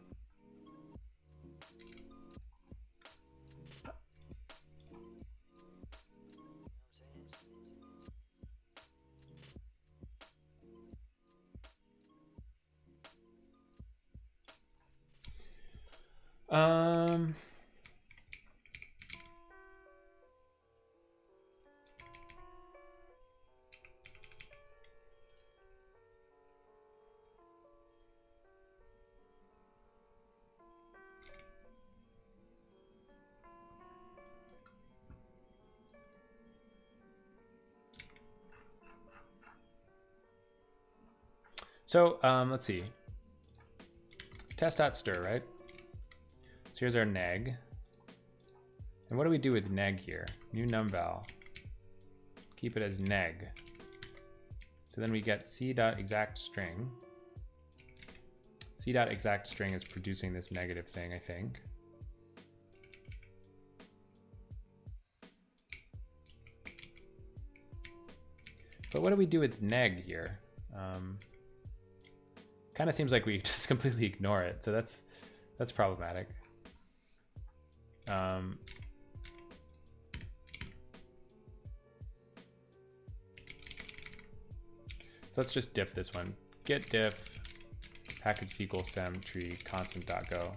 So let's see. Test.stir, right? So here's our neg. And what do we do with neg here? New numval. Keep it as neg. So then we get c.exactString. C.exactString is producing this negative thing, I think. But what do we do with neg here? Kind of seems like we just completely ignore it, so that's problematic. So let's just diff this one. Git diff package SQL sem tree constant.go.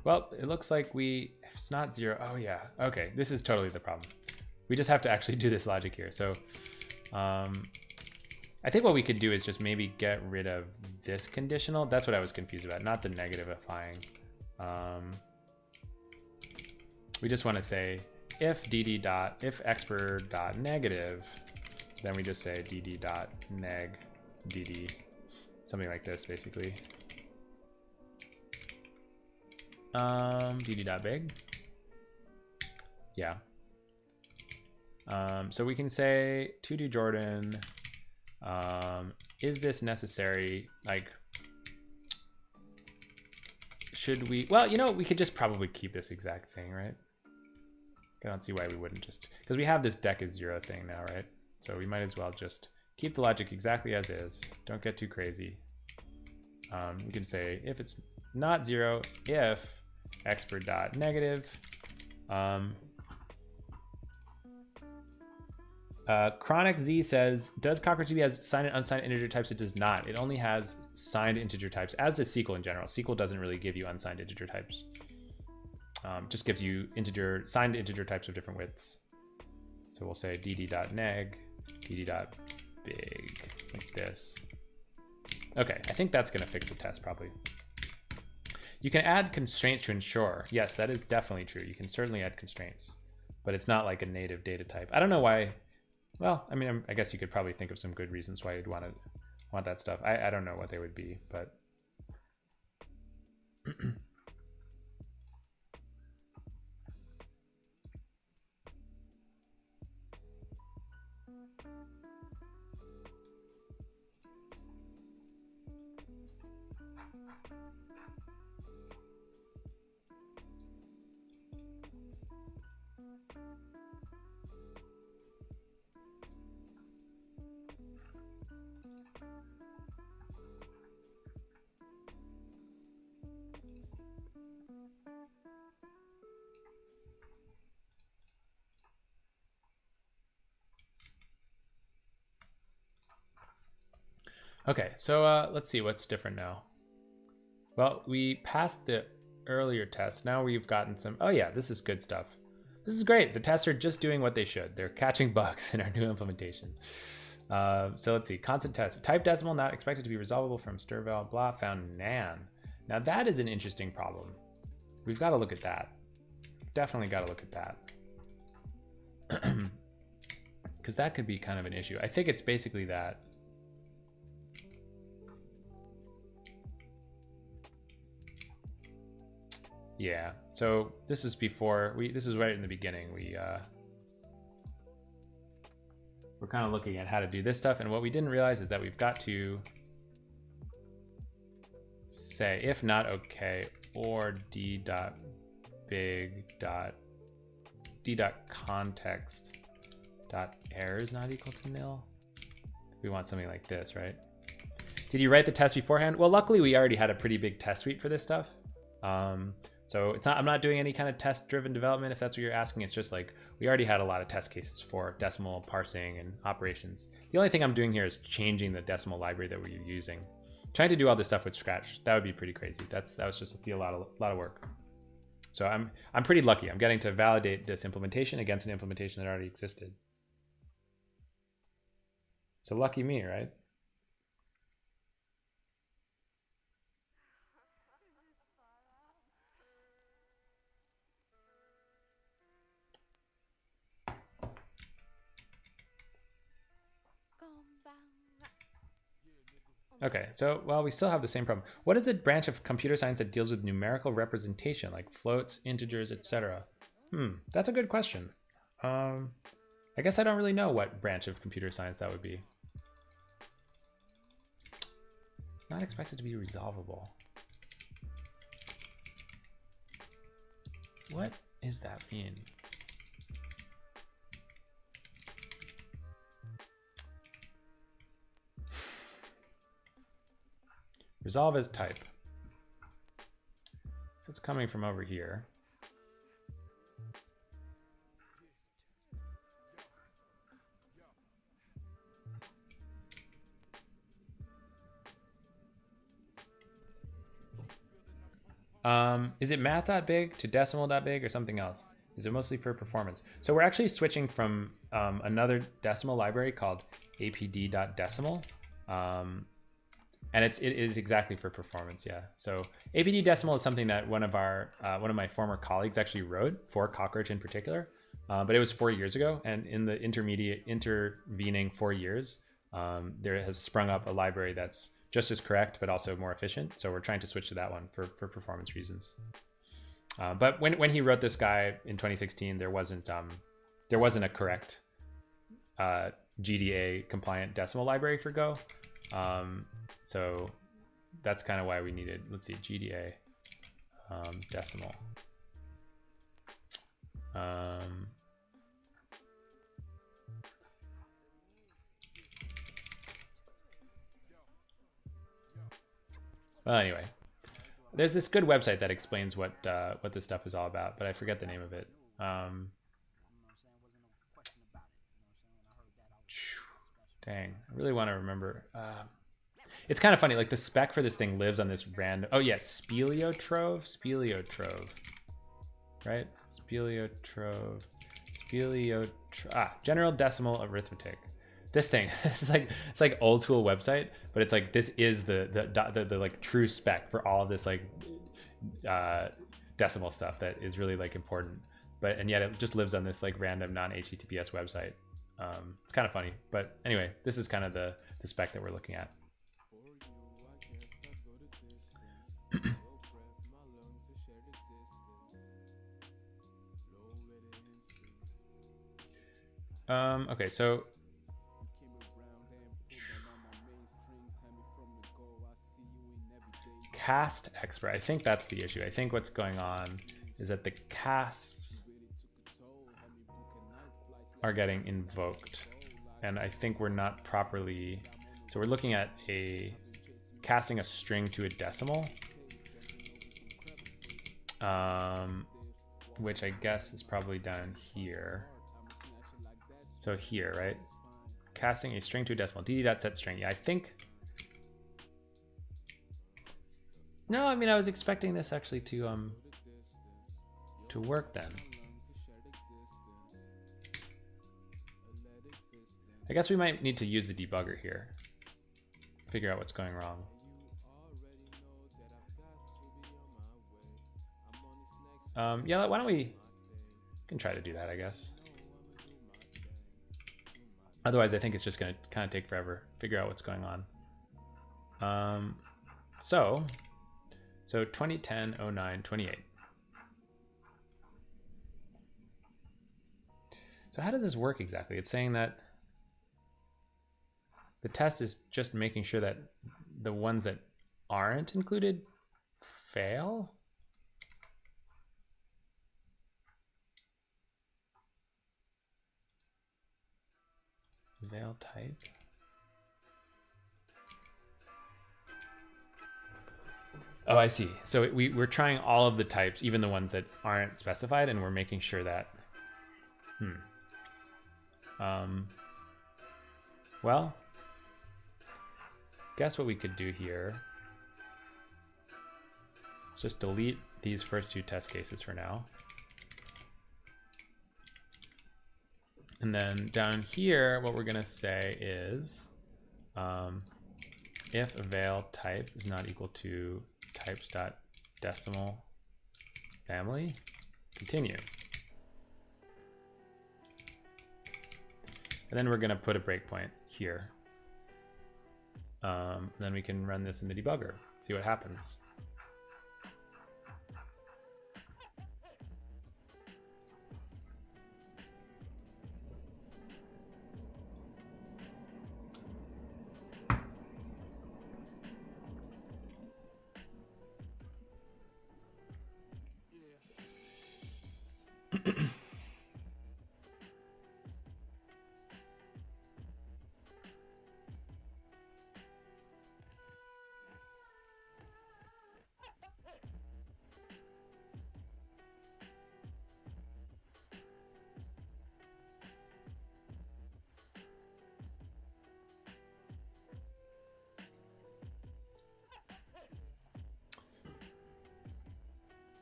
Well, it looks like if it's not 0, oh yeah, okay, this is totally the problem. We just have to actually do this logic here. So I think what we could do is just maybe get rid of this conditional. That's what I was confused about, not the negativifying. We just want to say if expr.negative, then we just say dd.neg dd, something like this basically. dd.big. Yeah. So we can say to do Jordan, is this necessary? Like, should we, well, you know, we could just probably keep this exact thing, right? I don't see why we wouldn't just, because we have this deck is 0 thing now, right? So we might as well just keep the logic exactly as is. Don't get too crazy. You can say if it's not 0, if expr.negative, Chronic Z says, does CockroachDB has signed and unsigned integer types? It does not. It only has signed integer types, as does SQL in general. SQL doesn't really give you unsigned integer types. Just gives you signed integer types of different widths. So we'll say dd.neg, dd.big, like this. Okay, I think that's gonna fix the test probably. You can add constraints to ensure. Yes, that is definitely true. You can certainly add constraints, but it's not like a native data type. I don't know why. Well, I mean, I guess you could probably think of some good reasons why you'd want that stuff. I don't know what they would be, but okay, so let's see what's different now. Well, we passed the earlier test. Now we've gotten some, oh yeah, this is good stuff. This is great. The tests are just doing what they should. They're catching bugs in our new implementation. So let's see, constant test. Type decimal not expected to be resolvable from stirval, blah, found nan. Now that is an interesting problem. We've got to look at that. Definitely got to look at that. Because that could be kind of an issue. I think it's basically that. Yeah, so this is before, this is right in the beginning. We're kind of looking at how to do this stuff, and what we didn't realize is that we've got to say, if not okay, or d.context.error is not equal to nil. We want something like this, right? Did you write the test beforehand? Well, luckily we already had a pretty big test suite for this stuff. So it's not, I'm not doing any kind of test-driven development, if that's what you're asking. It's just like, we already had a lot of test cases for decimal parsing and operations. The only thing I'm doing here is changing the decimal library that we're using. Trying to do all this stuff with Scratch, that would be pretty crazy. That was just a lot of work. So I'm pretty lucky. I'm getting to validate this implementation against an implementation that already existed. So lucky me, right? Okay, so, well, we still have the same problem. What is the branch of computer science that deals with numerical representation, like floats, integers, etc.? That's a good question. I guess I don't really know what branch of computer science that would be. Not expected to be resolvable. What does that mean? Resolve as type. So it's coming from over here. Is it math.big to decimal.big or something else? Is it mostly for performance? So we're actually switching from another decimal library called apd.decimal. And it is exactly for performance, yeah. So APD decimal is something that one of my former colleagues actually wrote for Cockroach in particular, but it was 4 years ago. And in the intervening 4 years, there has sprung up a library that's just as correct, but also more efficient. So we're trying to switch to that one for performance reasons. But when he wrote this guy in 2016, there wasn't a correct GDA compliant decimal library for Go. So that's kind of why we needed, let's see, GDA decimal. Well, anyway, there's this good website that explains what this stuff is all about, but I forget the name of it. Dang, I really want to remember. It's kind of funny, like the spec for this thing lives on this random, oh yeah, Speleotrove, right? Speleotrove, general decimal arithmetic. This thing, it's like old school website, but it's like, this is the like true spec for all of this like decimal stuff that is really like important, and yet it just lives on this like random non-HTTPS website. It's kind of funny, but anyway, this is kind of the spec that we're looking at. Okay, so cast expert, I think that's the issue. I think what's going on is that the casts are getting invoked, and I think we're not properly, so we're looking at casting a string to a decimal, which I guess is probably down here. So here, right? Casting a string to a decimal, dd.setString. Yeah, I think. No, I mean, I was expecting this actually to work then. I guess we might need to use the debugger here. Figure out what's going wrong. Yeah, why don't we can try to do that, I guess. Otherwise, I think it's just going to kind of take forever. Figure out what's going on. So 2010, 09, 28. So how does this work exactly? It's saying that the test is just making sure that the ones that aren't included fail. avail type. Oh, I see. So we're trying all of the types, even the ones that aren't specified, and we're making sure that... Well, guess what we could do here is just delete these first two test cases for now. And then down here, what we're gonna say is if avail type is not equal to types.decimal family, continue. And then we're gonna put a breakpoint here. Then we can run this in the debugger, see what happens.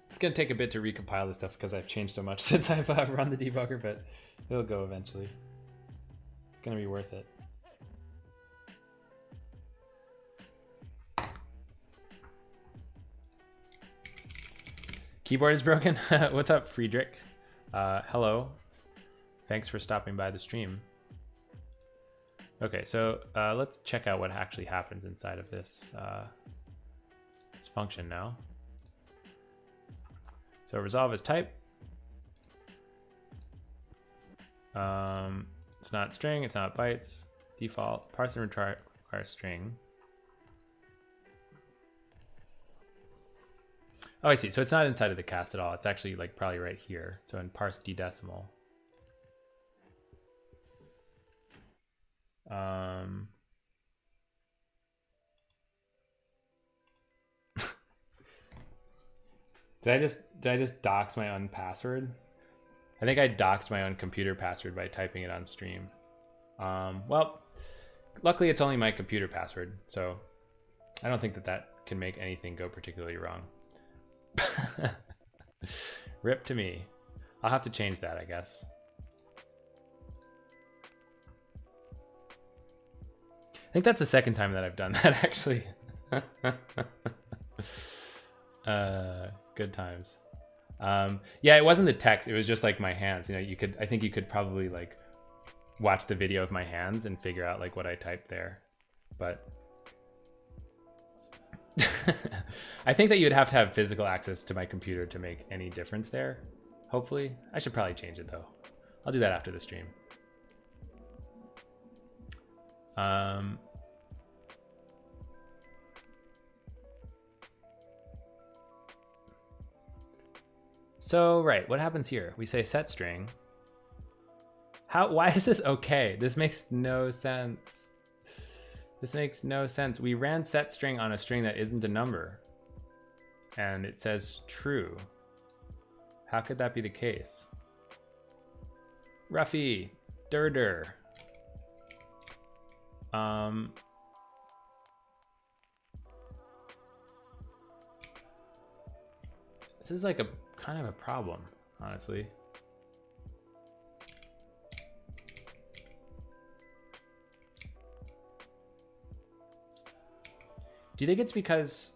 It's gonna take a bit to recompile this stuff because I've changed so much since I've run the debugger, but it'll go eventually. It's gonna be worth it. Keyboard is broken. What's up, Friedrich? Hello. Thanks for stopping by the stream. Okay, so let's check out what actually happens inside of this function now. So resolve is type. It's not string, it's not bytes. Default, parse and require string. Oh, I see. So it's not inside of the cast at all. It's actually like probably right here. So in parse d-decimal. Did I just dox my own password? I think I doxed my own computer password by typing it on stream. Well, luckily it's only my computer password, so I don't think that can make anything go particularly wrong. Rip to me. I'll have to change that, I guess. I think that's the second time that I've done that, actually. Good times. Yeah, it wasn't the text. It was just like my hands. You know, I think you could probably like watch the video of my hands and figure out like what I typed there. But I think that you'd have to have physical access to my computer to make any difference there. Hopefully. I should probably change it though. I'll do that after the stream. So, right, what happens here? We say set string. Why is this okay? This makes no sense. This makes no sense. We ran set string on a string that isn't a number. And it says true. How could that be the case? Ruffy, Durder. This is like a kind of a problem, honestly. Do you think it's because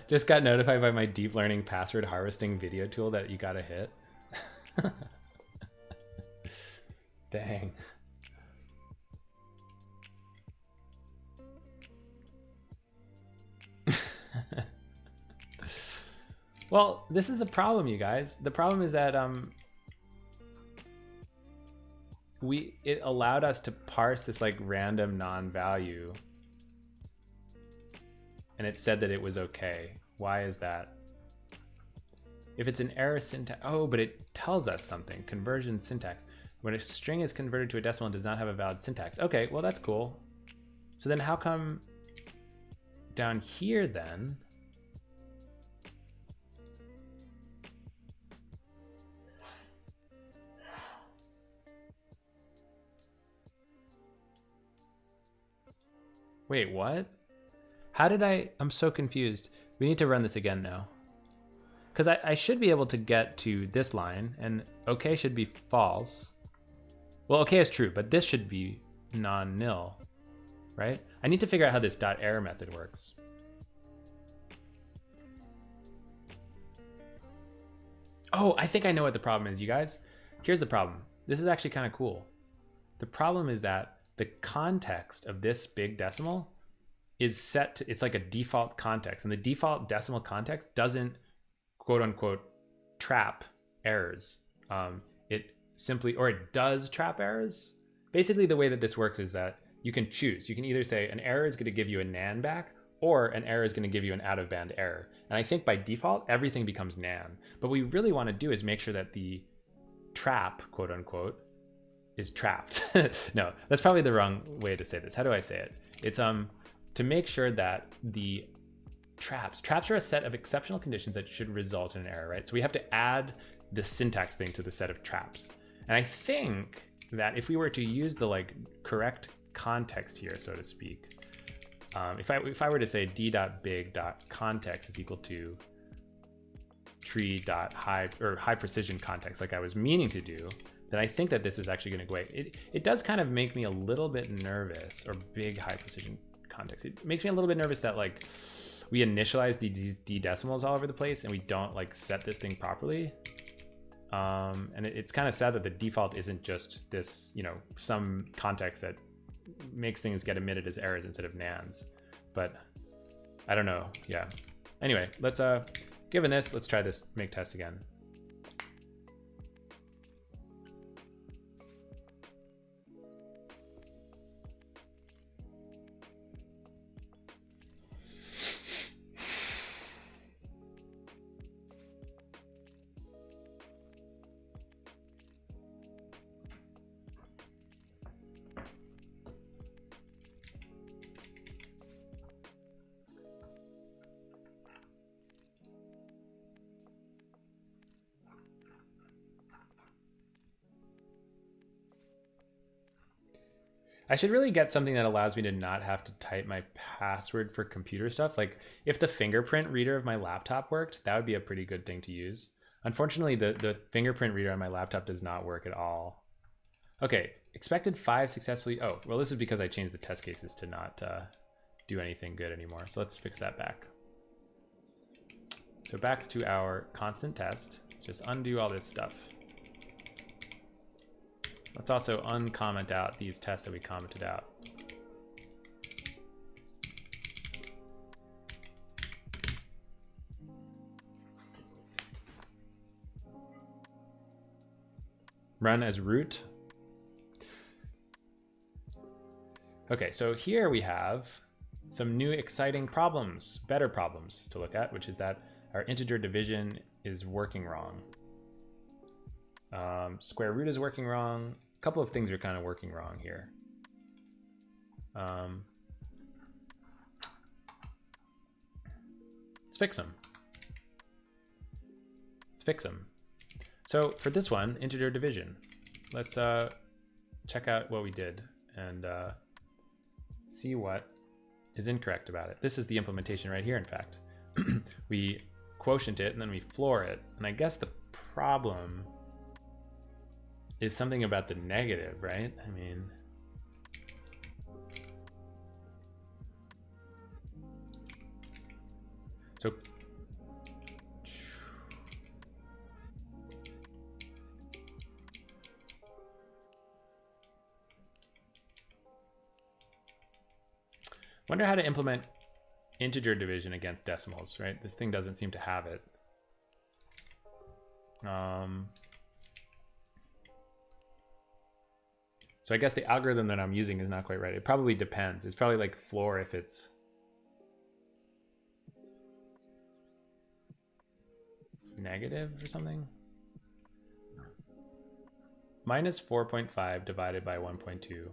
just got notified by my deep learning password harvesting video tool that you got a hit? Dang. Well, this is a problem, you guys. The problem is that it allowed us to parse this like random non-value, and it said that it was okay. Why is that? If it's an error syntax, oh, but it tells us something. Conversion syntax. When a string is converted to a decimal and does not have a valid syntax. Okay, well that's cool. So then how come down here then? Wait, what? How did I'm so confused. We need to run this again now. Because I should be able to get to this line, and okay should be false. Well, okay is true, but this should be non-nil, right? I need to figure out how this .error method works. Oh, I think I know what the problem is, you guys. Here's the problem. This is actually kind of cool. The problem is that the context of this big decimal is set to, it's like a default context, and the default decimal context doesn't quote unquote trap errors. It does trap errors. Basically, the way that this works is that you can choose. You can either say an error is going to give you a nan back, or an error is going to give you an out of band error. And I think by default, everything becomes nan. But what we really want to do is make sure that the trap, quote unquote, is trapped. No, that's probably the wrong way to say this. How do I say it? It's to make sure that the traps are a set of exceptional conditions that should result in an error, right? So we have to add the syntax thing to the set of traps. And I think that if we were to use the like correct context here, so to speak, if I were to say d.big.context is equal to tree.high precision context, like I was meaning to do, then I think that this is actually going to go away. It does kind of make me a little bit nervous, or big high precision context. It makes me a little bit nervous that like we initialize these d decimals all over the place and we don't like set this thing properly. And it's kind of sad that the default isn't just this, you know, some context that makes things get emitted as errors instead of nans. But I don't know. Yeah. Anyway, let's given this, let's try this make test again. I should really get something that allows me to not have to type my password for computer stuff. Like if the fingerprint reader of my laptop worked, that would be a pretty good thing to use. Unfortunately, the fingerprint reader on my laptop does not work at all. Okay, expected 5 successfully. Oh, well, this is because I changed the test cases to not do anything good anymore. So let's fix that back. So back to our constant test. Let's just undo all this stuff. Let's also uncomment out these tests that we commented out. Run as root. Okay, so here we have some new exciting problems, better problems to look at, which is that our integer division is working wrong. Square root is working wrong. A couple of things are kind of working wrong here. Let's fix them. So for this one, integer division, let's check out what we did and see what is incorrect about it. This is the implementation right here, in fact. We quotient it and then we floor it. And I guess the problem is something about the negative, right? I mean, so wonder how to implement integer division against decimals, right? This thing doesn't seem to have it. So I guess the algorithm that I'm using is not quite right. It probably depends. It's probably like floor if it's negative or something. Minus 4.5 divided by 1.2.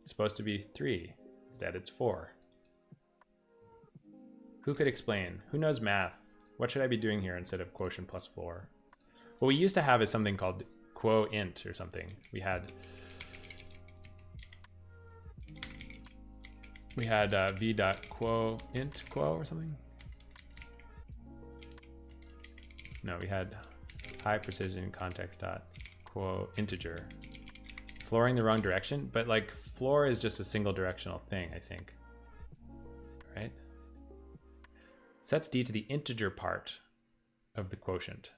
It's supposed to be 3. Instead, it's 4. Who could explain? Who knows math? What should I be doing here instead of quotient plus floor? What we used to have is something called quo-int or something. We had v dot quo-int quo or something. No, we had high precision context dot quo integer. Flooring the wrong direction, but like floor is just a single directional thing, I think. Right? Sets d to the integer part of the quotient.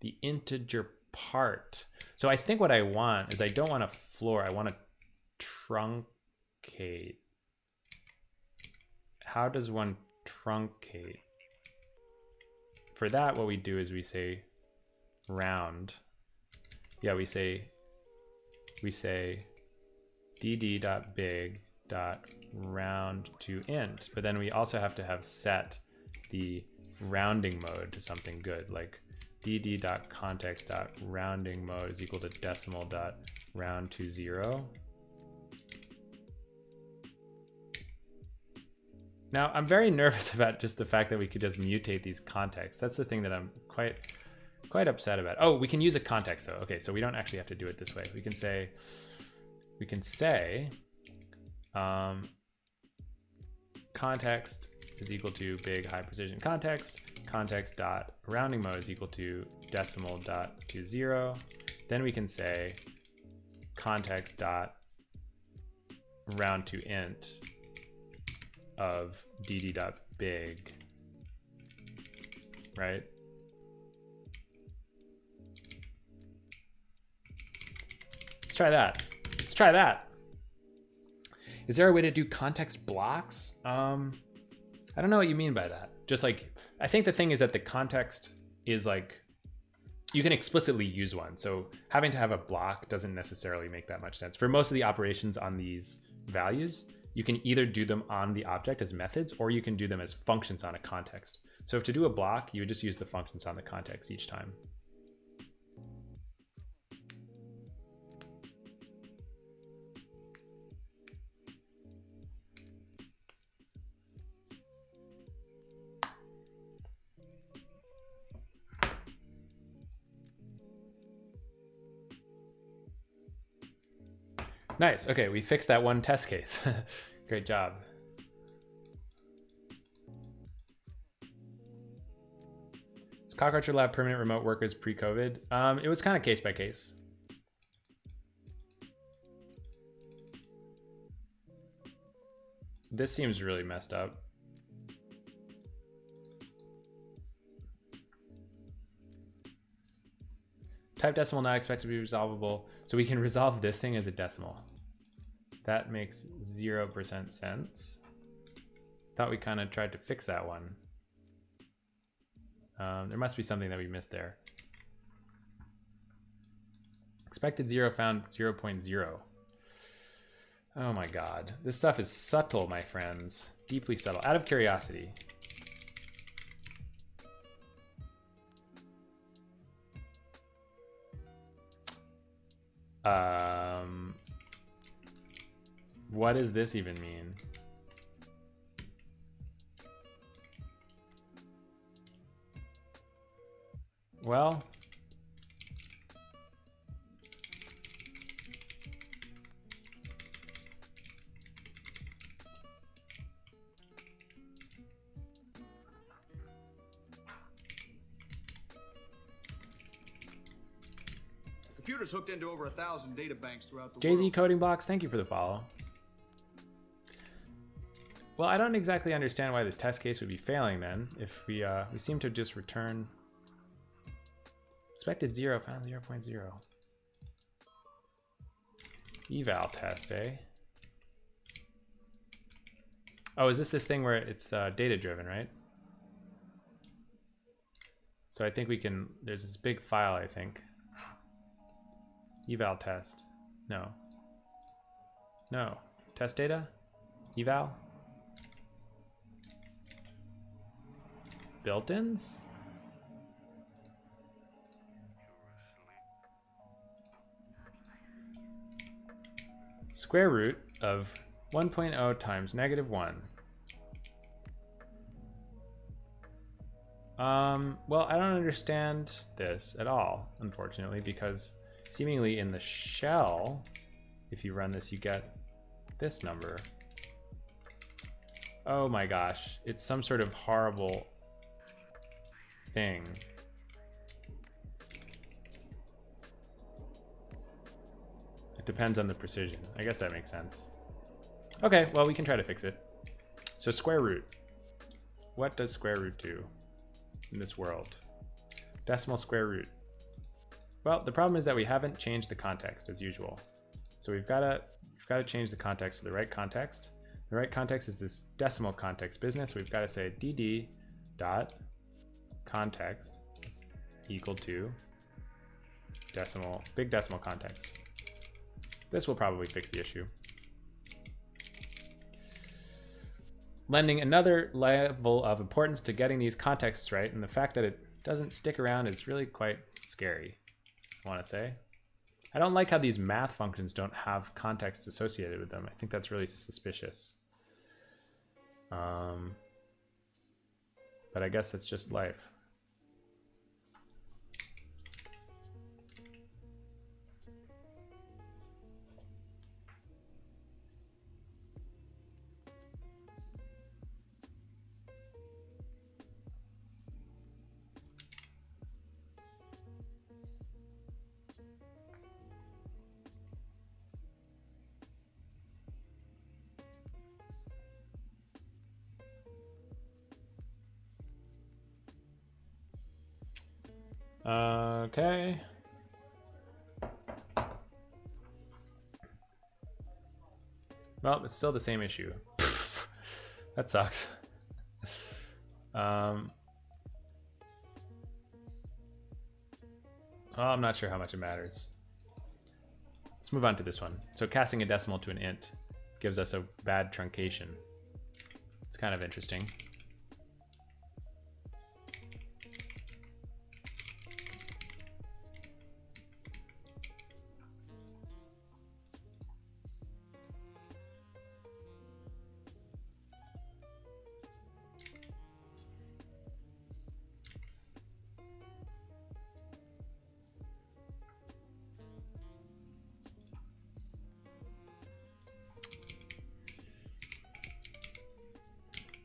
The integer part. So I think what I want is I don't want a floor, I want to truncate. How does one truncate? For that, what we do is we say round. Yeah, we say dd.big.round to int, but then we also have to have set the rounding mode to something good, like dd.context.rounding mode is equal to decimal.round to 0. Now, I'm very nervous about just the fact that we could just mutate these contexts. That's the thing that I'm quite upset about. Oh, we can use a context though. Okay, so we don't actually have to do it this way. We can say context is equal to big high precision context dot rounding mode is equal to decimal dot to 0. Then we can say context dot round to int of dd.big, right? Let's try that. Let's try that. Is there a way to do context blocks? I don't know what you mean by that. Just like, I think the thing is that the context is like, you can explicitly use one. So having to have a block doesn't necessarily make that much sense. For most of the operations on these values, you can either do them on the object as methods, or you can do them as functions on a context. So if to do a block, you would just use the functions on the context each time. Nice. Okay, we fixed that one test case. Great job. Is Cockroach Lab permanent remote workers pre-COVID? It was kind of case by case. This seems really messed up. Type decimal not expected to be resolvable. So we can resolve this thing as a decimal. That makes 0% sense. Thought we kind of tried to fix that one. There must be something that we missed there. Expected 0 found 0.0. Oh my god. This stuff is subtle, my friends. Deeply subtle. Out of curiosity. What does this even mean? Well, Computers hooked into over 1,000 data banks throughout the Jay-Z world. Coding Blocks, thank you for the follow. Well, I don't exactly understand why this test case would be failing then. If we seem to just return expected 0 found 0.0. Eval test, eh? Oh, is this thing where it's data driven, right? So I think we can, there's this big file, I think. Eval test. No. No. Test data? Eval? Built-ins? Square root of 1.0 times -1. Well, I don't understand this at all, unfortunately, because seemingly in the shell, if you run this, you get this number. Oh my gosh, it's some sort of horrible thing. It depends on the precision. I guess that makes sense. Okay, well, we can try to fix it. So square root. What does square root do in this world? Decimal square root. Well, the problem is that we haven't changed the context as usual. So we've got to change the context to the right context. The right context is this decimal context business. We've got to say dd dot context is equal to decimal, big decimal context. This will probably fix the issue. Lending another level of importance to getting these contexts right, and the fact that it doesn't stick around is really quite scary, I want to say. I don't like how these math functions don't have context associated with them. I think that's really suspicious. But I guess it's just life. Okay. Well, it's still the same issue. That sucks. Well, I'm not sure how much it matters. Let's move on to this one. So casting a decimal to an int gives us a bad truncation. It's kind of interesting.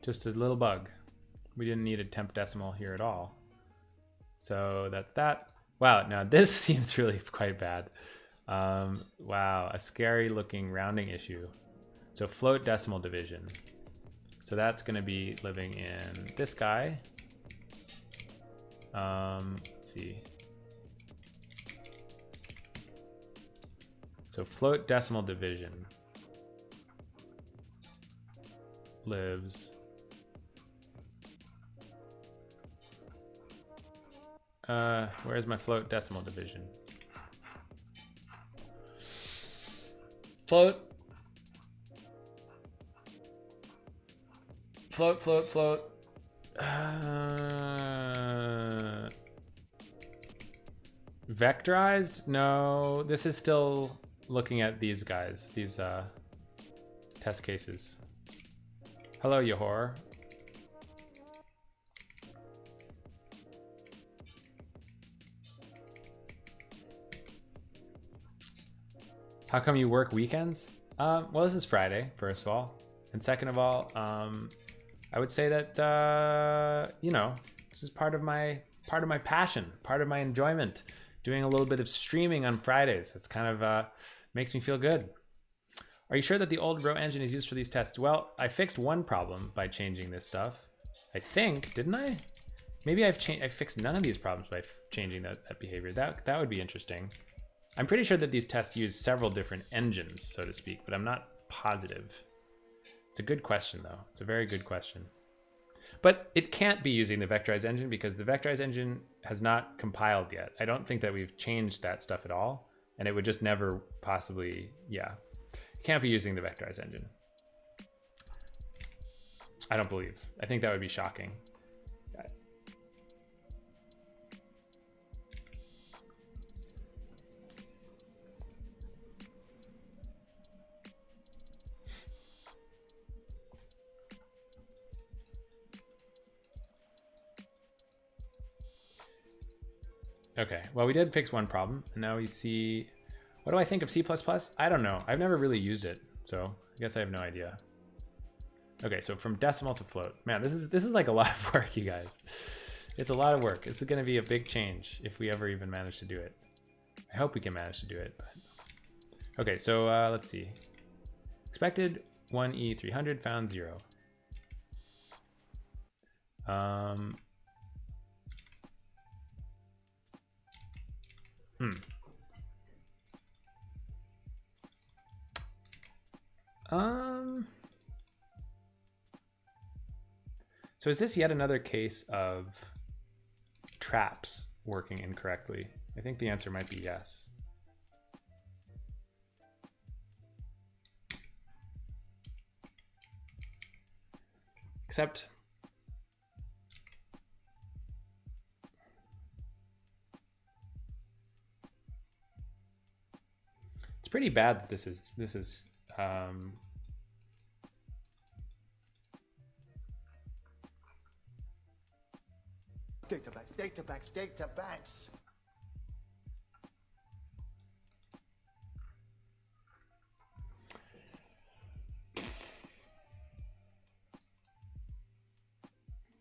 Just a little bug. We didn't need a temp decimal here at all. So that's that. Wow, now this seems really quite bad. Wow, a scary looking rounding issue. So float decimal division. So that's gonna be living in this guy. Let's see. So float decimal division lives where's my float decimal division? Float. Float, float, float. Vectorized? No, this is still looking at these guys, these test cases. Hello, Yahor. How come you work weekends? Well, this is Friday, first of all. And second of all, I would say that, you know, this is part of my passion, part of my enjoyment. Doing a little bit of streaming on Fridays. It's kind of makes me feel good. Are you sure that the old row engine is used for these tests? Well, I fixed one problem by changing this stuff. I think, didn't I? Maybe I fixed none of these problems by changing that behavior. That would be interesting. I'm pretty sure that these tests use several different engines, so to speak, but I'm not positive. It's a good question, though. It's a very good question. But it can't be using the vectorized engine because the vectorized engine has not compiled yet. I don't think that we've changed that stuff at all. And it would just never possibly, yeah. It can't be using the vectorized engine. I don't believe. I think that would be shocking. Okay, well, we did fix one problem, and now we see, what do I think of C++? I don't know. I've never really used it, so I guess I have no idea. Okay, so from decimal to float. Man, this is like a lot of work, you guys. It's a lot of work. It's going to be a big change if we ever even manage to do it. I hope we can manage to do it. But... Okay, so let's see. Expected 1E300, found 0. So is this yet another case of traps working incorrectly? I think the answer might be yes. Except it's pretty bad that this is Data banks.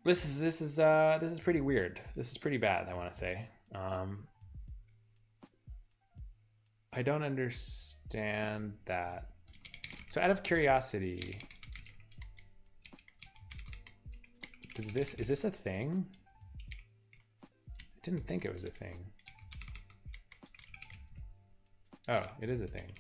this is pretty weird. This is pretty bad, I want to say. I don't understand that. So out of curiosity, is this a thing? I didn't think it was a thing. Oh, it is a thing.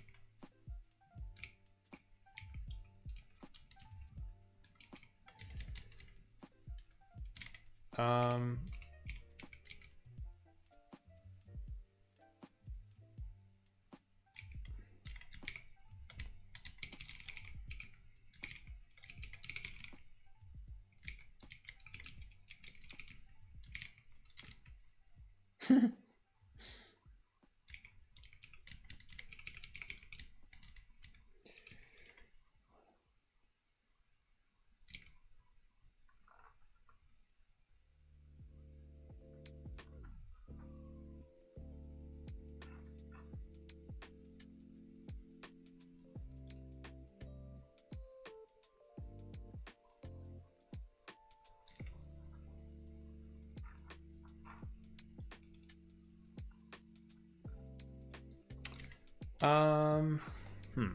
Hmm.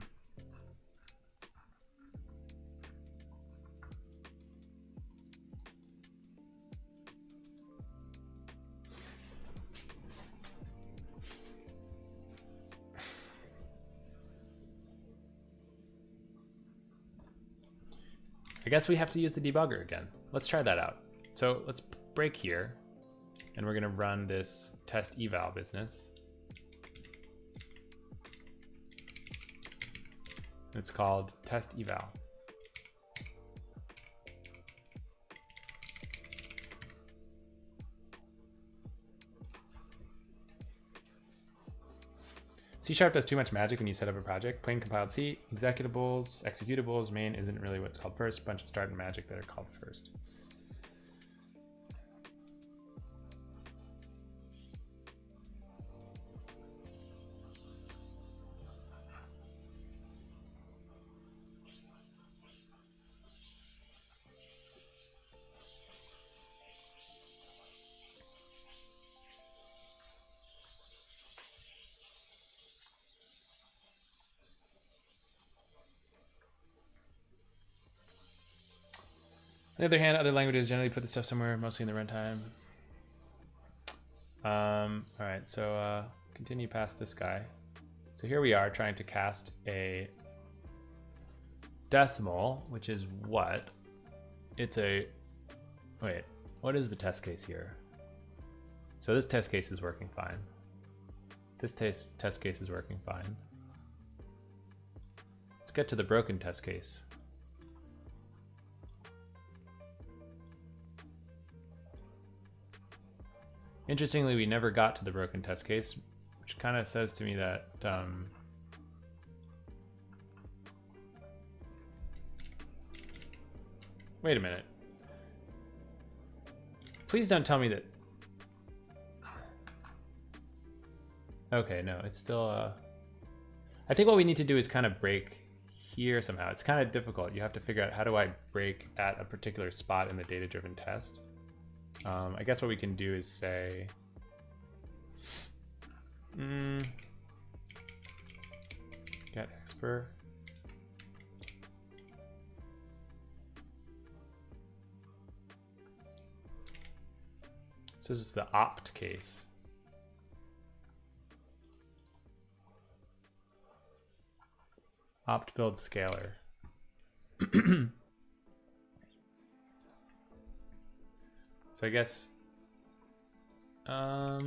I guess we have to use the debugger again. Let's try that out. So let's break here, and we're gonna run this test eval business. It's called test eval. C# does too much magic when you set up a project. Plain compiled C, executables, main isn't really what's called first. Bunch of start and magic that are called first. On the other hand, other languages generally put the stuff somewhere, mostly in the runtime. All right, so continue past this guy. So here we are trying to cast a decimal, which is what? It's a, wait, what is the test case here? So this test case is working fine. This test case is working fine. Let's get to the broken test case. Interestingly, we never got to the broken test case, which kind of says to me that wait a minute. Please don't tell me that. Okay, no, it's still I think what we need to do is kind of break here somehow. It's kind of difficult. You have to figure out, how do I break at a particular spot in the data-driven test? I guess what we can do is say get expr. So this is the opt case. Opt build scalar. So I guess I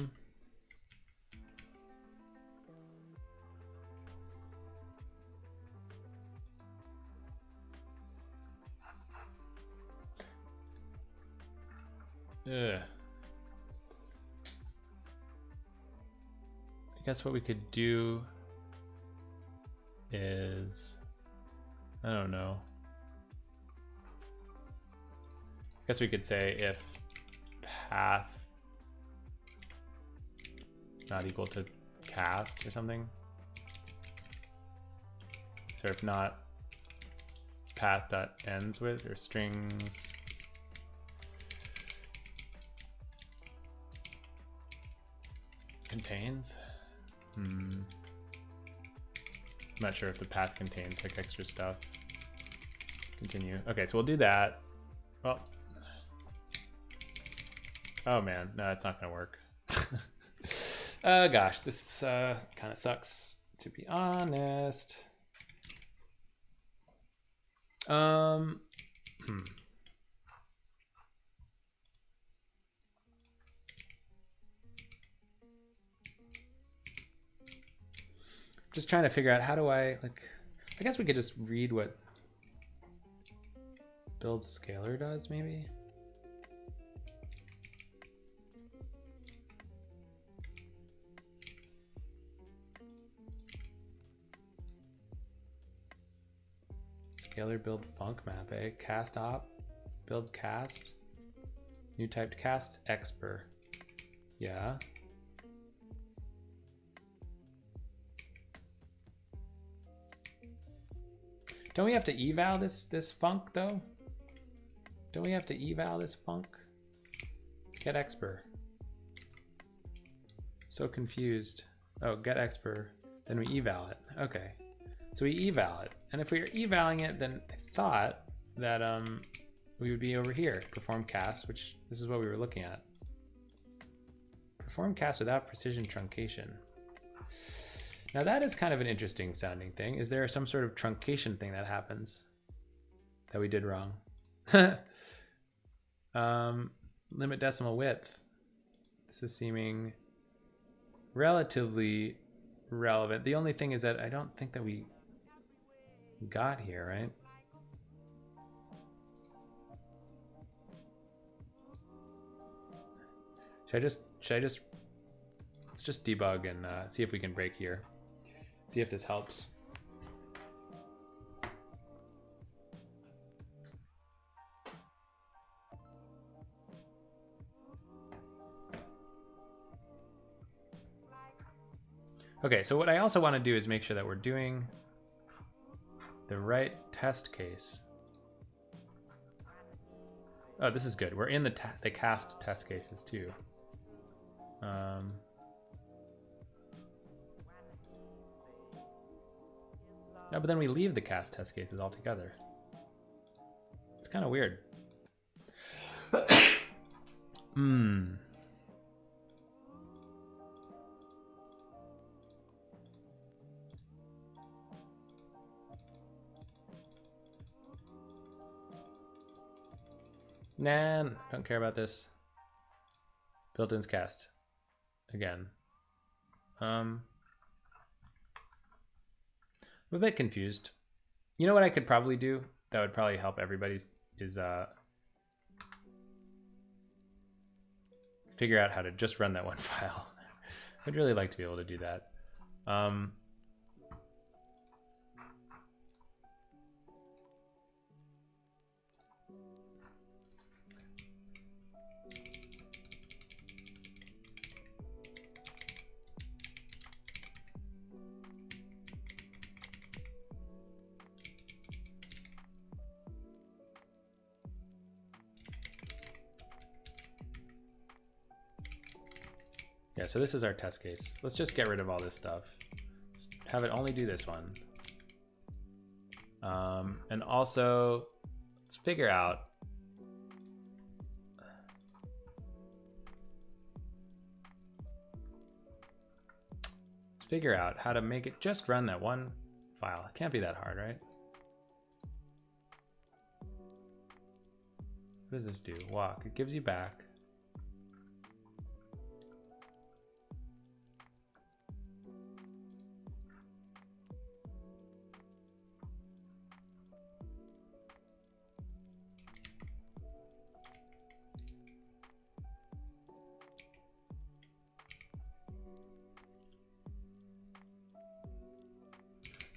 guess what we could do is, I don't know. I guess we could say if path not equal to cast or something. So if not, path dot ends with, or strings contains. I'm not sure if the path contains like extra stuff. Continue. Okay, so we'll do that. Well, oh man, no, that's not gonna work. Gosh, this kind of sucks, to be honest. Just trying to figure out, how do I, like, I guess we could just read what build scalar does, maybe. Scalar build func map, eh? Cast op, build cast, new typed cast expr. Yeah. Don't we have to eval this func though? Don't we have to eval this func? Get expr. So confused. Oh, get expr. Then we eval it. Okay. So we eval it. And if we are evaling it, then I thought that we would be over here. Perform cast, which this is what we were looking at. Perform cast without precision truncation. Now that is kind of an interesting sounding thing. Is there some sort of truncation thing that happens that we did wrong? Limit decimal width. This is seeming relatively relevant. The only thing is that I don't think that we got here, right? Should I just, let's just debug and see if we can break here. See if this helps. Okay, so what I also want to do is make sure that we're doing the right test case. Oh, this is good. We're in the cast test cases too. No, but then we leave the cast test cases altogether. It's kind of weird. Nah, don't care about this. Built-ins cast. Again. I'm a bit confused. You know what I could probably do that would probably help everybody is figure out how to just run that one file. I'd really like to be able to do that. Yeah, so this is our test case. Let's just get rid of all this stuff. Just have it only do this one. And also, let's figure out how to make it just run that one file. It can't be that hard, right? What does this do? Walk. It gives you back.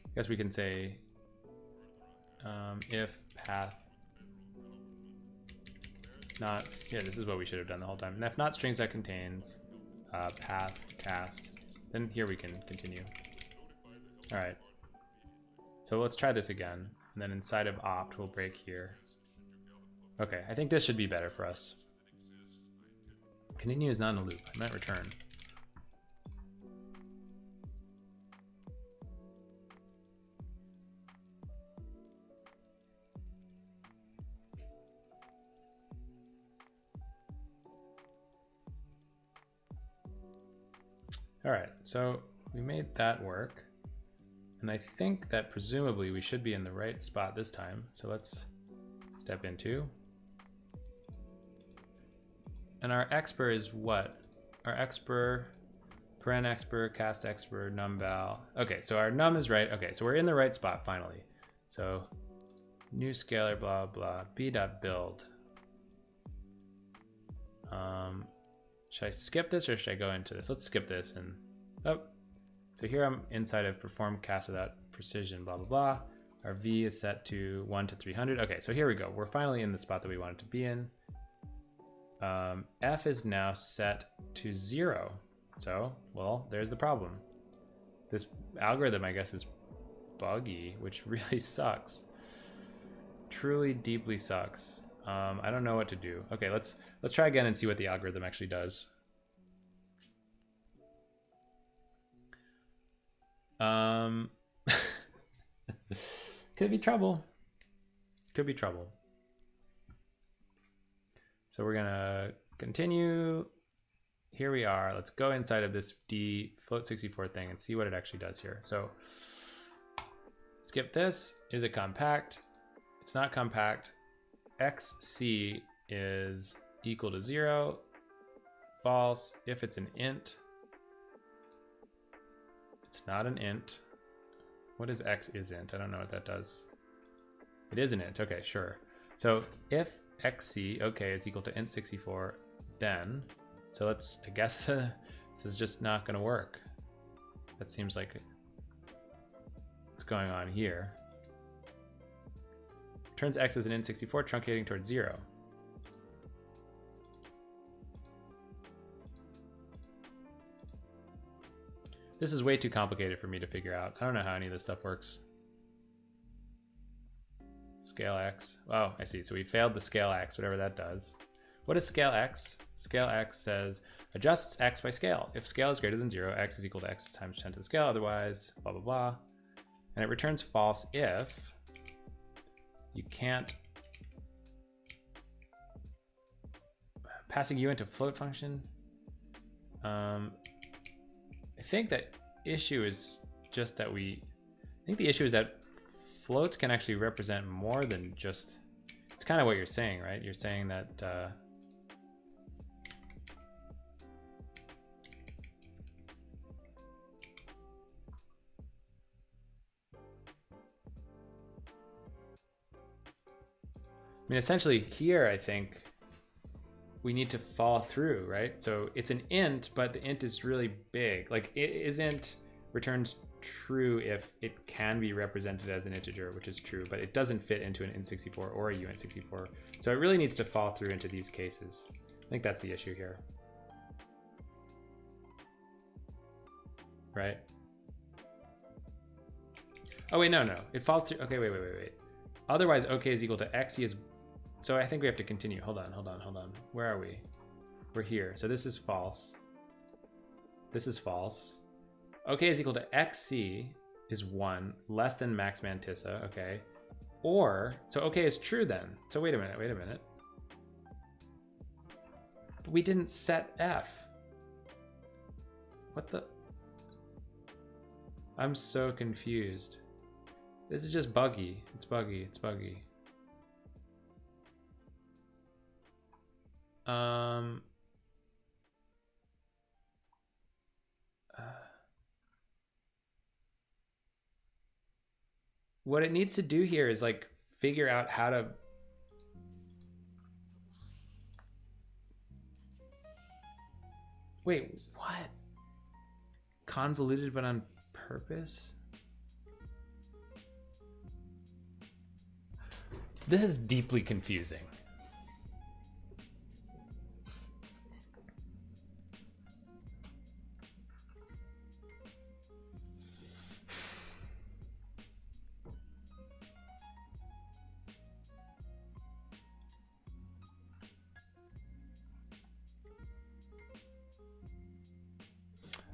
I guess we can say if path not, yeah, this is what we should have done the whole time. And if not strings that contains path cast, then here we can continue. All right. So let's try this again. And then inside of opt, we'll break here. Okay, I think this should be better for us. Continue is not in a loop. I meant return. All right, so we made that work. And I think that presumably we should be in the right spot this time. So let's step into. And our expr is what? Our expr, paren expr, cast expr, numval. Okay, so our num is right. Okay, so we're in the right spot finally. So new scalar, blah, blah, b.build. Should I skip this or should I go into this? Let's skip this and, oh. So here I'm inside of perform cast without precision, blah, blah, blah. Our V is set to 1 to 300. Okay, so here we go. We're finally in the spot that we wanted to be in. F is now set to 0. So, well, there's the problem. This algorithm, I guess, is buggy, which really sucks. Truly, deeply sucks. I don't know what to do. Okay, let's try again and see what the algorithm actually does. Could be trouble. Could be trouble. So we're gonna continue. Here we are. Let's go inside of this D float64 thing and see what it actually does here. So skip this. Is it compact? It's not compact. XC is equal to 0. False. If it's an int, it's not an int. What is X is int? I don't know what that does. It is an int. Okay, sure. So if XC, okay, is equal to int64, then, so let's, I guess this is just not going to work. That seems like what's going on here. Turns X as an int64, truncating towards 0. This is way too complicated for me to figure out. I don't know how any of this stuff works. Scale X. Oh, I see. So we failed the scale X, whatever that does. What is scale X? Scale X says adjusts X by scale. If scale is greater than 0, X is equal to X times 10 to the scale. Otherwise, blah, blah, blah. And it returns false if you can't. Passing U into float function. I think that issue is just that I think the issue is that floats can actually represent more than just, it's kind of what you're saying, right? You're saying that mean, essentially here, I think we need to fall through, right? So it's an int, but the int is really big. Like it isn't returns true if it can be represented as an integer, which is true, but it doesn't fit into an int64 or a uint64. So it really needs to fall through into these cases. I think that's the issue here. Right? Oh wait, no. It falls through. Okay, wait. Otherwise, OK is equal to xe is. So I think we have to continue. Hold on. Where are we? We're here. So this is false. This is false. OK is equal to xc is 1, less than max mantissa. Okay. Or, so OK is true then. So wait a minute. But we didn't set f. What the? I'm so confused. This is just buggy. It's buggy. What it needs to do here is like figure out how to. Wait, what? Convoluted but on purpose? This is deeply confusing.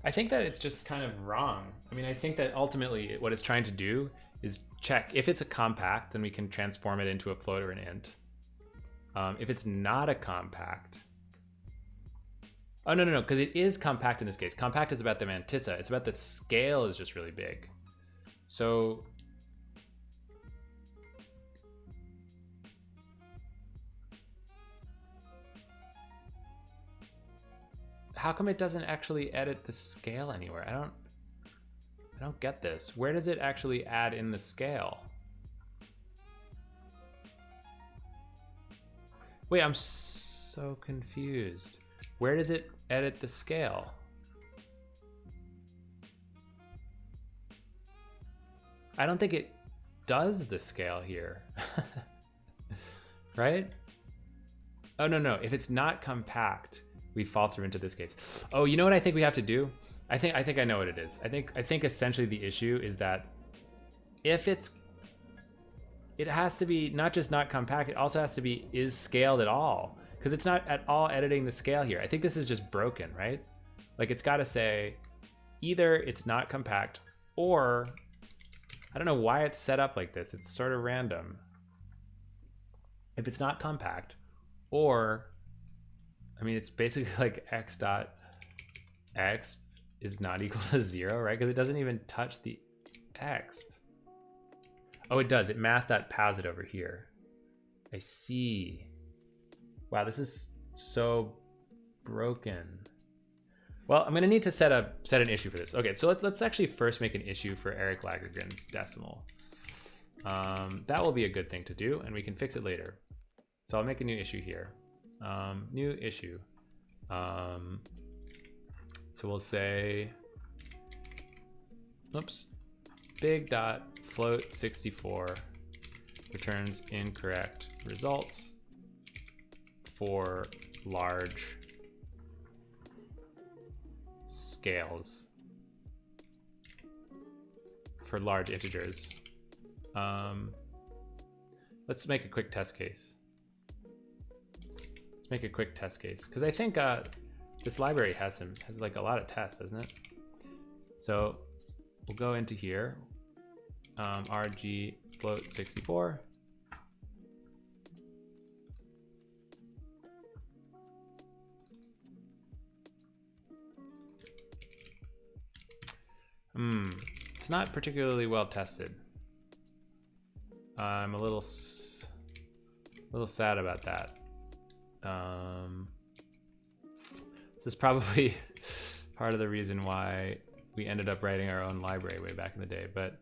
I think that it's just kind of wrong. I mean, I think that ultimately what it's trying to do is check if it's a compact, then we can transform it into a float or an int. If it's not a compact, oh no, because it is compact in this case. Compact is about the mantissa. It's about the scale is just really big. So how come it doesn't actually edit the scale anywhere? I don't get this. Where does it actually add in the scale? Wait, I'm so confused. Where does it edit the scale? I don't think it does the scale here. Right? Oh no, if it's not compact, we fall through into this case. Oh, you know what I think we have to do? I think I know what it is. I think essentially the issue is that if it has to be not just not compact, it also has to be is scaled at all, because it's not at all editing the scale here. I think this is just broken, right? Like it's got to say either it's not compact, or I don't know why it's set up like this. It's sort of random. If it's not compact, or I mean, it's basically like x dot x is not equal to 0, right? Because it doesn't even touch the x. Oh, it does. It math.pows it over here. I see. Wow, this is so broken. Well, I'm gonna need to set an issue for this. Okay, so let's actually first make an issue for ericlagergren's decimal. That will be a good thing to do, and we can fix it later. So I'll make a new issue here. New issue. So we'll say, oops, big dot float 64 returns incorrect results for large scales, for large integers. Let's make a quick test case. Make a quick test case, because I think this library has like a lot of tests, doesn't it? So we'll go into here, rg float 64. It's not particularly well tested. I'm a little sad about that. This is probably part of the reason why we ended up writing our own library way back in the day, but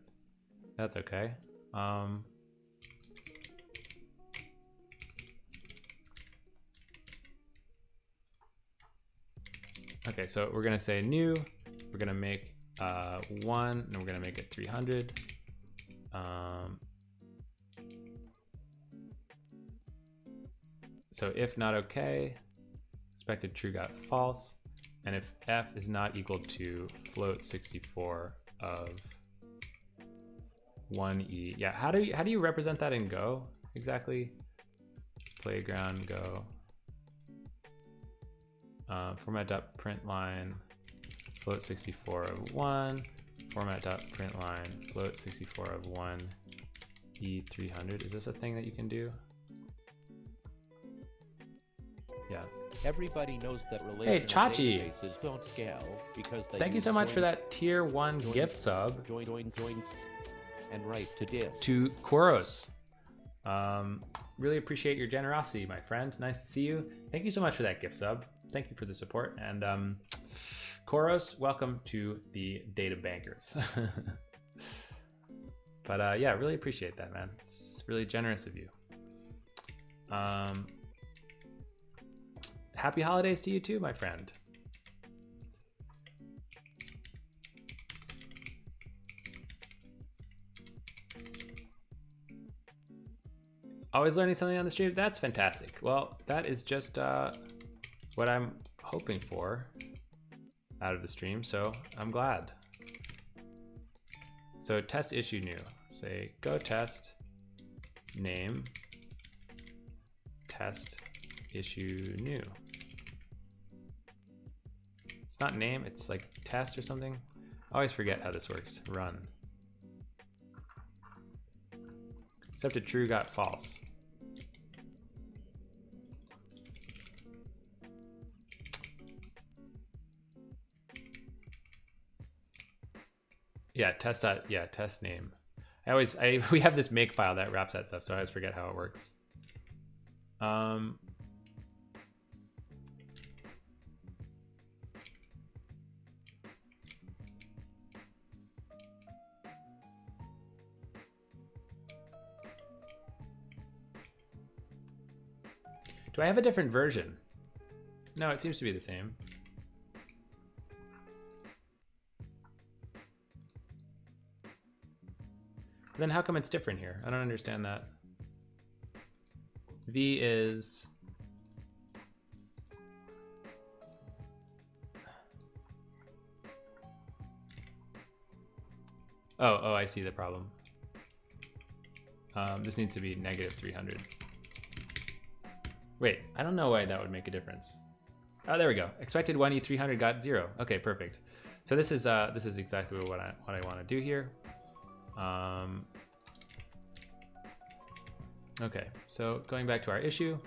that's okay. Okay, so we're gonna say new. We're gonna make 1, and we're gonna make it 300. So if not okay, expected true got false, and if f is not equal to float 64 of 1e. Yeah, how do you represent that in Go exactly? Playground Go. Format.println float 64 of 1. Format.println float 64 of 1 e300. Is this a thing that you can do? Yeah. Everybody knows that relational Chachi. databases don't scale because they Thank you use so much for joins, that tier 1 gift sub joins, and write to disk. to Koros. Really appreciate your generosity, my friend. Nice to see you. Thank you so much for that gift sub. Thank you for the support. And Koros, welcome to the Data Bankers. But yeah, really appreciate that, man. It's really generous of you. Happy holidays to you too, my friend. Always learning something on the stream. That's fantastic. Well, that is just what I'm hoping for out of the stream, so I'm glad. So test issue new. Say go test name test issue new. It's not name, it's like test or something. I always forget how this works. Run. Accepted true got false. Yeah, test name. We have this make file that wraps that stuff, so I always forget how it works. Do I have a different version? No, it seems to be the same. Then how come it's different here? I don't understand that. V is... Oh, I see the problem. This needs to be negative 300. Wait, I don't know why that would make a difference. Oh, there we go. Expected 1e300 got 0. Okay, perfect. So this is exactly what I want to do here. Okay, so going back to our issue,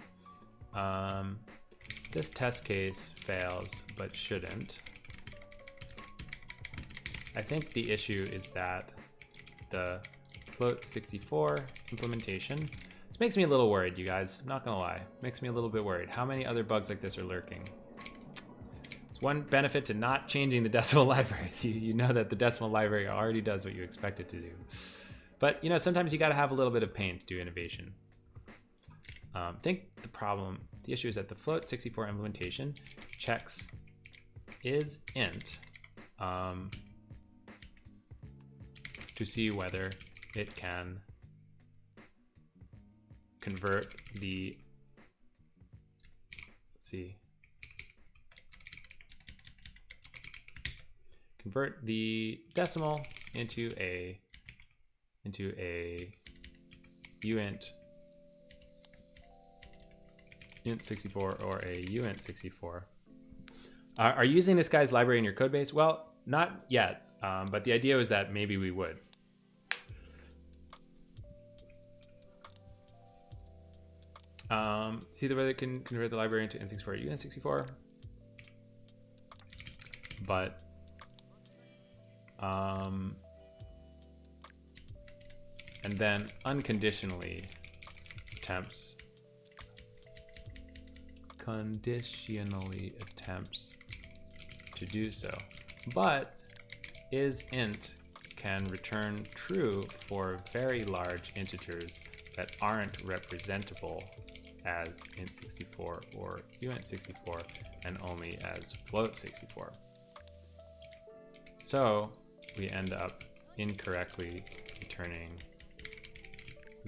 this test case fails but shouldn't. I think the issue is that the float 64 implementation. This makes me a little worried, you guys. I'm not gonna lie, makes me a little bit worried. How many other bugs like this are lurking? It's one benefit to not changing the decimal library. You know that the decimal library already does what you expect it to do. But you know, sometimes you gotta have a little bit of pain to do innovation. I think the issue is that the float 64 implementation checks is int to see whether it can convert the, convert the decimal into a uint 64 or a uint 64. Are you using this guy's library in your code base? Well, not yet, but the idea was that maybe we would. See the way they can convert the library into int64 or uint64, but and then unconditionally attempts to do so, but isInt can return true for very large integers that aren't representable as int64 or uint64 and only as float64. So we end up incorrectly returning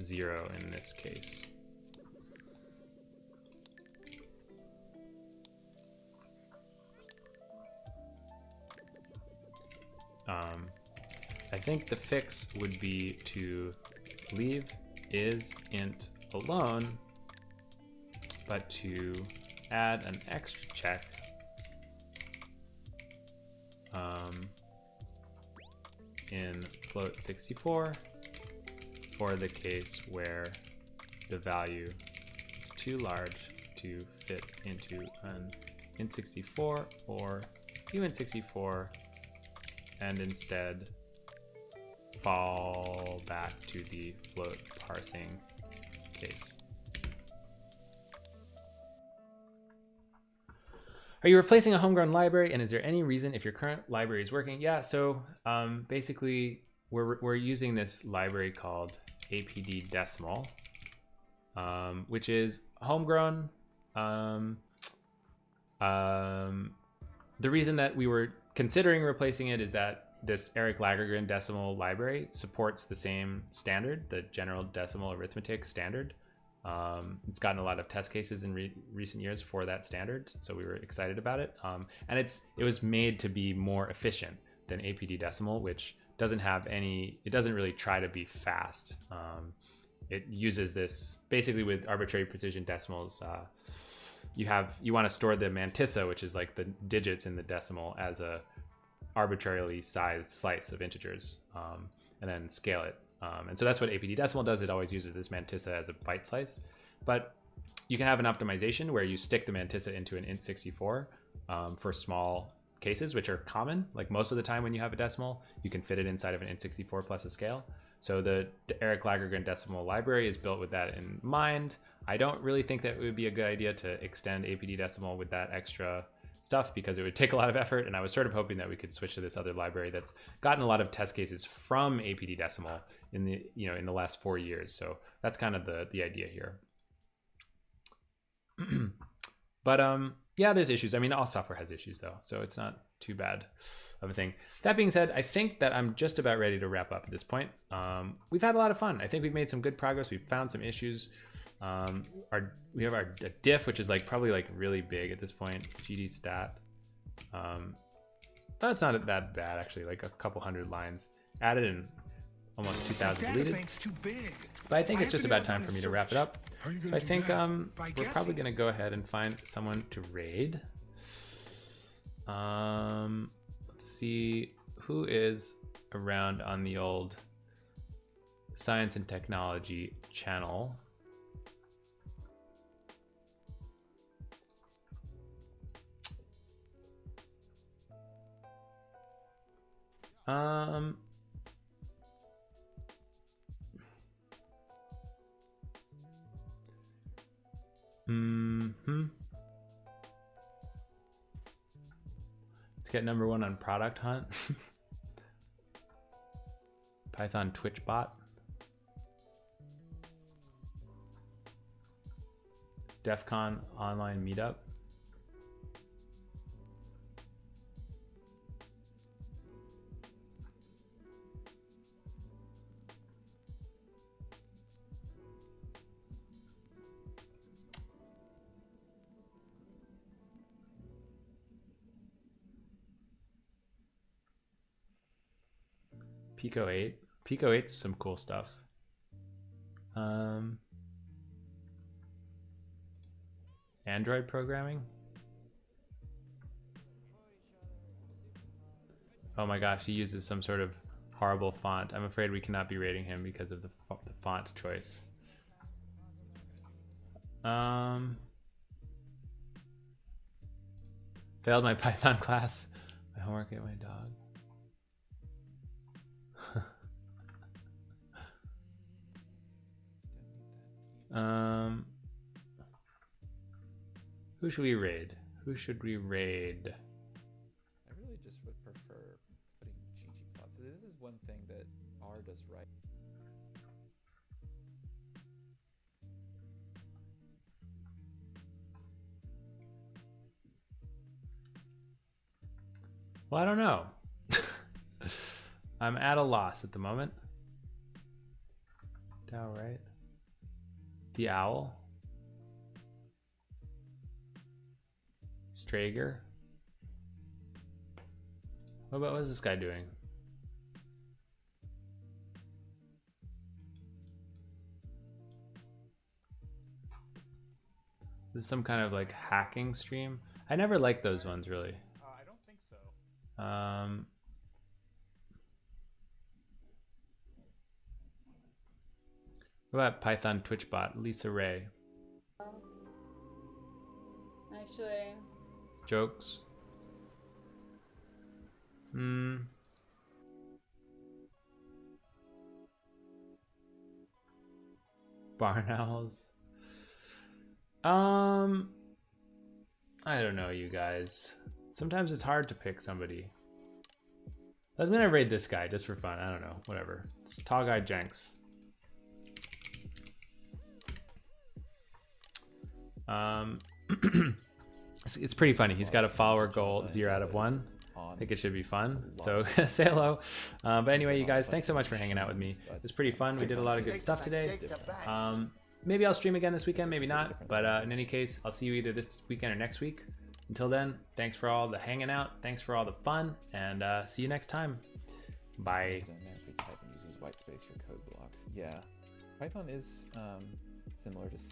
0 in this case. I think the fix would be to leave isInt alone, but to add an extra check in float64 for the case where the value is too large to fit into an int64 or uint64, and instead fall back to the float parsing case. Are you replacing a homegrown library, and is there any reason if your current library is working? Yeah, so basically we're using this library called apd-decimal, which is homegrown. The reason that we were considering replacing it is that this ericlagergren decimal library supports the same standard, the general decimal arithmetic standard. It's gotten a lot of test cases in recent years for that standard, so we were excited about it. And it was made to be more efficient than apd-decimal, which doesn't have any, it doesn't really try to be fast. It uses this, basically with arbitrary precision decimals, you want to store the mantissa, which is like the digits in the decimal, as a arbitrarily sized slice of integers, and then scale it. And so that's what apd-decimal does. It always uses this mantissa as a byte slice. But you can have an optimization where you stick the mantissa into an int64 for small cases, which are common. Like most of the time when you have a decimal, you can fit it inside of an int64 plus a scale. So the ericlagergren decimal library is built with that in mind. I don't really think that it would be a good idea to extend apd-decimal with that extra stuff because it would take a lot of effort, and I was sort of hoping that we could switch to this other library that's gotten a lot of test cases from apd-decimal in the last 4 years. So that's kind of the idea here. But yeah, there's issues. I mean, all software has issues though, so it's not too bad of a thing. That being said, I think that I'm just about ready to wrap up at this point. We've had a lot of fun. I think we've made some good progress. We've found some issues. We have our diff, which is probably really big at this point. GD stat. That's not that bad actually. Like a couple hundred lines added and almost 2,000 deleted. Too big. But I think it's just about time for me to wrap it up. So I think we're probably gonna go ahead and find someone to raid. Let's see who is around on the old science and technology channel. Let's get #1 on product hunt. Python Twitch bot. DEF CON online meetup. Pico 8. Pico 8's some cool stuff. Android programming. Oh my gosh, he uses some sort of horrible font. I'm afraid we cannot be rating him because of the font choice. Failed my Python class. My homework ate my dog. Who should we raid? Who should we raid? I really just would prefer putting ggplots. So this is one thing that R does right. Well, I don't know. I'm at a loss at the moment. Dow, right? The owl. Strager. What is this guy doing? This is some kind of like hacking stream. I never liked those ones really. I don't think so. What about Python Twitch bot? Lisa Ray. Actually. Jokes. Barn owls. I don't know, you guys. Sometimes it's hard to pick somebody. I was gonna raid this guy just for fun. I don't know, whatever. It's Tall Guy Jenks. It's pretty funny. He's got a follower goal 0 out of 1. I think it should be fun. So say hello. But anyway, you guys, thanks so much for hanging out with me. It was pretty fun. We did a lot of good stuff today. Maybe I'll stream again this weekend, maybe not. But in any case, I'll see you either this weekend or next week. Until then, thanks for all the hanging out. Thanks for all the fun. And see you next time. Bye. Python uses white space for code blocks. Yeah. Python is similar to C.